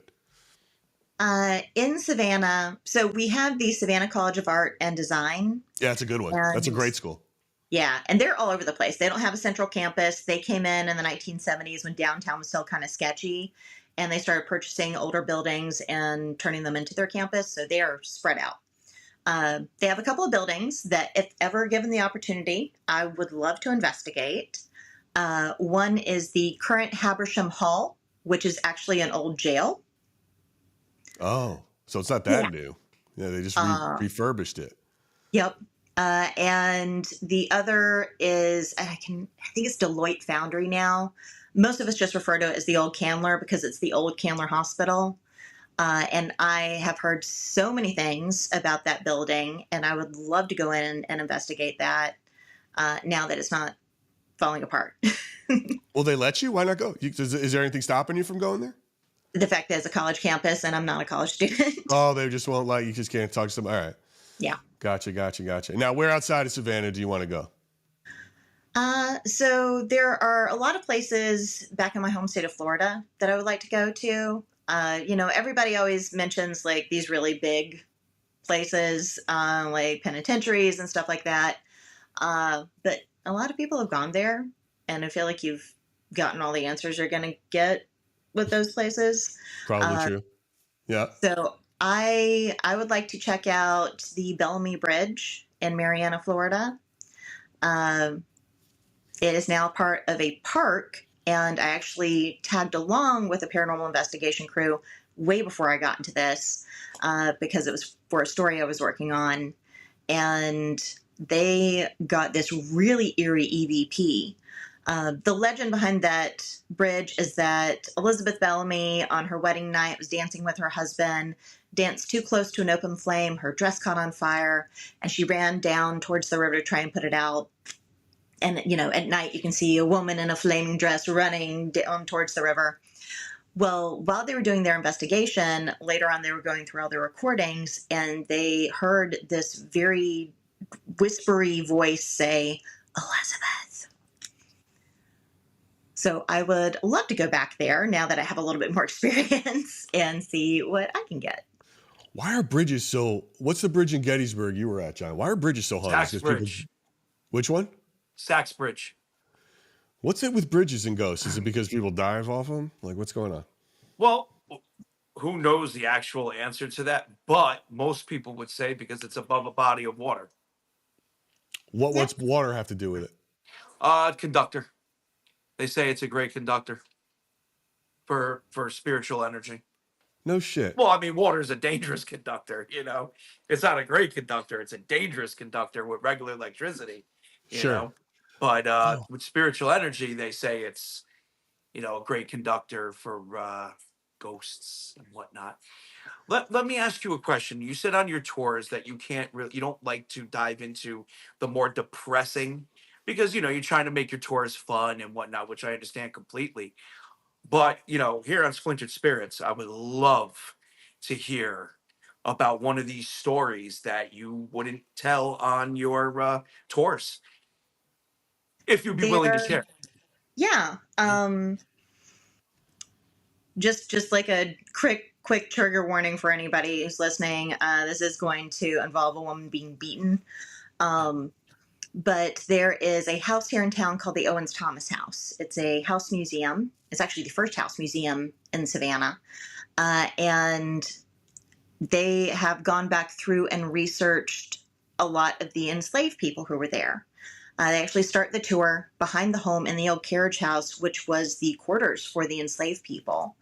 In Savannah, so we have the Savannah College of Art and Design. Yeah, that's a good one. That's a great school. Yeah, and they're all over the place. They don't have a central campus. They came in the 1970s when downtown was still kind of sketchy, and they started purchasing older buildings and turning them into their campus. So they are spread out. They have a couple of buildings that, if ever given the opportunity, I would love to investigate. One is the current Habersham Hall, which is actually an old jail. Oh, so it's not that new. Yeah, they just refurbished it. Yep. And the other is, I think it's Deloitte Foundry now. Most of us just refer to it as the old Candler because it's the old Candler Hospital. And I have heard so many things about that building, and I would love to go in and investigate that now that it's not falling apart. Will they let you? Why not go? Is there anything stopping you from going there? The fact that it's a college campus and I'm not a college student. Oh, they just won't let you. Just can't talk to them. All right. Yeah. Gotcha. Now, where outside of Savannah do you want to go? So there are a lot of places back in my home state of Florida that I would like to go to. Everybody always mentions like these really big places, like penitentiaries and stuff like that. But a lot of people have gone there, and I feel like you've gotten all the answers you're going to get with those places. Probably true. Yeah. So I would like to check out the Bellamy Bridge in Marianna, Florida. It is now part of a park, and I actually tagged along with a paranormal investigation crew way before I got into this because it was for a story I was working on, and they got this really eerie EVP. The legend behind that bridge is that Elizabeth Bellamy, on her wedding night, was dancing with her husband, danced too close to an open flame, her dress caught on fire, and she ran down towards the river to try and put it out. And, at night you can see a woman in a flaming dress running down towards the river. Well, while they were doing their investigation, later on they were going through all their recordings, and they heard this very whispery voice say, "Elizabeth." So I would love to go back there now that I have a little bit more experience and see what I can get. Why are bridges so... What's the bridge in Gettysburg you were at, John? Why are bridges so haunted? Sachs Bridge. Which one? Sachs Bridge. What's it with bridges and ghosts? Is it because people dive off them? Like, what's going on? Well, who knows the actual answer to that? But most people would say because it's above a body of water. What's water have to do with it? Conductor. They say it's a great conductor for spiritual energy. No shit. Well, I mean, water is a dangerous conductor, It's not a great conductor. It's a dangerous conductor with regular electricity, you know. But with spiritual energy, they say it's, a great conductor for ghosts and whatnot. Let me ask you a question. You said on your tours that you don't like to dive into the more depressing because, you're trying to make your tours fun and whatnot, which I understand completely. But, here on Splintered Spirits, I would love to hear about one of these stories that you wouldn't tell on your tours, if you'd be willing to share. Yeah. Just like a quick trigger warning for anybody who's listening. This is going to involve a woman being beaten. But there is a house here in town called the Owens Thomas House. It's a house museum. It's actually the first house museum in Savannah. And they have gone back through and researched a lot of the enslaved people who were there. They actually start the tour behind the home in the old carriage house, which was the quarters for the enslaved people.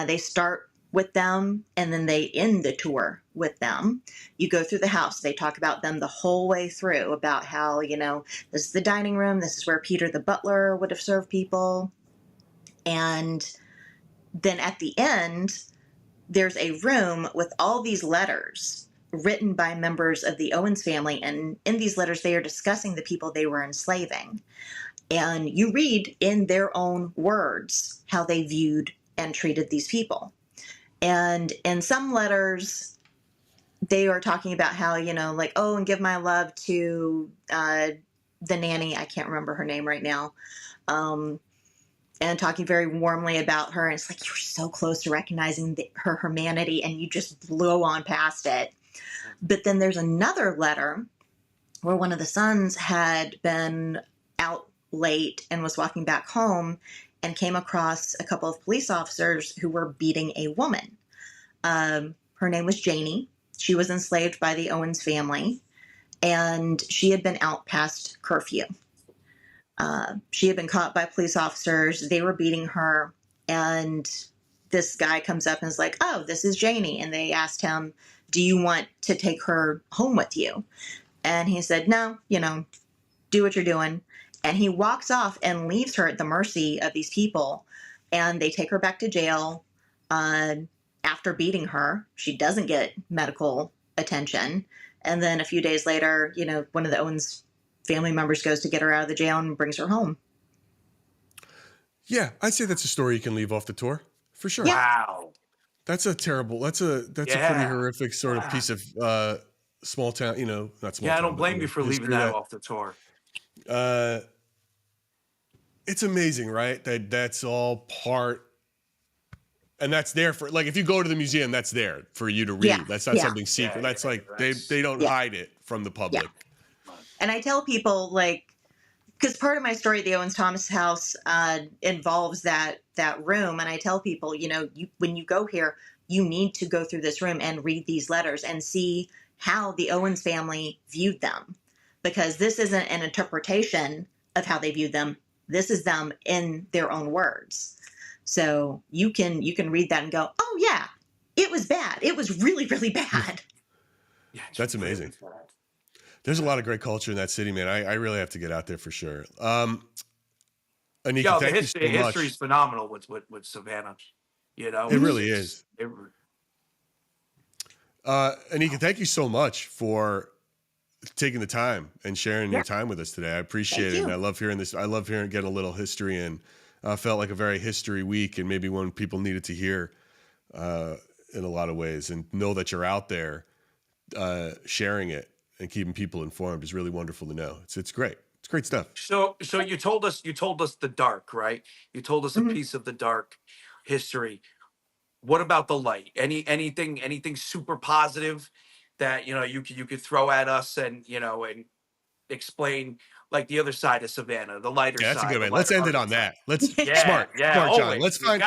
They start with them, and then they end the tour with them. You go through the house. They talk about them the whole way through, about how, this is the dining room. This is where Peter the butler would have served people. And then at the end, there's a room with all these letters written by members of the Owens family. And in these letters, they are discussing the people they were enslaving. And you read in their own words how they viewed and treated these people. And in some letters, they are talking about how, like, oh, and give my love to the nanny. I can't remember her name right now. And talking very warmly about her. And it's like, you're so close to recognizing her humanity and you just blow on past it. But then there's another letter where one of the sons had been out late and was walking back home and came across a couple of police officers who were beating a woman. Her name was Janie. She was enslaved by the Owens family, and she had been out past curfew. She had been caught by police officers. They were beating her, and this guy comes up and is like, oh, this is Janie. And they asked him, do you want to take her home with you? And he said, no, do what you're doing. And he walks off and leaves her at the mercy of these people. And they take her back to jail. After beating her, she doesn't get medical attention. And then a few days later, one of the Owens family members goes to get her out of the jail and brings her home. Yeah, I'd say that's a story you can leave off the tour for sure. Yeah. Wow. That's a pretty horrific sort of piece of small town, not small town. Yeah, I don't blame you for leaving that off the tour. It's amazing, right? That's all part, and that's there for, like, if you go to the museum, that's there for you to read. Yeah. That's not something secret. Yeah, that's like they don't hide it from the public. Yeah. And I tell people, like, because part of my story at the Owens Thomas house involves that room, and I tell people, when you go here, you need to go through this room and read these letters and see how the Owens family viewed them, because this isn't an interpretation of how they viewed them. This is them in their own words. So you can read that and go, oh yeah, it was bad. It was really, really bad. Yeah, that's amazing. There's a lot of great culture in that city, man. I really have to get out there for sure. Anika, the thank you so much. history is phenomenal with Savannah. It really is. Anika, thank you so much for taking the time and sharing your time with us today. I appreciate it. And I love hearing this. I love getting a little history, and felt like a very history week, and maybe one people needed to hear in a lot of ways, and know that you're out there sharing it and keeping people informed is really wonderful to know. It's great. It's great stuff. So you told us the dark, right? You told us a piece of the dark history. What about the light? Anything super positive that you could throw at us and and explain, like, the other side of Savannah, the lighter side. That's a good way. Let's end it on that. Let's smart, always. John. Let's find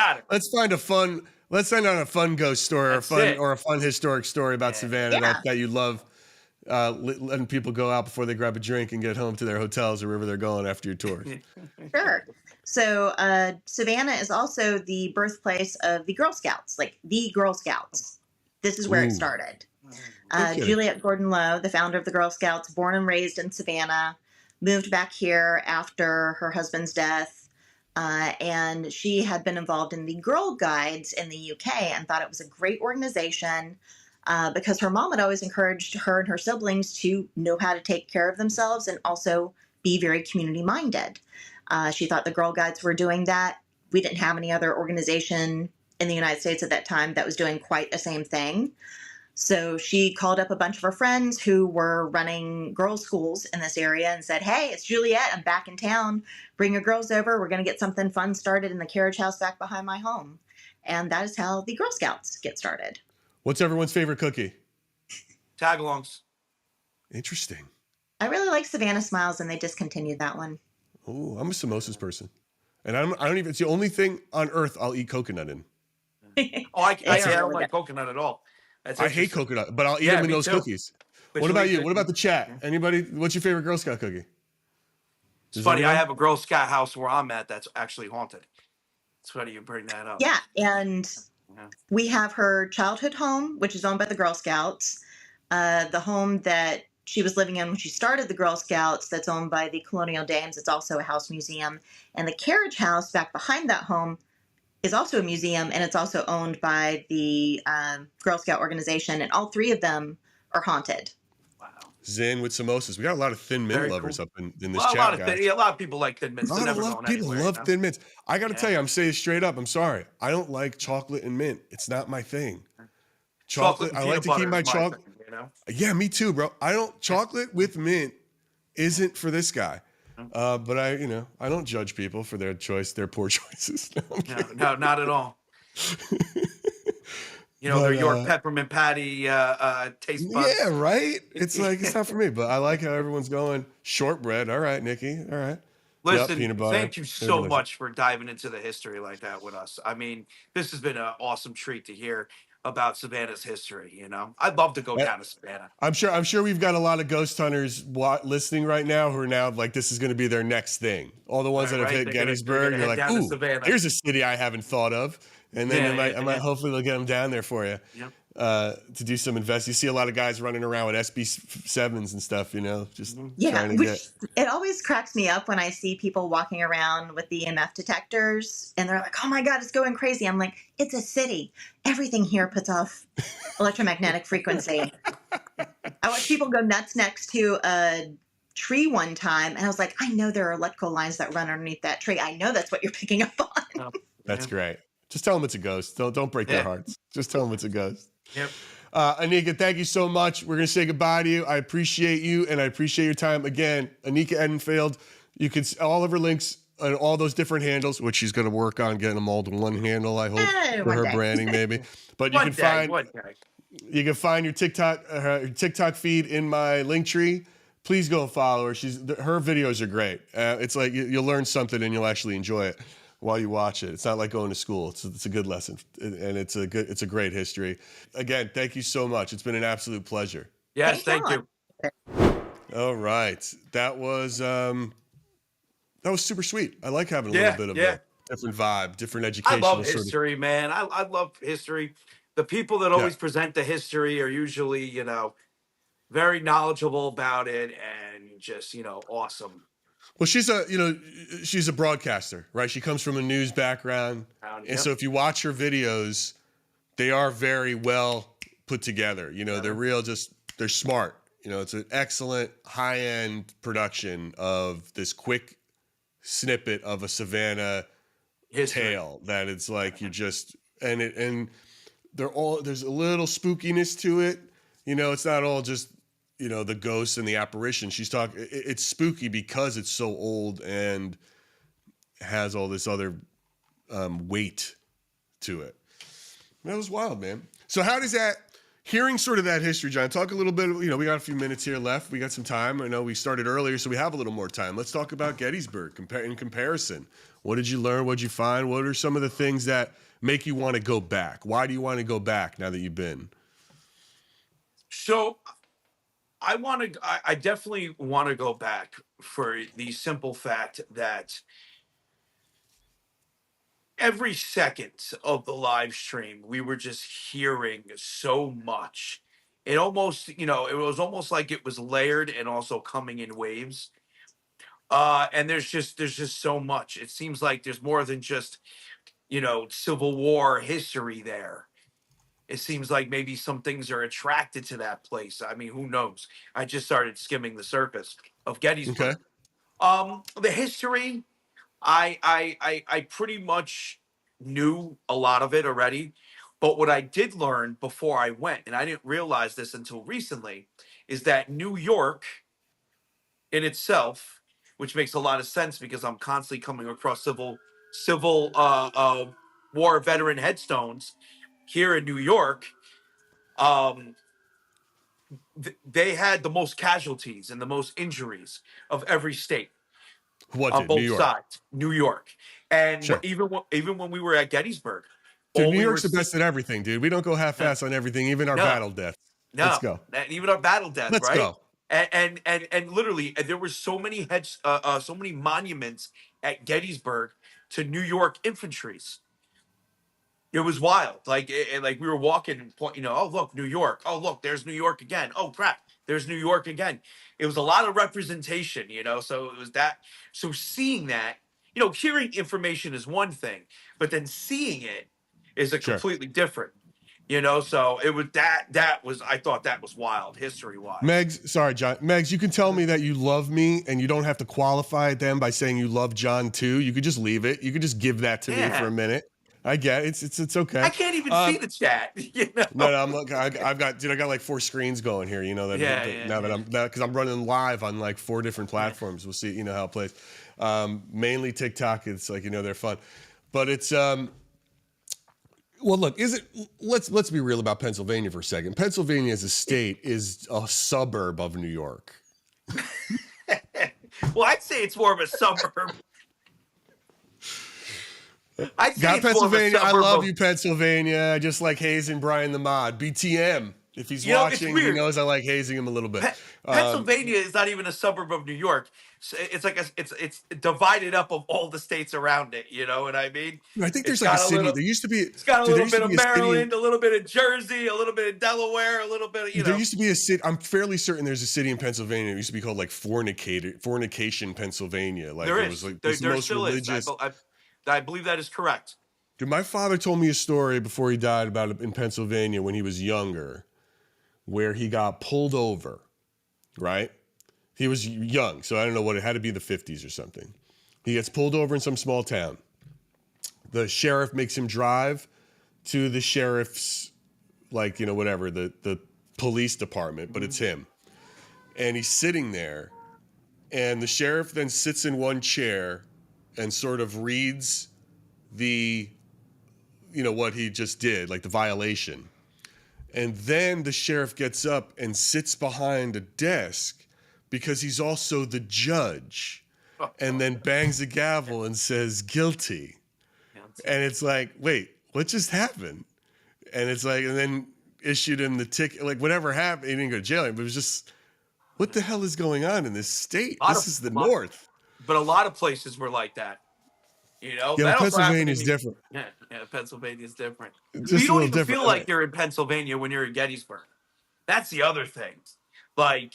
end on a fun ghost story or a fun historic story about Savannah that you love. Letting people go out before they grab a drink and get home to their hotels or wherever they're going after your tours. Sure. So Savannah is also the birthplace of the Girl Scouts, like the Girl Scouts. This is where it started. Juliette Gordon Lowe, the founder of the Girl Scouts, born and raised in Savannah, moved back here after her husband's death. And she had been involved in the Girl Guides in the UK and thought it was a great organization because her mom had always encouraged her and her siblings to know how to take care of themselves and also be very community minded. She thought the Girl Guides were doing that. We didn't have any other organization in the United States at that time that was doing quite the same thing. So she called up a bunch of her friends who were running girls' schools in this area and said, hey, it's Juliette. I'm back in town. Bring your girls over. We're going to get something fun started in the carriage house back behind my home. And that is how the Girl Scouts get started. What's everyone's favorite cookie? Tagalongs. Interesting. I really like Savannah Smiles, and they discontinued that one. Oh, I'm a samosas person. And I don't even, it's the only thing on earth I'll eat coconut in. I don't like coconut at all. I hate coconut, but I'll eat them in those cookies. What about you? What about the chat? Anybody? What's your favorite Girl Scout cookie? It's funny. I have a Girl Scout house where I'm at that's actually haunted. It's funny you bring that up. Yeah, and we have her childhood home, which is owned by the Girl Scouts. The home that she was living in when she started the Girl Scouts, that's owned by the Colonial Dames. It's also a house museum. And the carriage house back behind that home is also a museum, and it's also owned by the Girl Scout organization, and all three of them are haunted. Wow. Zin with samosas. We got a lot of thin mint Very lovers cool. up in this Well, chat, guys. a lot of people like Thin Mints. A They're lot of never going people anywhere. love Thin Mints. I got to Yeah. tell you, I'm saying straight up, I'm sorry. I don't like chocolate and mint. It's not my thing. Chocolate I and like peanut to keep butter my is my chocolate. thing, you know? Yeah, me too, bro. I don't chocolate with mint isn't for this guy. But I don't judge people for their poor choices. No, not at all. You know, But, they're York peppermint patty taste buds. yeah, right. It's like it's not for me. But I like how everyone's going shortbread. All right, Nikki. All right. Yep, Listen, peanut butter. thank you They're so delicious. much for diving into the history like that with us. I mean, this has been an awesome treat to hear about Savannah's history. You know, I'd love to go Uh, down to Savannah. I'm sure we've got a lot of ghost hunters listening right now who are now like, this is going to be their next thing. All the ones that have Right? hit They're Gettysburg, gonna you're head like, down to ooh, Savannah. here's a city I haven't thought of. And then Yeah, I might hopefully they'll get them down there for you. Yep. To do some invest. You see a lot of guys running around with SB7s and stuff, just Yeah, trying to which get. it always cracks me up when I see people walking around with the EMF detectors and they're like, "Oh my God, it's going crazy." I'm like, "It's a city. Everything here puts off electromagnetic frequency." I watched people go nuts next to a tree one time, and I was like, "I know there are electrical lines that run underneath that tree. I know that's what you're picking up on." Oh, That's yeah. great. Just tell them it's a ghost. Don't break their hearts. Just tell them it's a ghost. Yep. Anika, thank you so much. We're going to say goodbye to you. I appreciate you, and I appreciate your time. Again, Anika Edenfield, you can see all of her links on all those different handles, which she's going to work on getting them all to one handle, I hope, for One her day. branding, maybe. But you One can day. find your TikTok feed in my link tree. Please go follow her. Her videos are great. It's like you'll learn something and you'll actually enjoy it while you watch it. It's not like going to school. It's a good lesson, and it's a great history. Again, thank you so much. It's been an absolute pleasure. Yes, thank you. All right, that was super sweet. I like having a little bit of a different vibe, different I educational. love history, man. I love history. The people that always present the history are usually, very knowledgeable about it and just, awesome. Well, she's a broadcaster, right? She comes from a news background. And so if you watch her videos, they are very well put together. They're smart. It's an excellent high-end production of this quick snippet of a Savannah tale that it's like and there's a little spookiness to it. It's not all just the ghosts and the apparition. It's spooky because it's so old and has all this other weight to it. That was wild, man. So how does that, hearing sort of that history, John, talk a little bit, we got a few minutes here left. We got some time. I know we started earlier, so we have a little more time. Let's talk about Gettysburg in comparison. What did you learn? What did you find? What are some of the things that make you want to go back? Why do you want to go back now that you've been? So I definitely want to go back for the simple fact that every second of the live stream, we were just hearing so much. It almost, it was almost like it was layered and also coming in waves. And there's just so much. It seems like there's more than just, Civil War history there. It seems like maybe some things are attracted to that place. I mean, who knows? I just started skimming the surface of Gettysburg. Okay. The history, I pretty much knew a lot of it already. But what I did learn before I went, and I didn't realize this until recently, is that New York in itself, which makes a lot of sense because I'm constantly coming across civil war veteran headstones here in New York. They had the most casualties and the most injuries of every state. What on did New both York? sides, New York, and Sure. even when we were at Gettysburg, Dude, New York's the best at everything, dude. We don't go half-ass on everything, even our battle deaths. Let's go. Even our battle death, Let's right? go. And literally, there were so many so many monuments at Gettysburg to New York infantries. It was wild. Like like we were walking and oh look, New York. Oh look, there's New York again. Oh crap, there's New York again. It was a lot of representation, so it was that. So seeing that, hearing information is one thing, but then seeing it is a completely different. You know, so it was that was, I thought that was wild, history wise. Megs, sorry, John. Megs, you can tell me that you love me, and you don't have to qualify it then by saying you love John too. You could just leave it. You could just give that to me for a minute. I get it. It's okay. I can't even see the chat. You know? No, I'm like, I've got, dude, I got like 4 screens going here. You know that. Because I'm running live on like 4 different platforms. We'll see. You know how it plays. Mainly TikTok. It's like, you know, they're fun, but it's well, look, let's be real about Pennsylvania for a second. Pennsylvania as a state is a suburb of New York. Well, I'd say it's more of a suburb. I'd say Got it's more of a Pennsylvania. I suburb love of- you, Pennsylvania. I just like hazing Brian the Mod. BTM. If he's watching, he knows I like hazing him a little bit. Pennsylvania is not even a suburb of New York. So it's like it's divided up of all the states around it. You know what I mean? I think there's like a city. There used to be. It's got a little bit of Maryland, a little bit of Jersey, a little bit of Delaware, a little bit of, you know. There used to be a city. I'm fairly certain there's a city in Pennsylvania. It used to be called like Fornication, Pennsylvania. Like there it is. was like there most still religious. is. I believe that is correct. Dude, my father told me a story before he died about it in Pennsylvania when he was younger, where he got pulled over, right? He was young, so I don't know what, it had to be the 50s or something. He gets pulled over in some small town. The sheriff makes him drive to the sheriff's, like, you know, whatever, the police department, but it's him. And he's sitting there, and the sheriff then sits in one chair and sort of reads the, you know, what he just did, like the violation. And then the sheriff gets up and sits behind a desk because he's also the judge, and then bangs a gavel and says guilty. And it's like, wait, what just happened? And it's like, and then issued him the ticket, like whatever happened. He didn't go to jail, but it was just, what the hell is going on in this state? This is the North. But a lot of places were like that. You know, yeah, Pennsylvania's different. Yeah, Pennsylvania's different. Just you don't even feel like you're in Pennsylvania when you're in Gettysburg. That's the other thing. Like,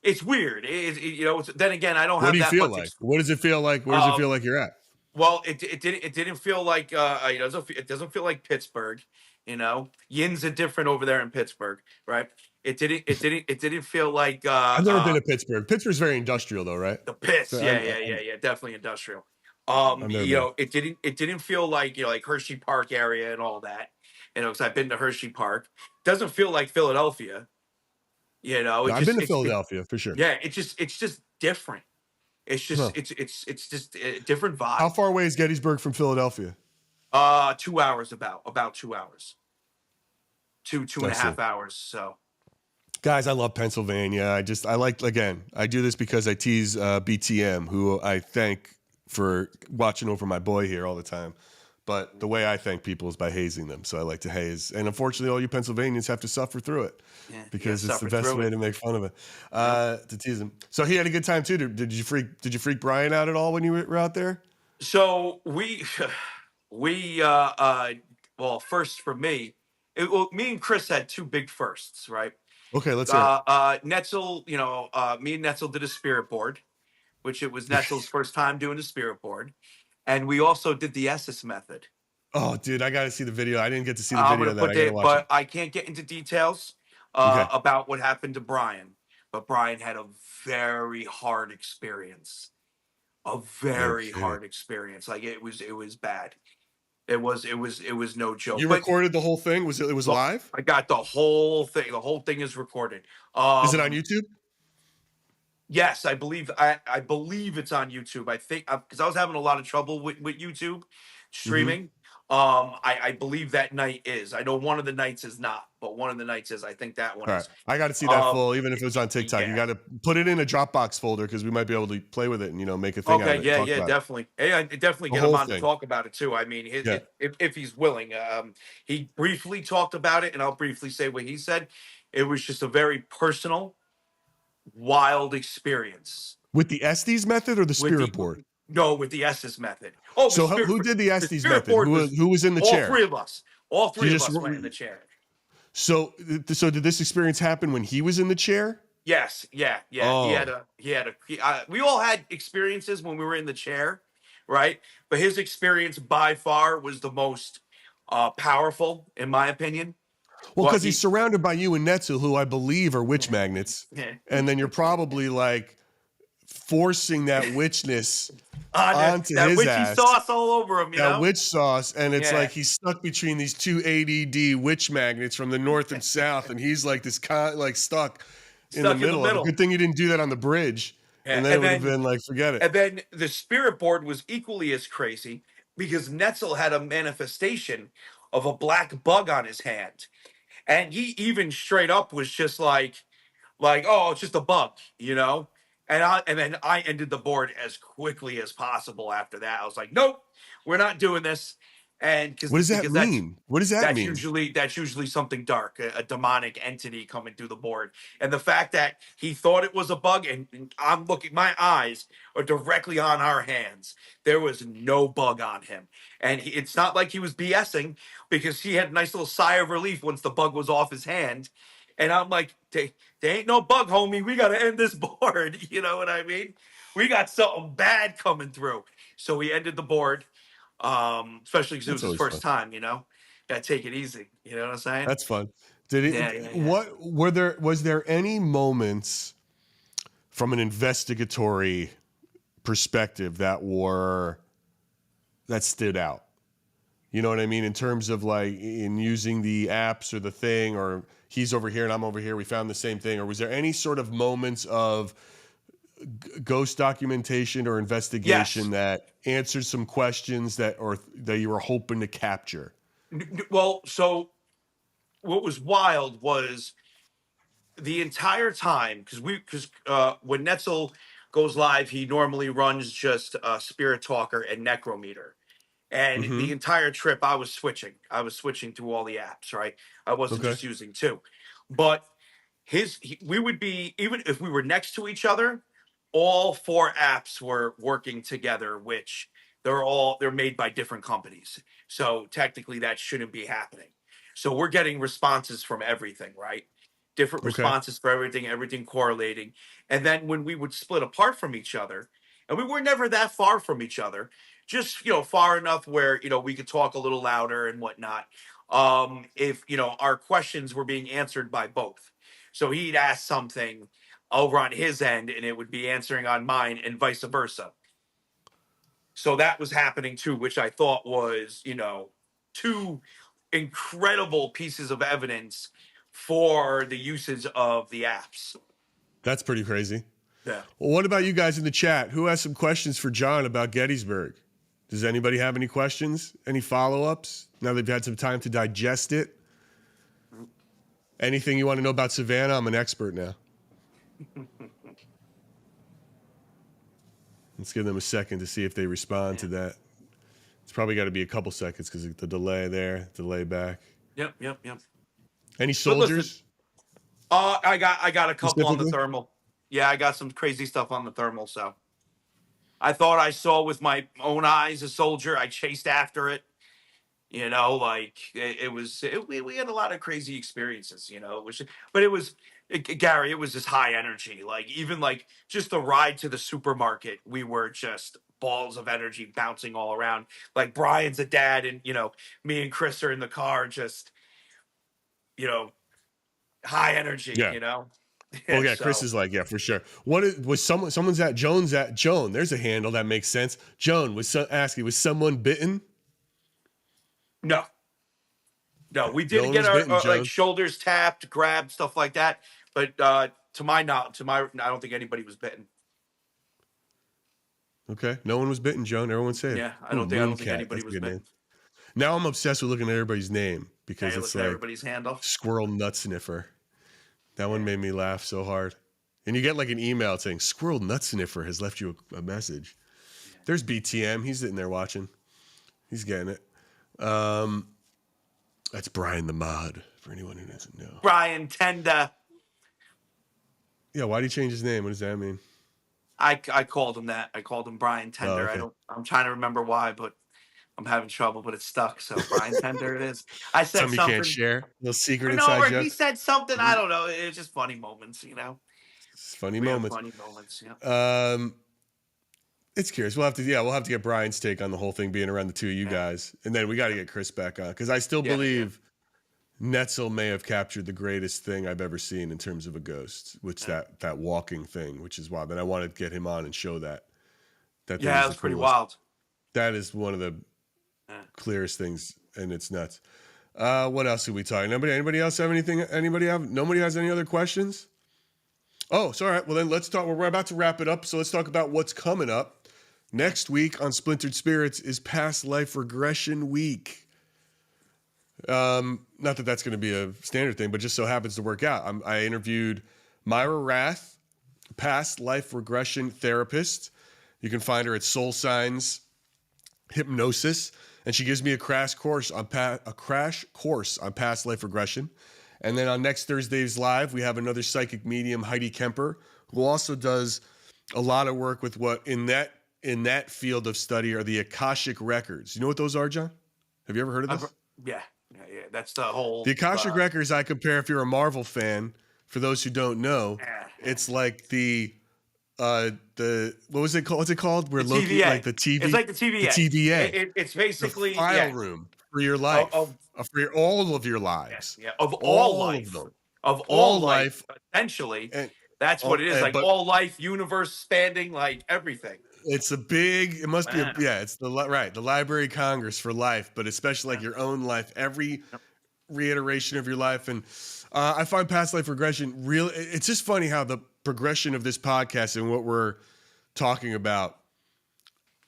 it's weird. You know, then again, I don't have that much. What do you feel like? What does it feel like? Where does it feel like you're at? Well, it didn't feel like you know, it doesn't feel like Pittsburgh. You know, yins are different over there in Pittsburgh, right? It didn't feel like. I've never been to Pittsburgh. Pittsburgh's very industrial, though, right? The pits, So yeah, definitely industrial. You know, it didn't feel like, you know, like Hershey Park area and all that. You know, because I've been to Hershey Park. Doesn't feel like Philadelphia. You know, I've been to Philadelphia for sure. Yeah, it's just different. It's just it's just a different vibe. How far away is Gettysburg from Philadelphia? 2 hours about 2 hours. Two and a half hours. So, guys, I love Pennsylvania. I like, again, I do this because I tease BTM, who I thank for watching over my boy here all the time. But the way I thank people is by hazing them. So I like to haze. And unfortunately, all you Pennsylvanians have to suffer through it because it's the best way to make fun of it, to tease them. So he had a good time too. Did you freak Brian out at all when you were out there? So we well, first for me, me and Chris had 2 big firsts, right? Okay, let's hear it. Netzel, you know, me and Netzel did a spirit board, which it was Netzel's first time doing a spirit board. And we also did the Esses method. Oh, dude, I got to see the video. I didn't get to see the video of that. I gotta watch but it. I can't get into details about what happened to Brian. But Brian had a very hard experience. A very hard experience. Like it was bad. It was no joke. You recorded the whole thing? Was it live? I got the whole thing. The whole thing is recorded. Is it on YouTube? Yes, I believe it's on YouTube. I think because I was having a lot of trouble with YouTube streaming. I believe that night is. I know one of the nights is not, but one of the nights is. I think that one is. I got to see that full, even if it was on TikTok. Yeah. You got to put it in a Dropbox folder because we might be able to play with it and, you know, make a thing out of it. Yeah, definitely. Hey, I definitely get him on to talk about it too. I mean, if he's willing. He briefly talked about it, and I'll briefly say what he said. It was just a very personal, wild experience. With the Estes method or the spirit board? No, with the Estes method. Oh, so who did the Estes method? Who was in the chair? All three of us. All three of us went in the chair. So did this experience happen when he was in the chair? Yes. Yeah. Oh. We all had experiences when we were in the chair, right? But his experience by far was the most powerful, in my opinion. Well, Well, because he's surrounded by you and Netzel, who I believe are witch magnets. yeah. And then you're probably like forcing that witchness onto that his witchy ass, sauce all over him, you that know? witch sauce. And it's Yeah. like he's stuck between these two ADD witch magnets from the north and south. And he's like this stuck in the Stuck in the middle of it. middle. Good thing you didn't do that on the bridge. Yeah. And then it would have been like, forget it. And then the spirit board was equally as crazy because Netzel had a manifestation of a black bug on his hand. And he even straight up was just like, oh, it's just a bug, you know? And then I ended the board as quickly as possible after that. I was like, nope, we're not doing this. And What does that because that's mean? What does that that's mean? usually something dark, a demonic entity coming through the board. And the fact that he thought it was a bug, and I'm looking, my eyes are directly on our hands. There was no bug on him, and it's not like he was BSing because he had a nice little sigh of relief once the bug was off his hand. And I'm like, there ain't no bug, homie. We got to end this board. You know what I mean? We got something bad coming through. So we ended the board, especially because it was That's his always first fun. time, you know? Got to take it easy. You know what I'm saying? That's fun. Did it? Yeah. Was there any moments from an investigatory perspective that stood out? You know what I mean? In terms of like in using the apps or the thing, or he's over here and I'm over here, we found the same thing. Or was there any sort of moments of ghost documentation or investigation Yes. that answered some questions that you were hoping to capture? Well, so what was wild was the entire time, because when Netzel goes live, he normally runs just Spirit Talker and Necrometer. And Mm-hmm. the entire trip, I was switching. Through all the apps, right? I wasn't Okay. just using two. But we would be, even if we were next to each other, all four apps were working together, which they're made by different companies. So technically that shouldn't be happening. So we're getting responses from everything, right? Different Okay. responses for everything correlating. And then when we would split apart from each other, and we were never that far from each other, just far enough where we could talk a little louder and whatnot. If our questions were being answered by both, so he'd ask something over on his end and it would be answering on mine and vice versa. So that was happening too, which I thought was two incredible pieces of evidence for the usage of the apps. That's pretty crazy. Yeah. Well, what about you guys in the chat? Who has some questions for John about Gettysburg? Does anybody have any questions? Any follow-ups? Now they've had some time to digest it. Anything you want to know about Savannah? I'm an expert now. Let's give them a second to see if they respond to that. It's probably got to be a couple seconds because the delay there, delay back. Yep. Any soldiers? I got a couple on the Specifically? thermal. Yeah, I got some crazy stuff on the thermal. So I thought I saw with my own eyes a soldier. I chased after it. Like we had a lot of crazy experiences. Gary, it was just high energy. Like even like just the ride to the supermarket, we were just balls of energy bouncing all around. Like Brian's a dad, and me and Chris are in the car, just high energy. Yeah. Oh yeah, So, Chris is like, yeah, for sure. Was someone's at Joan? There's a handle that makes sense. Joan was asking, was someone bitten? No, we did get our like shoulders tapped, grabbed, stuff like that. But I don't think anybody was bitten. Okay, no one was bitten, Joan. Everyone's safe. Yeah, I don't think anybody was bitten. Name. Now I'm obsessed with looking at everybody's name because it's like everybody's handle. Squirrel Nut Sniffer. That one made me laugh so hard. And you get like an email saying Squirrel Nut Sniffer has left you a message. There's BTM. He's sitting there watching. He's getting it. That's Brian the Mod, for anyone who doesn't know. Brian Tenda. Yeah, why did he change his name? What does that mean? I called him that. I called him Brian Tender. Oh, okay. I'm trying to remember why, but I'm having trouble, but it's stuck. So Brian Tender it is. I said something you can't share. Little secret inside joke. He said something. I don't know. It's just funny moments, It's funny moments. Funny moments. Yeah. It's curious. We'll have to get Brian's take on the whole thing being around the two of you guys, and then we got to get Chris back on because I still believe Netzel may have captured the greatest thing I've ever seen in terms of a ghost, which that walking thing, which is wild. And I wanted to get him on and show that. That thing Yeah, is it was the pretty coolest. wild. That is one of the clearest things, and it's nuts. What else are we talking? Anybody else have anything? Nobody has any other questions? Oh, sorry. Well, then let's talk. We're about to wrap it up, so let's talk about what's coming up. Next week on Splintered Spirits is Past Life Regression Week. Not that that's going to be a standard thing, but just so happens to work out. I interviewed Myra Rath, past life regression therapist. You can find her at Soul Signs Hypnosis, and she gives me a crash course on past life regression. And then on next Thursday's live, we have another psychic medium, Heidi Kemper, who also does a lot of work with what in that field of study are the Akashic records. You know what those are, John? Have you ever heard of this? Yeah. That's the whole. The Akashic records, I compare, if you're a Marvel fan, for those who don't know, it's like the what was it called? What's it called? Where Loki, TVA. like the TV. It's like the TVA. The TVA. It's basically the file room for your life, for all of your lives. Yeah. Of all life. Of them. Of all life, essentially. And, that's what it is. Like all life, universe spanning, like everything. It's a big, it must be, it's the Library of Congress for life, but especially like your own life, every reiteration of your life. And I find past life regression really, it's just funny how the progression of this podcast and what we're talking about,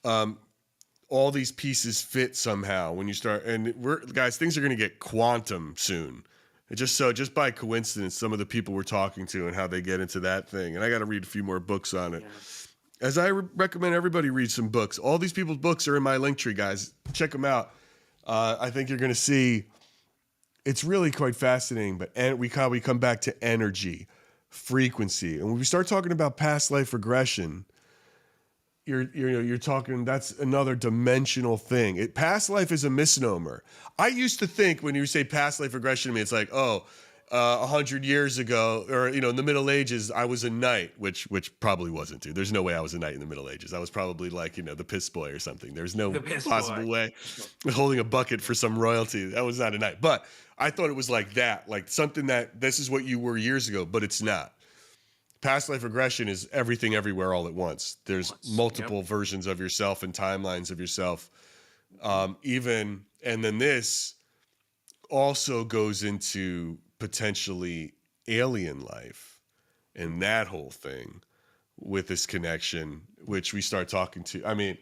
all these pieces fit somehow when you start, and guys, things are going to get quantum soon. Just by coincidence, some of the people we're talking to and how they get into that thing. And I got to read a few more books on it. Yeah. As I recommend everybody read some books. All these people's books are in my link tree, guys. Check them out. I think you're going to see it's really quite fascinating. But we come back to energy, frequency, and when we start talking about past life regression, you're talking, that's another dimensional thing. Past life is a misnomer. I used to think when you say past life regression to me, it's like 100 years ago, or in the Middle Ages, I was a knight, which probably wasn't, dude. There's no way I was a knight in the Middle Ages. I was probably like the piss boy or something. There's no possible way holding a bucket for some royalty. That was not a knight. But I thought it was like that, like something that this is what you were years ago, but it's not. Past life regression is everything everywhere all at once. There's multiple versions of yourself and timelines of yourself. And then this also goes into potentially alien life and that whole thing with this connection, which we start talking to. I mean,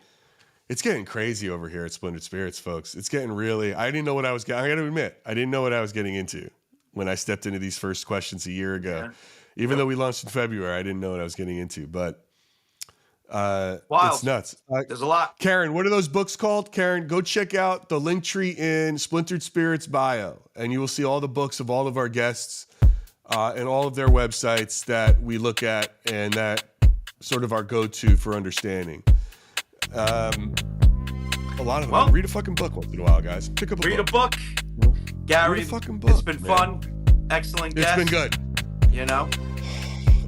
it's getting crazy over here at Splintered Spirits, folks. It's getting really, I didn't know what I was, I got to admit, I didn't know what I was getting into when I stepped into these first questions a year ago. Yeah. Even though we launched in February, I didn't know what I was getting into, but it's nuts. There's a lot. Karen, what are those books called? Karen, go check out the link tree in Splintered Spirits bio, and you will see all the books of all of our guests and all of their websites that we look at and that sort of our go-to for understanding. A lot of them. Read a fucking book once in a while, guys. Pick up a book. Read a book. Gary, read a fucking book, it's been fun. Excellent guest. It's been good.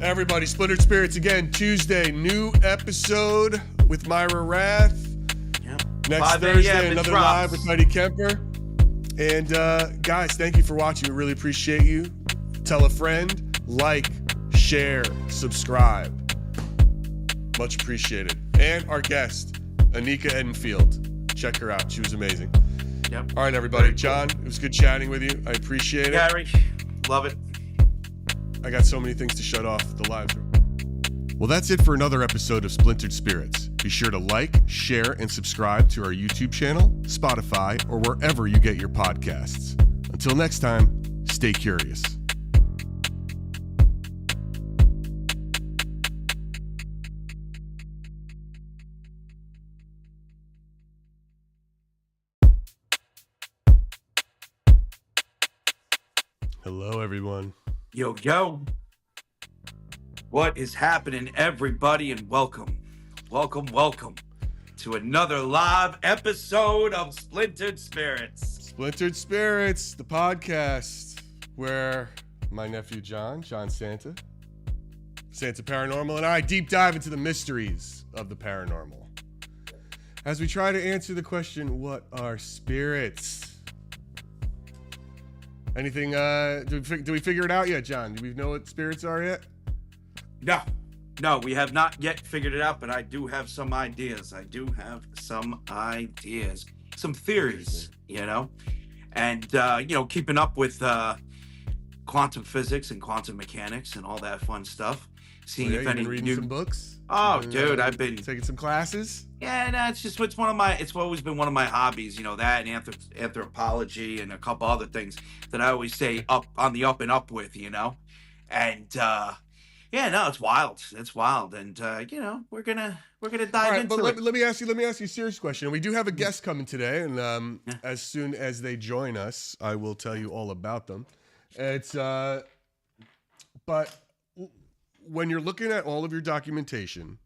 Everybody, Splintered Spirits again, Tuesday, new episode with Myra Rath. Yep. Next Thursday, another live with Heidi Kemper. And guys, thank you for watching. We really appreciate you. Tell a friend, like, share, subscribe. Much appreciated. And our guest, Anika Edenfield. Check her out. She was amazing. Yep. All right, everybody. John, it was good chatting with you. I appreciate it. Gary, love it. I got so many things to shut off the live. Well, that's it for another episode of Splintered Spirits. Be sure to like, share, and subscribe to our YouTube channel, Spotify, or wherever you get your podcasts. Until next time, stay curious. Hello, everyone. Yo. What is happening, everybody, and welcome to another live episode of Splintered Spirits. Splintered Spirits, the podcast where my nephew John Santa Paranormal, and I deep dive into the mysteries of the paranormal as we try to answer the question, what are spirits? Anything? Do we figure it out yet, John? Do we know what spirits are yet? No, we have not yet figured it out, but I do have some ideas. Some theories, and keeping up with quantum physics and quantum mechanics and all that fun stuff. Seeing if any reading some books. Oh, dude, I've been taking some classes. Yeah, no, it's always been one of my hobbies. That and anthropology and a couple other things that I always stay up on the up and up with. And yeah, no, it's wild. It's wild, and we're gonna dive into but it. Let me ask you a serious question. We do have a guest coming today, and as soon as they join us, I will tell you all about them. It's but when you're looking at all of your documentation,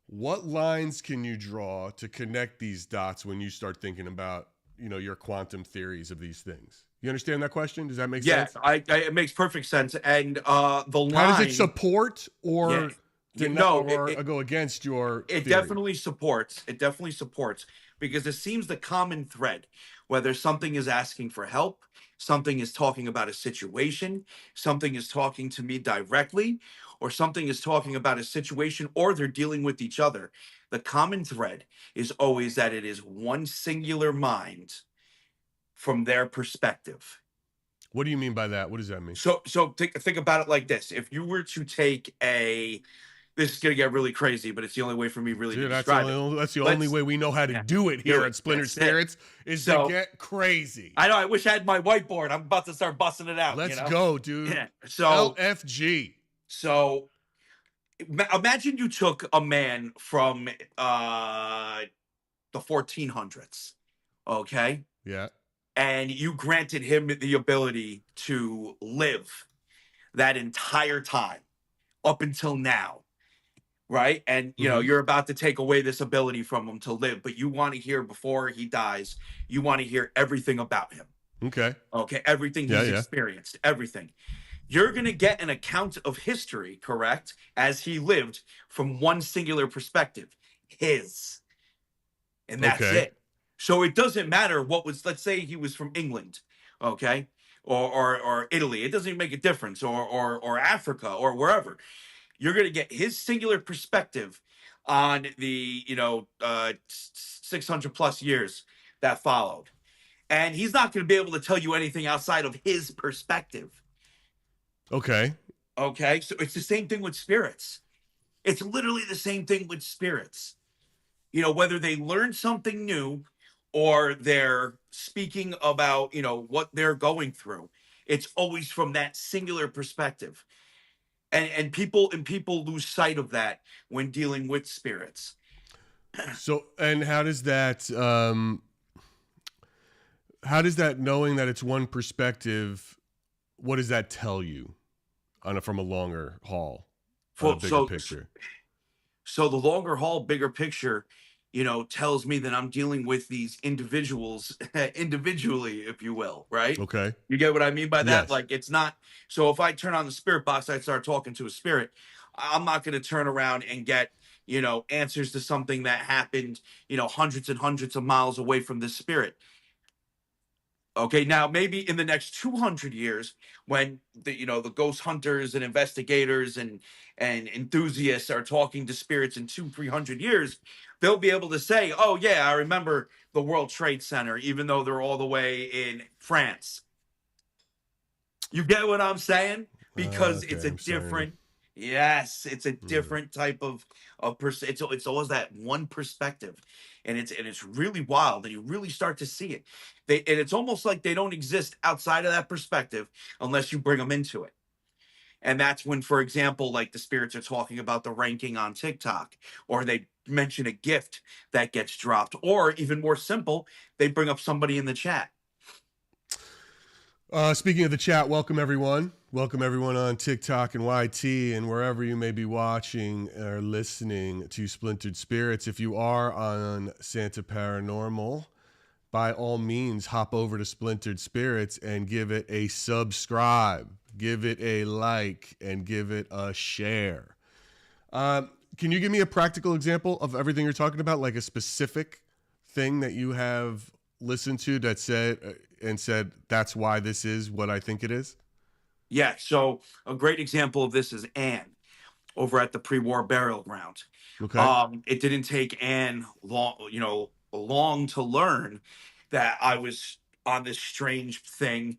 what lines can you draw to connect these dots when you start thinking about your quantum theories of these things? You understand that question? Does that make sense? Yeah, it makes perfect sense. And the line, how does it support or go against your It theory? definitely supports. It definitely supports, because it seems the common thread, whether something is asking for help, something is talking about a situation, something is talking to me directly, or something is talking about a situation, or they're dealing with each other. The common thread is always that it is one singular mind from their perspective. What do you mean by that? What does that mean? So think about it like this. If you were to take this is going to get really crazy, but it's the only way for me really to describe it. That's the only way we know how to do it here at Splintered Spirits is to get crazy. I know. I wish I had my whiteboard. I'm about to start busting it out. Let's go, dude. Yeah. So LFG. So imagine you took a man from the 1400s, okay? Yeah. And you granted him the ability to live that entire time up until now. Right. And, you're about to take away this ability from him to live, but you want to hear before he dies, you want to hear everything about him. Okay. Everything he's experienced, everything. You're going to get an account of history, correct, as he lived from one singular perspective, his. And that's it. So it doesn't matter let's say he was from England, okay, or Italy. It doesn't even make a difference, or Africa, or wherever. You're going to get his singular perspective on the 600 plus years that followed, and he's not going to be able to tell you anything outside of his perspective. Okay, so it's the same thing with spirits. It's literally the same thing with spirits. Whether they learn something new or they're speaking about what they're going through, it's always from that singular perspective. And people lose sight of that when dealing with spirits. So, and how does that knowing that it's one perspective, what does that tell you from a longer haul, a bigger picture? So the longer haul, bigger picture, tells me that I'm dealing with these individuals individually, if you will, right? Okay. You get what I mean by that? Yes. Like, it's not, so if I turn on the spirit box, I start talking to a spirit, I'm not going to turn around and get, answers to something that happened, hundreds and hundreds of miles away from this spirit. Okay, now maybe in the next 200 years, when the ghost hunters and investigators and enthusiasts are talking to spirits in 200-300 years, they'll be able to say, "Oh yeah, I remember the World Trade Center," even though they're all the way in France. You get what I'm saying? Because it's a different. Yes, it's a different type of person. It's always that one perspective, and it's really wild, and you really start to see it. And it's almost like they don't exist outside of that perspective unless you bring them into it. And that's when, for example, like the spirits are talking about the ranking on TikTok, or they mention a gift that gets dropped, or even more simple, they bring up somebody in the chat. Speaking of the chat, welcome everyone. Welcome everyone on TikTok and YT and wherever you may be watching or listening to Splintered Spirits. If you are on Santa Paranormal, by all means, hop over to Splintered Spirits and give it a subscribe, give it a like, and give it a share. Can you give me a practical example of everything you're talking about, like a specific thing that you have listened to that said that's why this is what I think it is? Yeah. So a great example of this is Anne over at the pre-war burial ground. Okay. It didn't take Anne long to learn that I was on this strange thing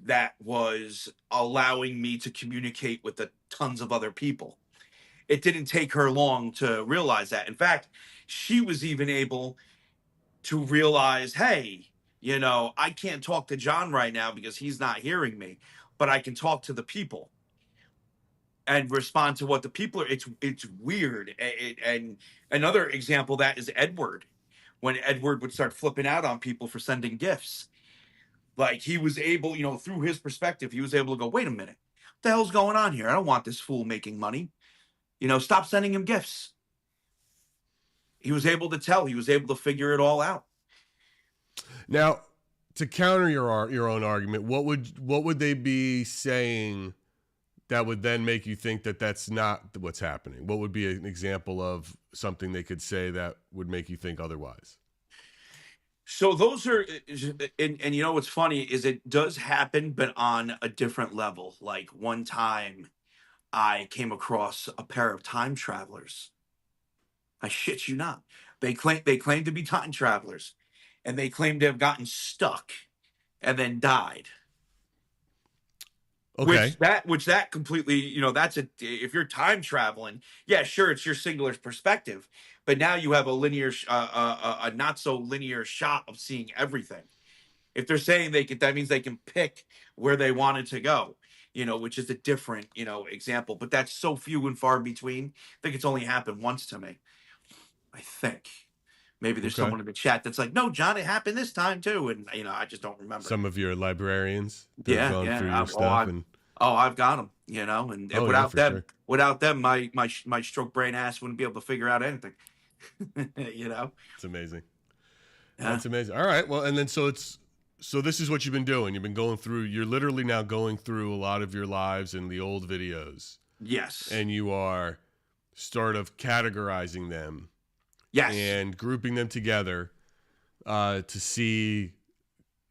that was allowing me to communicate with the tons of other people. It didn't take her long to realize that. In fact, she was even able to realize, hey, I can't talk to John right now because he's not hearing me, but I can talk to the people and respond to what the people are. It's weird. And another example of that is Edward, when Edward would start flipping out on people for sending gifts. Like he was able, through his perspective, he was able to go, wait a minute, what the hell's going on here? I don't want this fool making money. Stop sending him gifts. He was able to tell. He was able to figure it all out. Now, to counter your own argument, what would they be saying that would then make you think that that's not what's happening? What would be an example of something they could say that would make you think otherwise? So those are, and what's funny is it does happen, but on a different level. Like one time, I came across a pair of time travelers. I shit you not. They claim to be time travelers, and they claim to have gotten stuck and then died. Okay. Which that completely, that's if you're time traveling, yeah, sure, it's your singular perspective, but now you have a linear, a not so linear shot of seeing everything. If they're saying that means they can pick where they wanted to go, which is a different, example, but that's so few and far between. I think it's only happened once to me. I think maybe there's someone in the chat that's like, no, John, it happened this time too, and I just don't remember. Some of your librarians that have gone through your stuff, I've got them, and without them, my stroke brain ass wouldn't be able to figure out anything. It's amazing. Yeah. That's amazing. All right, well, and then so this is what you've been doing. You've been going through. You're literally now going through a lot of your lives and the old videos. Yes. And you are sort of categorizing them. Yes. And grouping them together to see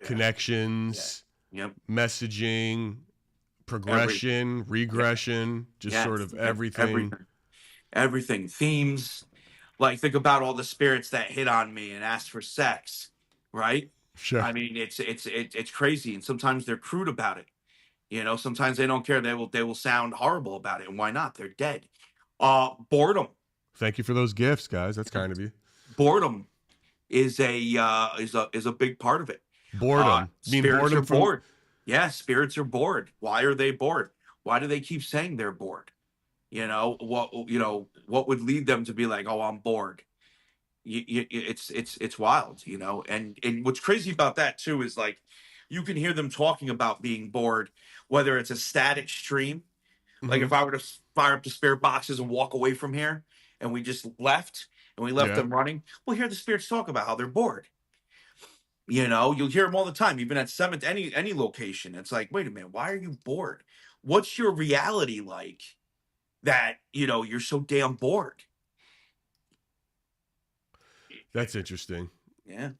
connections, messaging, progression, regression, just sort of everything. Everything. Themes. Like, think about all the spirits that hit on me and asked for sex, right? Sure. I mean, it's crazy, and sometimes they're crude about it. Sometimes they don't care. They will sound horrible about it, and why not? They're dead. Boredom. Thank you for those gifts, guys. That's kind of you. Boredom is a big part of it. Boredom. Spirits are bored. Yeah, spirits are bored. Why are they bored? Why do they keep saying they're bored? What would lead them to be like, oh, I'm bored? It's wild, and what's crazy about that too is like you can hear them talking about being bored, whether it's a static stream, like if I were to fire up the spirit boxes and walk away from here and we just left and we left them running, we'll hear the spirits talk about how they're bored. You'll hear them all the time, even at Seventh, any location. It's like, wait a minute, why are you bored? What's your reality like that you're so damn bored? That's interesting. Yeah,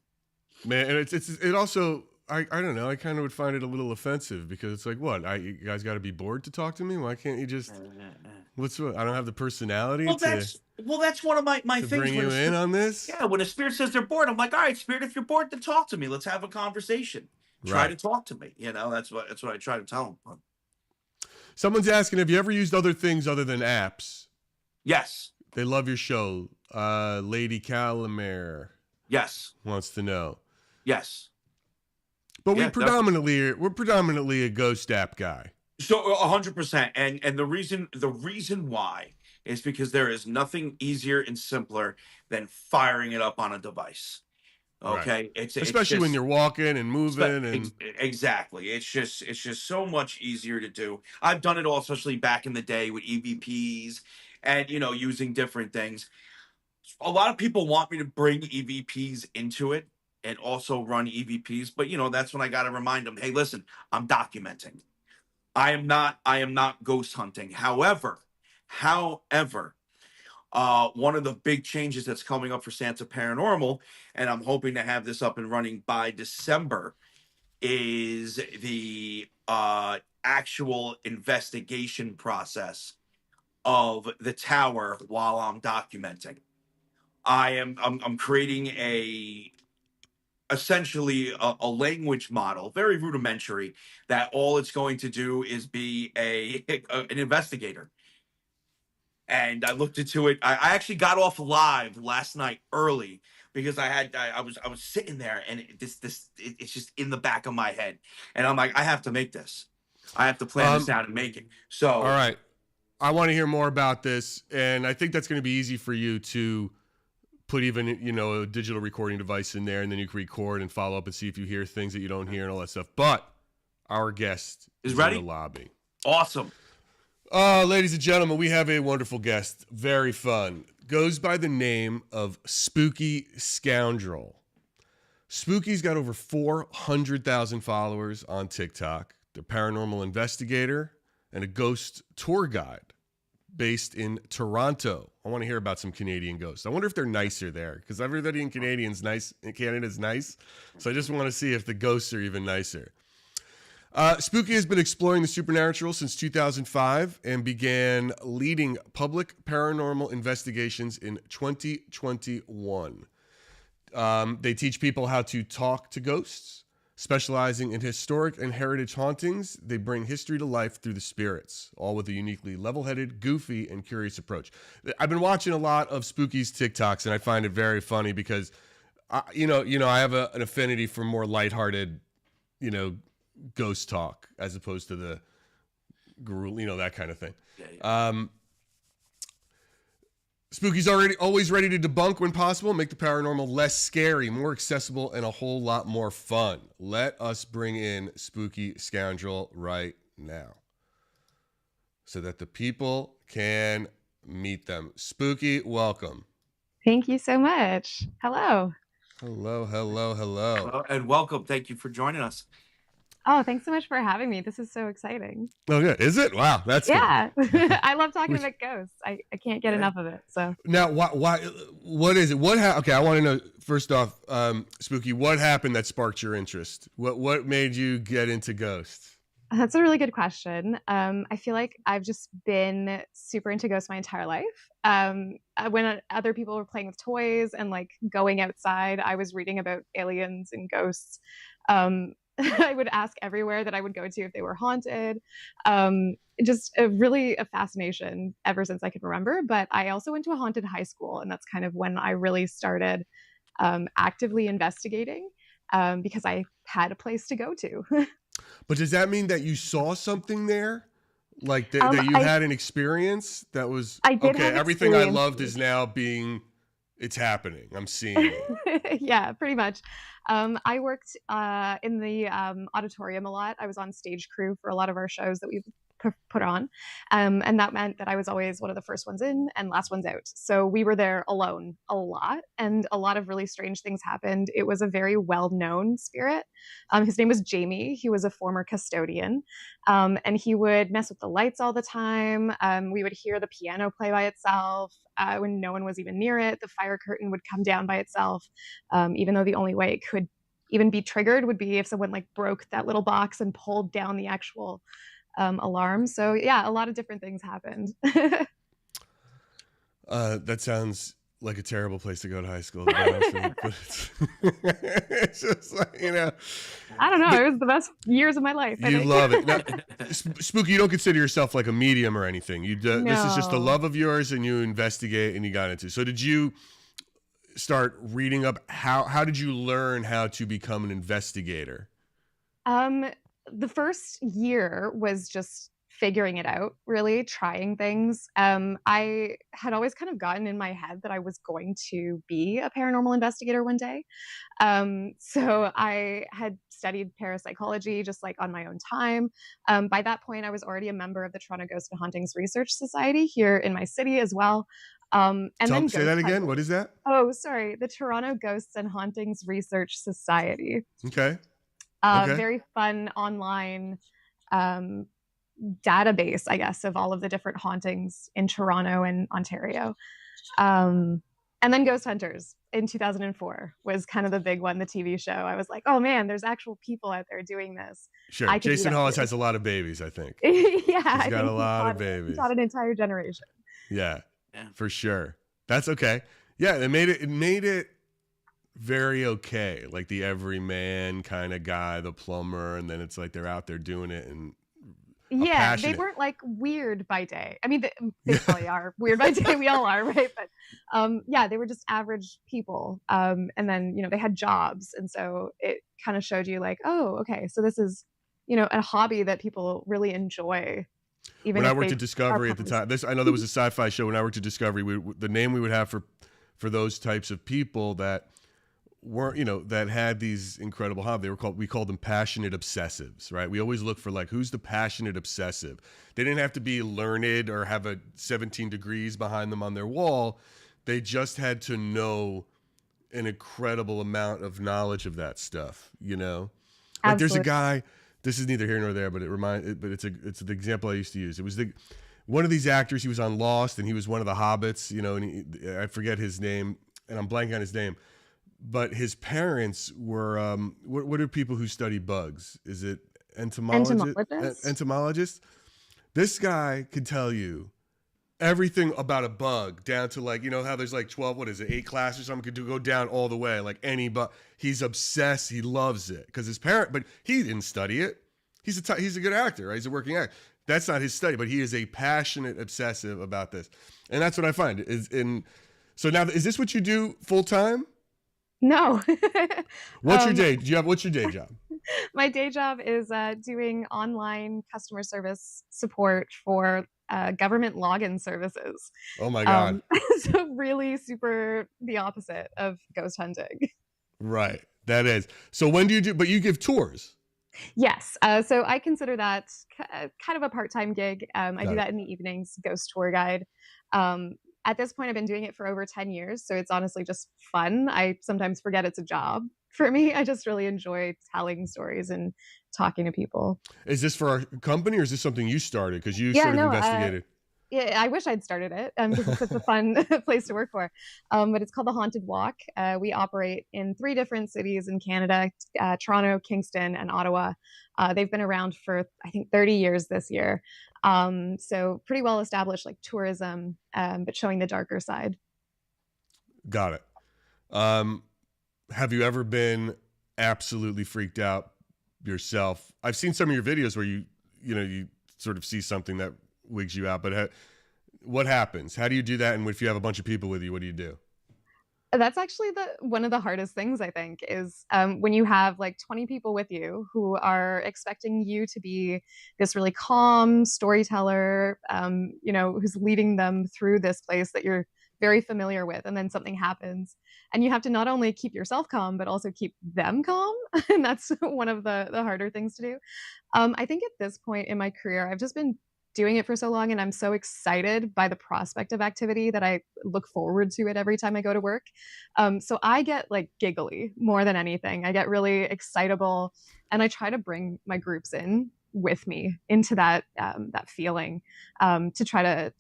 man, and it also I don't know. I kind of would find it a little offensive because it's like, what? You guys got to be bored to talk to me? Why can't you just? I don't have the personality. That's one of my to things. Bring you in on this. Yeah, when a spirit says they're bored, I'm like, all right, spirit, if you're bored, then talk to me. Let's have a conversation. Try to talk to me. That's what I try to tell them. Someone's asking, have you ever used other things other than apps? Yes. They love your show. Lady Calamare. Yes. Wants to know. Yes. But we're predominantly a ghost app guy. So 100%. And the reason why is because there is nothing easier and simpler than firing it up on a device. Okay. Right. Especially when you're walking and moving and exactly. It's just so much easier to do. I've done it all, especially back in the day with EVPs and using different things. A lot of people want me to bring EVPs into it and also run EVPs, but that's when I got to remind them, hey, listen, I'm documenting. I am not ghost hunting. However, One of the big changes that's coming up for Santa Paranormal, and I'm hoping to have this up and running by December, is the actual investigation process of the tower while I'm documenting. I'm creating essentially a language model, very rudimentary, that all it's going to do is be an investigator. And I looked into it. I actually got off live last night early because I was sitting there, and it's just in the back of my head, and I'm like, I have to make this. I have to plan this out and make it. So all right, I want to hear more about this, and I think that's going to be easy for you to put even a digital recording device in there, and then you can record and follow up and see if you hear things that you don't hear and all that stuff. But our guest is ready? in the lobby. Awesome. Ladies and gentlemen, we have a wonderful guest. Very fun. Goes by the name of Spooky Scoundrel. Spooky's got over 400,000 followers on TikTok. They're a paranormal investigator and a ghost tour guide based in Toronto. I want to hear about some Canadian ghosts. I wonder if they're nicer there, because everybody in Canada's nice. So I just want to see if the ghosts are even nicer. Spooky has been exploring the supernatural since 2005 and began leading public paranormal investigations in 2021. They teach people how to talk to ghosts, specializing in historic and heritage hauntings. They bring history to life through the spirits, all with a uniquely level-headed, goofy, and curious approach. I've been watching a lot of Spooky's TikToks, and I find it very funny because, I have an affinity for more lighthearted, ghost talk as opposed to the guru, that kind of thing. Spooky's always ready to debunk when possible, make the paranormal less scary, more accessible, and a whole lot more fun. Let us bring in Spooky Scoundrel right now so that the people can meet them. Spooky, welcome. Thank you so much. Hello. Hello. And welcome. Thank you for joining us. Oh, thanks so much for having me. This is so exciting. Oh, yeah. Is it? Wow. That's cool. I love talking about ghosts. I can't get enough of it. So now, why? What is it? Okay, I want to know first off, Spooky, what happened that sparked your interest? What made you get into ghosts? That's a really good question. I feel like I've just been super into ghosts my entire life. When other people were playing with toys and like going outside, I was reading about aliens and ghosts. I would ask everywhere that I would go to if they were haunted. Just a fascination ever since I could remember. But I also went to a haunted high school, and that's kind of when I really started actively investigating because I had a place to go to. But does that mean that you saw something there? Like that you had an experience that was okay? Everything I loved is now it's happening. I'm seeing it. Yeah, pretty much. I worked in the auditorium a lot. I was on stage crew for a lot of our shows that we've put on. And that meant that I was always one of the first ones in and last ones out. So we were there alone a lot, and a lot of really strange things happened. It was a very well-known spirit. His name was Jamie. He was a former custodian. And he would mess with the lights all the time. We would hear the piano play by itself when no one was even near it. The fire curtain would come down by itself, even though the only way it could even be triggered would be if someone like broke that little box and pulled down the actual alarm. So yeah, a lot of different things happened. That sounds like a terrible place to go to high school. It's just like, I don't know. It was the best years of my life. You love it. Now, Spooky, you don't consider yourself like a medium or anything. No. This is just a love of yours, and you investigate and you got into. So did you start reading up? How did you learn how to become an investigator? The first year was just figuring it out, really trying things. I had always kind of gotten in my head that I was going to be a paranormal investigator one day. So I had studied parapsychology just like on my own time. By that point, I was already a member of the Toronto Ghosts and Hauntings Research Society here in my city as well. Say that again. What is that? Oh, sorry. The Toronto Ghosts and Hauntings Research Society. Okay. Very fun online database, I guess, of all of the different hauntings in Toronto and Ontario. And then Ghost Hunters in 2004 was kind of the big one, the TV show. I was like, oh man, there's actual people out there doing this. Sure. I could do Jason that Hollis too. has a lot of babies, I think. Yeah, He's I got think a lot of he babies. taught an entire generation. Yeah, Yeah. for sure. That's okay. Yeah, it made it very okay. Like the everyman kind of guy, the plumber, and then it's like they're out there doing it and Yeah, they passionate. weren't like weird by day. I mean, they probably are weird by day. We all are, right? But yeah, they were just average people. And then, they had jobs. And so it kind of showed you like, oh, okay, so this is, a hobby that people really enjoy. Even when I if worked they at Discovery are at the time, I know there was a sci-fi show. When I worked at Discovery, the name we would have for those types of people that weren't, that had these incredible hobbies, we called them passionate obsessives, right? We always look for like, who's the passionate obsessive? They didn't have to be learned or have a 17 degrees behind them on their wall. They just had to know an incredible amount of knowledge of that stuff, Like Absolutely. there's a guy, this is neither here nor there, but it's the example I used to use. It was one of these actors, he was on Lost and he was one of the hobbits, and I forget his name and I'm blanking on his name. But his parents were what are people who study bugs? Is it entomologists? Entomologists. This guy could tell you everything about a bug down to like, how there's like 12, 8 classes or something, could go down all the way, like any bug. He's obsessed. He loves it because but he didn't study it. He's a good actor, right? He's a working actor. That's not his study, but he is a passionate obsessive about this. And that's what I find so now, is this what you do full time? No. What's your day? What's your day job? My day job is doing online customer service support for government login services. Oh my God. So really super the opposite of ghost hunting. Right. That is. So when do you but you give tours? Yes. So I consider that kind of a part-time gig. I do that in the evenings, ghost tour guide. At this point, I've been doing it for over 10 years. So it's honestly just fun. I sometimes forget it's a job for me. I just really enjoy telling stories and talking to people. Is this for our company or is this something you started? Because you sort of investigated. Yeah, I wish I'd started it because it's such a fun place to work for. But it's called The Haunted Walk. We operate in 3 different cities in Canada, Toronto, Kingston, and Ottawa. They've been around for, I think, 30 years this year. So pretty well established, like tourism, but showing the darker side. Got it. Have you ever been absolutely freaked out yourself? I've seen some of your videos where you sort of see something that wigs you out, but what happens? How do you do that? And if you have a bunch of people with you, what do you do? That's actually one of the hardest things, I think, is when you have like 20 people with you who are expecting you to be this really calm storyteller, who's leading them through this place that you're very familiar with, and then something happens and you have to not only keep yourself calm but also keep them calm. And that's one of the harder things to do. I think at this point in my career, I've just been doing it for so long and I'm so excited by the prospect of activity that I look forward to it every time I go to work. So I get like giggly more than anything. I get really excitable and I try to bring my groups in with me into that feeling, to try to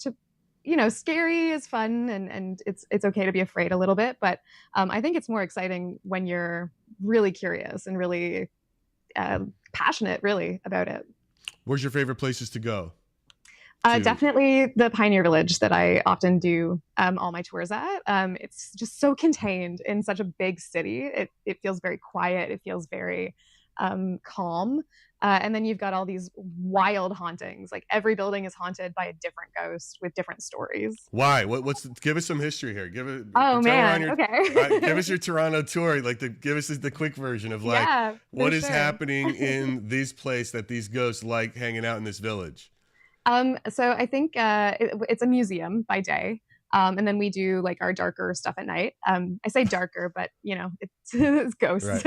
scary is fun and it's okay to be afraid a little bit, but I think it's more exciting when you're really curious and really passionate really about it. Where's your favorite places to go? Definitely the Pioneer Village that I often do all my tours at. It's just so contained in such a big city. It feels very quiet. It feels very calm. And then you've got all these wild hauntings. Like every building is haunted by a different ghost with different stories. Why? Give us some history here. Oh man. Okay. Give us your Toronto tour. Give us the quick version of what is happening in this place that these ghosts like hanging out in this village. So I think it's a museum by day. And then we do like our darker stuff at night. I say darker, but it's ghosts.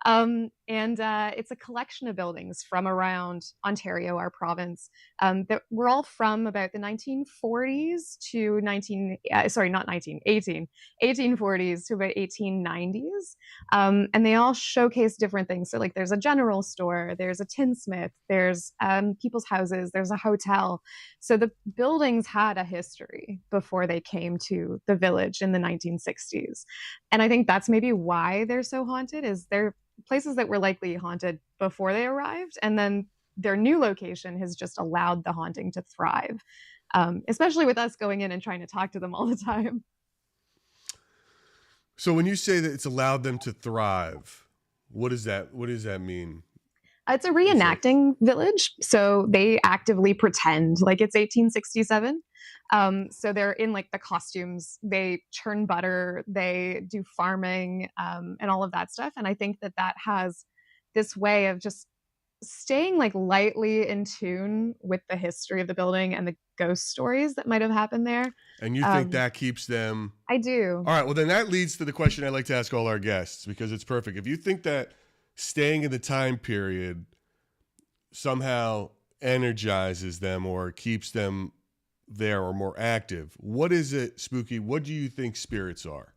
And it's a collection of buildings from around Ontario, our province, that were all from about the 1940s to 1840s to about 1890s. And they all showcase different things. So like there's a general store, there's a tinsmith, there's people's houses, there's a hotel. So the buildings had a history before they came to the village in the 1960s. And I think that's maybe why they're so haunted, is they're places that were likely haunted before they arrived. And then their new location has just allowed the haunting to thrive, especially with us going in and trying to talk to them all the time. So when you say that it's allowed them to thrive, what does that mean? It's a reenacting village. So they actively pretend like it's 1867. So they're in like the costumes, they churn butter, they do farming, and all of that stuff. And I think that has this way of just staying like lightly in tune with the history of the building and the ghost stories that might have happened there. And you think that keeps them? I do. All right. Well, then that leads to the question I like to ask all our guests, because it's perfect. If you think that staying in the time period somehow energizes them or keeps them there or more active, what is it, Spooky? What do you think spirits are?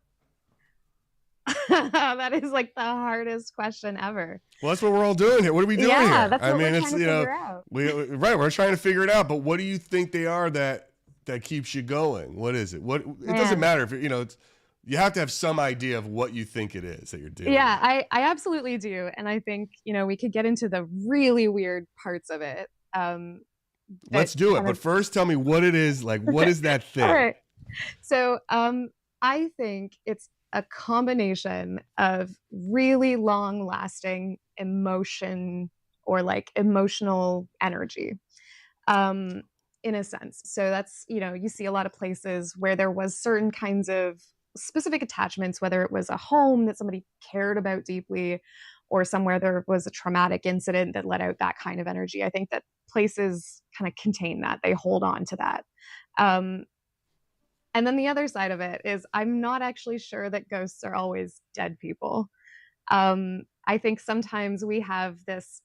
That is like the hardest question ever. Well, that's what we're all doing here. What are we doing here? That's what we're trying to figure out. We're trying to figure it out. But what do you think they are that keeps you going? What is it? It doesn't matter if you have to have some idea of what you think it is that you're doing. Yeah, I absolutely do. And I think, we could get into the really weird parts of it. Let's do it. But first, tell me what it is. Like, what is that thing? All right. So I think it's a combination of really long lasting emotion or like emotional energy. In a sense. So that's, you see a lot of places where there was certain kinds of specific attachments, whether it was a home that somebody cared about deeply or somewhere there was a traumatic incident that let out that kind of energy. I think that places kind of contain that. They hold on to that. And then the other side of it is I'm not actually sure that ghosts are always dead people. I think sometimes we have this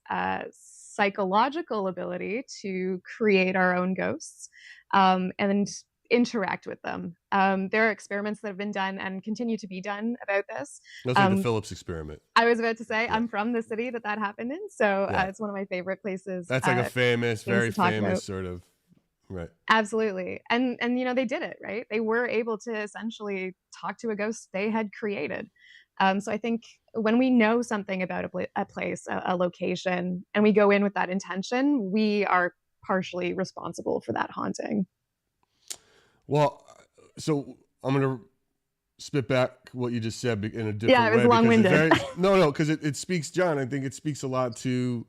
psychological ability to create our own ghosts and interact with them. There are experiments that have been done and continue to be done about this. That's like the Phillips experiment. I was about to say, I'm from the city that happened in, so it's one of my favorite places. That's like a very famous sort of, right. Absolutely. And they did it, right? They were able to essentially talk to a ghost they had created. So I think when we know something about a place, a location, and we go in with that intention, we are partially responsible for that haunting. Well, so I'm going to spit back what you just said in a different way. Yeah, it was long-winded. Because it speaks, John, I think it speaks a lot to,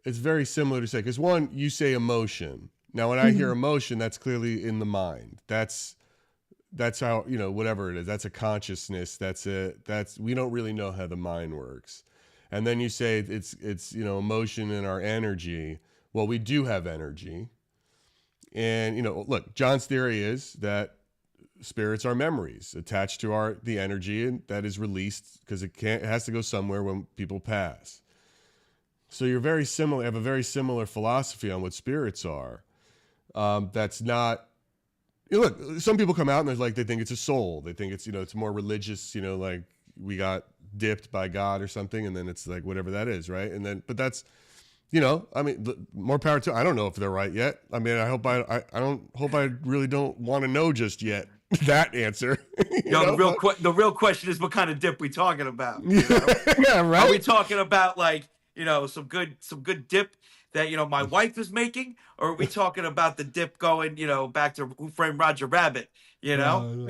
it's very similar to say, because one, you say emotion. Now, when I hear emotion, that's clearly in the mind. That's how, whatever it is, that's a consciousness. We don't really know how the mind works. And then you say it's emotion and our energy. Well, we do have energy. And, look, John's theory is that spirits are memories attached to the energy and that is released because it has to go somewhere when people pass. So you're very similar, have a very similar philosophy on what spirits are. That's not, look, some people come out and they think it's a soul. They think it's, it's more religious, like we got dipped by God or something. And then it's like, whatever that is. Right. And then, but that's, more power to, I don't know if they're right yet. I mean, I really don't want to know just yet that answer. The real question is what kind of dip we talking about? Yeah, right. Are we talking about like, some good dip that, my wife is making, or are we talking about the dip going, back to Who Framed Roger Rabbit, I don't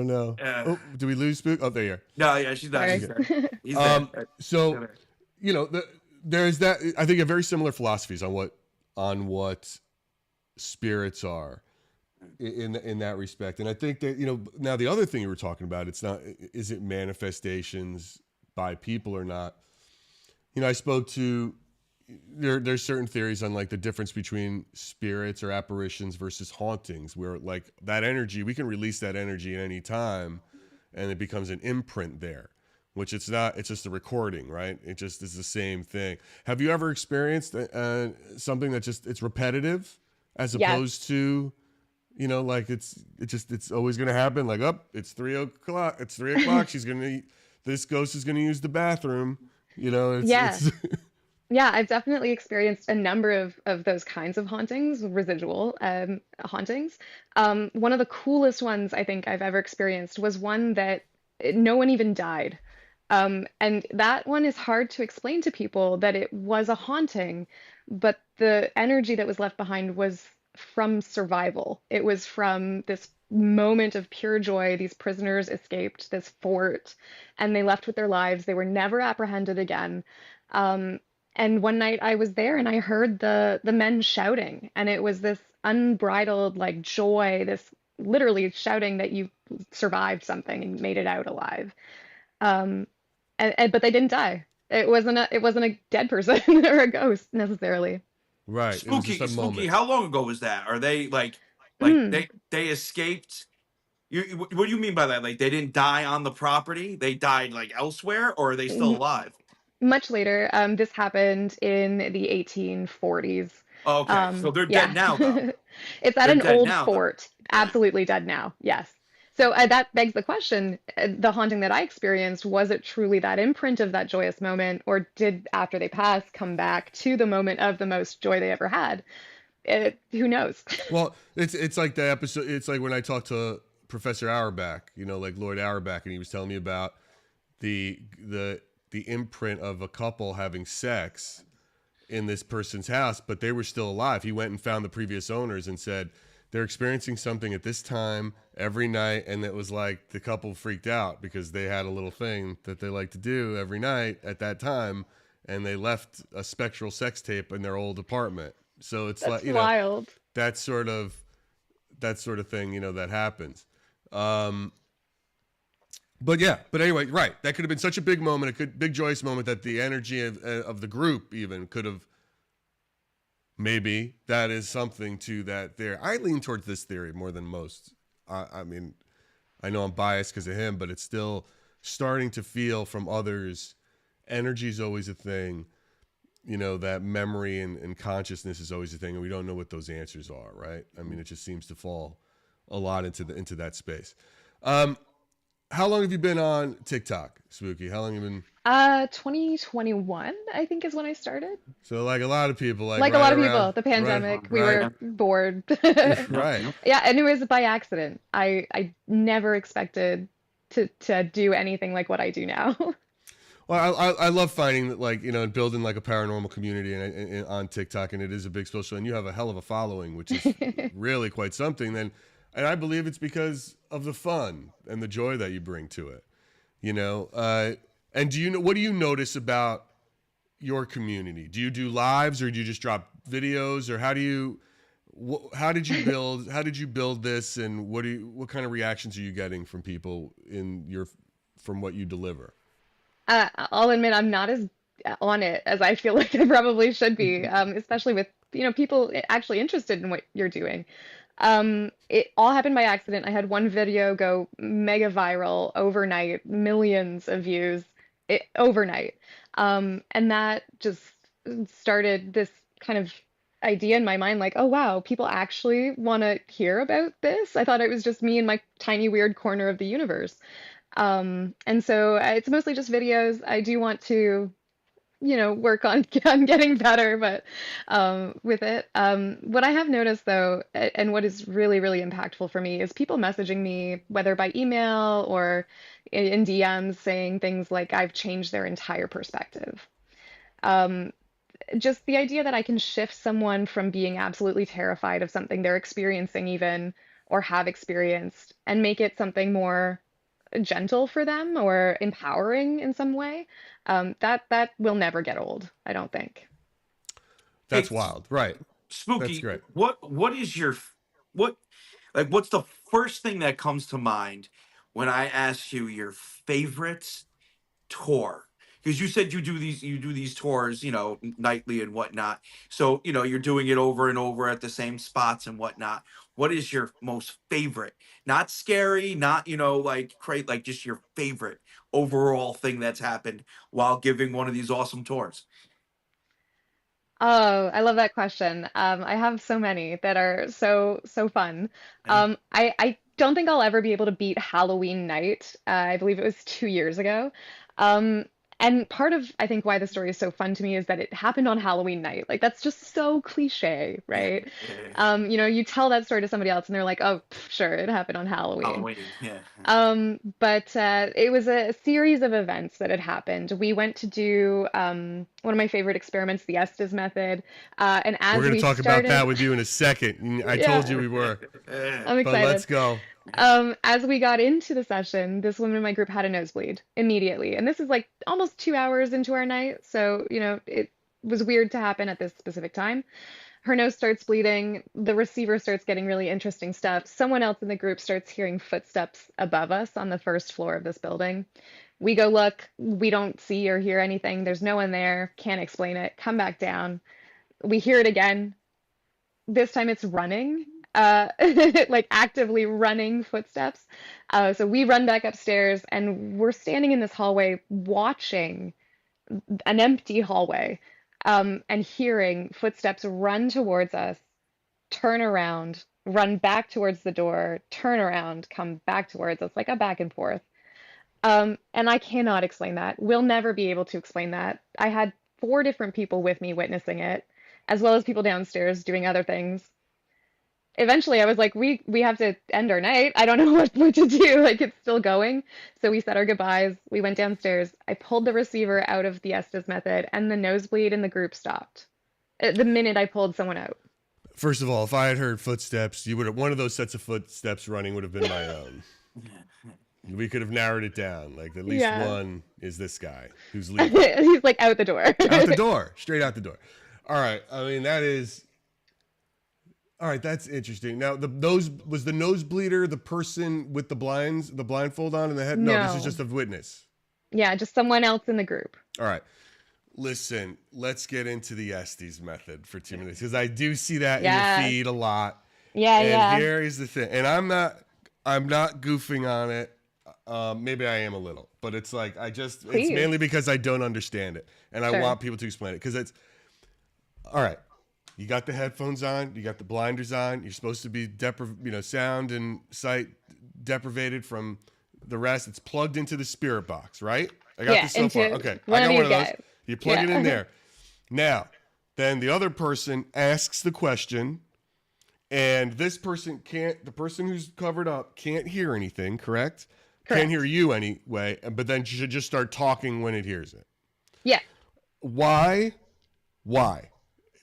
know. Oh, do we lose Spook? Oh, there you are. No, yeah, she's not. He's so, there's that. I think a very similar philosophies on what spirits are in that respect. And I think that, now the other thing you were talking about, is it manifestations by people or not? I spoke to, there's certain theories on like the difference between spirits or apparitions versus hauntings, where like that energy, we can release that energy at any time and it becomes an imprint there. which it's not. It's just a recording, right? It just is the same thing. Have you ever experienced something that just it's repetitive, as Yes. opposed to, like it's always going to happen. Like, it's 3 o'clock. It's 3 o'clock. This ghost is going to use the bathroom. Yeah. It's Yeah, I've definitely experienced a number of those kinds of hauntings, residual hauntings. One of the coolest ones I think I've ever experienced was one that no one even died. And that one is hard to explain to people that it was a haunting, but the energy that was left behind was from survival. It was from this moment of pure joy. These prisoners escaped this fort and they left with their lives. They were never apprehended again. Um, and one night I was there and I heard the men shouting, and it was this unbridled like joy, this literally shouting that you survived something and made it out alive. Um, but they didn't die. It wasn't a dead person or a ghost necessarily. right. It was Spooky, just a spooky. moment. How long ago was that? Are they like Mm. they escaped? What do you mean by that? Like they didn't die on the property? They died like elsewhere, or are they still M- alive? Much later. This happened in the 1840s. Oh, okay, so they're Yeah. dead now, though. It's at They're an dead old now, though. fort. Absolutely dead now. Yes. So that begs the question, the haunting that I experienced, was it truly that imprint of that joyous moment, or did after they passed come back to the moment of the most joy they ever had? Who knows? Well, it's like the episode. It's like when I talked to Professor Auerbach, like Lord Auerbach, and he was telling me about the the imprint of a couple having sex in this person's house, but they were still alive. He went and found the previous owners and said they're experiencing something at this time every night, and it was like the couple freaked out because they had a little thing that they like to do every night at that time, and they left a spectral sex tape in their old apartment. So it's That's like, wild. that sort of thing, that happens. Um, but anyway, right. That could have been such a big moment, big joyous moment, that the energy of the group even could have, maybe that is something to that there. I lean towards this theory more than most. I mean, I know I'm biased because of him, but it's still starting to feel from others. Energy is always a thing. That memory and consciousness is always a thing, and we don't know what those answers are, right? I mean, it just seems to fall a lot into that space. How long have you been on TikTok, Spooky? How long have you been? 2021, I think, is when I started. So, like a lot of people, like Like a right lot of around, people, the pandemic, we right, were bored. right. Yeah, and it was by accident. I never expected to do anything like what I do now. Well, I love finding that, like, and building like a paranormal community and on TikTok, and it is a big social, and you have a hell of a following, which is really quite something. And I believe it's because of the fun and the joy that you bring to it. And what do you notice about your community? Do you do lives, or do you just drop videos, or how did you build this, and what kind of reactions are you getting from people from what you deliver? I'll admit I'm not as on it as I feel like I probably should be, especially with people actually interested in what you're doing. It all happened by accident. I had one video go mega viral overnight, millions of views overnight. And that just started this kind of idea in my mind, like, oh wow, people actually want to hear about this. I thought it was just me in my tiny weird corner of the universe. And so it's mostly just videos. I do want to work on on getting better, but with it. What I have noticed though, and what is really, really impactful for me, is people messaging me, whether by email or in DMs, saying things like I've changed their entire perspective. Um, just the idea that I can shift someone from being absolutely terrified of something they're experiencing even, or have experienced, and make it something more gentle for them or empowering in some way, that will never get old, I don't think. That's Hey, wild, right? That's Spooky, great. what is what what's the first thing that comes to mind when I ask you your favorite tour? because you said you do these tours, nightly and whatnot. So, you're doing it over and over at the same spots and whatnot. What is your most favorite? Not scary, not, like great, like just your favorite overall thing that's happened while giving one of these awesome tours. Oh, I love that question. I have so many that are so fun. Yeah. I don't think I'll ever be able to beat Halloween night. I believe it was 2 years ago. Um, and part of I think why the story is so fun to me is that it happened on Halloween night. Like that's just so cliche, Yeah. right? Yeah. You tell that story to somebody else and they're like, "Oh, pff, sure, it happened on Halloween." Halloween. Yeah. But it was a series of events that had happened. We went to do one of my favorite experiments, the Estes method. And We're as going to we talk about that started, with you in a second. I told you yeah, we were, I'm but let's excited. go. As we got into the session, this woman in my group had a nosebleed immediately. And this is like almost 2 hours into our night. So, it was weird to happen at this specific time. Her nose starts bleeding. The receiver starts getting really interesting stuff. Someone else in the group starts hearing footsteps above us on the first floor of this building. We go look. We don't see or hear anything. There's no one there. Can't explain it. Come back down. We hear it again. This time it's running, like actively running footsteps. So we run back upstairs and we're standing in this hallway watching an empty hallway, and hearing footsteps run towards us, turn around, run back towards the door, turn around, come back towards us, like a back and forth. And I cannot explain that. We'll never be able to explain that. I had 4 different people with me witnessing it, as well as people downstairs doing other things. Eventually, I was like, we have to end our night. I don't know what to do. Like it's still going. So we said our goodbyes. We went downstairs. I pulled the receiver out of the Estes method, and the nosebleed in the group stopped the minute I pulled someone out. First of all, if I had heard footsteps, you would have one of those sets of footsteps running would have been my own. We could have narrowed it down. Like at least Yeah. one is this guy who's leaving. He's like out the door. Out the door, straight out the door. All right. I mean, that is. All right, that's interesting. Now, was the nosebleeder the person with the blindfold on and the head? No, this is No. just a witness. Yeah, just someone else in the group. All right. Listen, let's get into the Estes method for 2 minutes because I do see that in your feed a lot. Yeah, And yeah. here is the thing, and I'm not goofing on it. Maybe I am a little, but it's like it's Please. mainly because I don't understand it, and I Sure. want people to explain it because it's all right. You got the headphones on, you got the blinders on. You're supposed to be sound and sight deprivated from the rest. It's plugged into the spirit box, right? I got this so far. Okay, I got one of those. You plug it in there. Now, then the other person asks the question, and this person the person who's covered up can't hear anything, correct? Can't hear you anyway, but then should just start talking when it hears it. Yeah. Why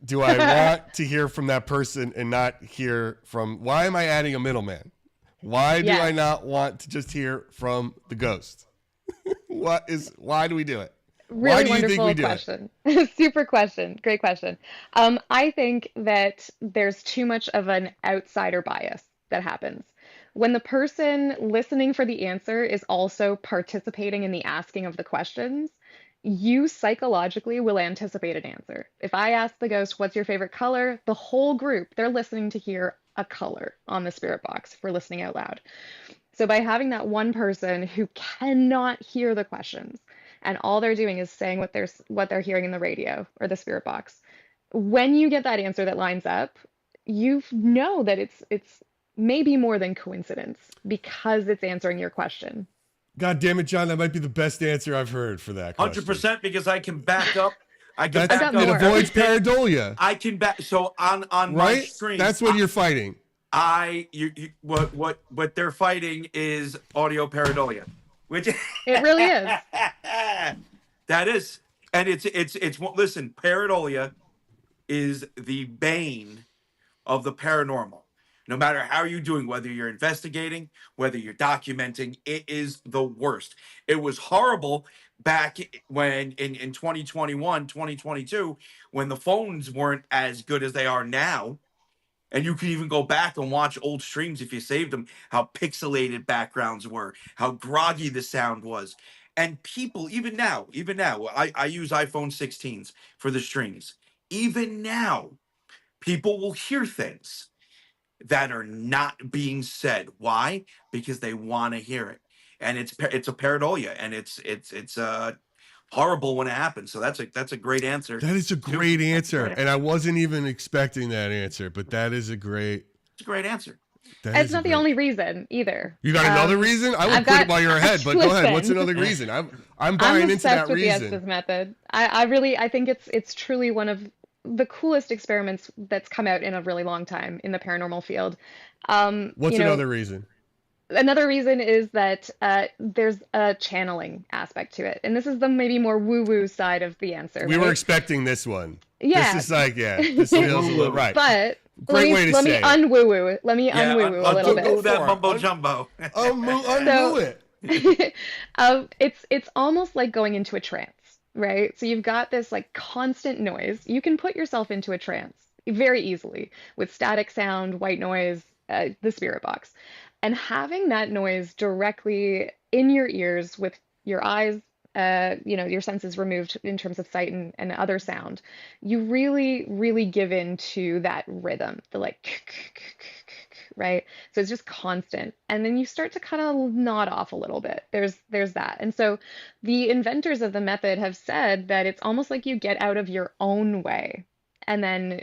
do I want to hear from that person and not hear from? Why am I adding a middleman? Why do I not want to just hear from the ghost? Why do we do it? Really Why do you think wonderful we do question. Super question. Great question. I think that there's too much of an outsider bias that happens. When the person listening for the answer is also participating in the asking of the questions, you psychologically will anticipate an answer. If I ask the ghost, what's your favorite color? The whole group, they're listening to hear a color on the spirit box for listening out loud. So by having that one person who cannot hear the questions and all they're doing is saying what they're hearing in the radio or the spirit box, when you get that answer that lines up, you know that it's maybe more than coincidence because it's answering your question. God damn it, John! That might be the best answer I've heard for that question. 100% because I can back up. It avoids pareidolia. I can back. So on my stream, that's what you're fighting. What they're fighting is audio pareidolia, which it really is. That is, and it's listen, pareidolia is the bane of the paranormal. No matter how you're doing, whether you're investigating, whether you're documenting, it is the worst. It was horrible back when in 2021, 2022, when the phones weren't as good as they are now. And you can even go back and watch old streams if you saved them, how pixelated backgrounds were, how groggy the sound was. And people, even now, I use iPhone 16s for the streams. Even now, people will hear things that are not being said. Why? Because they want to hear it, and it's a pareidolia, and it's horrible when it happens. So that's a great answer. That is a great answer, Right. and I wasn't even expecting that answer, but that is a great. It's a great answer. It's not the only reason either. You got another reason? I would I've quit got- it while you're ahead, but go ahead. What's listen. another reason? I'm buying into that obsessed with reason. the Estes method. I think it's truly one of the coolest experiments that's come out in a really long time in the paranormal field. What's another reason? Another reason is that there's a channeling aspect to it, and this is the maybe more woo-woo side of the answer. We right? were expecting this one. Yeah. This is like, this feels a little right. But Great way to let say me it. unwoo-woo. Let me unwoo-woo a little Go bit. that mumbo jumbo. Unmove it. It's almost like going into a trance, right? So you've got this like constant noise. You can put yourself into a trance very easily with static sound, white noise, the spirit box, and having that noise directly in your ears with your eyes, your senses removed in terms of sight and other sound. You really, really give in to that rhythm, the like, right? So it's just constant. And then you start to kind of nod off a little bit. There's that. And so the inventors of the method have said that it's almost like you get out of your own way. And then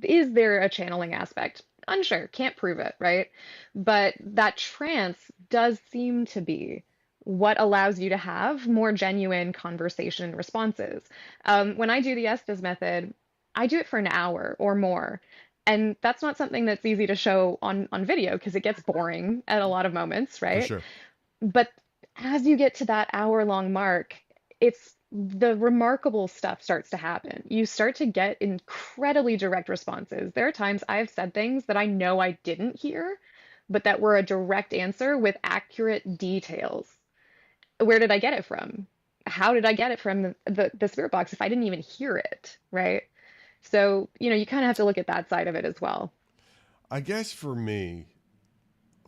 is there a channeling aspect? Unsure, can't prove it, right? But that trance does seem to be what allows you to have more genuine conversation responses. When I do the Estes method, I do it for an hour or more. And that's not something that's easy to show on video because it gets boring at a lot of moments, right? For sure. But as you get to that hour-long mark, it's the remarkable stuff starts to happen. You start to get incredibly direct responses. There are times I've said things that I know I didn't hear, but that were a direct answer with accurate details. Where did I get it from? How did I get it from the spirit box if I didn't even hear it, right? So, you kind of have to look at that side of it as well. I guess for me,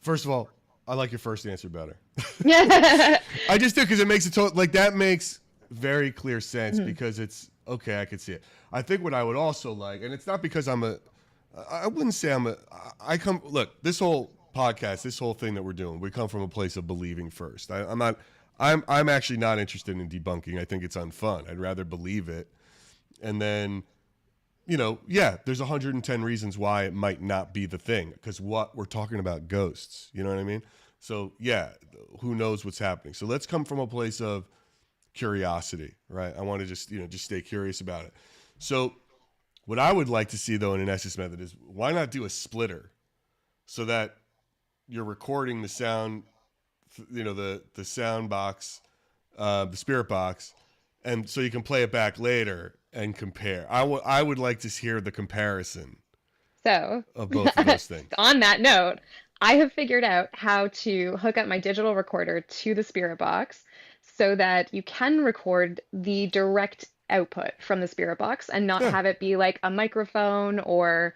first of all, I like your first answer better. I just do because it makes it that makes very clear sense because it's okay. I could see it. I think what I would also like, and it's not because I wouldn't say look, this whole podcast, this whole thing that we're doing, we come from a place of believing first. I'm actually not interested in debunking. I think it's unfun. I'd rather believe it. And then, there's 110 reasons why it might not be the thing because what we're talking about ghosts, you know what I mean? So yeah, who knows what's happening? So let's come from a place of curiosity, right? I want to just stay curious about it. So what I would like to see though in an Estes method is why not do a splitter so that you're recording the sound, the sound box, the spirit box, and so you can play it back later and compare. I would like to hear the comparison. So of both of those things. On that note, I have figured out how to hook up my digital recorder to the spirit box so that you can record the direct output from the spirit box and not have it be like a microphone or,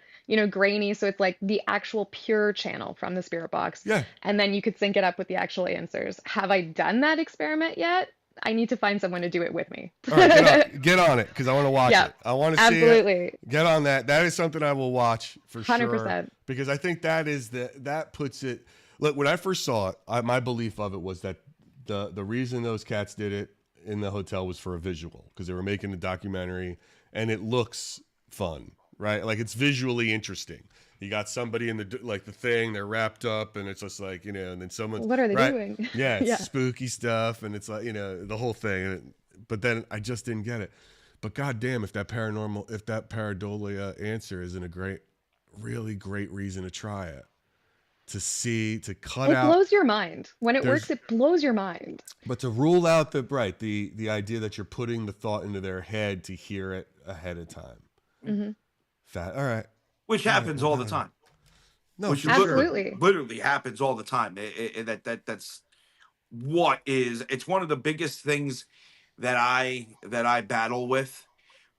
grainy. So it's like the actual pure channel from the spirit box. Yeah. And then you could sync it up with the actual answers. Have I done that experiment yet? I need to find someone to do it with me. All right, get on it because I want to watch it. I want to see it. Absolutely. Get on that. That is something I will watch for 100%. sure. Because I think that puts it. Look, when I first saw it, my belief of it was that the reason those cats did it in the hotel was for a visual because they were making a documentary and it looks fun, right? Like it's visually interesting. You got somebody in the thing, they're wrapped up and it's just like, and then someone's what are they doing? Yeah, it's spooky stuff and it's like, the whole thing. But then I just didn't get it. But goddamn, if that pareidolia answer isn't a really great reason to try it. To cut out. It blows your mind. When it works, it blows your mind. But to rule out the idea that you're putting the thought into their head to hear it ahead of time. Mm-hmm. All right. Which happens all the time. No, which absolutely literally happens all the time. That's what is. It's one of the biggest things that I battle with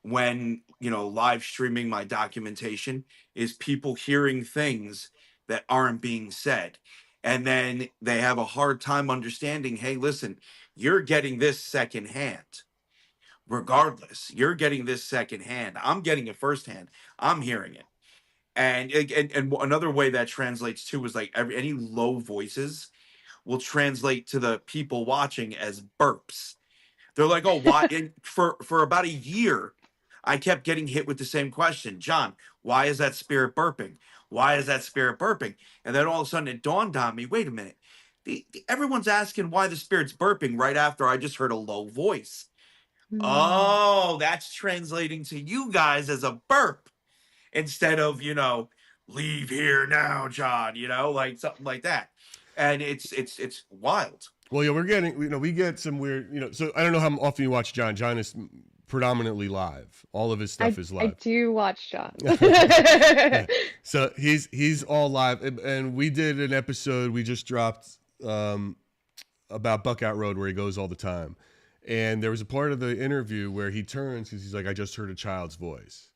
when live streaming my documentation is people hearing things that aren't being said. And then they have a hard time understanding, hey, listen, you're getting this secondhand. Regardless, you're getting this secondhand. I'm getting it firsthand. I'm hearing it. And another way that translates too is like any low voices will translate to the people watching as burps. They're like, oh, why? And for about a year, I kept getting hit with the same question. John, why is that spirit burping? Why is that spirit burping? And then all of a sudden it dawned on me, wait a minute. Everyone's asking why the spirit's burping right after I just heard a low voice. Oh, that's translating to you guys as a burp instead of, leave here now, John, like something like that. And it's wild. Well, yeah, we're getting, we get some weird, so I don't know how often you watch John. John is predominantly live. All of his stuff is live. I do watch John. Yeah. So he's all live. And we did an episode we just dropped about Buckout Road where he goes all the time. And there was a part of the interview where he turns because he's like, I just heard a child's voice.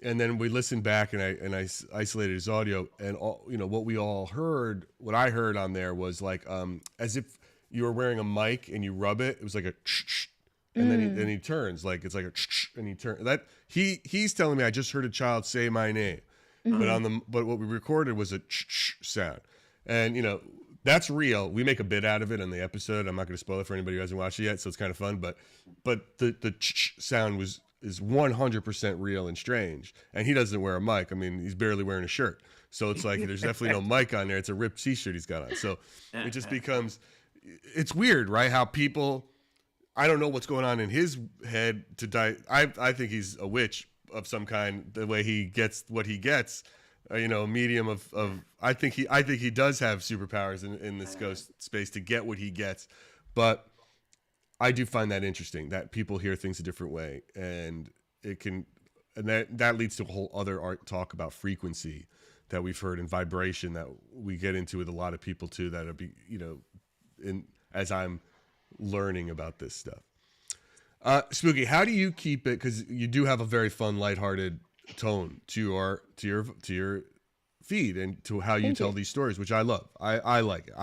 And then we listened back and I isolated his audio, and all, what I heard on there was like as if you were wearing a mic and you rub it. It was like a and then he turns, like it's like a and he turns. That he's telling me I just heard a child say my name. But what we recorded was a sound. And that's real. We make a bit out of it in the episode. I'm not going to spoil it for anybody who hasn't watched it yet, so it's kind of fun. But the sound is 100% real and strange. And he doesn't wear a mic. I mean, he's barely wearing a shirt. So it's like there's definitely no mic on there. It's a ripped t-shirt he's got on. So it just becomes, it's weird, right? How people, I don't know what's going on in his head to die. I think he's a witch of some kind, the way he gets what he gets. A medium of I think he does have superpowers in this ghost space to get what he gets, but I do find that interesting that people hear things a different way, and that leads to a whole other art talk about frequency that we've heard, and vibration that we get into with a lot of people too, that as I'm learning about this stuff. Spooky, how do you keep it, because you do have a very fun, lighthearted tone to your feed and to how you tell these stories, which I love. I like it.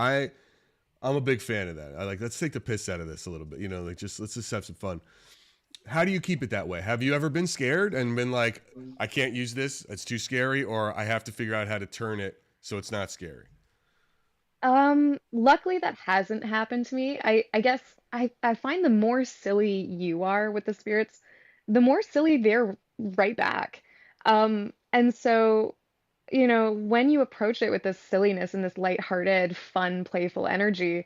I'm a big fan of that. I like, let's take the piss out of this a little bit, let's just have some fun. How do you keep it that way? Have you ever been scared and been like, I can't use this, it's too scary, or I have to figure out how to turn it so it's not scary? Luckily that hasn't happened to me. I guess I find the more silly you are with the spirits, the more silly they're right back. And so, when you approach it with this silliness and this lighthearted, fun, playful energy,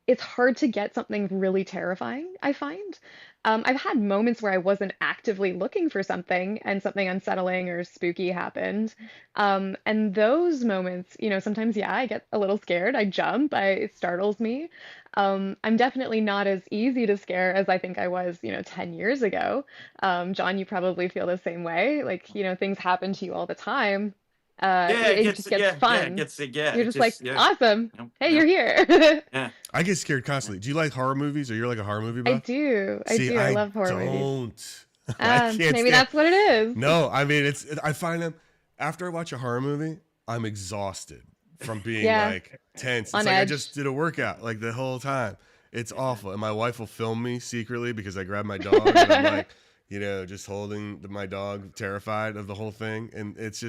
it's hard to get something really terrifying, I find. I've had moments where I wasn't actively looking for something and something unsettling or spooky happened. And those moments, sometimes, yeah, I get a little scared. I jump, it startles me. I'm definitely not as easy to scare as I think I was, 10 years ago. John, you probably feel the same way. Like, things happen to you all the time. It just gets fun. You're just like, awesome. Hey, you're here. I get scared constantly. Do you like horror movies? Or you're like a horror movie buff? I do. I love horror movies. Maybe that's what it is. No, I mean, I find them, after I watch a horror movie, I'm exhausted from being like tense. It's like edge. I just did a workout like the whole time. It's awful. And my wife will film me secretly because I grab my dog and I'm like, just holding my dog, terrified of the whole thing. And it's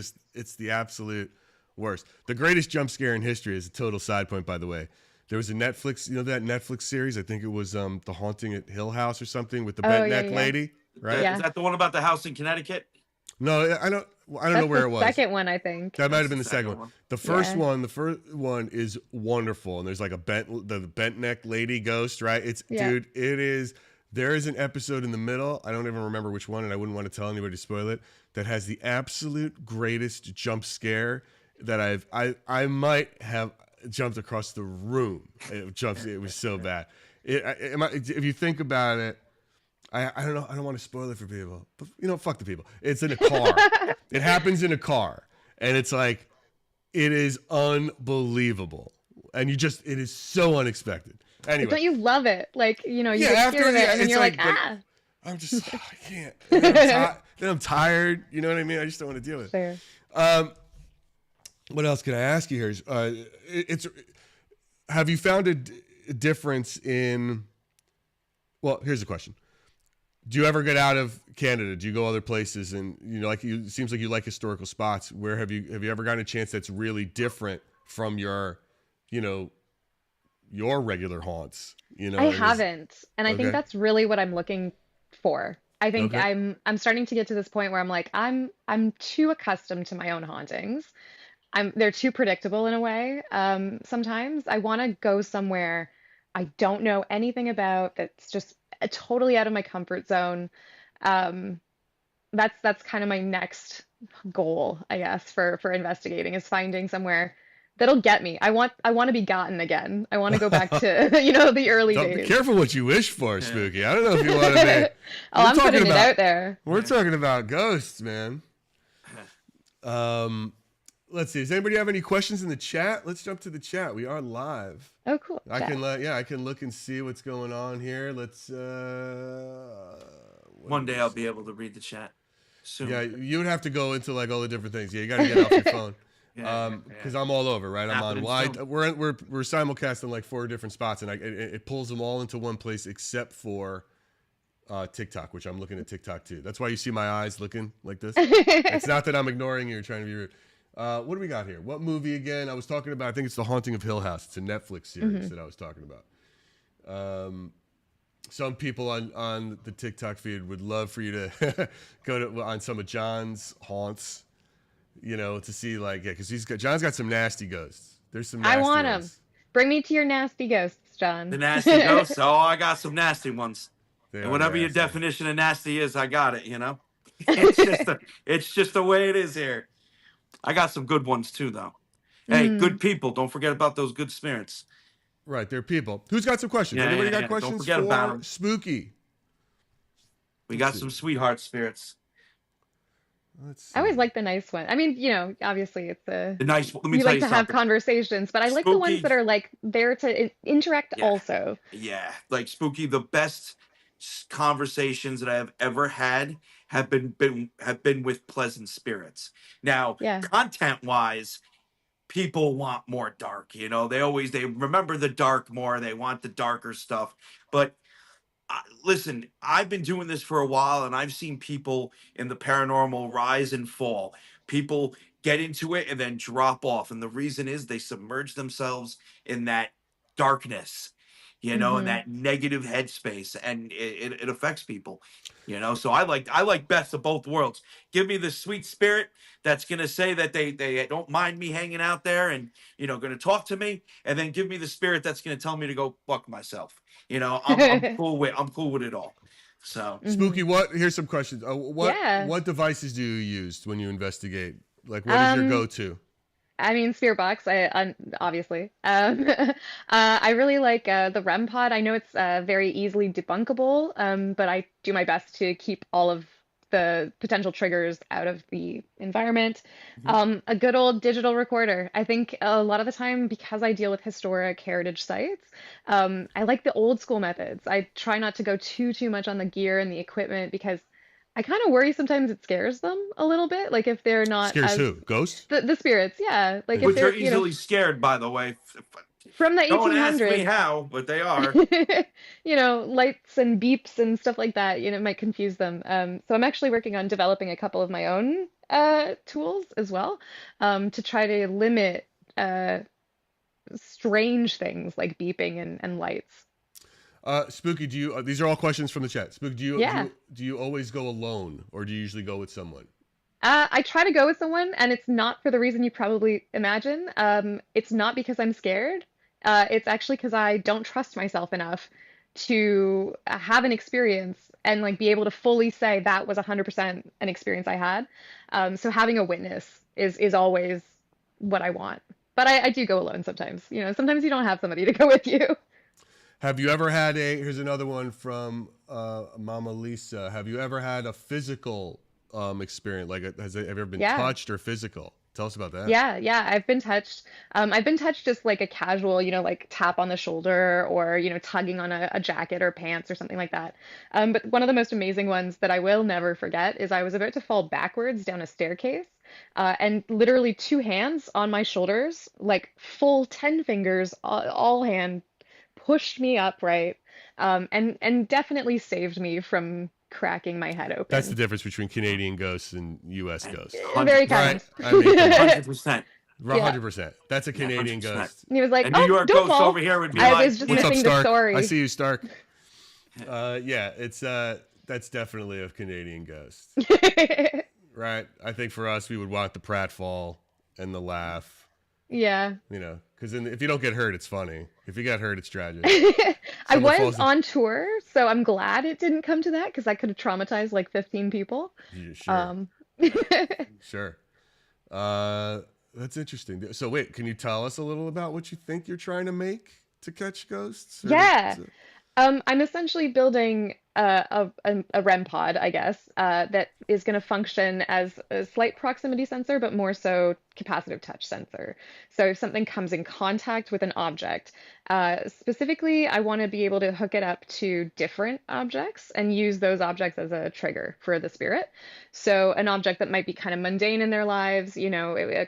the absolute worst. The greatest jump scare in history is a total side point, by the way. There was a Netflix, that Netflix series, I think it was The Haunting at Hill House or something with the bent neck lady, right? Yeah. Is that the one about the house in Connecticut? No, I don't know where it was. Second one, I think. That might have been the second one. The first one is wonderful. And there's like the bent neck lady ghost, right? Dude, it is. There is an episode in the middle, I don't even remember which one, and I wouldn't want to tell anybody to spoil it, that has the absolute greatest jump scare that I might have jumped across the room. It was so bad. If you think about it, I don't know, I don't want to spoil it for people, but fuck the people. It's in a car. It happens in a car, and it's like, it is unbelievable. And it is so unexpected. Anyway. But don't you love it? Like, you get scared of it, and then you're like, I'm just, I can't. Then I'm tired. You know what I mean? I just don't want to deal with it. Fair. What else can I ask you here? have you found a difference in? Well, here's the question: do you ever get out of Canada? Do you go other places? And like it seems like you like historical spots. Where have you ever gotten a chance that's really different from your, your regular haunts? I haven't, and I think Okay. that's really what I'm looking for. I think Okay. I'm starting to get to this point where I'm like I'm too accustomed to my own hauntings. They're too predictable in a way. Sometimes I want to go somewhere I don't know anything about, that's just totally out of my comfort zone. Um, that's kind of my next goal, I guess, for investigating, is finding somewhere that'll get me. I want to be gotten again. I want to go back to the early Don't be days. careful what you wish for, Yeah. Spooky. I don't know if you want to be. Oh, I'm putting it out there. We're talking about ghosts, man. Let's see. Does anybody have any questions in the chat? Let's jump to the chat. We are live. Oh, cool. I Chat. can look and see what's going on here. Let's. One day I'll be able to read the chat. Soon. Yeah, you would have to go into like all the different things. Yeah, you got to get off your phone. Yeah. Because I'm all over, right? I'm on Happening wide. soon. We're simulcasting like 4 different spots, and it pulls them all into one place except for TikTok, which I'm looking at TikTok too. That's why you see my eyes looking like this. It's not that I'm ignoring you or trying to be rude. What do we got here? What movie again? I was talking about. I think it's The Haunting of Hill House. It's a Netflix series that I was talking about. Some people on the TikTok feed would love for you to go on some of John's haunts, to see because John's got some nasty ghosts. There's some nasty I want them. ones. Bring me to your nasty ghosts, John. The nasty ghosts. Oh, I got some nasty ones. They And are whatever your nasty. definition of nasty is, I got it. It's just the way it is here. I got some good ones too, though. Hey, good people. Don't forget about those good spirits. Right, they're people. Who's got some questions? Yeah, Anybody yeah, got yeah. questions Don't forget for about 'em. Spooky? We got some sweetheart spirits. Let's see. I always like the nice one. I mean, obviously it's The nice. Let me you tell like you to have something. conversations, but I like the ones Spooky. that are like there to interact Yeah. also. Yeah, like Spooky. The best conversations that I have ever had have been with pleasant spirits. Now, Yeah. content wise, people want more dark. They remember the dark more. They want the darker stuff. But listen, I've been doing this for a while, and I've seen people in the paranormal rise and fall. People get into it and then drop off, and the reason is they submerge themselves in that darkness, in that negative headspace, and it affects people. So I like best of both worlds. Give me the sweet spirit that's gonna say that they don't mind me hanging out there and gonna talk to me, and then give me the spirit that's gonna tell me to go fuck myself. I'm cool with it all. So Spooky, here's some questions. What devices do you use when you investigate? Like, what is your go-to? I mean, Spirit Box, obviously. I really like the REM pod. I know it's very easily debunkable, but I do my best to keep all of the potential triggers out of the environment. A good old digital recorder. I think a lot of the time, because I deal with historic heritage sites, I like the old school methods. I try not to go too much on the gear and the equipment, because I kind of worry sometimes it scares them a little bit. Like if they're not Scares as who? Ghosts? the spirits, yeah. Like if which they're are easily scared, by the way. from the Don't ask me 1800s, how, but they are. lights and beeps and stuff like that, it might confuse them. So I'm actually working on developing a couple of my own tools as well, to try to limit strange things like beeping and lights. Spooky, do you? These are all questions from the chat. Spooky, Yeah. do you always go alone, or do you usually go with someone? I try to go with someone, and it's not for the reason you probably imagine. It's not because I'm scared. It's actually because I don't trust myself enough to have an experience and like be able to fully say that was 100% an experience I had. So having a witness is always what I want. But I do go alone sometimes. Sometimes you don't have somebody to go with you. Have you ever had here's another one from Mama Lisa. Have you ever had a physical experience? Like, have you ever been touched or physical? Tell us about that. Yeah, I've been touched. I've been touched just like a casual, like tap on the shoulder or, tugging on a jacket or pants or something like that. But one of the most amazing ones that I will never forget is I was about to fall backwards down a staircase, and literally two hands on my shoulders, like full 10 fingers, all hand, pushed me upright, and definitely saved me from cracking my head open. That's the difference between Canadian ghosts and U.S. ghosts. Very kind. Right? I mean, 100%. 100%. That's a Canadian 100%. ghost. And he was like, And New York don't ghosts fall. over here would be I like, was just "What's up, missing the Stark? story. I see you, Stark." Yeah, it's that's definitely a Canadian ghost, right? I think for us, we would want the pratfall and the laugh. Yeah. Because if you don't get hurt, it's funny. If you got hurt, it's tragic. I was on tour, so I'm glad it didn't come to that because I could have traumatized like 15 people. Sure. Sure. That's interesting. So wait, can you tell us a little about what you think you're trying to make to catch ghosts? Yeah. I'm essentially building a REM pod, I guess, that is going to function as a slight proximity sensor, but more so capacitive touch sensor. So if something comes in contact with an object, specifically, I want to be able to hook it up to different objects and use those objects as a trigger for the spirit. So an object that might be kind of mundane in their lives, a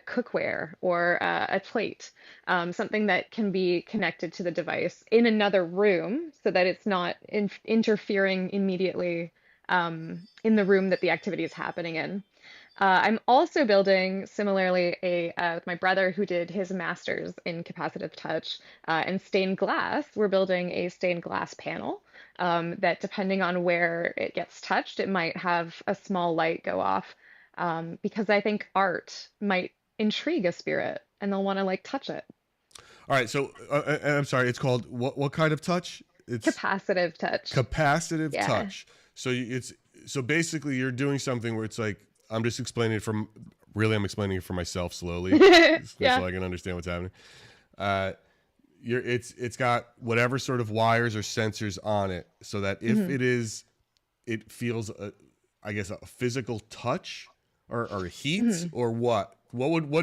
cookware or a plate, something that can be connected to the device in another room so that it's not interfering immediately in the room that the activity is happening in. I'm also building similarly with my brother who did his master's in capacitive touch and stained glass. We're building a stained glass panel that depending on where it gets touched, it might have a small light go off because I think art might intrigue a spirit and they'll want to like touch it. All right. So I'm sorry. It's called what kind of touch? It's capacitive touch. Capacitive touch. So basically you're doing something where it's like, I'm just explaining it I'm explaining it for myself slowly so I can understand what's happening. It's got whatever sort of wires or sensors on it so that if it feels a physical touch or heat or what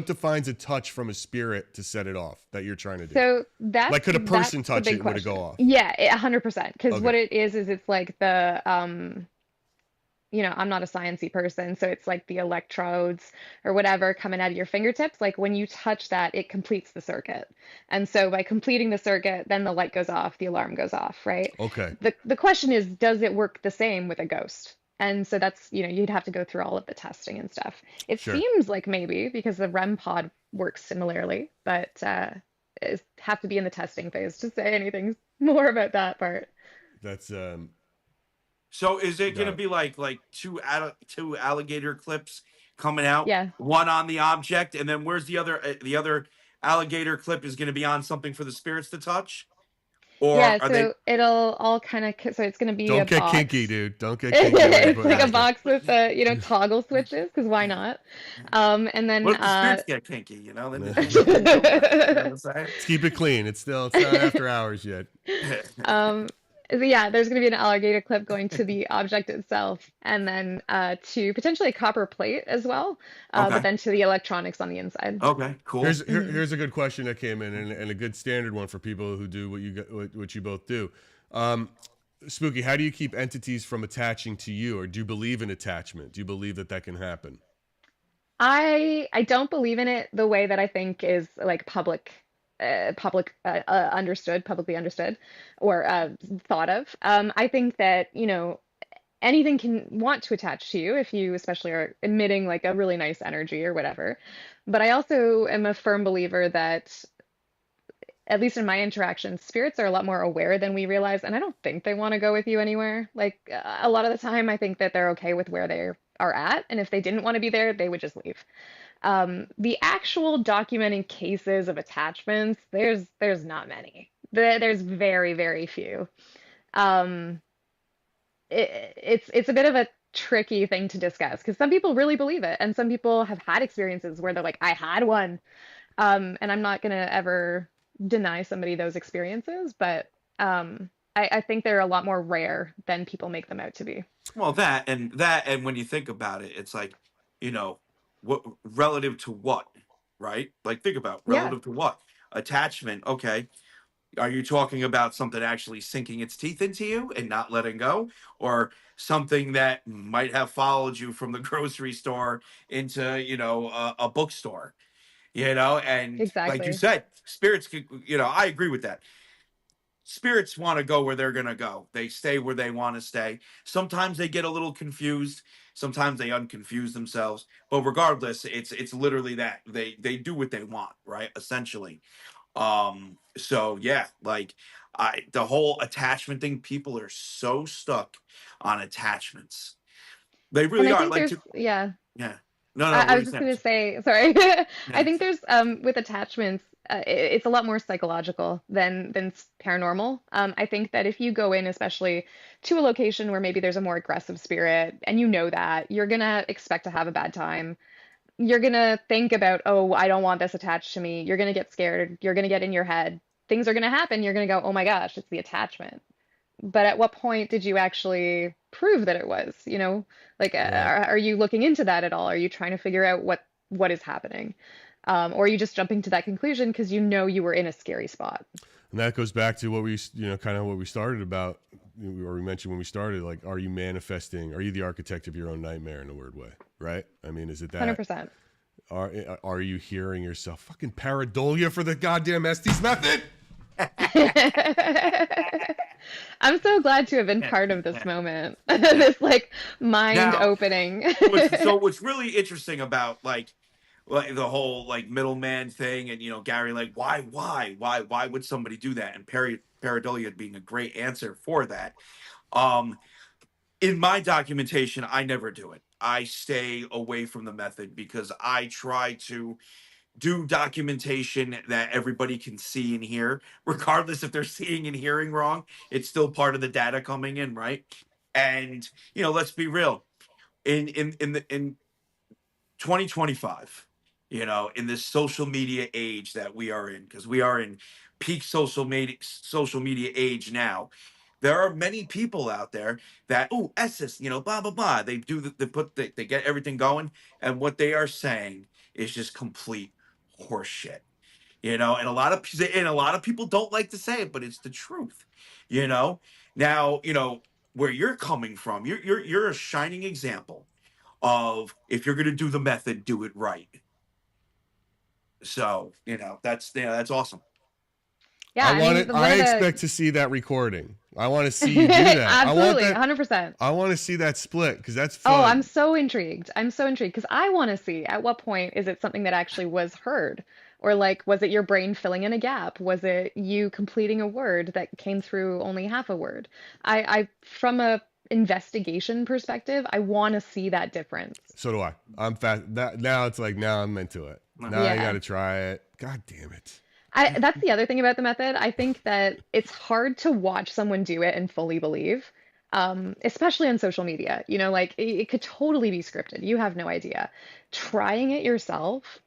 defines a touch from a spirit to set it off that you're trying to do? So that's like, could a person touch it and would it go off? Yeah, 100%. Because what it is it's like the I'm not a sciencey person, so it's like the electrodes or whatever coming out of your fingertips. Like when you touch that, it completes the circuit. And so by completing the circuit, then the light goes off, the alarm goes off, right? Okay. The question is, does it work the same with a ghost? And so that's, you'd have to go through all of the testing and stuff. It seems like maybe because the REM pod works similarly, but have to be in the testing phase to say anything more about that part. That's So is it going to be like two alligator clips coming out? Yeah. One on the object, and then where's the other alligator clip is going to be on something for the spirits to touch? Or so it'll all kind of, so it's going to be Don't a get box. kinky, dude. Don't get kinky. It's like a box with toggle switches, because why not? And then what if the spirits get kinky? Let's keep it clean. It's not after hours yet. So yeah, there's going to be an alligator clip going to the object itself, and then to potentially a copper plate as well, but then to the electronics on the inside. Okay, cool. Here's a good question that came in, and a good standard one for people who do what you both do. Spooky, how do you keep entities from attaching to you, or do you believe in attachment? Do you believe that can happen? I don't believe in it the way that I think is like publicly understood or thought of. I think that anything can want to attach to you if you especially are emitting like a really nice energy or whatever. But I also am a firm believer that, at least in my interactions, spirits are a lot more aware than we realize, and I don't think they want to go with you anywhere. Like a lot of the time, I think that they're okay with where they are at, and if they didn't want to be there, they would just leave. The actual documenting cases of attachments, there's not many. There's very, very few. It's a bit of a tricky thing to discuss because some people really believe it, and some people have had experiences where they're like, I had one. And I'm not gonna ever deny somebody those experiences, but I think they're a lot more rare than people make them out to be. Well, that and when you think about it, it's like, what relative to what, right? Like, think about Yeah, relative to what? Attachment. Okay. Are you talking about something actually sinking its teeth into you and not letting go, or something that might have followed you from the grocery store into, a bookstore, and like you exactly. said, spirits could, I agree with that. Spirits want to go where they're going to go. They stay where they want to stay. Sometimes they get a little confused. Sometimes they unconfuse themselves. But regardless, it's literally that they do what they want, right? Essentially. So yeah, like the whole attachment thing, people are so stuck on attachments. They And really I are. think Like there's, to yeah, yeah. No, I what are was you just saying? going to say, sorry. I Yeah. think there's with attachments, it's a lot more psychological than paranormal. I think that if you go in, especially to a location where maybe there's a more aggressive spirit, and you know that, you're gonna expect to have a bad time. You're gonna think about, oh, I don't want this attached to me. You're gonna get scared. You're gonna get in your head. Things are gonna happen. You're gonna go, oh my gosh, it's the attachment. But at what point did you actually prove that it was, like Right. are you looking into that at all? Are you trying to figure out what is happening? Or are you just jumping to that conclusion because you know you were in a scary spot? And that goes back to what we, kind of what we started about, or we mentioned when we started, like, are you manifesting? Are you the architect of your own nightmare in a weird way? Right. I mean, is it that, 100%. are you hearing yourself? Fucking pareidolia for the goddamn Estes method. I'm so glad to have been part of this moment. This like mind Now, opening. what's really interesting about like the whole like middleman thing, and Gary, like, why would somebody do that? And pareidolia being a great answer for that. Um, in my documentation, I never do it. I stay away from the method because I try to do documentation that everybody can see and hear, regardless if they're seeing and hearing wrong. It's still part of the data coming in, right? And let's be real. In 2025, in this social media age that we are in, because we are in peak social media age now. There are many people out there that, oh, Esses, blah blah blah. They do they get everything going, and what they are saying is just complete horseshit. And a lot of people don't like to say it, but it's the truth. You know. Now, where you're coming from, you're a shining example of, if you're gonna do the method, do it right. So, that's awesome. Yeah, I I want mean, it. one I of the expect to see that recording. I want to see you do that. I want absolutely that. 100%. I want to see that split because that's Oh, fun. I'm so intrigued. I'm so intrigued because I want to see at what point is it something that actually was heard? Or like, was it your brain filling in a gap? Was it you completing a word that came through only half a word? From a investigation perspective, I want to see that difference. So do I. I'm fast. Now it's like, now I'm into it. Now I got Yeah. to try it. God damn it. That's the other thing about the method. I think that it's hard to watch someone do it and fully believe, especially on social media. Like it could totally be scripted. You have no idea. Trying it yourself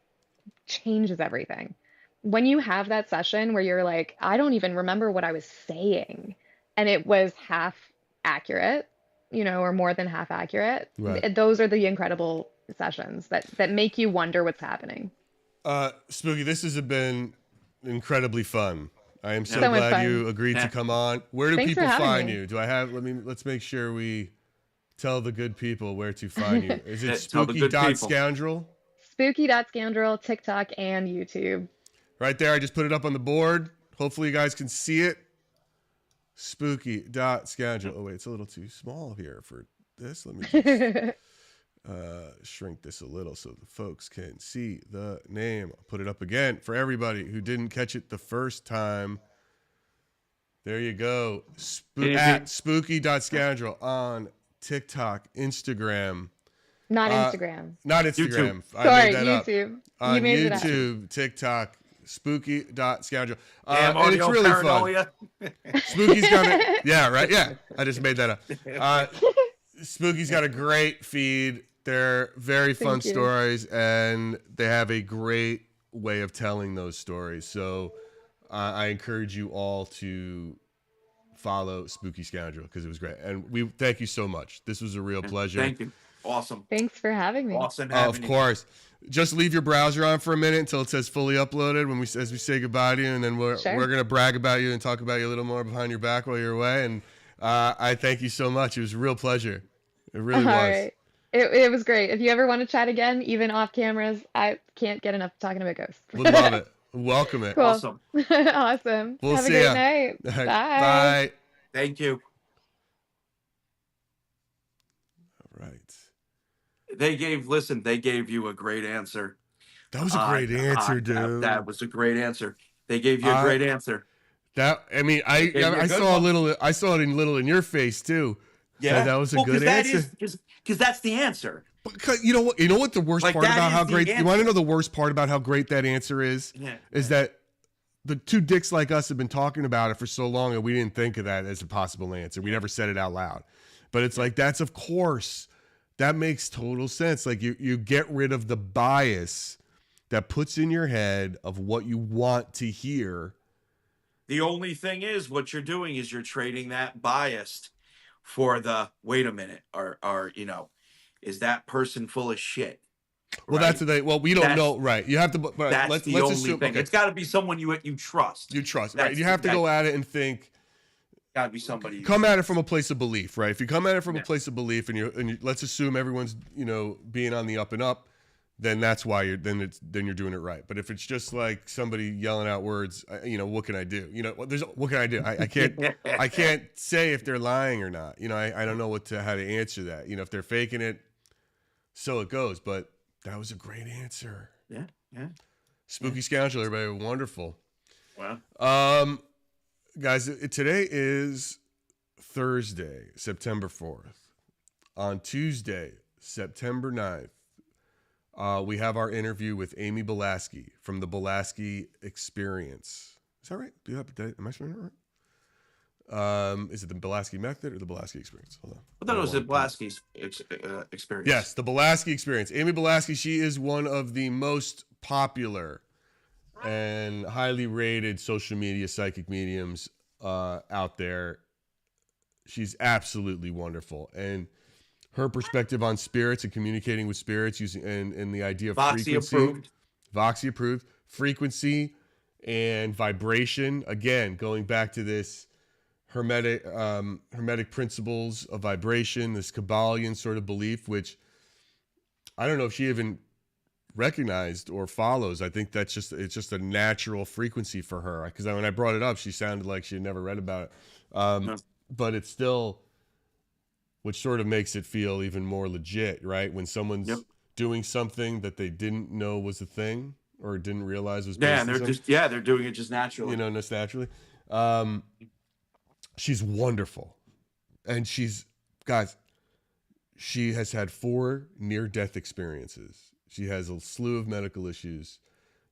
changes everything. When you have that session where you're like, I don't even remember what I was saying, and it was half accurate, or more than half accurate, Right. those are the incredible sessions that make you wonder what's happening. Spooky, this has been incredibly fun. I am so So much glad fun. you agreed to come on. Where do Thanks for people having find me. you? Let's make sure we tell the good people where to find you. Is it Tell the good people. spooky.scoundrel? Spooky.scoundrel, TikTok, and YouTube. Right there. I just put it up on the board. Hopefully you guys can see it. Spooky.scoundrel. Oh, wait, it's a little too small here for this. Let me just shrink this a little so the folks can see the name. I'll put it up again for everybody who didn't catch it the first time. There you go. At spooky.scoundrel on TikTok, Instagram. Not Instagram. Not Instagram. YouTube. I Sorry, made that up. YouTube. On You made it up. YouTube, TikTok, spooky.scoundrel. Damn And it's audio really fun. paranoia. Spooky's got it. Yeah, right. Yeah, I just made that up. Spooky's got a great feed. They're very fun Thank you. stories, and they have a great way of telling those stories. So I encourage you all to follow Spooky Scoundrel because it was great. And we thank you so much. This was a real pleasure. Thank you. Awesome. Thanks for having me. Awesome Oh, having of you. course. Just leave your browser on for a minute until it says fully uploaded as we say goodbye to you, and then we're gonna brag about you and talk about you a little more behind your back while you're away. And I thank you so much. It was a real pleasure. It really All was. right. It was great. If you ever want to chat again, even off cameras, I can't get enough talking about ghosts. Would love it. Welcome it. Cool. Awesome. Awesome. We'll Have a see great ya. night. All right, Bye. bye. Thank you. All right. They gave you a great answer. That was a great answer, dude. That was a great answer. They gave you a great answer. I saw I saw it in your face too. Yeah, that was a good answer. Because that's the answer. Because you know what the worst part about how great you want to know the worst part about how great that answer is? Yeah. Is that the two dicks like us have been talking about it for so long and we didn't think of that as a possible answer. We never said it out loud. But it's like, that's of course. That makes total sense. Like you get rid of the bias that puts in your head of what you want to hear. The only thing is, what you're doing is you're trading that bias for the wait a minute, or is that person full of shit? Well, right? that's the thing. Well, we don't know, right? You have to. But That's the only thing. Okay. It's got to be someone you trust. You trust, right? You have to go at it and think. Got to be somebody. Come at it from a place of belief, right? If you come at it from a place of belief, and you let's assume everyone's being on the up and up, then that's why you're doing it right. But if it's just like somebody yelling out words, what can I do? What can I do? I can't say if they're lying or not. I don't know how to answer that. If they're faking it, so it goes. But that was a great answer. Yeah. Spooky Scoundrel, everybody, wonderful. Wow. Guys, today is Thursday, September 4th. On Tuesday, September 9th, we have our interview with Amy Belaski from the Belaski Experience. Is that right? Am I saying that right? Is it the Belaski Method or the Belaski Experience? Hold on. I thought it was the Belaski's Experience. Yes, the Belaski Experience. Amy Belaski, she is one of the most popular and highly rated social media psychic mediums out there. She's absolutely wonderful. And her perspective on spirits and communicating with spirits using and the idea of Voxy approved, frequency and vibration. Again, going back to this hermetic principles of vibration, this Kabbalion sort of belief, which I don't know if she even recognized or follows. I think it's just a natural frequency for her, because when I brought it up, she sounded like she had never read about it. But it's still, which sort of makes it feel even more legit, right? When someone's doing something that they didn't know was a thing or didn't realize was and they're doing it just naturally. Just naturally. She's wonderful. And she has had 4 near-death experiences. She has a slew of medical issues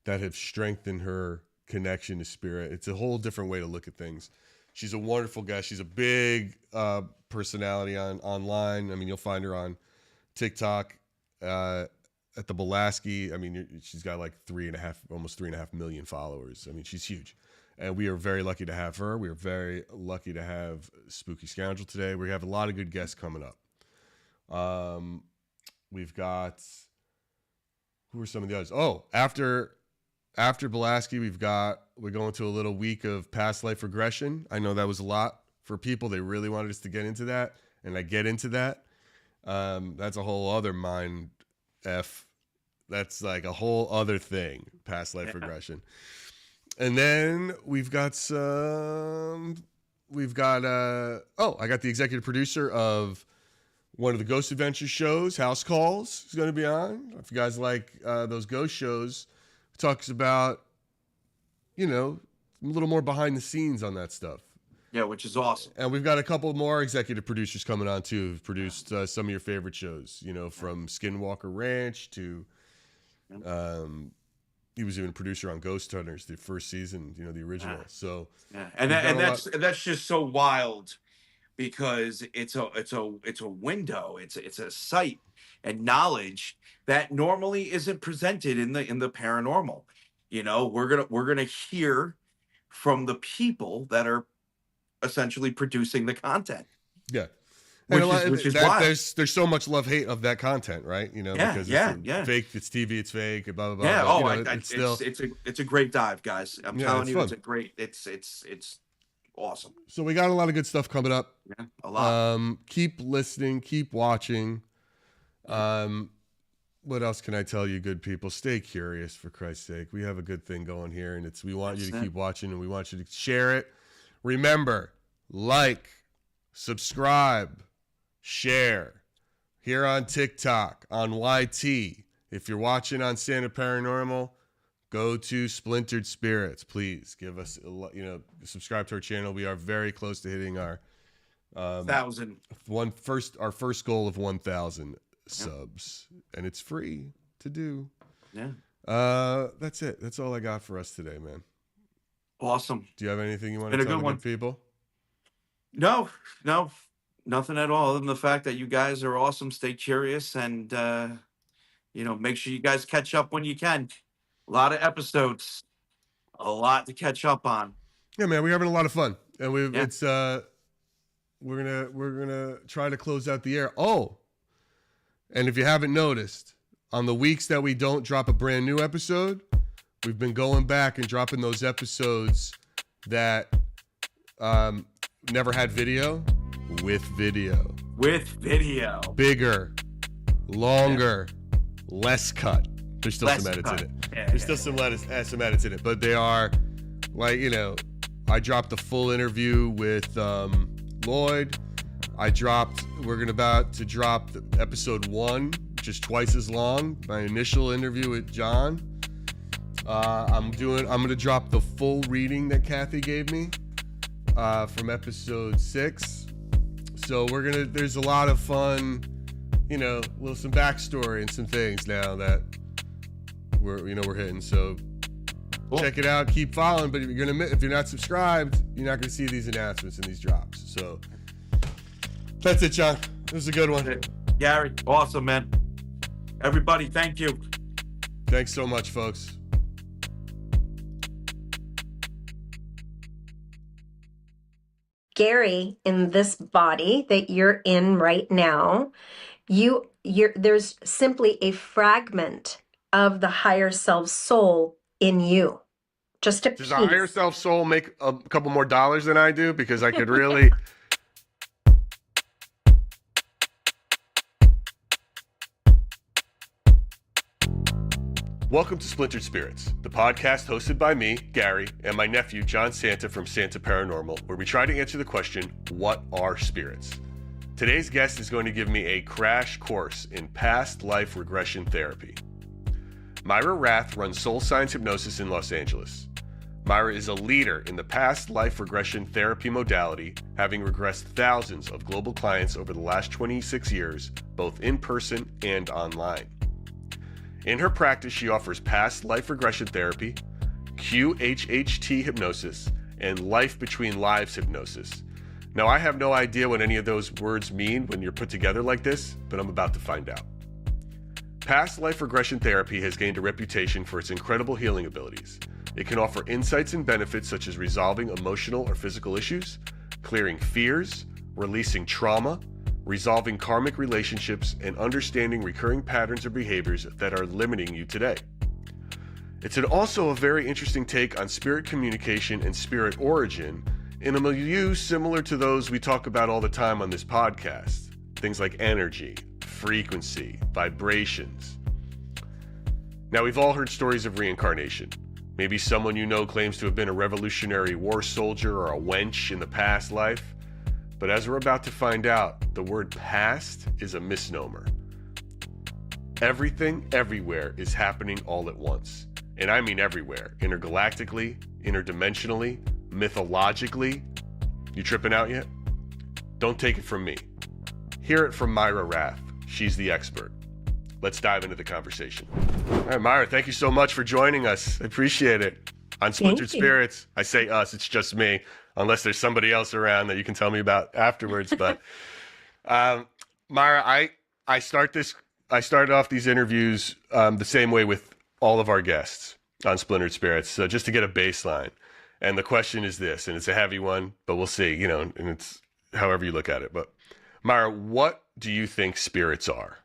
that have strengthened her connection to spirit. It's a whole different way to look at things. She's a wonderful guest. She's a big personality online. I mean, you'll find her on TikTok at the Belaski. I mean, she's got like almost 3.5 million followers. I mean, she's huge. And we are very lucky to have her. We are very lucky to have Spooky Scoundrel today. We have a lot of good guests coming up. We've got... Who are some of the others? Oh, after Belaski, we're going to a little week of past life regression. I know that was a lot for people. They really wanted us to get into that, and I get into that. That's a whole other mind F. That's like a whole other thing, past life regression. And then I got the executive producer of one of the Ghost Adventure shows, House Calls, is going to be on. If you guys like those ghost shows, it talks about, a little more behind the scenes on that stuff. Yeah, which is awesome. And we've got a couple more executive producers coming on, too, who've produced some of your favorite shows, from Skinwalker Ranch to... he was even a producer on Ghost Hunters, the first season, the original. So, and that's just so wild, because it's a window, it's a sight and knowledge that normally isn't presented in the paranormal. We're gonna hear from the people that are essentially producing the content. Yeah. And which is why there's so much love hate of that content, right? You know, because it's fake, it's TV, it's fake, blah blah blah. Yeah. But, it's still it's a great dive, guys. I'm telling you, fun. it's a great. It's awesome. So we got a lot of good stuff coming up. Yeah, a lot. Keep listening, keep watching. What else can I tell you, good people? Stay curious, for Christ's sake. We have a good thing going here, and we want you to keep watching, and we want you to share it. Remember, like, subscribe, share. Here on TikTok, on YT. If you're watching on Santa Paranormal, go to Splintered Spirits. Please give us, subscribe to our channel. We are very close to hitting our 1,000. Our first goal of 1,000 subs, and it's free to do. Yeah. That's it. That's all I got for us today, man. Awesome. Do you have anything you want to tell the good people? No, nothing at all, other than the fact that you guys are awesome. Stay curious, and make sure you guys catch up when you can. A lot of episodes, a lot to catch up on. Yeah, man, we're having a lot of fun, and we're gonna try to close out the year. Oh, and if you haven't noticed, on the weeks that we don't drop a brand new episode, we've been going back and dropping those episodes that never had video with video. With video. Bigger, longer, less cut. There's still some edits in it. There's still some edits in it, but they are I dropped the full interview with Lloyd. We're about to drop episode 1, which is twice as long. My initial interview with John. I'm going to drop the full reading that Kathy gave me from episode 6. So there's a lot of fun, some backstory and some things now that we're hitting. So cool. Check it out, keep following. But if you're not subscribed, you're not gonna see these announcements and these drops. So that's it, John. This was a good one. Gary, awesome, man. Everybody, thank you. Thanks so much, folks. Gary, in this body that you're in right now, there's simply a fragment of the higher self soul in you. Just a piece. Does the higher self soul make a couple more dollars than I do? Because I could really... Welcome to Splintered Spirits, the podcast hosted by me, Gary, and my nephew, John Santa from Santa Paranormal, where we try to answer the question, what are spirits? Today's guest is going to give me a crash course in past life regression therapy. Myra Rath runs Soul Science Hypnosis in Los Angeles. Myra is a leader in the past life regression therapy modality, having regressed thousands of global clients over the last 26 years, both in person and online. In her practice, she offers past life regression therapy, QHHT hypnosis, and life between lives hypnosis. Now, I have no idea what any of those words mean when you're put together like this, but I'm about to find out. Past life regression therapy has gained a reputation for its incredible healing abilities. It can offer insights and benefits such as resolving emotional or physical issues, clearing fears, releasing trauma, resolving karmic relationships, and understanding recurring patterns or behaviors that are limiting you today. It's also a very interesting take on spirit communication and spirit origin in a milieu similar to those we talk about all the time on this podcast. Things like energy, frequency, vibrations. Now, we've all heard stories of reincarnation. Maybe someone you know claims to have been a Revolutionary War soldier or a wench in the past life. But as we're about to find out, the word past is a misnomer. Everything, everywhere is happening all at once. And I mean everywhere. Intergalactically, interdimensionally, mythologically. You tripping out yet? Don't take it from me. Hear it from Myra Rath. She's the expert. Let's dive into the conversation. All right, Myra, thank you so much for joining us. I appreciate it. On Splintered Spirits, I say us, it's just me, unless there's somebody else around that you can tell me about afterwards. But Myra, I started off these interviews the same way with all of our guests on Splintered Spirits, so just to get a baseline. And the question is this, and it's a heavy one, but we'll see, and it's however you look at it. But Myra, what do you think spirits are?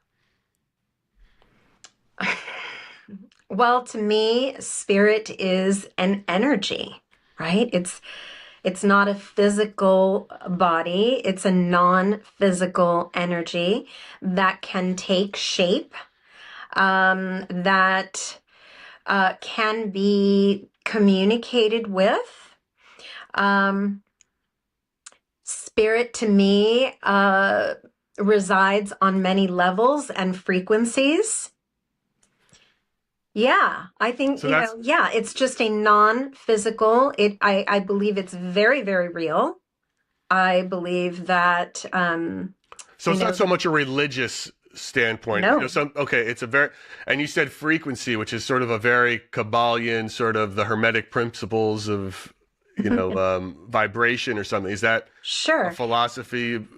Well, to me, spirit is an energy, right? It's not a physical body. It's a non-physical energy that can take shape, that can be communicated with. Spirit to me resides on many levels and frequencies. Yeah, I think, So that's yeah, it's just a non-physical. I believe it's very, very real. I believe that, so it's not so much a religious standpoint. no, It's a very, and you said frequency, which is sort of a very Kabbalion, sort of the Hermetic principles of, vibration or something. Is that a sure. philosophy you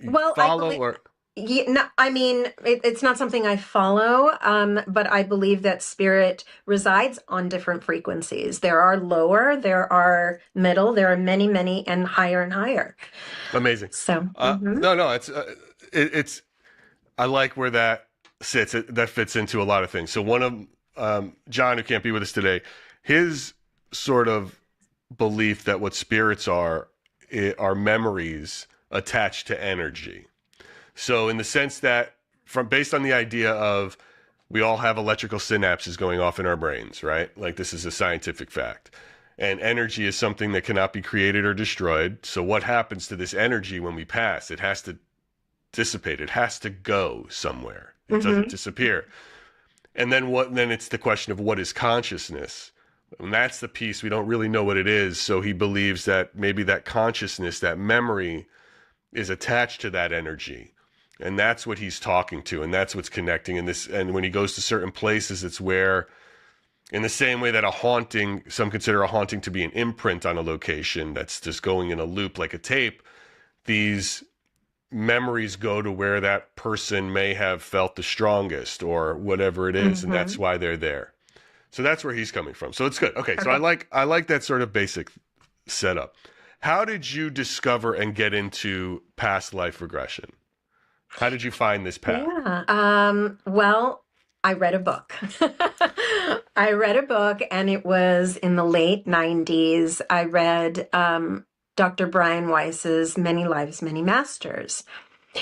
Well, I follow believe, or? yeah, no, I mean, it's not something I follow, but I believe that spirit resides on different frequencies. There are lower, there are middle, there are many, many, and higher. Amazing. So, No, it's, I like where that sits. That fits into a lot of things. So one of, John, who can't be with us today, his sort of belief that what spirits are memories attached to energy. So in the sense that based on the idea of we all have electrical synapses going off in our brains, right? Like this is a scientific fact. And energy is something that cannot be created or destroyed. So what happens to this energy when we pass? It has to dissipate. It has to go somewhere. It doesn't disappear. And then it's the question of what is consciousness? And that's the piece we don't really know what it is. So he believes that maybe that consciousness, that memory is attached to that energy. And that's what he's talking to. And that's what's connecting in this. And when he goes to certain places, it's where, in the same way that a haunting, some consider a haunting to be an imprint on a location that's just going in a loop like a tape, these memories go to where that person may have felt the strongest or whatever it is, and that's why they're there. So that's where he's coming from. So it's good. Okay, so I like that sort of basic setup. How did you discover and get into past life regression? How did you find this path? Yeah. Well, I read a book. I read a book, and it was in the late 90s. I read Dr. Brian Weiss's Many Lives, Many Masters.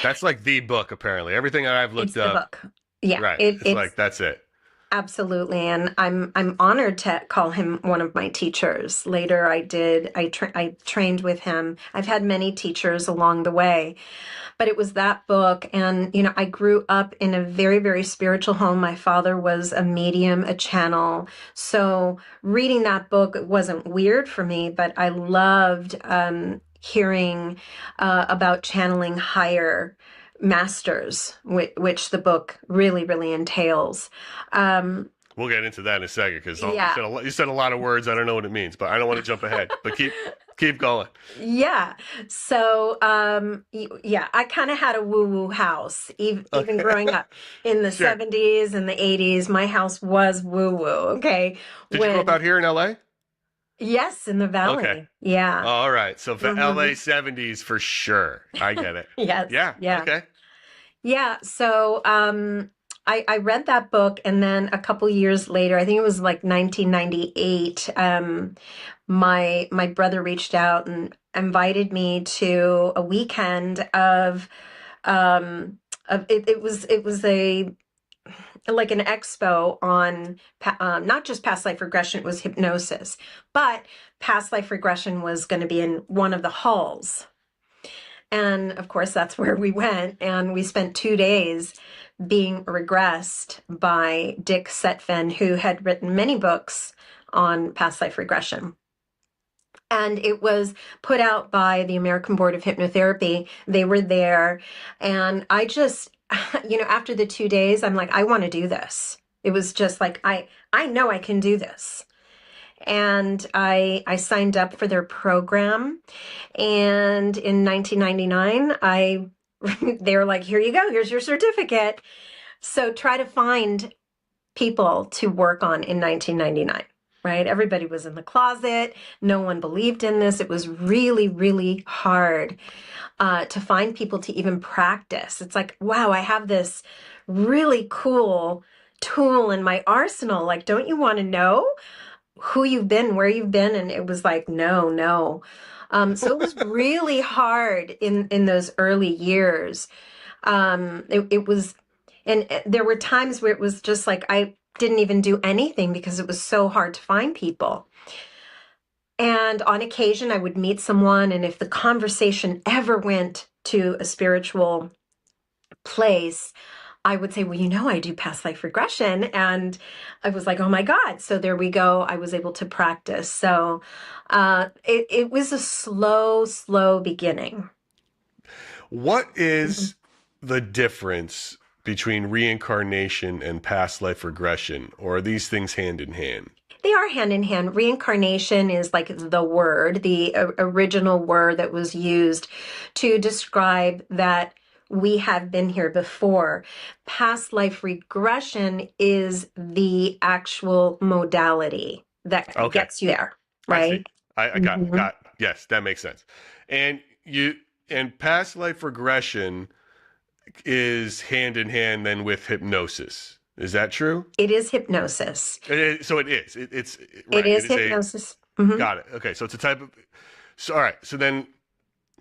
That's like the book, apparently. Everything that I've looked It's the up. book. Yeah. Right. It's like, that's it. Absolutely, and I'm honored to call him one of my teachers. Later, I trained with him. I've had many teachers along the way, but it was that book. And I grew up in a very, very spiritual home. My father was a medium, a channel. So reading that book, it wasn't weird for me, but I loved hearing about channeling higher masters, which the book really, really entails. We'll get into that in a second because you said a lot of words. I don't know what it means, but I don't want to jump ahead. But keep going. Yeah. So, I kind of had a woo-woo house, even growing up in the 70s and the 80s. My house was woo-woo. Okay. Did you grow up out here in LA? Yes, in the Valley. Okay. Yeah. All right. So for LA 70s for sure. I get it. Yes. Yeah. Okay. Yeah. So I read that book, and then a couple years later, I think it was like 1998, my brother reached out and invited me to a weekend of it was a like an expo on not just past life regression, it was hypnosis, but past life regression was going to be in one of the halls. And of course, that's where we went. And we spent 2 days being regressed by Dick Setfen, who had written many books on past life regression. And it was put out by the American Board of Hypnotherapy. They were there. And I just, after the 2 days, I'm like, I want to do this. It was just like, I know I can do this. And I signed up for their program. And in 1999, they were like, here you go, here's your certificate. So try to find people to work on in 1999, right? Everybody was in the closet. No one believed in this. It was really, really hard to find people to even practice. It's like, wow, I have this really cool tool in my arsenal. Like, don't you want to know who you've been, where you've been? And it was like, no, no. So it was really hard in those early years. It was, and there were times where it was just like I didn't even do anything because it was so hard to find people. And on occasion, I would meet someone, and if the conversation ever went to a spiritual place, I would say, well, I do past life regression. And I was like, oh my God. So there we go. I was able to practice. So it was a slow beginning. What is the difference between reincarnation and past life regression? Or are these things hand in hand? They are hand in hand. Reincarnation is like the word, the original word that was used to describe that we have been here before. Past life regression is the actual modality that gets you there, right? I see. I got, yes, that makes sense. And past life regression is hand in hand then with hypnosis. Is that true? It is hypnosis. So it is. It's right. It is hypnosis. Got it. Okay, so it's a type of. So all right. So then,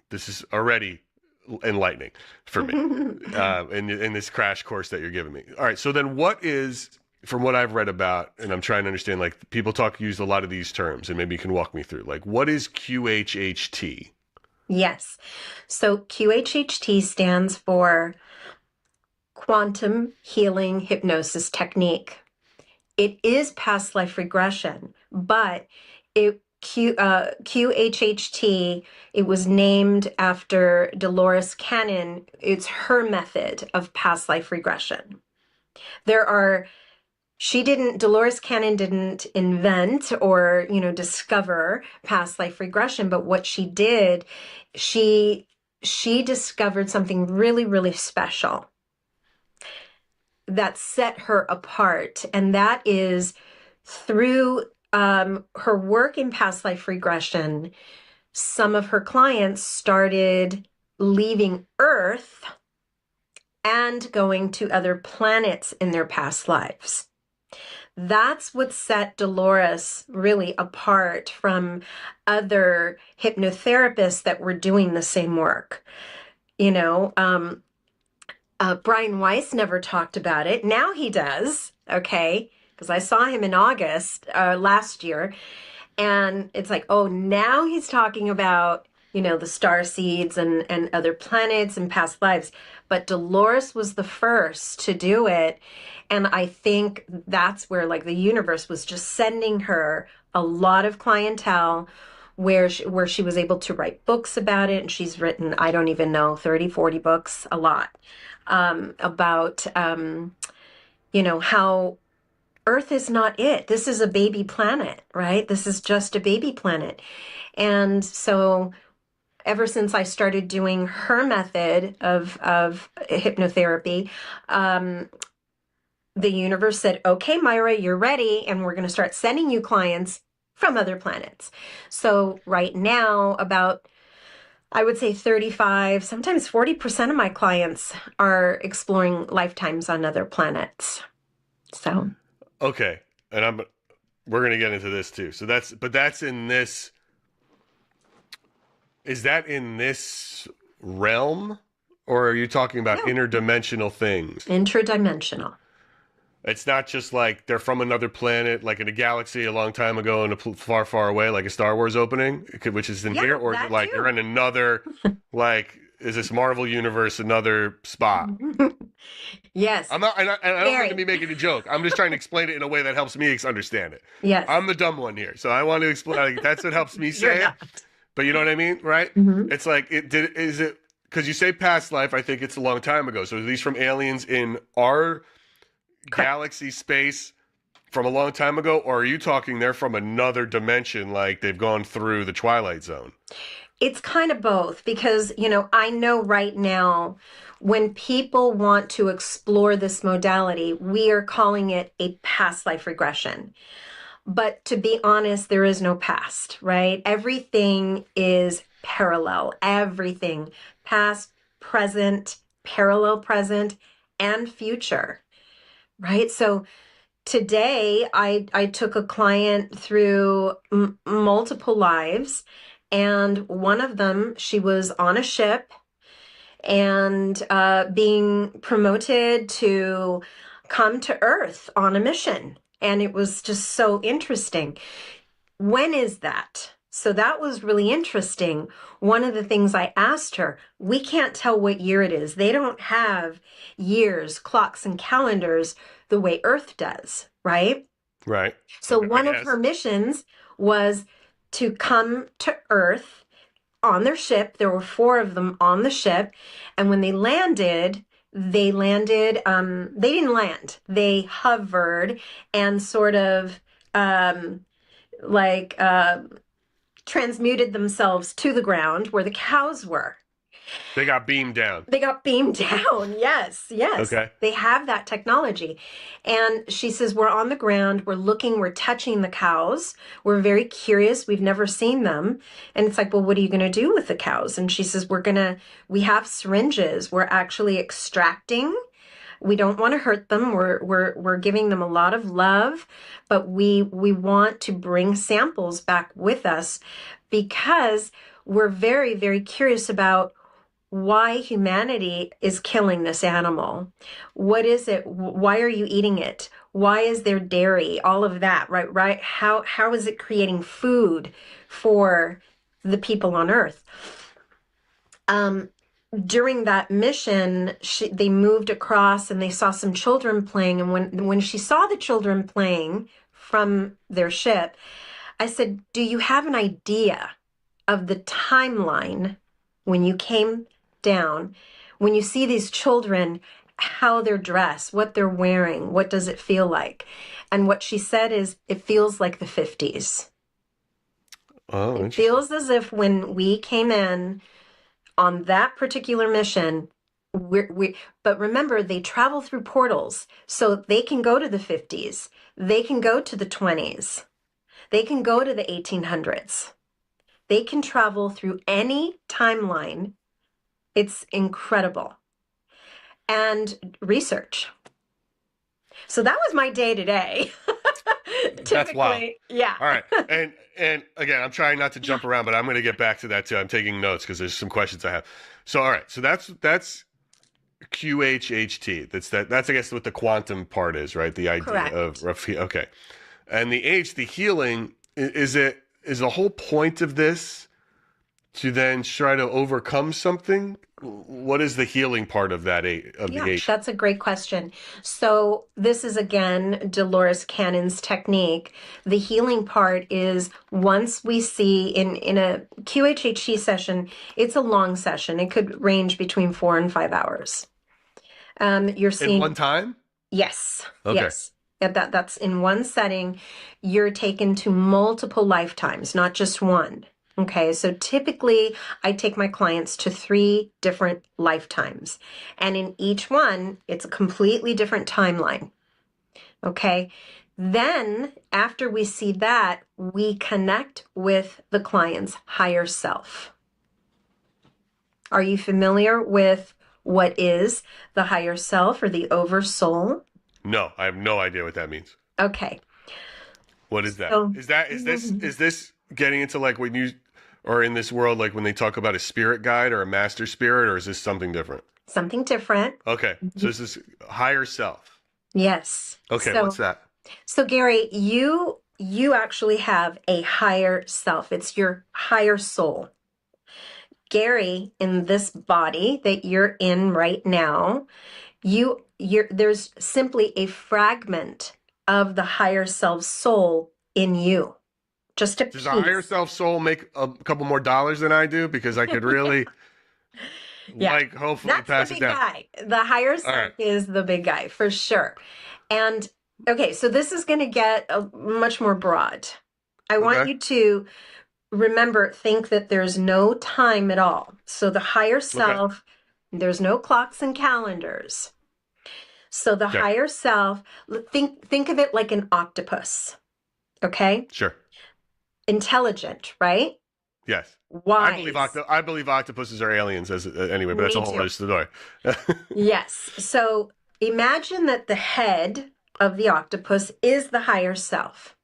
this is already enlightening for me in this crash course that you're giving me. All right. So then, what is, from what I've read about, and I'm trying to understand, like people use a lot of these terms, and maybe you can walk me through. Like, what is QHHT? Yes. So QHHT stands for Quantum Healing Hypnosis Technique. It is past life regression, but QHHT, it was named after Dolores Cannon. It's her method of past life regression. Dolores Cannon didn't invent or, discover past life regression, but what she did, she discovered something really, really special that set her apart. And that is through her work in past life regression, some of her clients started leaving Earth and going to other planets in their past lives. That's what set Dolores really apart from other hypnotherapists that were doing the same work. Brian Weiss never talked about it. Now he does, okay? Because I saw him in August last year. And it's like, oh, now he's talking about, the star seeds and other planets and past lives. But Dolores was the first to do it. And I think that's where, like, the universe was just sending her a lot of clientele where she was able to write books about it. And she's written, I don't even know, 30, 40 books, a lot. About, how Earth is not it. This is a baby planet, right? This is just a baby planet. And so ever since I started doing her method of hypnotherapy, the universe said, okay, Myra, you're ready. And we're going to start sending you clients from other planets. So right now, I would say 35, sometimes 40% of my clients are exploring lifetimes on other planets. So. Okay. And we're going to get into this too. So that's in this, is that in this realm, or are you talking about interdimensional things? Interdimensional. It's not just like they're from another planet, like in a galaxy a long time ago and far, far away, like a Star Wars opening, which is in here, or is it like you're in another, like, is this Marvel universe another spot? Yes. I don't mean to be making a joke. I'm just trying to explain it in a way that helps me understand it. Yes. I'm the dumb one here, so I want to explain. Like, that's what helps me say it. But you know what I mean, right? Mm-hmm. It's like is it because you say past life? I think it's a long time ago. So are these from aliens in our galaxy space from a long time ago, or are you talking they're from another dimension, like they've gone through the Twilight Zone? It's kind of both, because I know right now when people want to explore this modality, we are calling it a past life regression. But to be honest, there is no past, right? Everything is parallel. Everything, past, present, parallel present, and future, right? So today I took a client through multiple lives, and one of them, she was on a ship and being promoted to come to Earth on a mission. And it was just so interesting. When is that? So that was really interesting. One of the things I asked her, we can't tell what year it is. They don't have years, clocks, and calendars the way Earth does, right? Right. So Okay, one of her missions was to come to Earth on their ship. There were 4 of them on the ship. And when they landed, they didn't land. They hovered and sort of like transmuted themselves to the ground where the cows were. They got beamed down. They got beamed down. Yes, yes. Okay. They have that technology. And she says, we're on the ground, we're looking, we're touching the cows. We're very curious. We've never seen them. And it's like, well, what are you going to do with the cows? And she says, we have syringes. We're actually extracting. We don't want to hurt them. We're giving them a lot of love, but we want to bring samples back with us because we're very, very curious about why humanity is killing this animal. What is it? Why are you eating it? Why is there dairy? All of that, right? How is it creating food for the people on Earth? During that mission, they moved across and they saw some children playing. And when she saw the children playing from their ship, I said, do you have an idea of the timeline when you came down, when you see these children, how they're dressed, what they're wearing, what does it feel like? And what she said is, it feels like the 50s. Oh, it feels as if when we came in on that particular mission, but remember, they travel through portals, so they can go to the 50s, they can go to the 20s, they can go to the 1800s. They can travel through any timeline. It's incredible. And research. So that was my day today. That's wild. Yeah. All right. And again, I'm trying not to jump around, but I'm going to get back to that too. I'm taking notes because there's some questions I have. So, all right. So that's QHHT. That's I guess what the quantum part is, right? The idea Correct. of okay. And the H, the healing, is the whole point of this to then try to overcome something? What is the healing part of that the H? That's a great question. So this is, again, Dolores Cannon's technique. The healing part is once we see in a QHHT session, it's a long session. It could range between 4 and 5 hours. You're seeing in one time? Yes. Okay. Yes. That's in one setting. You're taken to multiple lifetimes, not just one. Okay, so typically I take my clients to 3 different lifetimes, and in each one, it's a completely different timeline. Okay, then after we see that, we connect with the client's higher self. Are you familiar with what is the higher self or the oversoul? No, I have no idea what that means. Okay. What is that? So, Is this getting into like when you or in this world, like when they talk about a spirit guide or a master spirit, or is this something different? Something different. Okay. So this is higher self. Yes. Okay. So, what's that? So Gary, you actually have a higher self. It's your higher soul. Gary, in this body that you're in right now, there's simply a fragment of the higher self soul in you. Just a piece. Does the higher self soul make a couple more dollars than I do? Because I could really, like, hopefully That's pass the it big down. guy. The higher self is the big guy for sure. And okay, so this is going to get much more broad. I want you to think that there's no time at all. So the higher self, there's no clocks and calendars. So the higher self, think of it like an octopus. Okay? Sure. Intelligent, right? Yes. Wise. I believe octopuses are aliens anyway, but that's a Me whole too. other story. Yes. So imagine that the head of the octopus is the higher self.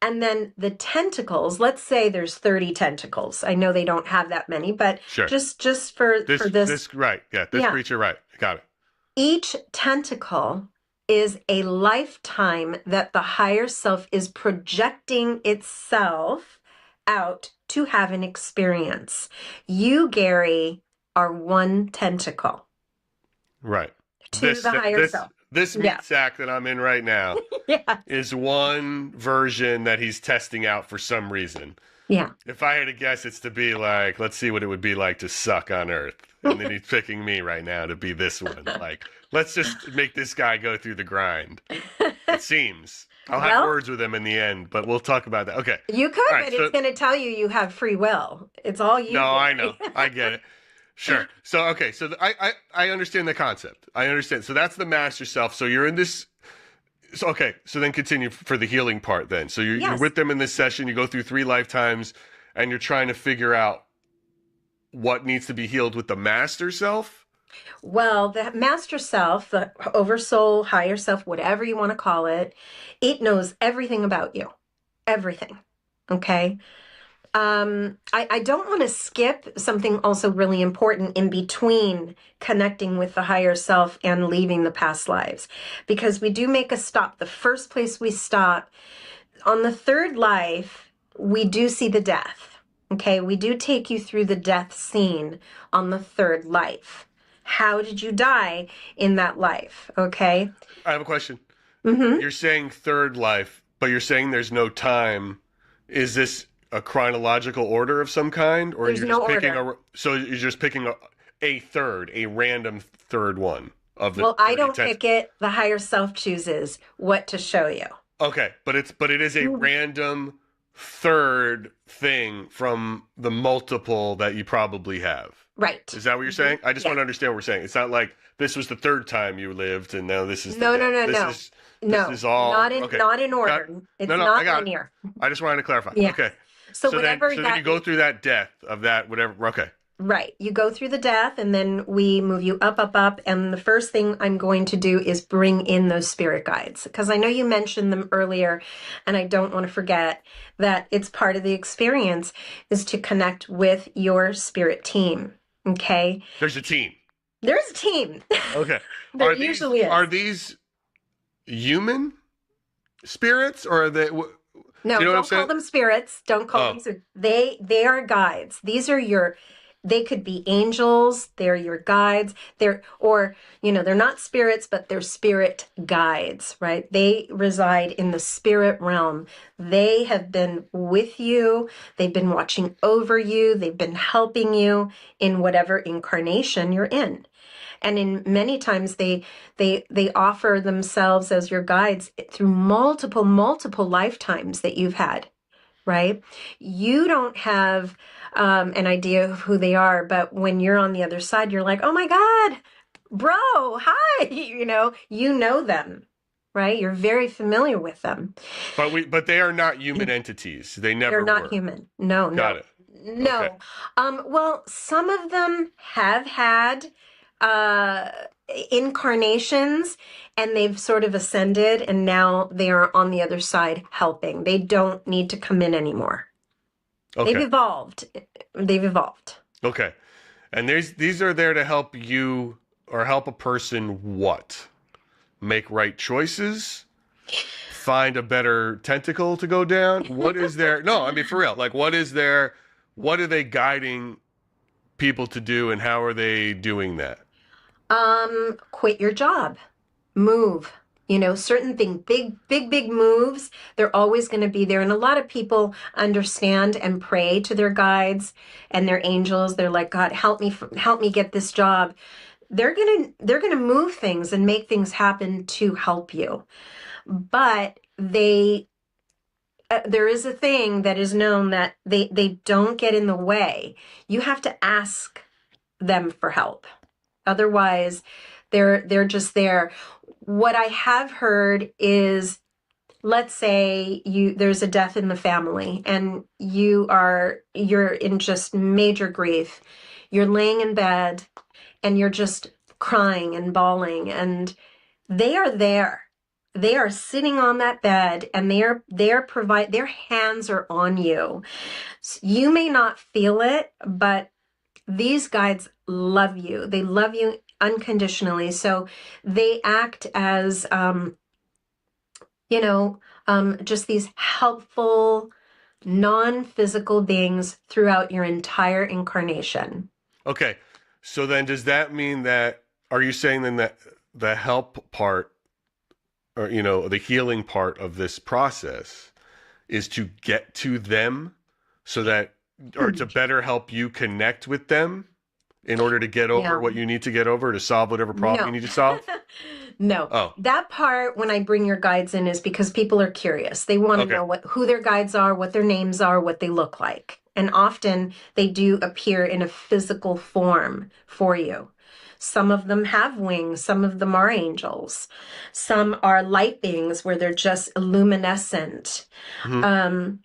And then the tentacles, let's say there's 30 tentacles. I know they don't have that many, but Sure. just for this. Right. Yeah. This Yeah. creature, right. Got it. Each tentacle is a lifetime that the higher self is projecting itself out to have an experience. You, Gary, are one tentacle Right. to the higher self. This meat sack that I'm in right now Yes. is one version that he's testing out for some reason. Yeah. If I had to guess, it's to be like, let's see what it would be like to suck on Earth. And then he's picking me right now to be this one. Like, let's just make this guy go through the grind. It seems. I'll have words with him in the end, but we'll talk about that. Okay. You could, but it's going to tell you have free will. It's all you. No, I know. I get it. Sure. So, okay. So I understand the concept. I understand. So that's the master self. So you're in this. So, okay. So then continue for the healing part then. So you're with them in this session. You go through 3 lifetimes and you're trying to figure out what needs to be healed with the master self. Well, the master self, the oversoul, higher self, whatever you want to call it, it knows everything about you. Everything. Okay. I don't want to skip something also really important in between connecting with the higher self and leaving the past lives, because we do make a stop. The first place we stop on the 3rd life, we do see the death. Okay. We do take you through the death scene on the 3rd life. How did you die in that life? Okay. I have a question. Mm-hmm. You're saying 3rd life, but you're saying there's no time. Is this a chronological order of some kind, or there's you're no just picking order. So you're just picking a random 3rd one of the. Well, I don't pick it. The higher self chooses what to show you. Okay, but it is a random 3rd thing from the multiple that you probably have. Right. Is that what you're saying? I just want to understand what we're saying. It's not like this was the 3rd time you lived and now this is no. This is all not in order. It's not linear. I just wanted to clarify. Yeah. Okay. So then you go through that death of that whatever. Okay. Right. You go through the death and then we move you up. And the first thing I'm going to do is bring in those spirit guides, because I know you mentioned them earlier and I don't want to forget that it's part of the experience is to connect with your spirit team. Okay. There's a team. There's a team. Okay. There usually is. Are these human spirits or are they? No, don't call them spirits. Don't call them spirits. They are guides. These are they could be angels. They're your guides. They're not spirits, but they're spirit guides, right? They reside in the spirit realm. They have been with you. They've been watching over you. They've been helping you in whatever incarnation you're in. And in many times they offer themselves as your guides through multiple lifetimes that you've had, right? You don't have an idea of who they are, but when you're on the other side, you're like, oh my God, bro, hi, you know them, right? You're very familiar with them. But they are not human entities. They're not human. No. Got it. No. Okay. Well, some of them have had incarnations and they've sort of ascended and now they are on the other side helping. They don't need to come in anymore. Okay. They've evolved. Okay. And these are there to help you or help a person what? Make right choices? Find a better tentacle to go down? What is there? No, I mean, for real. Like, what is there? What are they guiding people to do and how are they doing that? Quit your job, move, certain things, big moves. They're always going to be there. And a lot of people understand and pray to their guides and their angels. They're like, God, help me get this job. They're going to move things and make things happen to help you. But there is a thing that is known that they don't get in the way. You have to ask them for help. Otherwise, they're just there. What I have heard is let's say there's a death in the family and you're in just major grief. You're laying in bed and you're just crying and bawling, and they are there. They are sitting on that bed and their hands are on you. You may not feel it, but these guides love you. They love you unconditionally. So they act as, just these helpful, non-physical beings throughout your entire incarnation. Okay. So then does that mean that, are you saying then that the help part, or, the healing part of this process is to get to them so that, or to better help you connect with them in order to get over what you need to get over, to solve whatever problem you need to solve? No. Oh. That part, when I bring your guides in, is because people are curious. They want to know who their guides are, what their names are, what they look like. And often they do appear in a physical form for you. Some of them have wings. Some of them are angels. Some are light beings where they're just luminescent. Mm-hmm.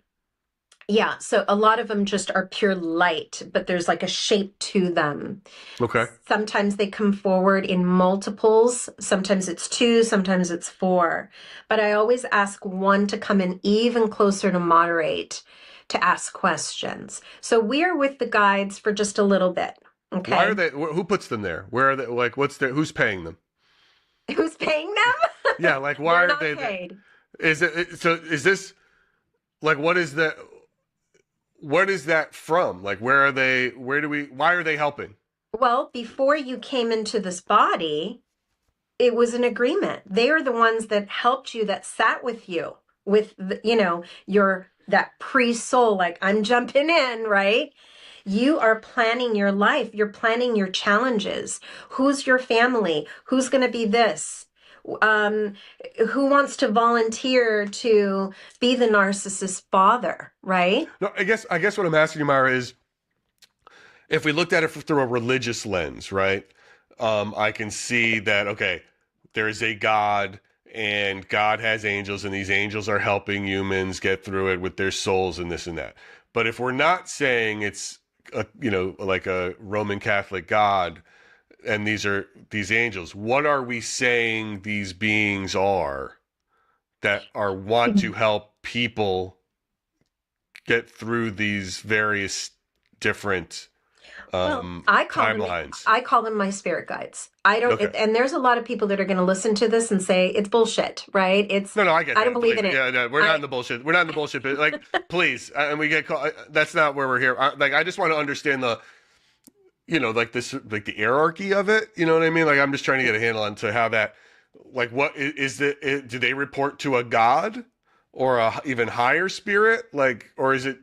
Yeah, so a lot of them just are pure light, but there's like a shape to them. Okay. Sometimes they come forward in multiples. Sometimes it's 2, sometimes it's 4. But I always ask one to come in even closer to moderate to ask questions. So we're with the guides for just a little bit. Okay. Why are they, who puts them there? Where are they? Like, who's paying them? Who's paying them? Yeah, like, why are they paid. Is this, like, what is that from? Like, why are they helping? Well, before you came into this body, it was an agreement. They are the ones that helped you, that sat with you, with that pre-soul, like, I'm jumping in, right? You are planning your life. You're planning your challenges. Who's your family? Who's going to be this? Who wants to volunteer to be the narcissist father, right? No, I guess what I'm asking you, Myra, is if we looked at it through a religious lens, right? I can see that, okay, there is a God, and God has angels, and these angels are helping humans get through it with their souls and this and that. But if we're not saying it's like a Roman Catholic God, and these angels, what are we saying these beings are that want to help people get through these various different timelines? I call them my spirit guides. I don't, and there's a lot of people that are going to listen to this and say it's bullshit, right? It's no, I get. I don't believe in it. Yeah, no, we're not in the bullshit. We're not in the bullshit. But like, please, and we get caught. That's not where we're here. I just want to understand the, like this, like the hierarchy of it. You know what I mean? Like, I'm just trying to get a handle on to how that, like, what is it? Do they report to a god or a even higher spirit? Like, or is it,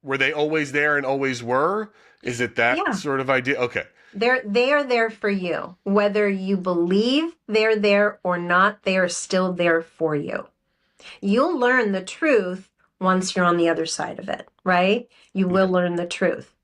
were they always there and always were? Is it that sort of idea? Okay. They are there for you. Whether you believe they're there or not, they are still there for you. You'll learn the truth once you're on the other side of it, right? You will learn the truth.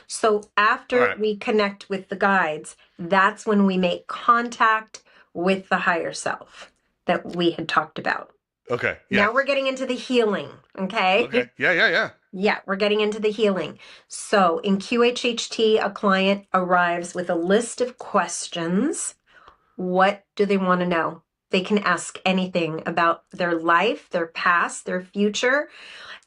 So after we connect with the guides, that's when we make contact with the higher self that we had talked about. Okay. Yeah. Now we're getting into the healing, okay? Okay. Yeah. Yeah, we're getting into the healing. So in QHHT, a client arrives with a list of questions. What do they want to know? They can ask anything about their life, their past, their future,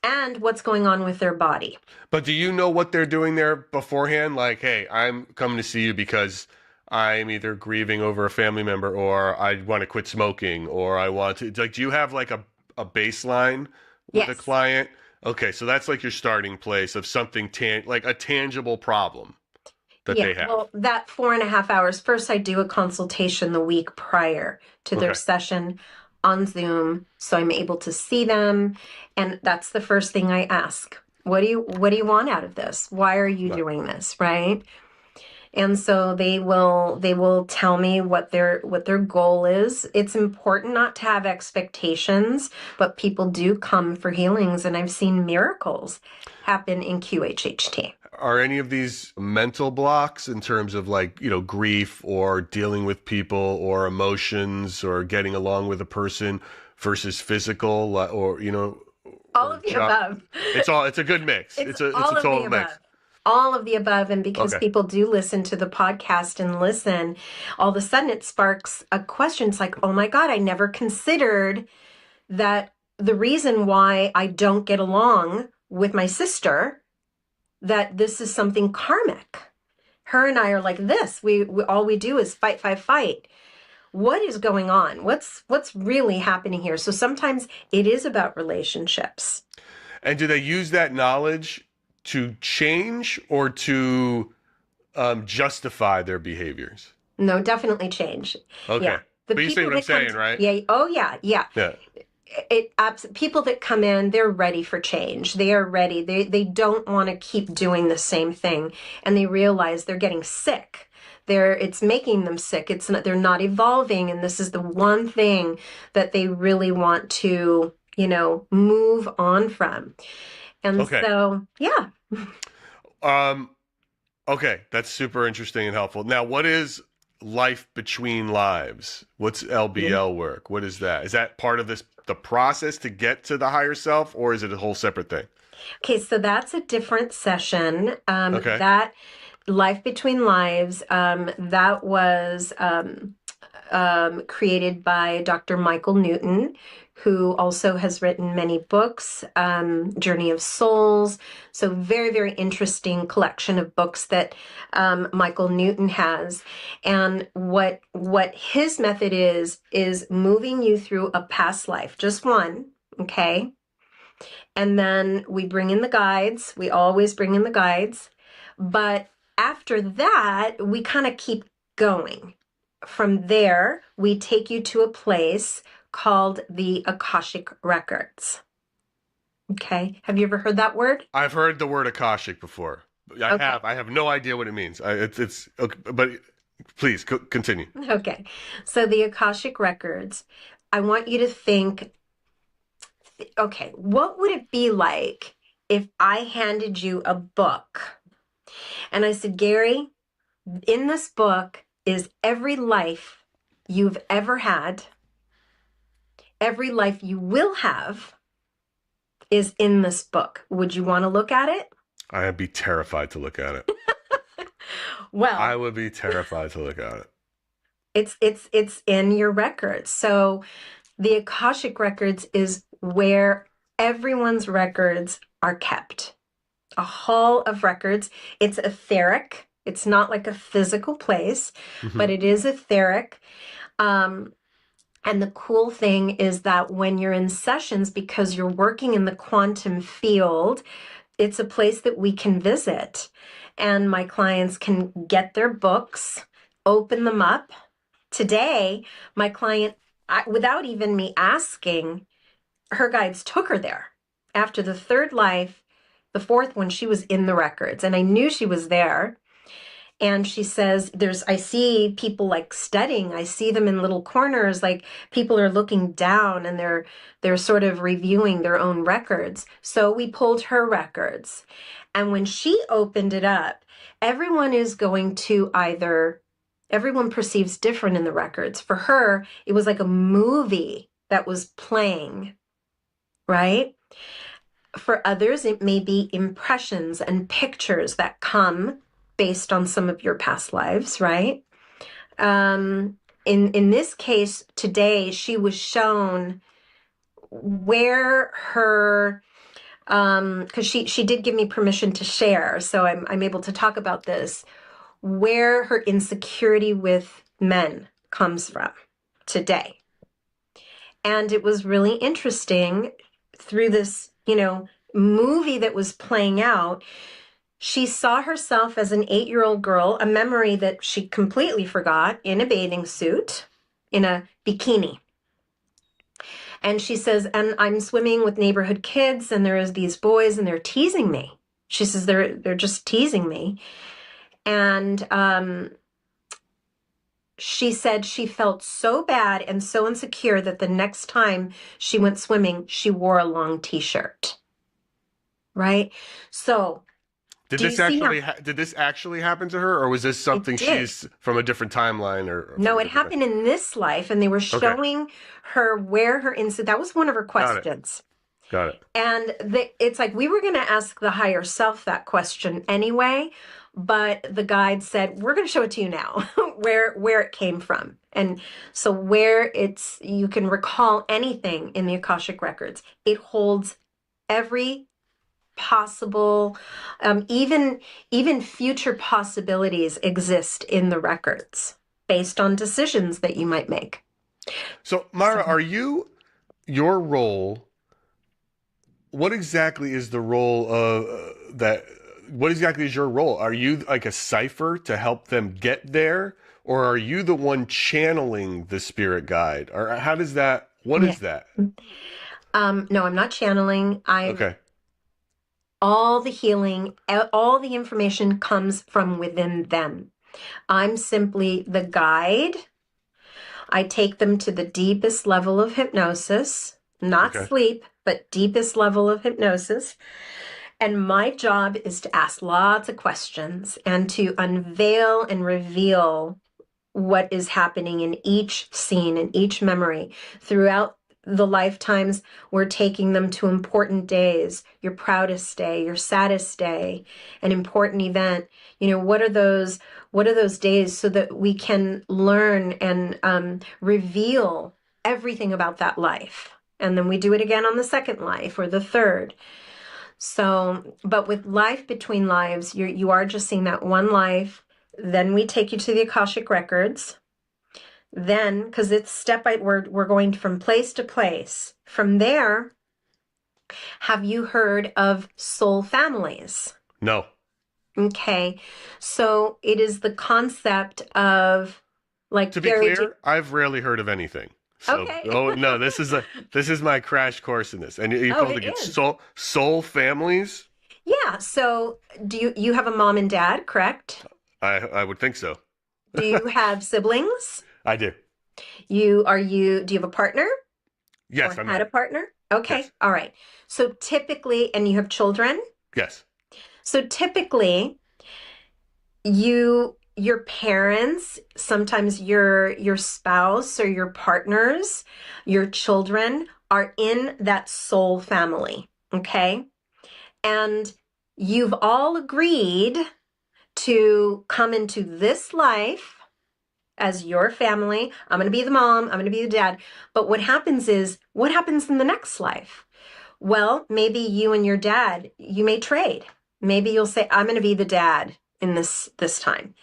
and what's going on with their body. But do you know what they're doing there beforehand? Like, hey, I'm coming to see you because I'm either grieving over a family member, or I want to quit smoking, or I want to, like, do you have like a baseline with a client? Okay, so that's like your starting place of something like a tangible problem that they have. Well, that 4.5 hours. First, I do a consultation the week prior to their session on Zoom, so I'm able to see them, and that's the first thing I ask. What do you want out of this? Why are you doing this, right? And so they will tell me what their goal is. It's important not to have expectations, but people do come for healings, and I've seen miracles happen in QHHT. are any of these mental blocks in terms of like, grief or dealing with people or emotions or getting along with a person versus physical or, All of the above. It's a good mix. It's a all of the total above. mix. All of the above. And because Okay. people do listen to the podcast and listen, all of a sudden it sparks a question. It's like, oh my God, I never considered that the reason why I don't get along with my sister, that this is something karmic. Her and I are like this. We all we do is fight, fight, fight. What is going on? What's really happening here? So sometimes it is about relationships. And do they use that knowledge to change or to justify their behaviors? No, definitely change. Okay. Yeah. But you see what I'm saying, right? Yeah. Oh, yeah. Yeah. Yeah. People that come in, they're ready for change. They are ready. They don't want to keep doing the same thing, and they realize they're getting sick. It's making them sick. They're not evolving, and this is the one thing that they really want to, move on from. And so, yeah. Okay, that's super interesting and helpful. Now, what is life between lives? What's LBL work? What is that? Is that part of the process to get to the higher self, or is it a whole separate thing? Okay, so that's a different session. Okay. That Life Between Lives, that was created by Dr. Michael Newton, who also has written many books, Journey of Souls. So very, very interesting collection of books that Michael Newton has. And what his method is moving you through a past life, just one, okay? And then we bring in the guides. We always bring in the guides. But after that, we kind of keep going. From there, we take you to a place called the Akashic Records. Okay. Have you ever heard that word? I've heard the word Akashic before. I have no idea what it means. It's okay, but please continue. Okay. So the Akashic Records, I want you to think, okay, what would it be like if I handed you a book and I said, Gary, in this book is every life you've ever had, every life you will have is in this book. Would you want to look at it? I'd be terrified to look at it. Well, I would be terrified to look at it. It's in your records. So the Akashic Records is where everyone's records are kept. A hall of records. It's etheric. It's not like a physical place, but it is etheric. And the cool thing is that when you're in sessions, because you're working in the quantum field, it's a place that we can visit. And my clients can get their books, open them up. Today, my client, without even me asking, her guides took her there. After the third life, the fourth one, she was in the records. And I knew she was there. And she says, I see people like studying. I see them in little corners, like people are looking down and they're sort of reviewing their own records. So we pulled her records. And when she opened it up, everyone is going to everyone perceives different in the records. For her, it was like a movie that was playing, right? For others, it may be impressions and pictures that come based on some of your past lives, right? In this case today, she was shown where her, because she did give me permission to share, so I'm able to talk about this, where her insecurity with men comes from today. And it was really interesting through this, movie that was playing out. She saw herself as an 8-year-old girl, a memory that she completely forgot, in a bathing suit, in a bikini. And she says, and I'm swimming with neighborhood kids, and there is these boys, and they're teasing me. She says, they're just teasing me. And she said she felt so bad and so insecure that the next time she went swimming, she wore a long t-shirt. Right? So Did Do you this see how actually happen to her, or was this something it did? she's from a different timeline or No, from a it different? happened in this life, and they were Okay, showing her where her incident. That was one of her got it, questions. got it. And it's like we were going to ask the higher self that question anyway, but the guide said, we're going to show it to you now, where it came from. And so where you can recall anything in the Akashic records, it holds every possible, even future possibilities exist in the records based on decisions that you might make. So, Myra, So, are your role? What exactly is the role of that? What exactly is your role? Are you like a cipher to help them get there, or are you the one channeling the spirit guide, or how does that? What yeah. is that? No, I'm not channeling. Okay, All the healing, all the information comes from within them. I'm simply the guide. I take them to the deepest level of hypnosis, not okay. sleep, but deepest level of hypnosis. And my job is to ask lots of questions and to unveil and reveal what is happening in each scene, in each memory throughout the lifetimes. We're taking them to important days, your proudest day, your saddest day, an important event. What are those days, so that we can learn and reveal everything about that life. And then we do it again on the second life or the third. So, but with life between lives, you are just seeing that one life. Then we take you to the Akashic records. Then, because it's we're going from place to place. From there, have you heard of soul families? No. Okay, so it is the concept of, like, To be Gary. clear, I've rarely heard of anything. So, Okay. oh no, this is my crash course in this. And you Oh, called it it is. soul families? Yeah. So, do you have a mom and dad? Correct. I would think so. Do you have siblings? I do. Do you have a partner or Yes, I'm had a married. partner? Okay. Yes. All right. So typically, and you have children? Yes. So typically, your parents, sometimes your spouse or your partners, your children are in that soul family, okay? And you've all agreed to come into this life as your family. I'm going to be the mom, I'm going to be the dad. But what happens in the next life? Well, maybe you and your dad, you may trade. Maybe you'll say, I'm going to be the dad in this time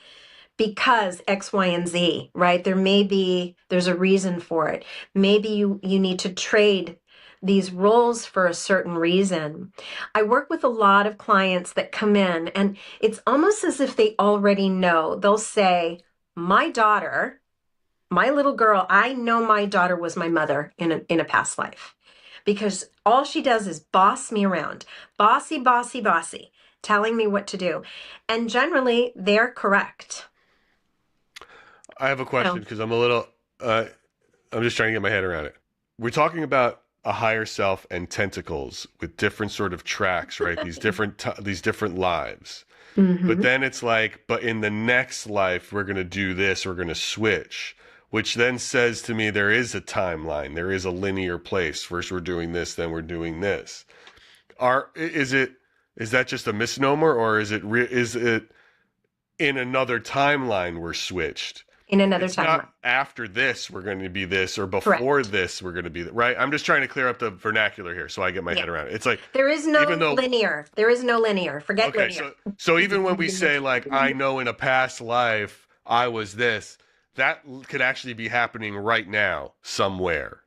because X, Y, and Z, right? There's a reason for it. Maybe you need to trade these roles for a certain reason. I work with a lot of clients that come in, and it's almost as if they already know. They'll say, my daughter, my little girl, I know my daughter was my mother in a past life, because all she does is boss me around. Bossy, bossy, bossy, telling me what to do. And generally, they're correct. I have a question because I'm just trying to get my head around it. We're talking about a higher self and tentacles with different sort of tracks, right? These different lives. But then it's like, but in the next life, we're going to do this, we're going to switch, which then says to me there is a timeline, there is a linear place. First we're doing this, then we're doing this. Is that just a misnomer, or is it in another timeline we're switched? In another It's timeline. not after this we're going to be this, or before Correct. this we're going to be that, right? I'm just trying to clear up the vernacular here so I get my head around it. It's like There is no even though linear. There is no linear. Forget okay, linear. so even when we say like I know in a past life I was this, that could actually be happening right now somewhere.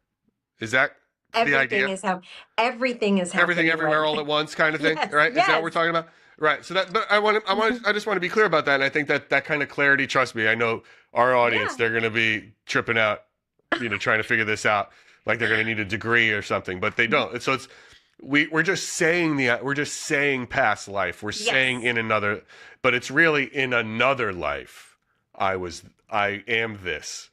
Is that the Everything idea? is how everything is happening. Everything everywhere right all now. at once kind of thing, Yes, right? Is that what yes. we're talking about? Right. So that, but I just want to be clear about that. And I think that kind of clarity, trust me, I know our audience, Yeah. they're going to be tripping out, trying to figure this out, like they're going to need a degree or something, but they don't. And so we're just saying past life. We're saying Yes. in another, but it's really in another life. I am this.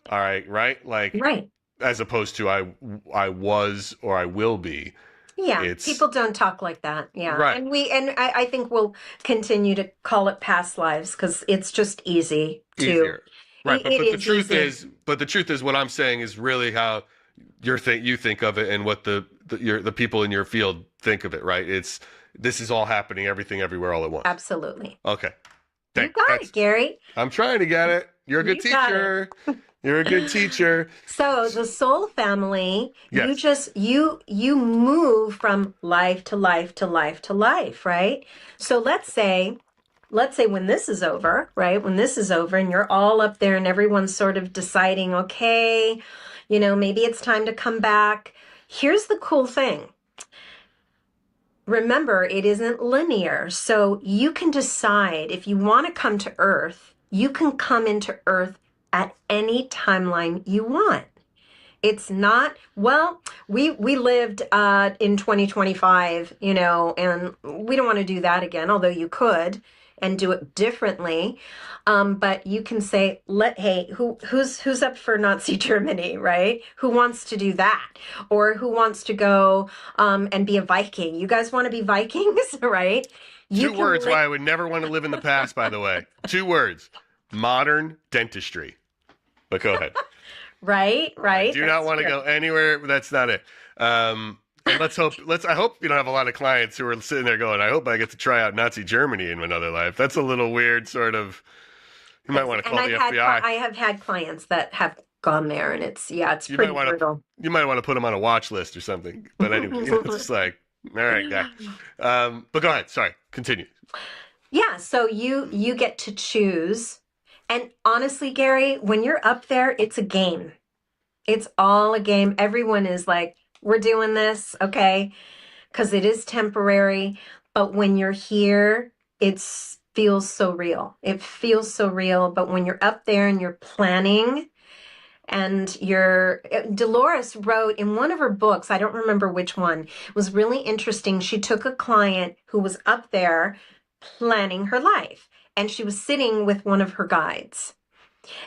All right. Right. Like, Right. as opposed to I was or I will be. Yeah, It's people don't talk like that. Yeah. right. And I think we'll continue to call it past lives because it's just easy to, Easier. Right. But it but the is truth easy. is, what I'm saying is really how you think of it and what the people in your field think of it, right? This is all happening, everything everywhere all at once. Absolutely. Okay. You Thank got that's it, Gary. I'm trying to get it. You're a good You got it. teacher. You're a good teacher. So the soul family, you Yes. just you move from life to life to life to life, right? So let's say when this is over, right? When this is over and you're all up there and everyone's sort of deciding, okay, maybe it's time to come back. Here's the cool thing. Remember, it isn't linear. So you can decide if you want to come to Earth, you can come into Earth at any timeline you want. It's not, well, we lived in 2025, and we don't want to do that again, although you could and do it differently. But you can say, hey, who's up for Nazi Germany, right? Who wants to do that? Or who wants to go and be a Viking? You guys want to be Vikings, right? You Two words why I would never want to live in the past, by the way. 2 words. Modern dentistry. But go ahead. Right. I do not want to go anywhere. That's not it. And I hope you don't have a lot of clients who are sitting there going, I hope I get to try out Nazi Germany in another life. That's a little weird, sort of. You might want to call the FBI. I have had clients that have gone there, and it's pretty brutal. You might want to put them on a watch list or something. But anyway, it's just like, all right, guy. But go ahead. Sorry. Continue. Yeah. So you get to choose. And honestly, Gary, when you're up there, it's a game. It's all a game. Everyone is like, we're doing this, okay? Because it is temporary. But when you're here, it feels so real. It feels so real. But when you're up there and you're planning and Dolores wrote in one of her books, I don't remember which one, it was really interesting. She took a client who was up there planning her life. And she was sitting with one of her guides.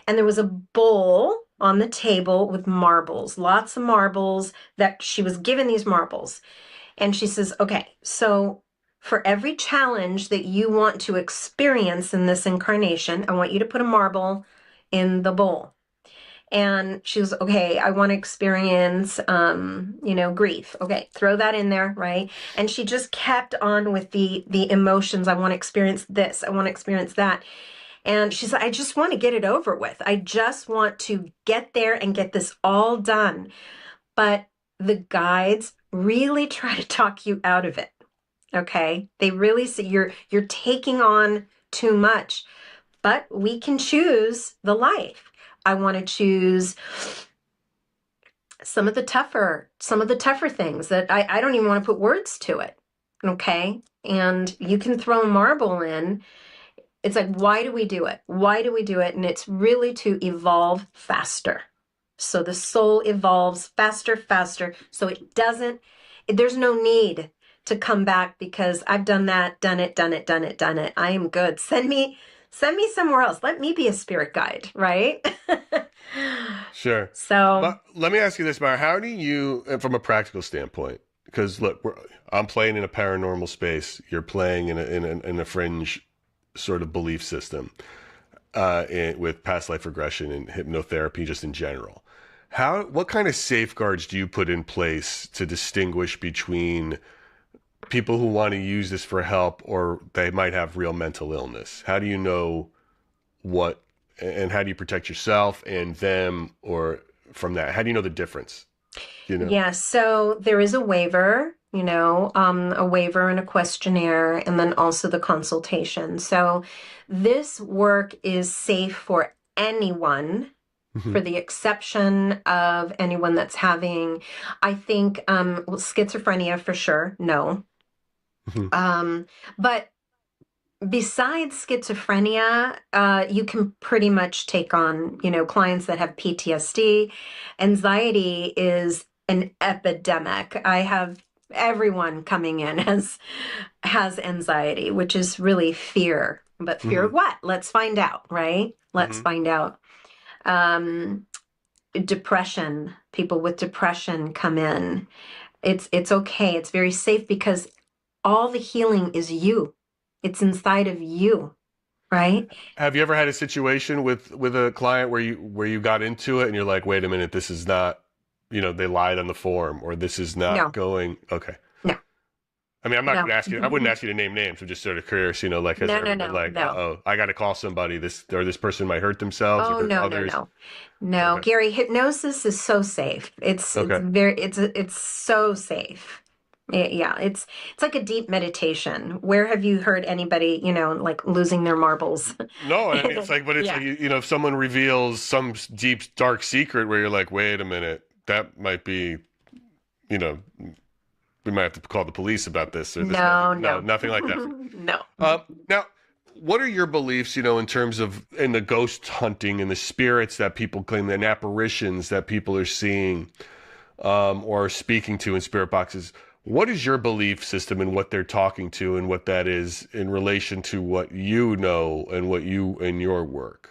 And there was a bowl on the table with marbles, lots of marbles, that she was given these marbles. And she says, okay, so for every challenge that you want to experience in this incarnation, I want you to put a marble in the bowl. And she was, okay, I want to experience, grief. Okay, throw that in there, right? And she just kept on with the emotions. I want to experience this. I want to experience that. And she said, I just want to get it over with. I just want to get there and get this all done. But the guides really try to talk you out of it. Okay? They really say you're taking on too much. But we can choose the life. I want to choose some of the tougher things that I don't even want to put words to it. Okay? And you can throw a marble in. It's like, why do we do it? Why do we do it? And it's really to evolve faster. So the soul evolves faster. So there's no need to come back because I've done that, done it. I am good. Send me somewhere else. Let me be a spirit guide, right? Sure. So but let me ask you this, Mara. How do you, from a practical standpoint, because look, I'm playing in a paranormal space. You're playing in a fringe sort of belief system with past life regression and hypnotherapy just in general. What kind of safeguards do you put in place to distinguish between people who want to use this for help or they might have real mental illness? How do you know what, and how do you protect yourself and them or from that? How do you know the difference? Yeah, so there is a waiver, a waiver and a questionnaire, and then also the consultation. So this work is safe for anyone, for the exception of anyone that's having, I think, schizophrenia for sure, no. But besides schizophrenia, you can pretty much take on, clients that have PTSD. Anxiety is an epidemic. I have everyone coming in has anxiety, which is really fear. But fear of what? Let's find out, right? Let's find out. Depression, people with depression come in. It's okay. It's very safe because all the healing is you. It's inside of you, right? Have you ever had a situation with a client where you got into it and you're like, wait a minute, this is not, they lied on the form, or this is not No, going okay. no, I mean, I'm not no. going to ask you. I wouldn't ask you to name names. I'm just sort of curious. Like, has No, there no, ever been no, like, no. oh, I got to call somebody. This person might hurt themselves or Oh, hurt no, no, others. no. No, Okay. Gary, hypnosis is so safe. It's Okay. very it's so safe. Yeah, it's like a deep meditation. Where have you heard anybody, like losing their marbles? No, I mean, it's like, but it's Yeah. like, if someone reveals some deep, dark secret where you're like, wait a minute, that might be, you know, we might have to call the police about this, or this might No, be, no, no. nothing like that. No. Now, what are your beliefs, in terms of in the ghost hunting and the spirits that people claim and apparitions that people are seeing, or speaking to in spirit boxes? What is your belief system in what they're talking to and what that is in relation to what you know and what you in your work?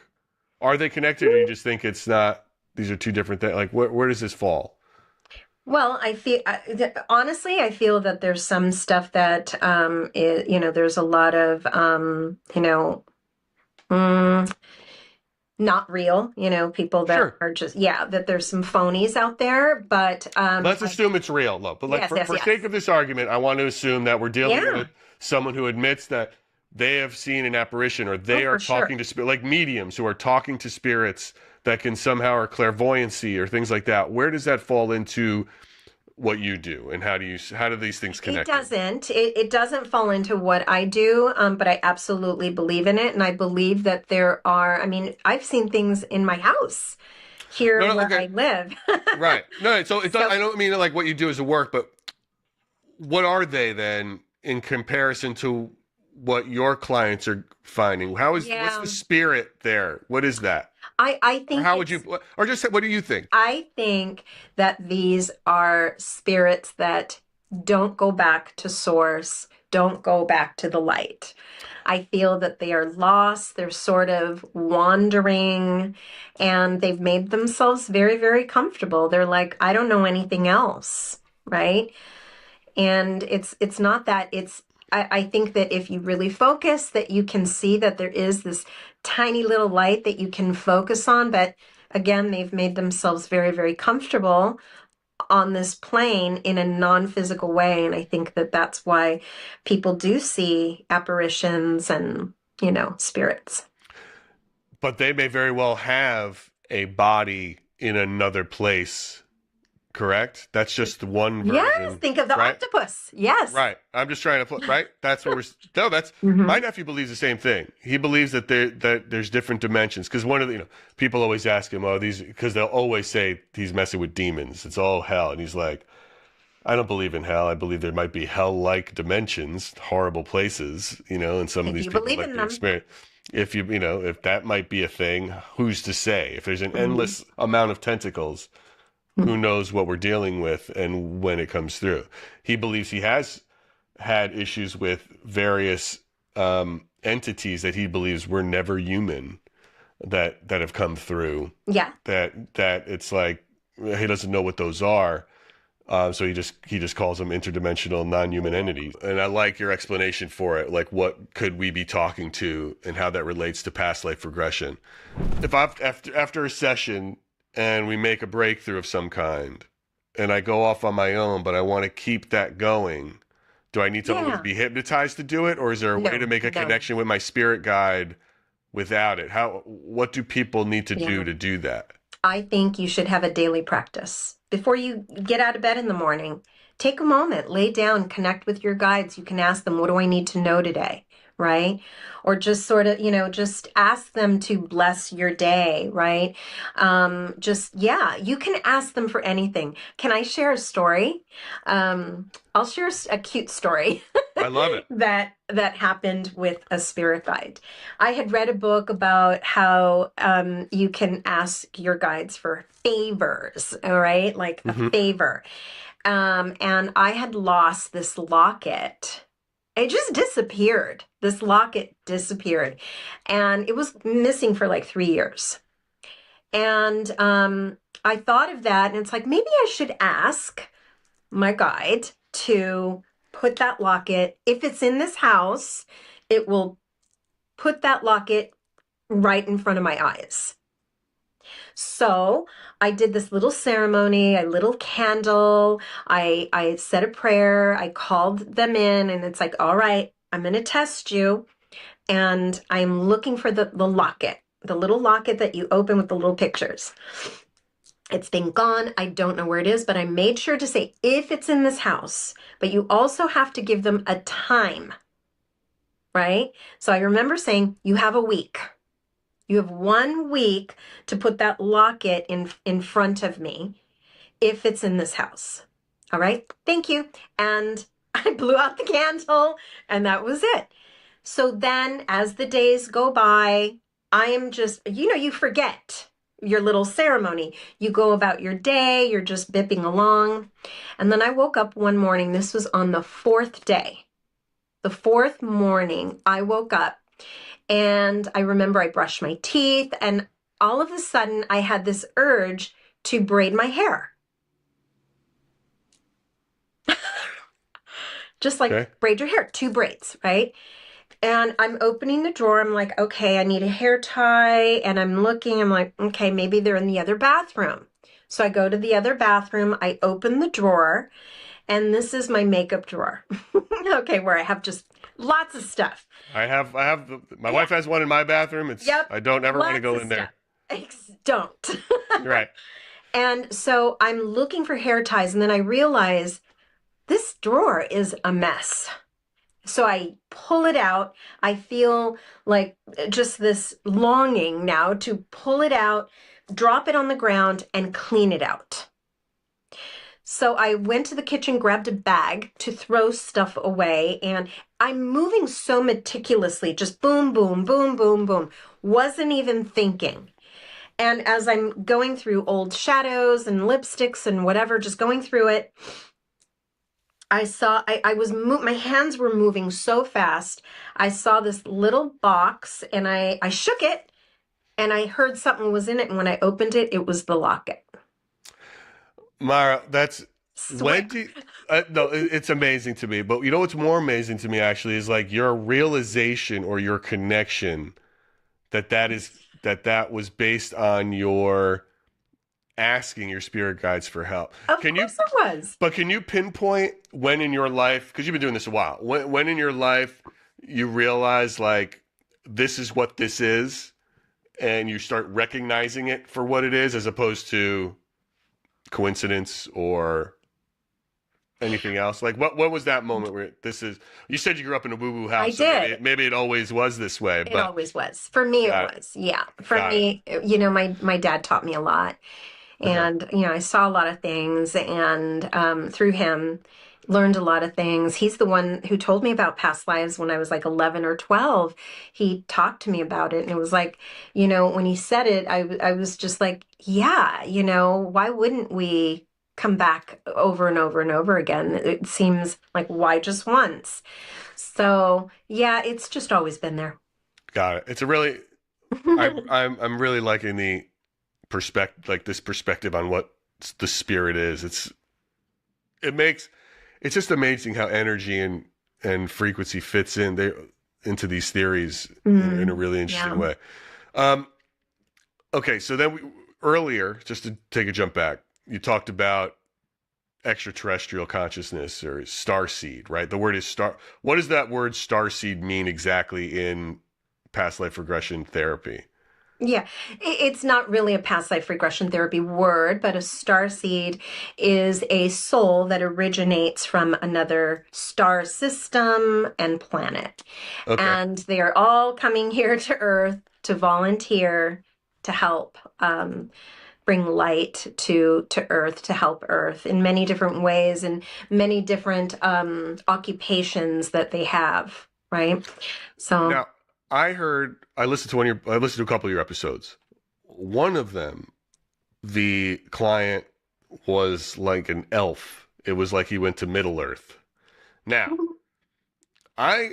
Are they connected, or you just think it's not? These are two different things. Like, where does this fall? Well, honestly, I feel that there's some stuff that, there's a lot of, mm, not real, people that Sure. are just, yeah, that there's some phonies out there, but, Let's assume it's real, though. But like yes, yes, for sake yes. of this argument, I want to assume that we're dealing Yeah. with someone who admits that they have seen an apparition, or Oh, they are for sure. talking to spirit, like mediums who are talking to spirits that can somehow, or clairvoyancy or things like that. Where does that fall into what you do, and how do these things connect? It doesn't fall into what I do, but I absolutely believe in it. And I believe that I mean, I've seen things in my house here No, no, where okay. I live. Right. No, so it's not, I don't mean like what you do as a work, but what are they then in comparison to what your clients are finding? What's Yeah. the spirit there? What is that? I Or think how would you, or just say, what do you think? I think that these are spirits that don't go back to source, don't go back to the light. I feel that they are lost, they're sort of wandering, and they've made themselves very, very comfortable. They're like, I don't know anything else, right? And it's not that. I think that if you really focus, that you can see that there is this tiny little light that you can focus on. But again, they've made themselves very, very comfortable on this plane in a non-physical way. And I think that that's why people do see apparitions and, spirits. But they may very well have a body in another place, correct? That's just one version. Yes, think of the right? octopus. Yes. Right. I'm just trying to put, right? That's what that's, Mhm. my nephew believes the same thing. He believes that there's different dimensions. Because one of the, people always ask him, because they'll always say he's messing with demons. It's all hell. And he's like, I don't believe in hell. I believe there might be hell-like dimensions, horrible places, and some of If these you people believe might in be them. experience. If if that might be a thing, who's to say? If there's an Mhm. endless amount of tentacles, who knows what we're dealing with and when it comes through. He believes he has had issues with various entities that he believes were never human that have come through. Yeah. That it's like he doesn't know what those are. So he just calls them interdimensional non-human entities. And I like your explanation for it. Like, what could we be talking to, and how that relates to past life regression. If after a session and we make a breakthrough of some kind, and I go off on my own, but I want to keep that going, do I need to always be hypnotized to do it, or is there a way to make a connection with my spirit guide without it? What do people need to do that? I think you should have a daily practice. Before you get out of bed in the morning, take a moment, lay down, connect with your guides. You can ask them, what do I need to know today? Right? Or just sort of, just ask them to bless your day, right? You can ask them for anything. Can I share a story? I'll share a cute story. I love it. that happened with a spirit guide. I had read a book about how you can ask your guides for favors, all right? Like a favor. And I had lost this locket. It just disappeared. This locket disappeared. And it was missing for like 3 years. And I thought of that, and it's like, maybe I should ask my guide to put that locket, if it's in this house, it will put that locket right in front of my eyes. So I did this little ceremony, a little candle. I said a prayer. I called them in, and it's like, all right, I'm going to test you. And I'm looking for the locket, the little locket that you open with the little pictures. It's been gone. I don't know where it is, but I made sure to say if it's in this house, but you also have to give them a time, right? So I remember saying, you have a week. You have 1 week to put that locket in front of me if it's in this house. All right, thank you. And I blew out the candle, and that was it. So then as the days go by, I am just, you forget your little ceremony. You go about your day, you're just bipping along. And then I woke up one morning, this was on the 4th day. The 4th morning, I woke up, and I remember I brushed my teeth, and all of a sudden I had this urge to braid my hair. Just like Okay. braid your hair, 2 braids, right? And I'm opening the drawer. I'm like, okay, I need a hair tie. And I'm looking, I'm like, okay, maybe they're in the other bathroom. So I go to the other bathroom, I open the drawer, and this is my makeup drawer. Okay, where I have just lots of stuff. My wife has one in my bathroom. Yep, I don't ever want to lots go of in there. Don't. You're right. And so I'm looking for hair ties, and then I realize this drawer is a mess. So I pull it out. I feel like just this longing now to pull it out, drop it on the ground, and clean it out. So I went to the kitchen, grabbed a bag to throw stuff away, and I'm moving so meticulously, just boom, boom, boom, boom, boom. Wasn't even thinking. And as I'm going through old shadows and lipsticks and whatever, just going through it, I saw, my hands were moving so fast. I saw this little box, and I shook it, and I heard something was in it. And when I opened it, it was the locket. Mara, Swear. it's amazing to me. But you know what's more amazing to me actually is like your realization or your connection that was based on your asking your spirit guides for help. Of course it was. But can you pinpoint when in your life, because you've been doing this a while, when in your life you realize like this is what this is, and you start recognizing it for what it is as opposed to coincidence or anything else? Like what was that moment where you said you grew up in a woo-woo house. I did. Maybe it always was this way. It always was. For me, it was. Yeah. For me, my dad taught me a lot. And, I saw a lot of things, and through him, learned a lot of things. He's the one who told me about past lives when I was like 11 or 12. He talked to me about it, and it was like, when he said it, I was just like, yeah, why wouldn't we come back over and over and over again? It seems like, why just once? So, yeah, it's just always been there. Got it. It's a really, I'm really liking the perspective on what the spirit is. It's just amazing how energy and frequency fits into these theories in a really interesting way. Okay, so then earlier, just to take a jump back, you talked about extraterrestrial consciousness or starseed, right? The word is star. What does that word starseed mean exactly in past life regression therapy? Yeah, it's not really a past life regression therapy word, but a starseed is a soul that originates from another star system and planet. Okay. And they are all coming here to Earth to volunteer to help bring light to Earth, to help Earth in many different ways and many different occupations that they have, right? So now, I listened to a couple of your episodes. One of them, the client was like an elf. It was like he went to Middle Earth. Now, I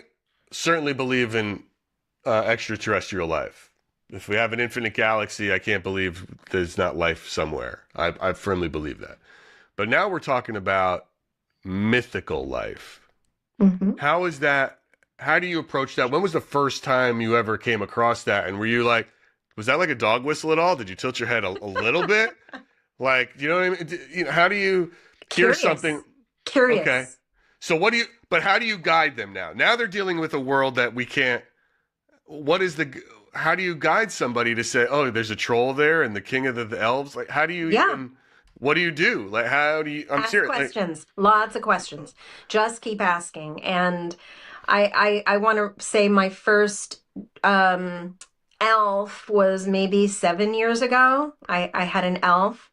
certainly believe in extraterrestrial life. If we have an infinite galaxy, I can't believe there's not life somewhere. I firmly believe that. But now we're talking about mythical life. Mm-hmm. How is that? How do you approach that? When was the first time you ever came across that? And were you like, was that like a dog whistle at all? Did you tilt your head a little bit? Like, you know what I mean? You know, how do you hear something? Curious. Okay. So but how do you guide them now? Now they're dealing with a world that we can't, how do you guide somebody to say, oh, there's a troll there and the king of the elves? Like, how do you even, what do you do? Like, I'm serious. Questions, lots of questions. Just keep asking. And I want to say my first elf was maybe 7 years ago. I had an elf.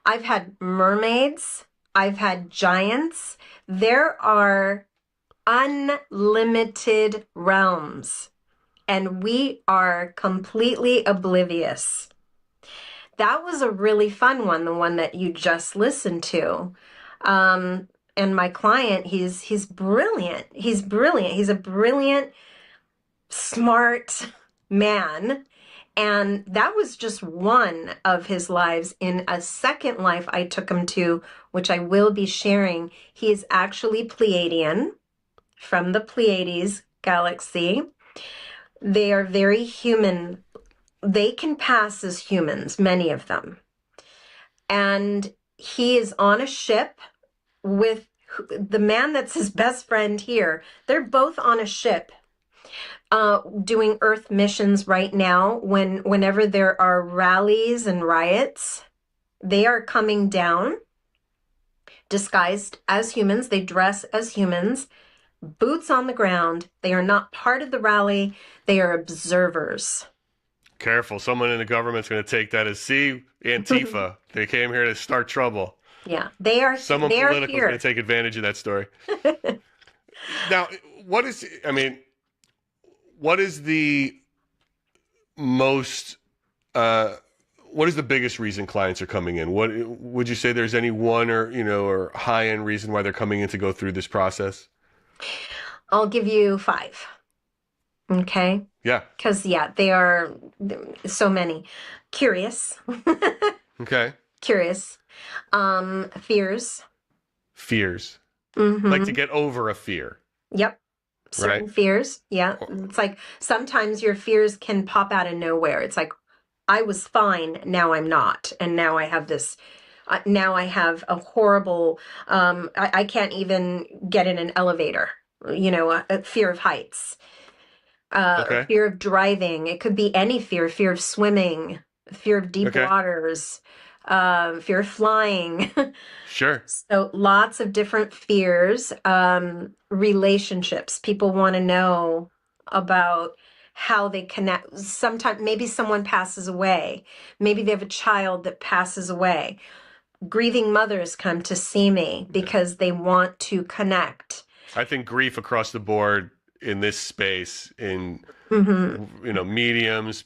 I've had mermaids. I've had giants. There are unlimited realms, and we are completely oblivious. That was a really fun one, the one that you just listened to. And my client, he's brilliant. He's brilliant. He's a brilliant, smart man. And that was just one of his lives. In a second life I took him to, which I will be sharing, he is actually Pleiadian, from the Pleiades galaxy. They are very human. They can pass as humans, many of them. And he is on a ship with the man that's his best friend here. They're both on a ship doing Earth missions right now. Whenever there are rallies and riots, they are coming down disguised as humans. They dress as humans, boots on the ground. They are not part of the rally. They are observers. Careful. Someone in the government's going to take that as, see, Antifa. They came here to start trouble. Yeah, they are. Someone political is going to take advantage of that story. Now, what is the most, what is the biggest reason clients are coming in? What would you say there's any one or high end reason why they're coming in to go through this process? I'll give you 5. Okay. Yeah. Because they are so many. Curious. Okay. Curious. Fears. Fears. Mm-hmm. Like to get over a fear. Yep. Certain fears. Yeah. It's like sometimes your fears can pop out of nowhere. It's like, I was fine, now I'm not. And now I have this, now I have a horrible, I can't even get in an elevator, a fear of heights, fear of driving. It could be any fear of swimming, fear of deep waters, fear of flying. Sure. So lots of different fears. Relationships. People want to know about how they connect. Sometimes maybe someone passes away. Maybe they have a child that passes away. Grieving mothers come to see me because they want to connect. I think grief across the board in this space, in mediums,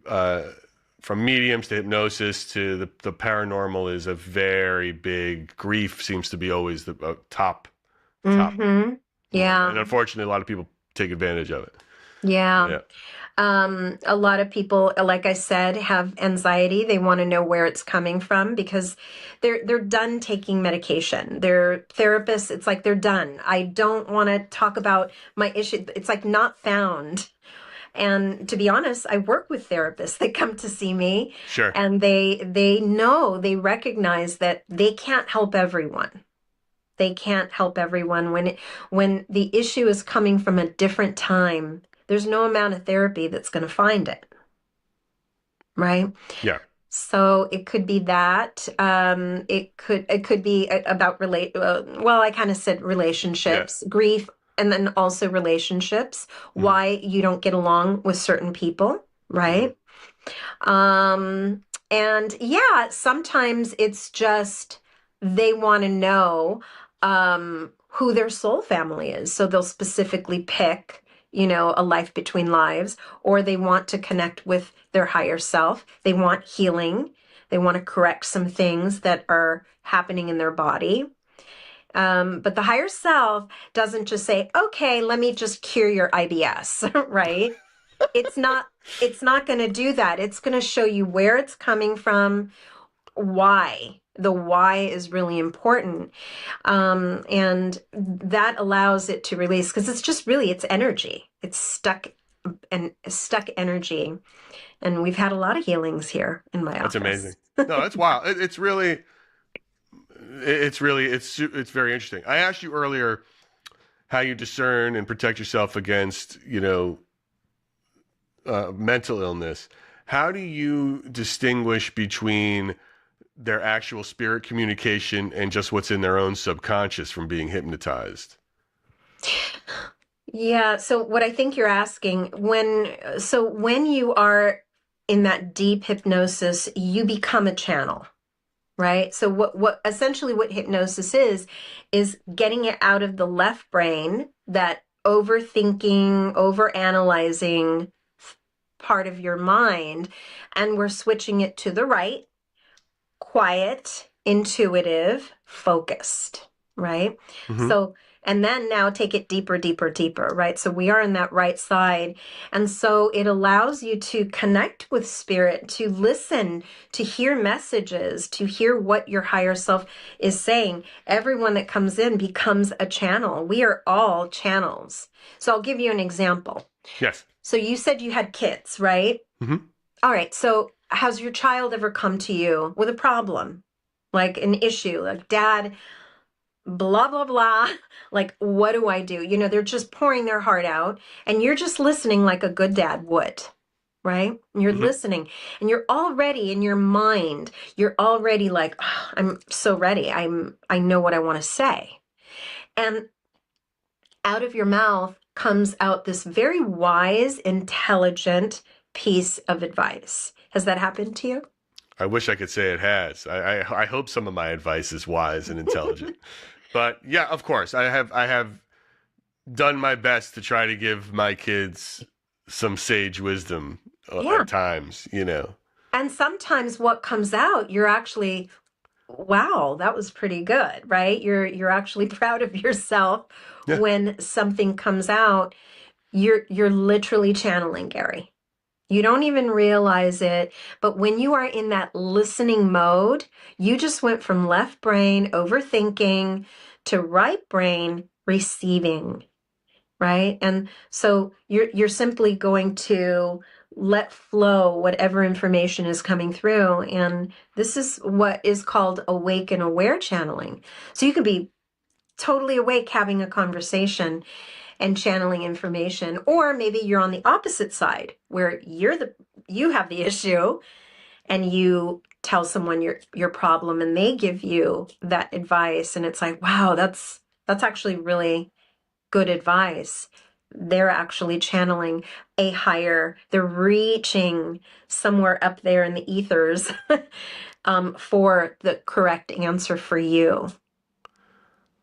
from mediums to hypnosis to the paranormal, is a very big. Grief seems to be always the top. Mm-hmm. Yeah. And unfortunately, a lot of people take advantage of it. Yeah. A lot of people, like I said, have anxiety. They want to know where it's coming from because they're done taking medication. Their therapists, it's like they're done. I don't want to talk about my issue. It's like not found. And to be honest, I work with therapists that come to see me. Sure. And they recognize that they can't help everyone. They can't help everyone when the issue is coming from a different time. There's no amount of therapy that's going to find it. Right? Yeah. So it could be that. It could be about I kind of said relationships, grief, and then also relationships, why you don't get along with certain people, right? And sometimes it's just they want to know who their soul family is. So they'll specifically pick a life between lives, or they want to connect with their higher self. They want healing. They want to correct some things that are happening in their body. But the higher self doesn't just say, okay, let me just cure your IBS, right? It's not going to do that. It's going to show you where it's coming from, why The why is really important. And that allows it to release, because it's just really, it's energy. It's stuck energy. And we've had a lot of healings here in my That's office. amazing. No, that's wild. It's very interesting. I asked you earlier how you discern and protect yourself against, mental illness. How do you distinguish between their actual spirit communication and just what's in their own subconscious from being hypnotized? Yeah, so what I think you're asking, when you are in that deep hypnosis, you become a channel, right? So what essentially what hypnosis is getting it out of the left brain, that overthinking, overanalyzing part of your mind, and we're switching it to the right, quiet, intuitive, focused, right? Mm-hmm. So, and then now take it deeper, deeper, deeper, right? So we are in that right side. And so it allows you to connect with spirit, to listen, to hear messages, to hear what your higher self is saying. Everyone that comes in becomes a channel. We are all channels. So I'll give you an example. Yes. So you said you had kids, right? Mm-hmm. All right. So has your child ever come to you with a problem, like an issue, like, Dad, blah, blah, blah. Like, what do I do? They're just pouring their heart out, and you're just listening like a good dad would, right? You're Mm-hmm. listening, and you're already in your mind. You're already like, oh, I'm so ready. I know what I want to say. And out of your mouth comes out this very wise, intelligent piece of advice. Has that happened to you? I wish I could say it has. I hope some of my advice is wise and intelligent. But yeah, of course, I have done my best to try to give my kids some sage wisdom at times, And sometimes what comes out, you're actually, wow, that was pretty good, right? You're actually proud of yourself when something comes out. You're literally channeling, Gary. You don't even realize it, but when you are in that listening mode, you just went from left brain overthinking to right brain receiving, right? And so you're simply going to let flow whatever information is coming through, and this is what is called awake and aware channeling. So you could be totally awake having a conversation and channeling information, or maybe you're on the opposite side where you have the issue and you tell someone your problem, and they give you that advice, and it's like, wow, that's actually really good advice. They're actually channeling they're reaching somewhere up there in the ethers for the correct answer for you,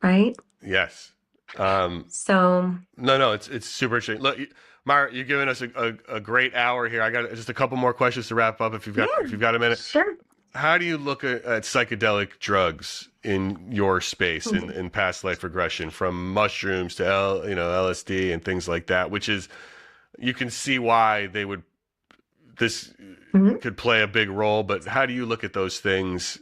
right? Yes. So No, it's super interesting. Look, Myra, you're giving us a great hour here. I got just a couple more questions to wrap up if you've got a minute. Sure. How do you look at psychedelic drugs in your space in past life regression, from mushrooms to LSD and things like that, which is, you can see why this could play a big role, but how do you look at those things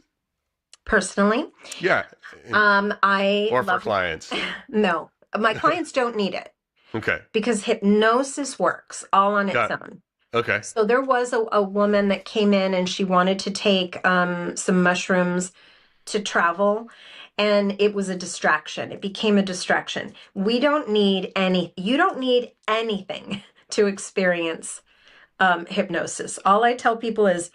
personally? Yeah. Or for clients? No, my clients don't need it. Okay. Because hypnosis works all on its own. Okay. So there was a woman that came in, and she wanted to take some mushrooms to travel, and it was a distraction. It became a distraction. You don't need anything to experience hypnosis. All I tell people is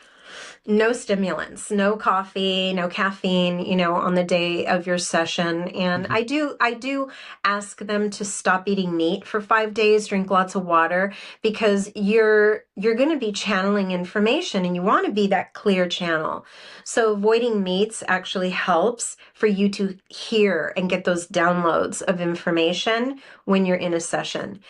no stimulants, no coffee, no caffeine, on the day of your session. And I do ask them to stop eating meat for 5 days, drink lots of water, because you're going to be channeling information, and you want to be that clear channel. So avoiding meats actually helps for you to hear and get those downloads of information when you're in a session.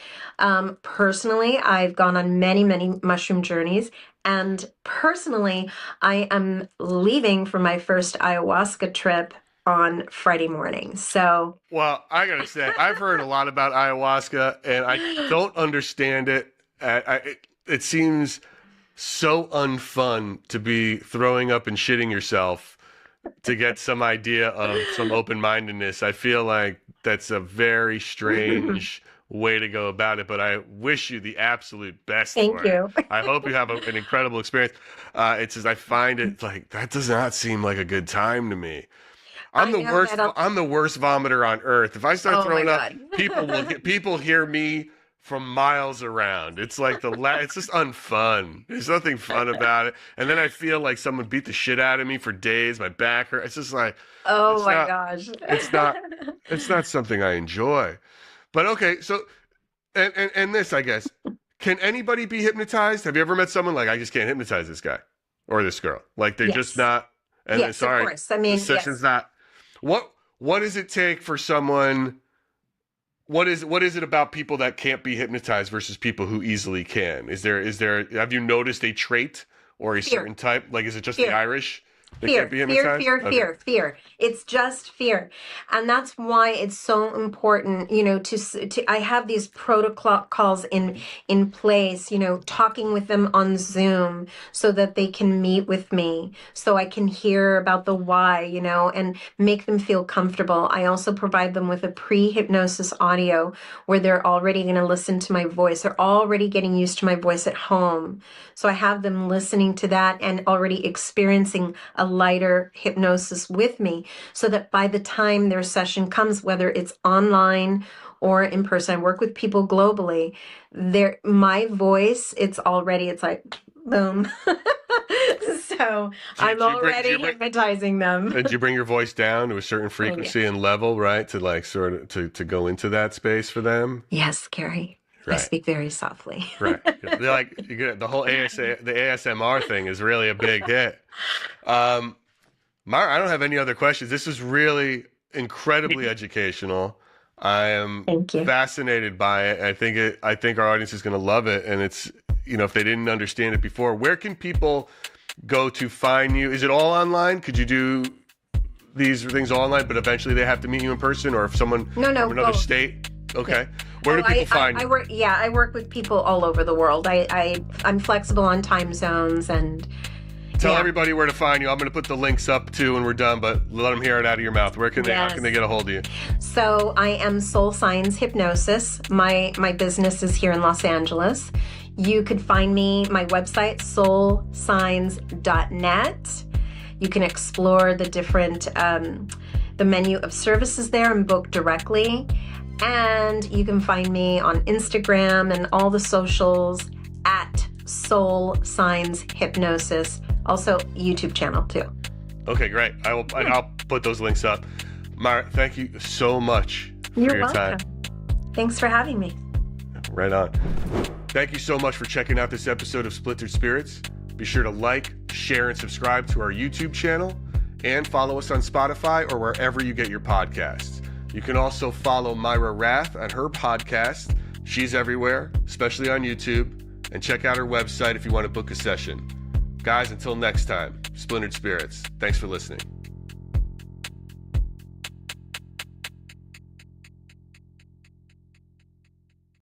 Personally, I've gone on many, many mushroom journeys. And personally, I am leaving for my first ayahuasca trip on Friday morning. So, well, I gotta say, I've heard a lot about ayahuasca, and I don't understand it. It seems so unfun to be throwing up and shitting yourself to get some idea of some open-mindedness. I feel like that's a very strange way to go about it, but I wish you the absolute best Thank for it. you. I hope you have an incredible experience. It's just I find it like that does not seem like a good time to me. I'm the worst. I'm the worst vomiter on earth. If I start throwing up, people hear me from miles around. It's like it's just unfun. There's nothing fun about it. And then I feel like someone beat the shit out of me for days. My back hurts. It's just like, oh my gosh. It's not something I enjoy. But okay, so and this, I guess, can anybody be hypnotized? Have you ever met someone like I just can't hypnotize this guy or this girl? Like they're just not. And yes, sorry, of course. I mean, the session's not. What does it take for someone? What is it about people that can't be hypnotized versus people who easily can? Is there have you noticed a trait or a certain type? Like, is it just the Irish? Fear. It's just fear. And that's why it's so important, to I have these protocols in place, talking with them on Zoom so that they can meet with me, so I can hear about the why, and make them feel comfortable. I also provide them with a pre-hypnosis audio where they're already going to listen to my voice. They're already getting used to my voice at home. So I have them listening to that and already experiencing a lighter hypnosis with me, so that by the time their session comes, whether it's online or in person, I work with people globally, my voice, it's like boom. So I'm already hypnotizing them. Did you bring your voice down to a certain frequency and level, right? To like sort of to go into that space for them? Yes, Gary. Right. I speak very softly. Right. They're like, the whole the ASMR thing is really a big hit. Mara, I don't have any other questions. This is really incredibly educational. I am fascinated by it. I think our audience is going to love it. And it's, if they didn't understand it before, where can people go to find you? Is it all online? Could you do these things all online, but eventually they have to meet you in person? Or if someone from another state? Okay. Where do people find you? I work with people all over the world. I'm flexible on time zones and... Tell everybody where to find you. I'm going to put the links up too when we're done, but let them hear it out of your mouth. How can they get a hold of you? So I am Soul Signs Hypnosis. My business is here in Los Angeles. You could find me, my website, soulsigns.net. You can explore the different, the menu of services there and book directly. And you can find me on Instagram and all the socials at Soul Signs Hypnosis. Also, YouTube channel too. Okay, great. I'll put those links up. Mara, thank you so much for your time. Thanks for having me. Right on. Thank you so much for checking out this episode of Splintered Spirits. Be sure to like, share, and subscribe to our YouTube channel, and follow us on Spotify or wherever you get your podcasts. You can also follow Myra Rath on her podcast. She's everywhere, especially on YouTube. And check out her website if you want to book a session. Guys, until next time, Splintered Spirits. Thanks for listening.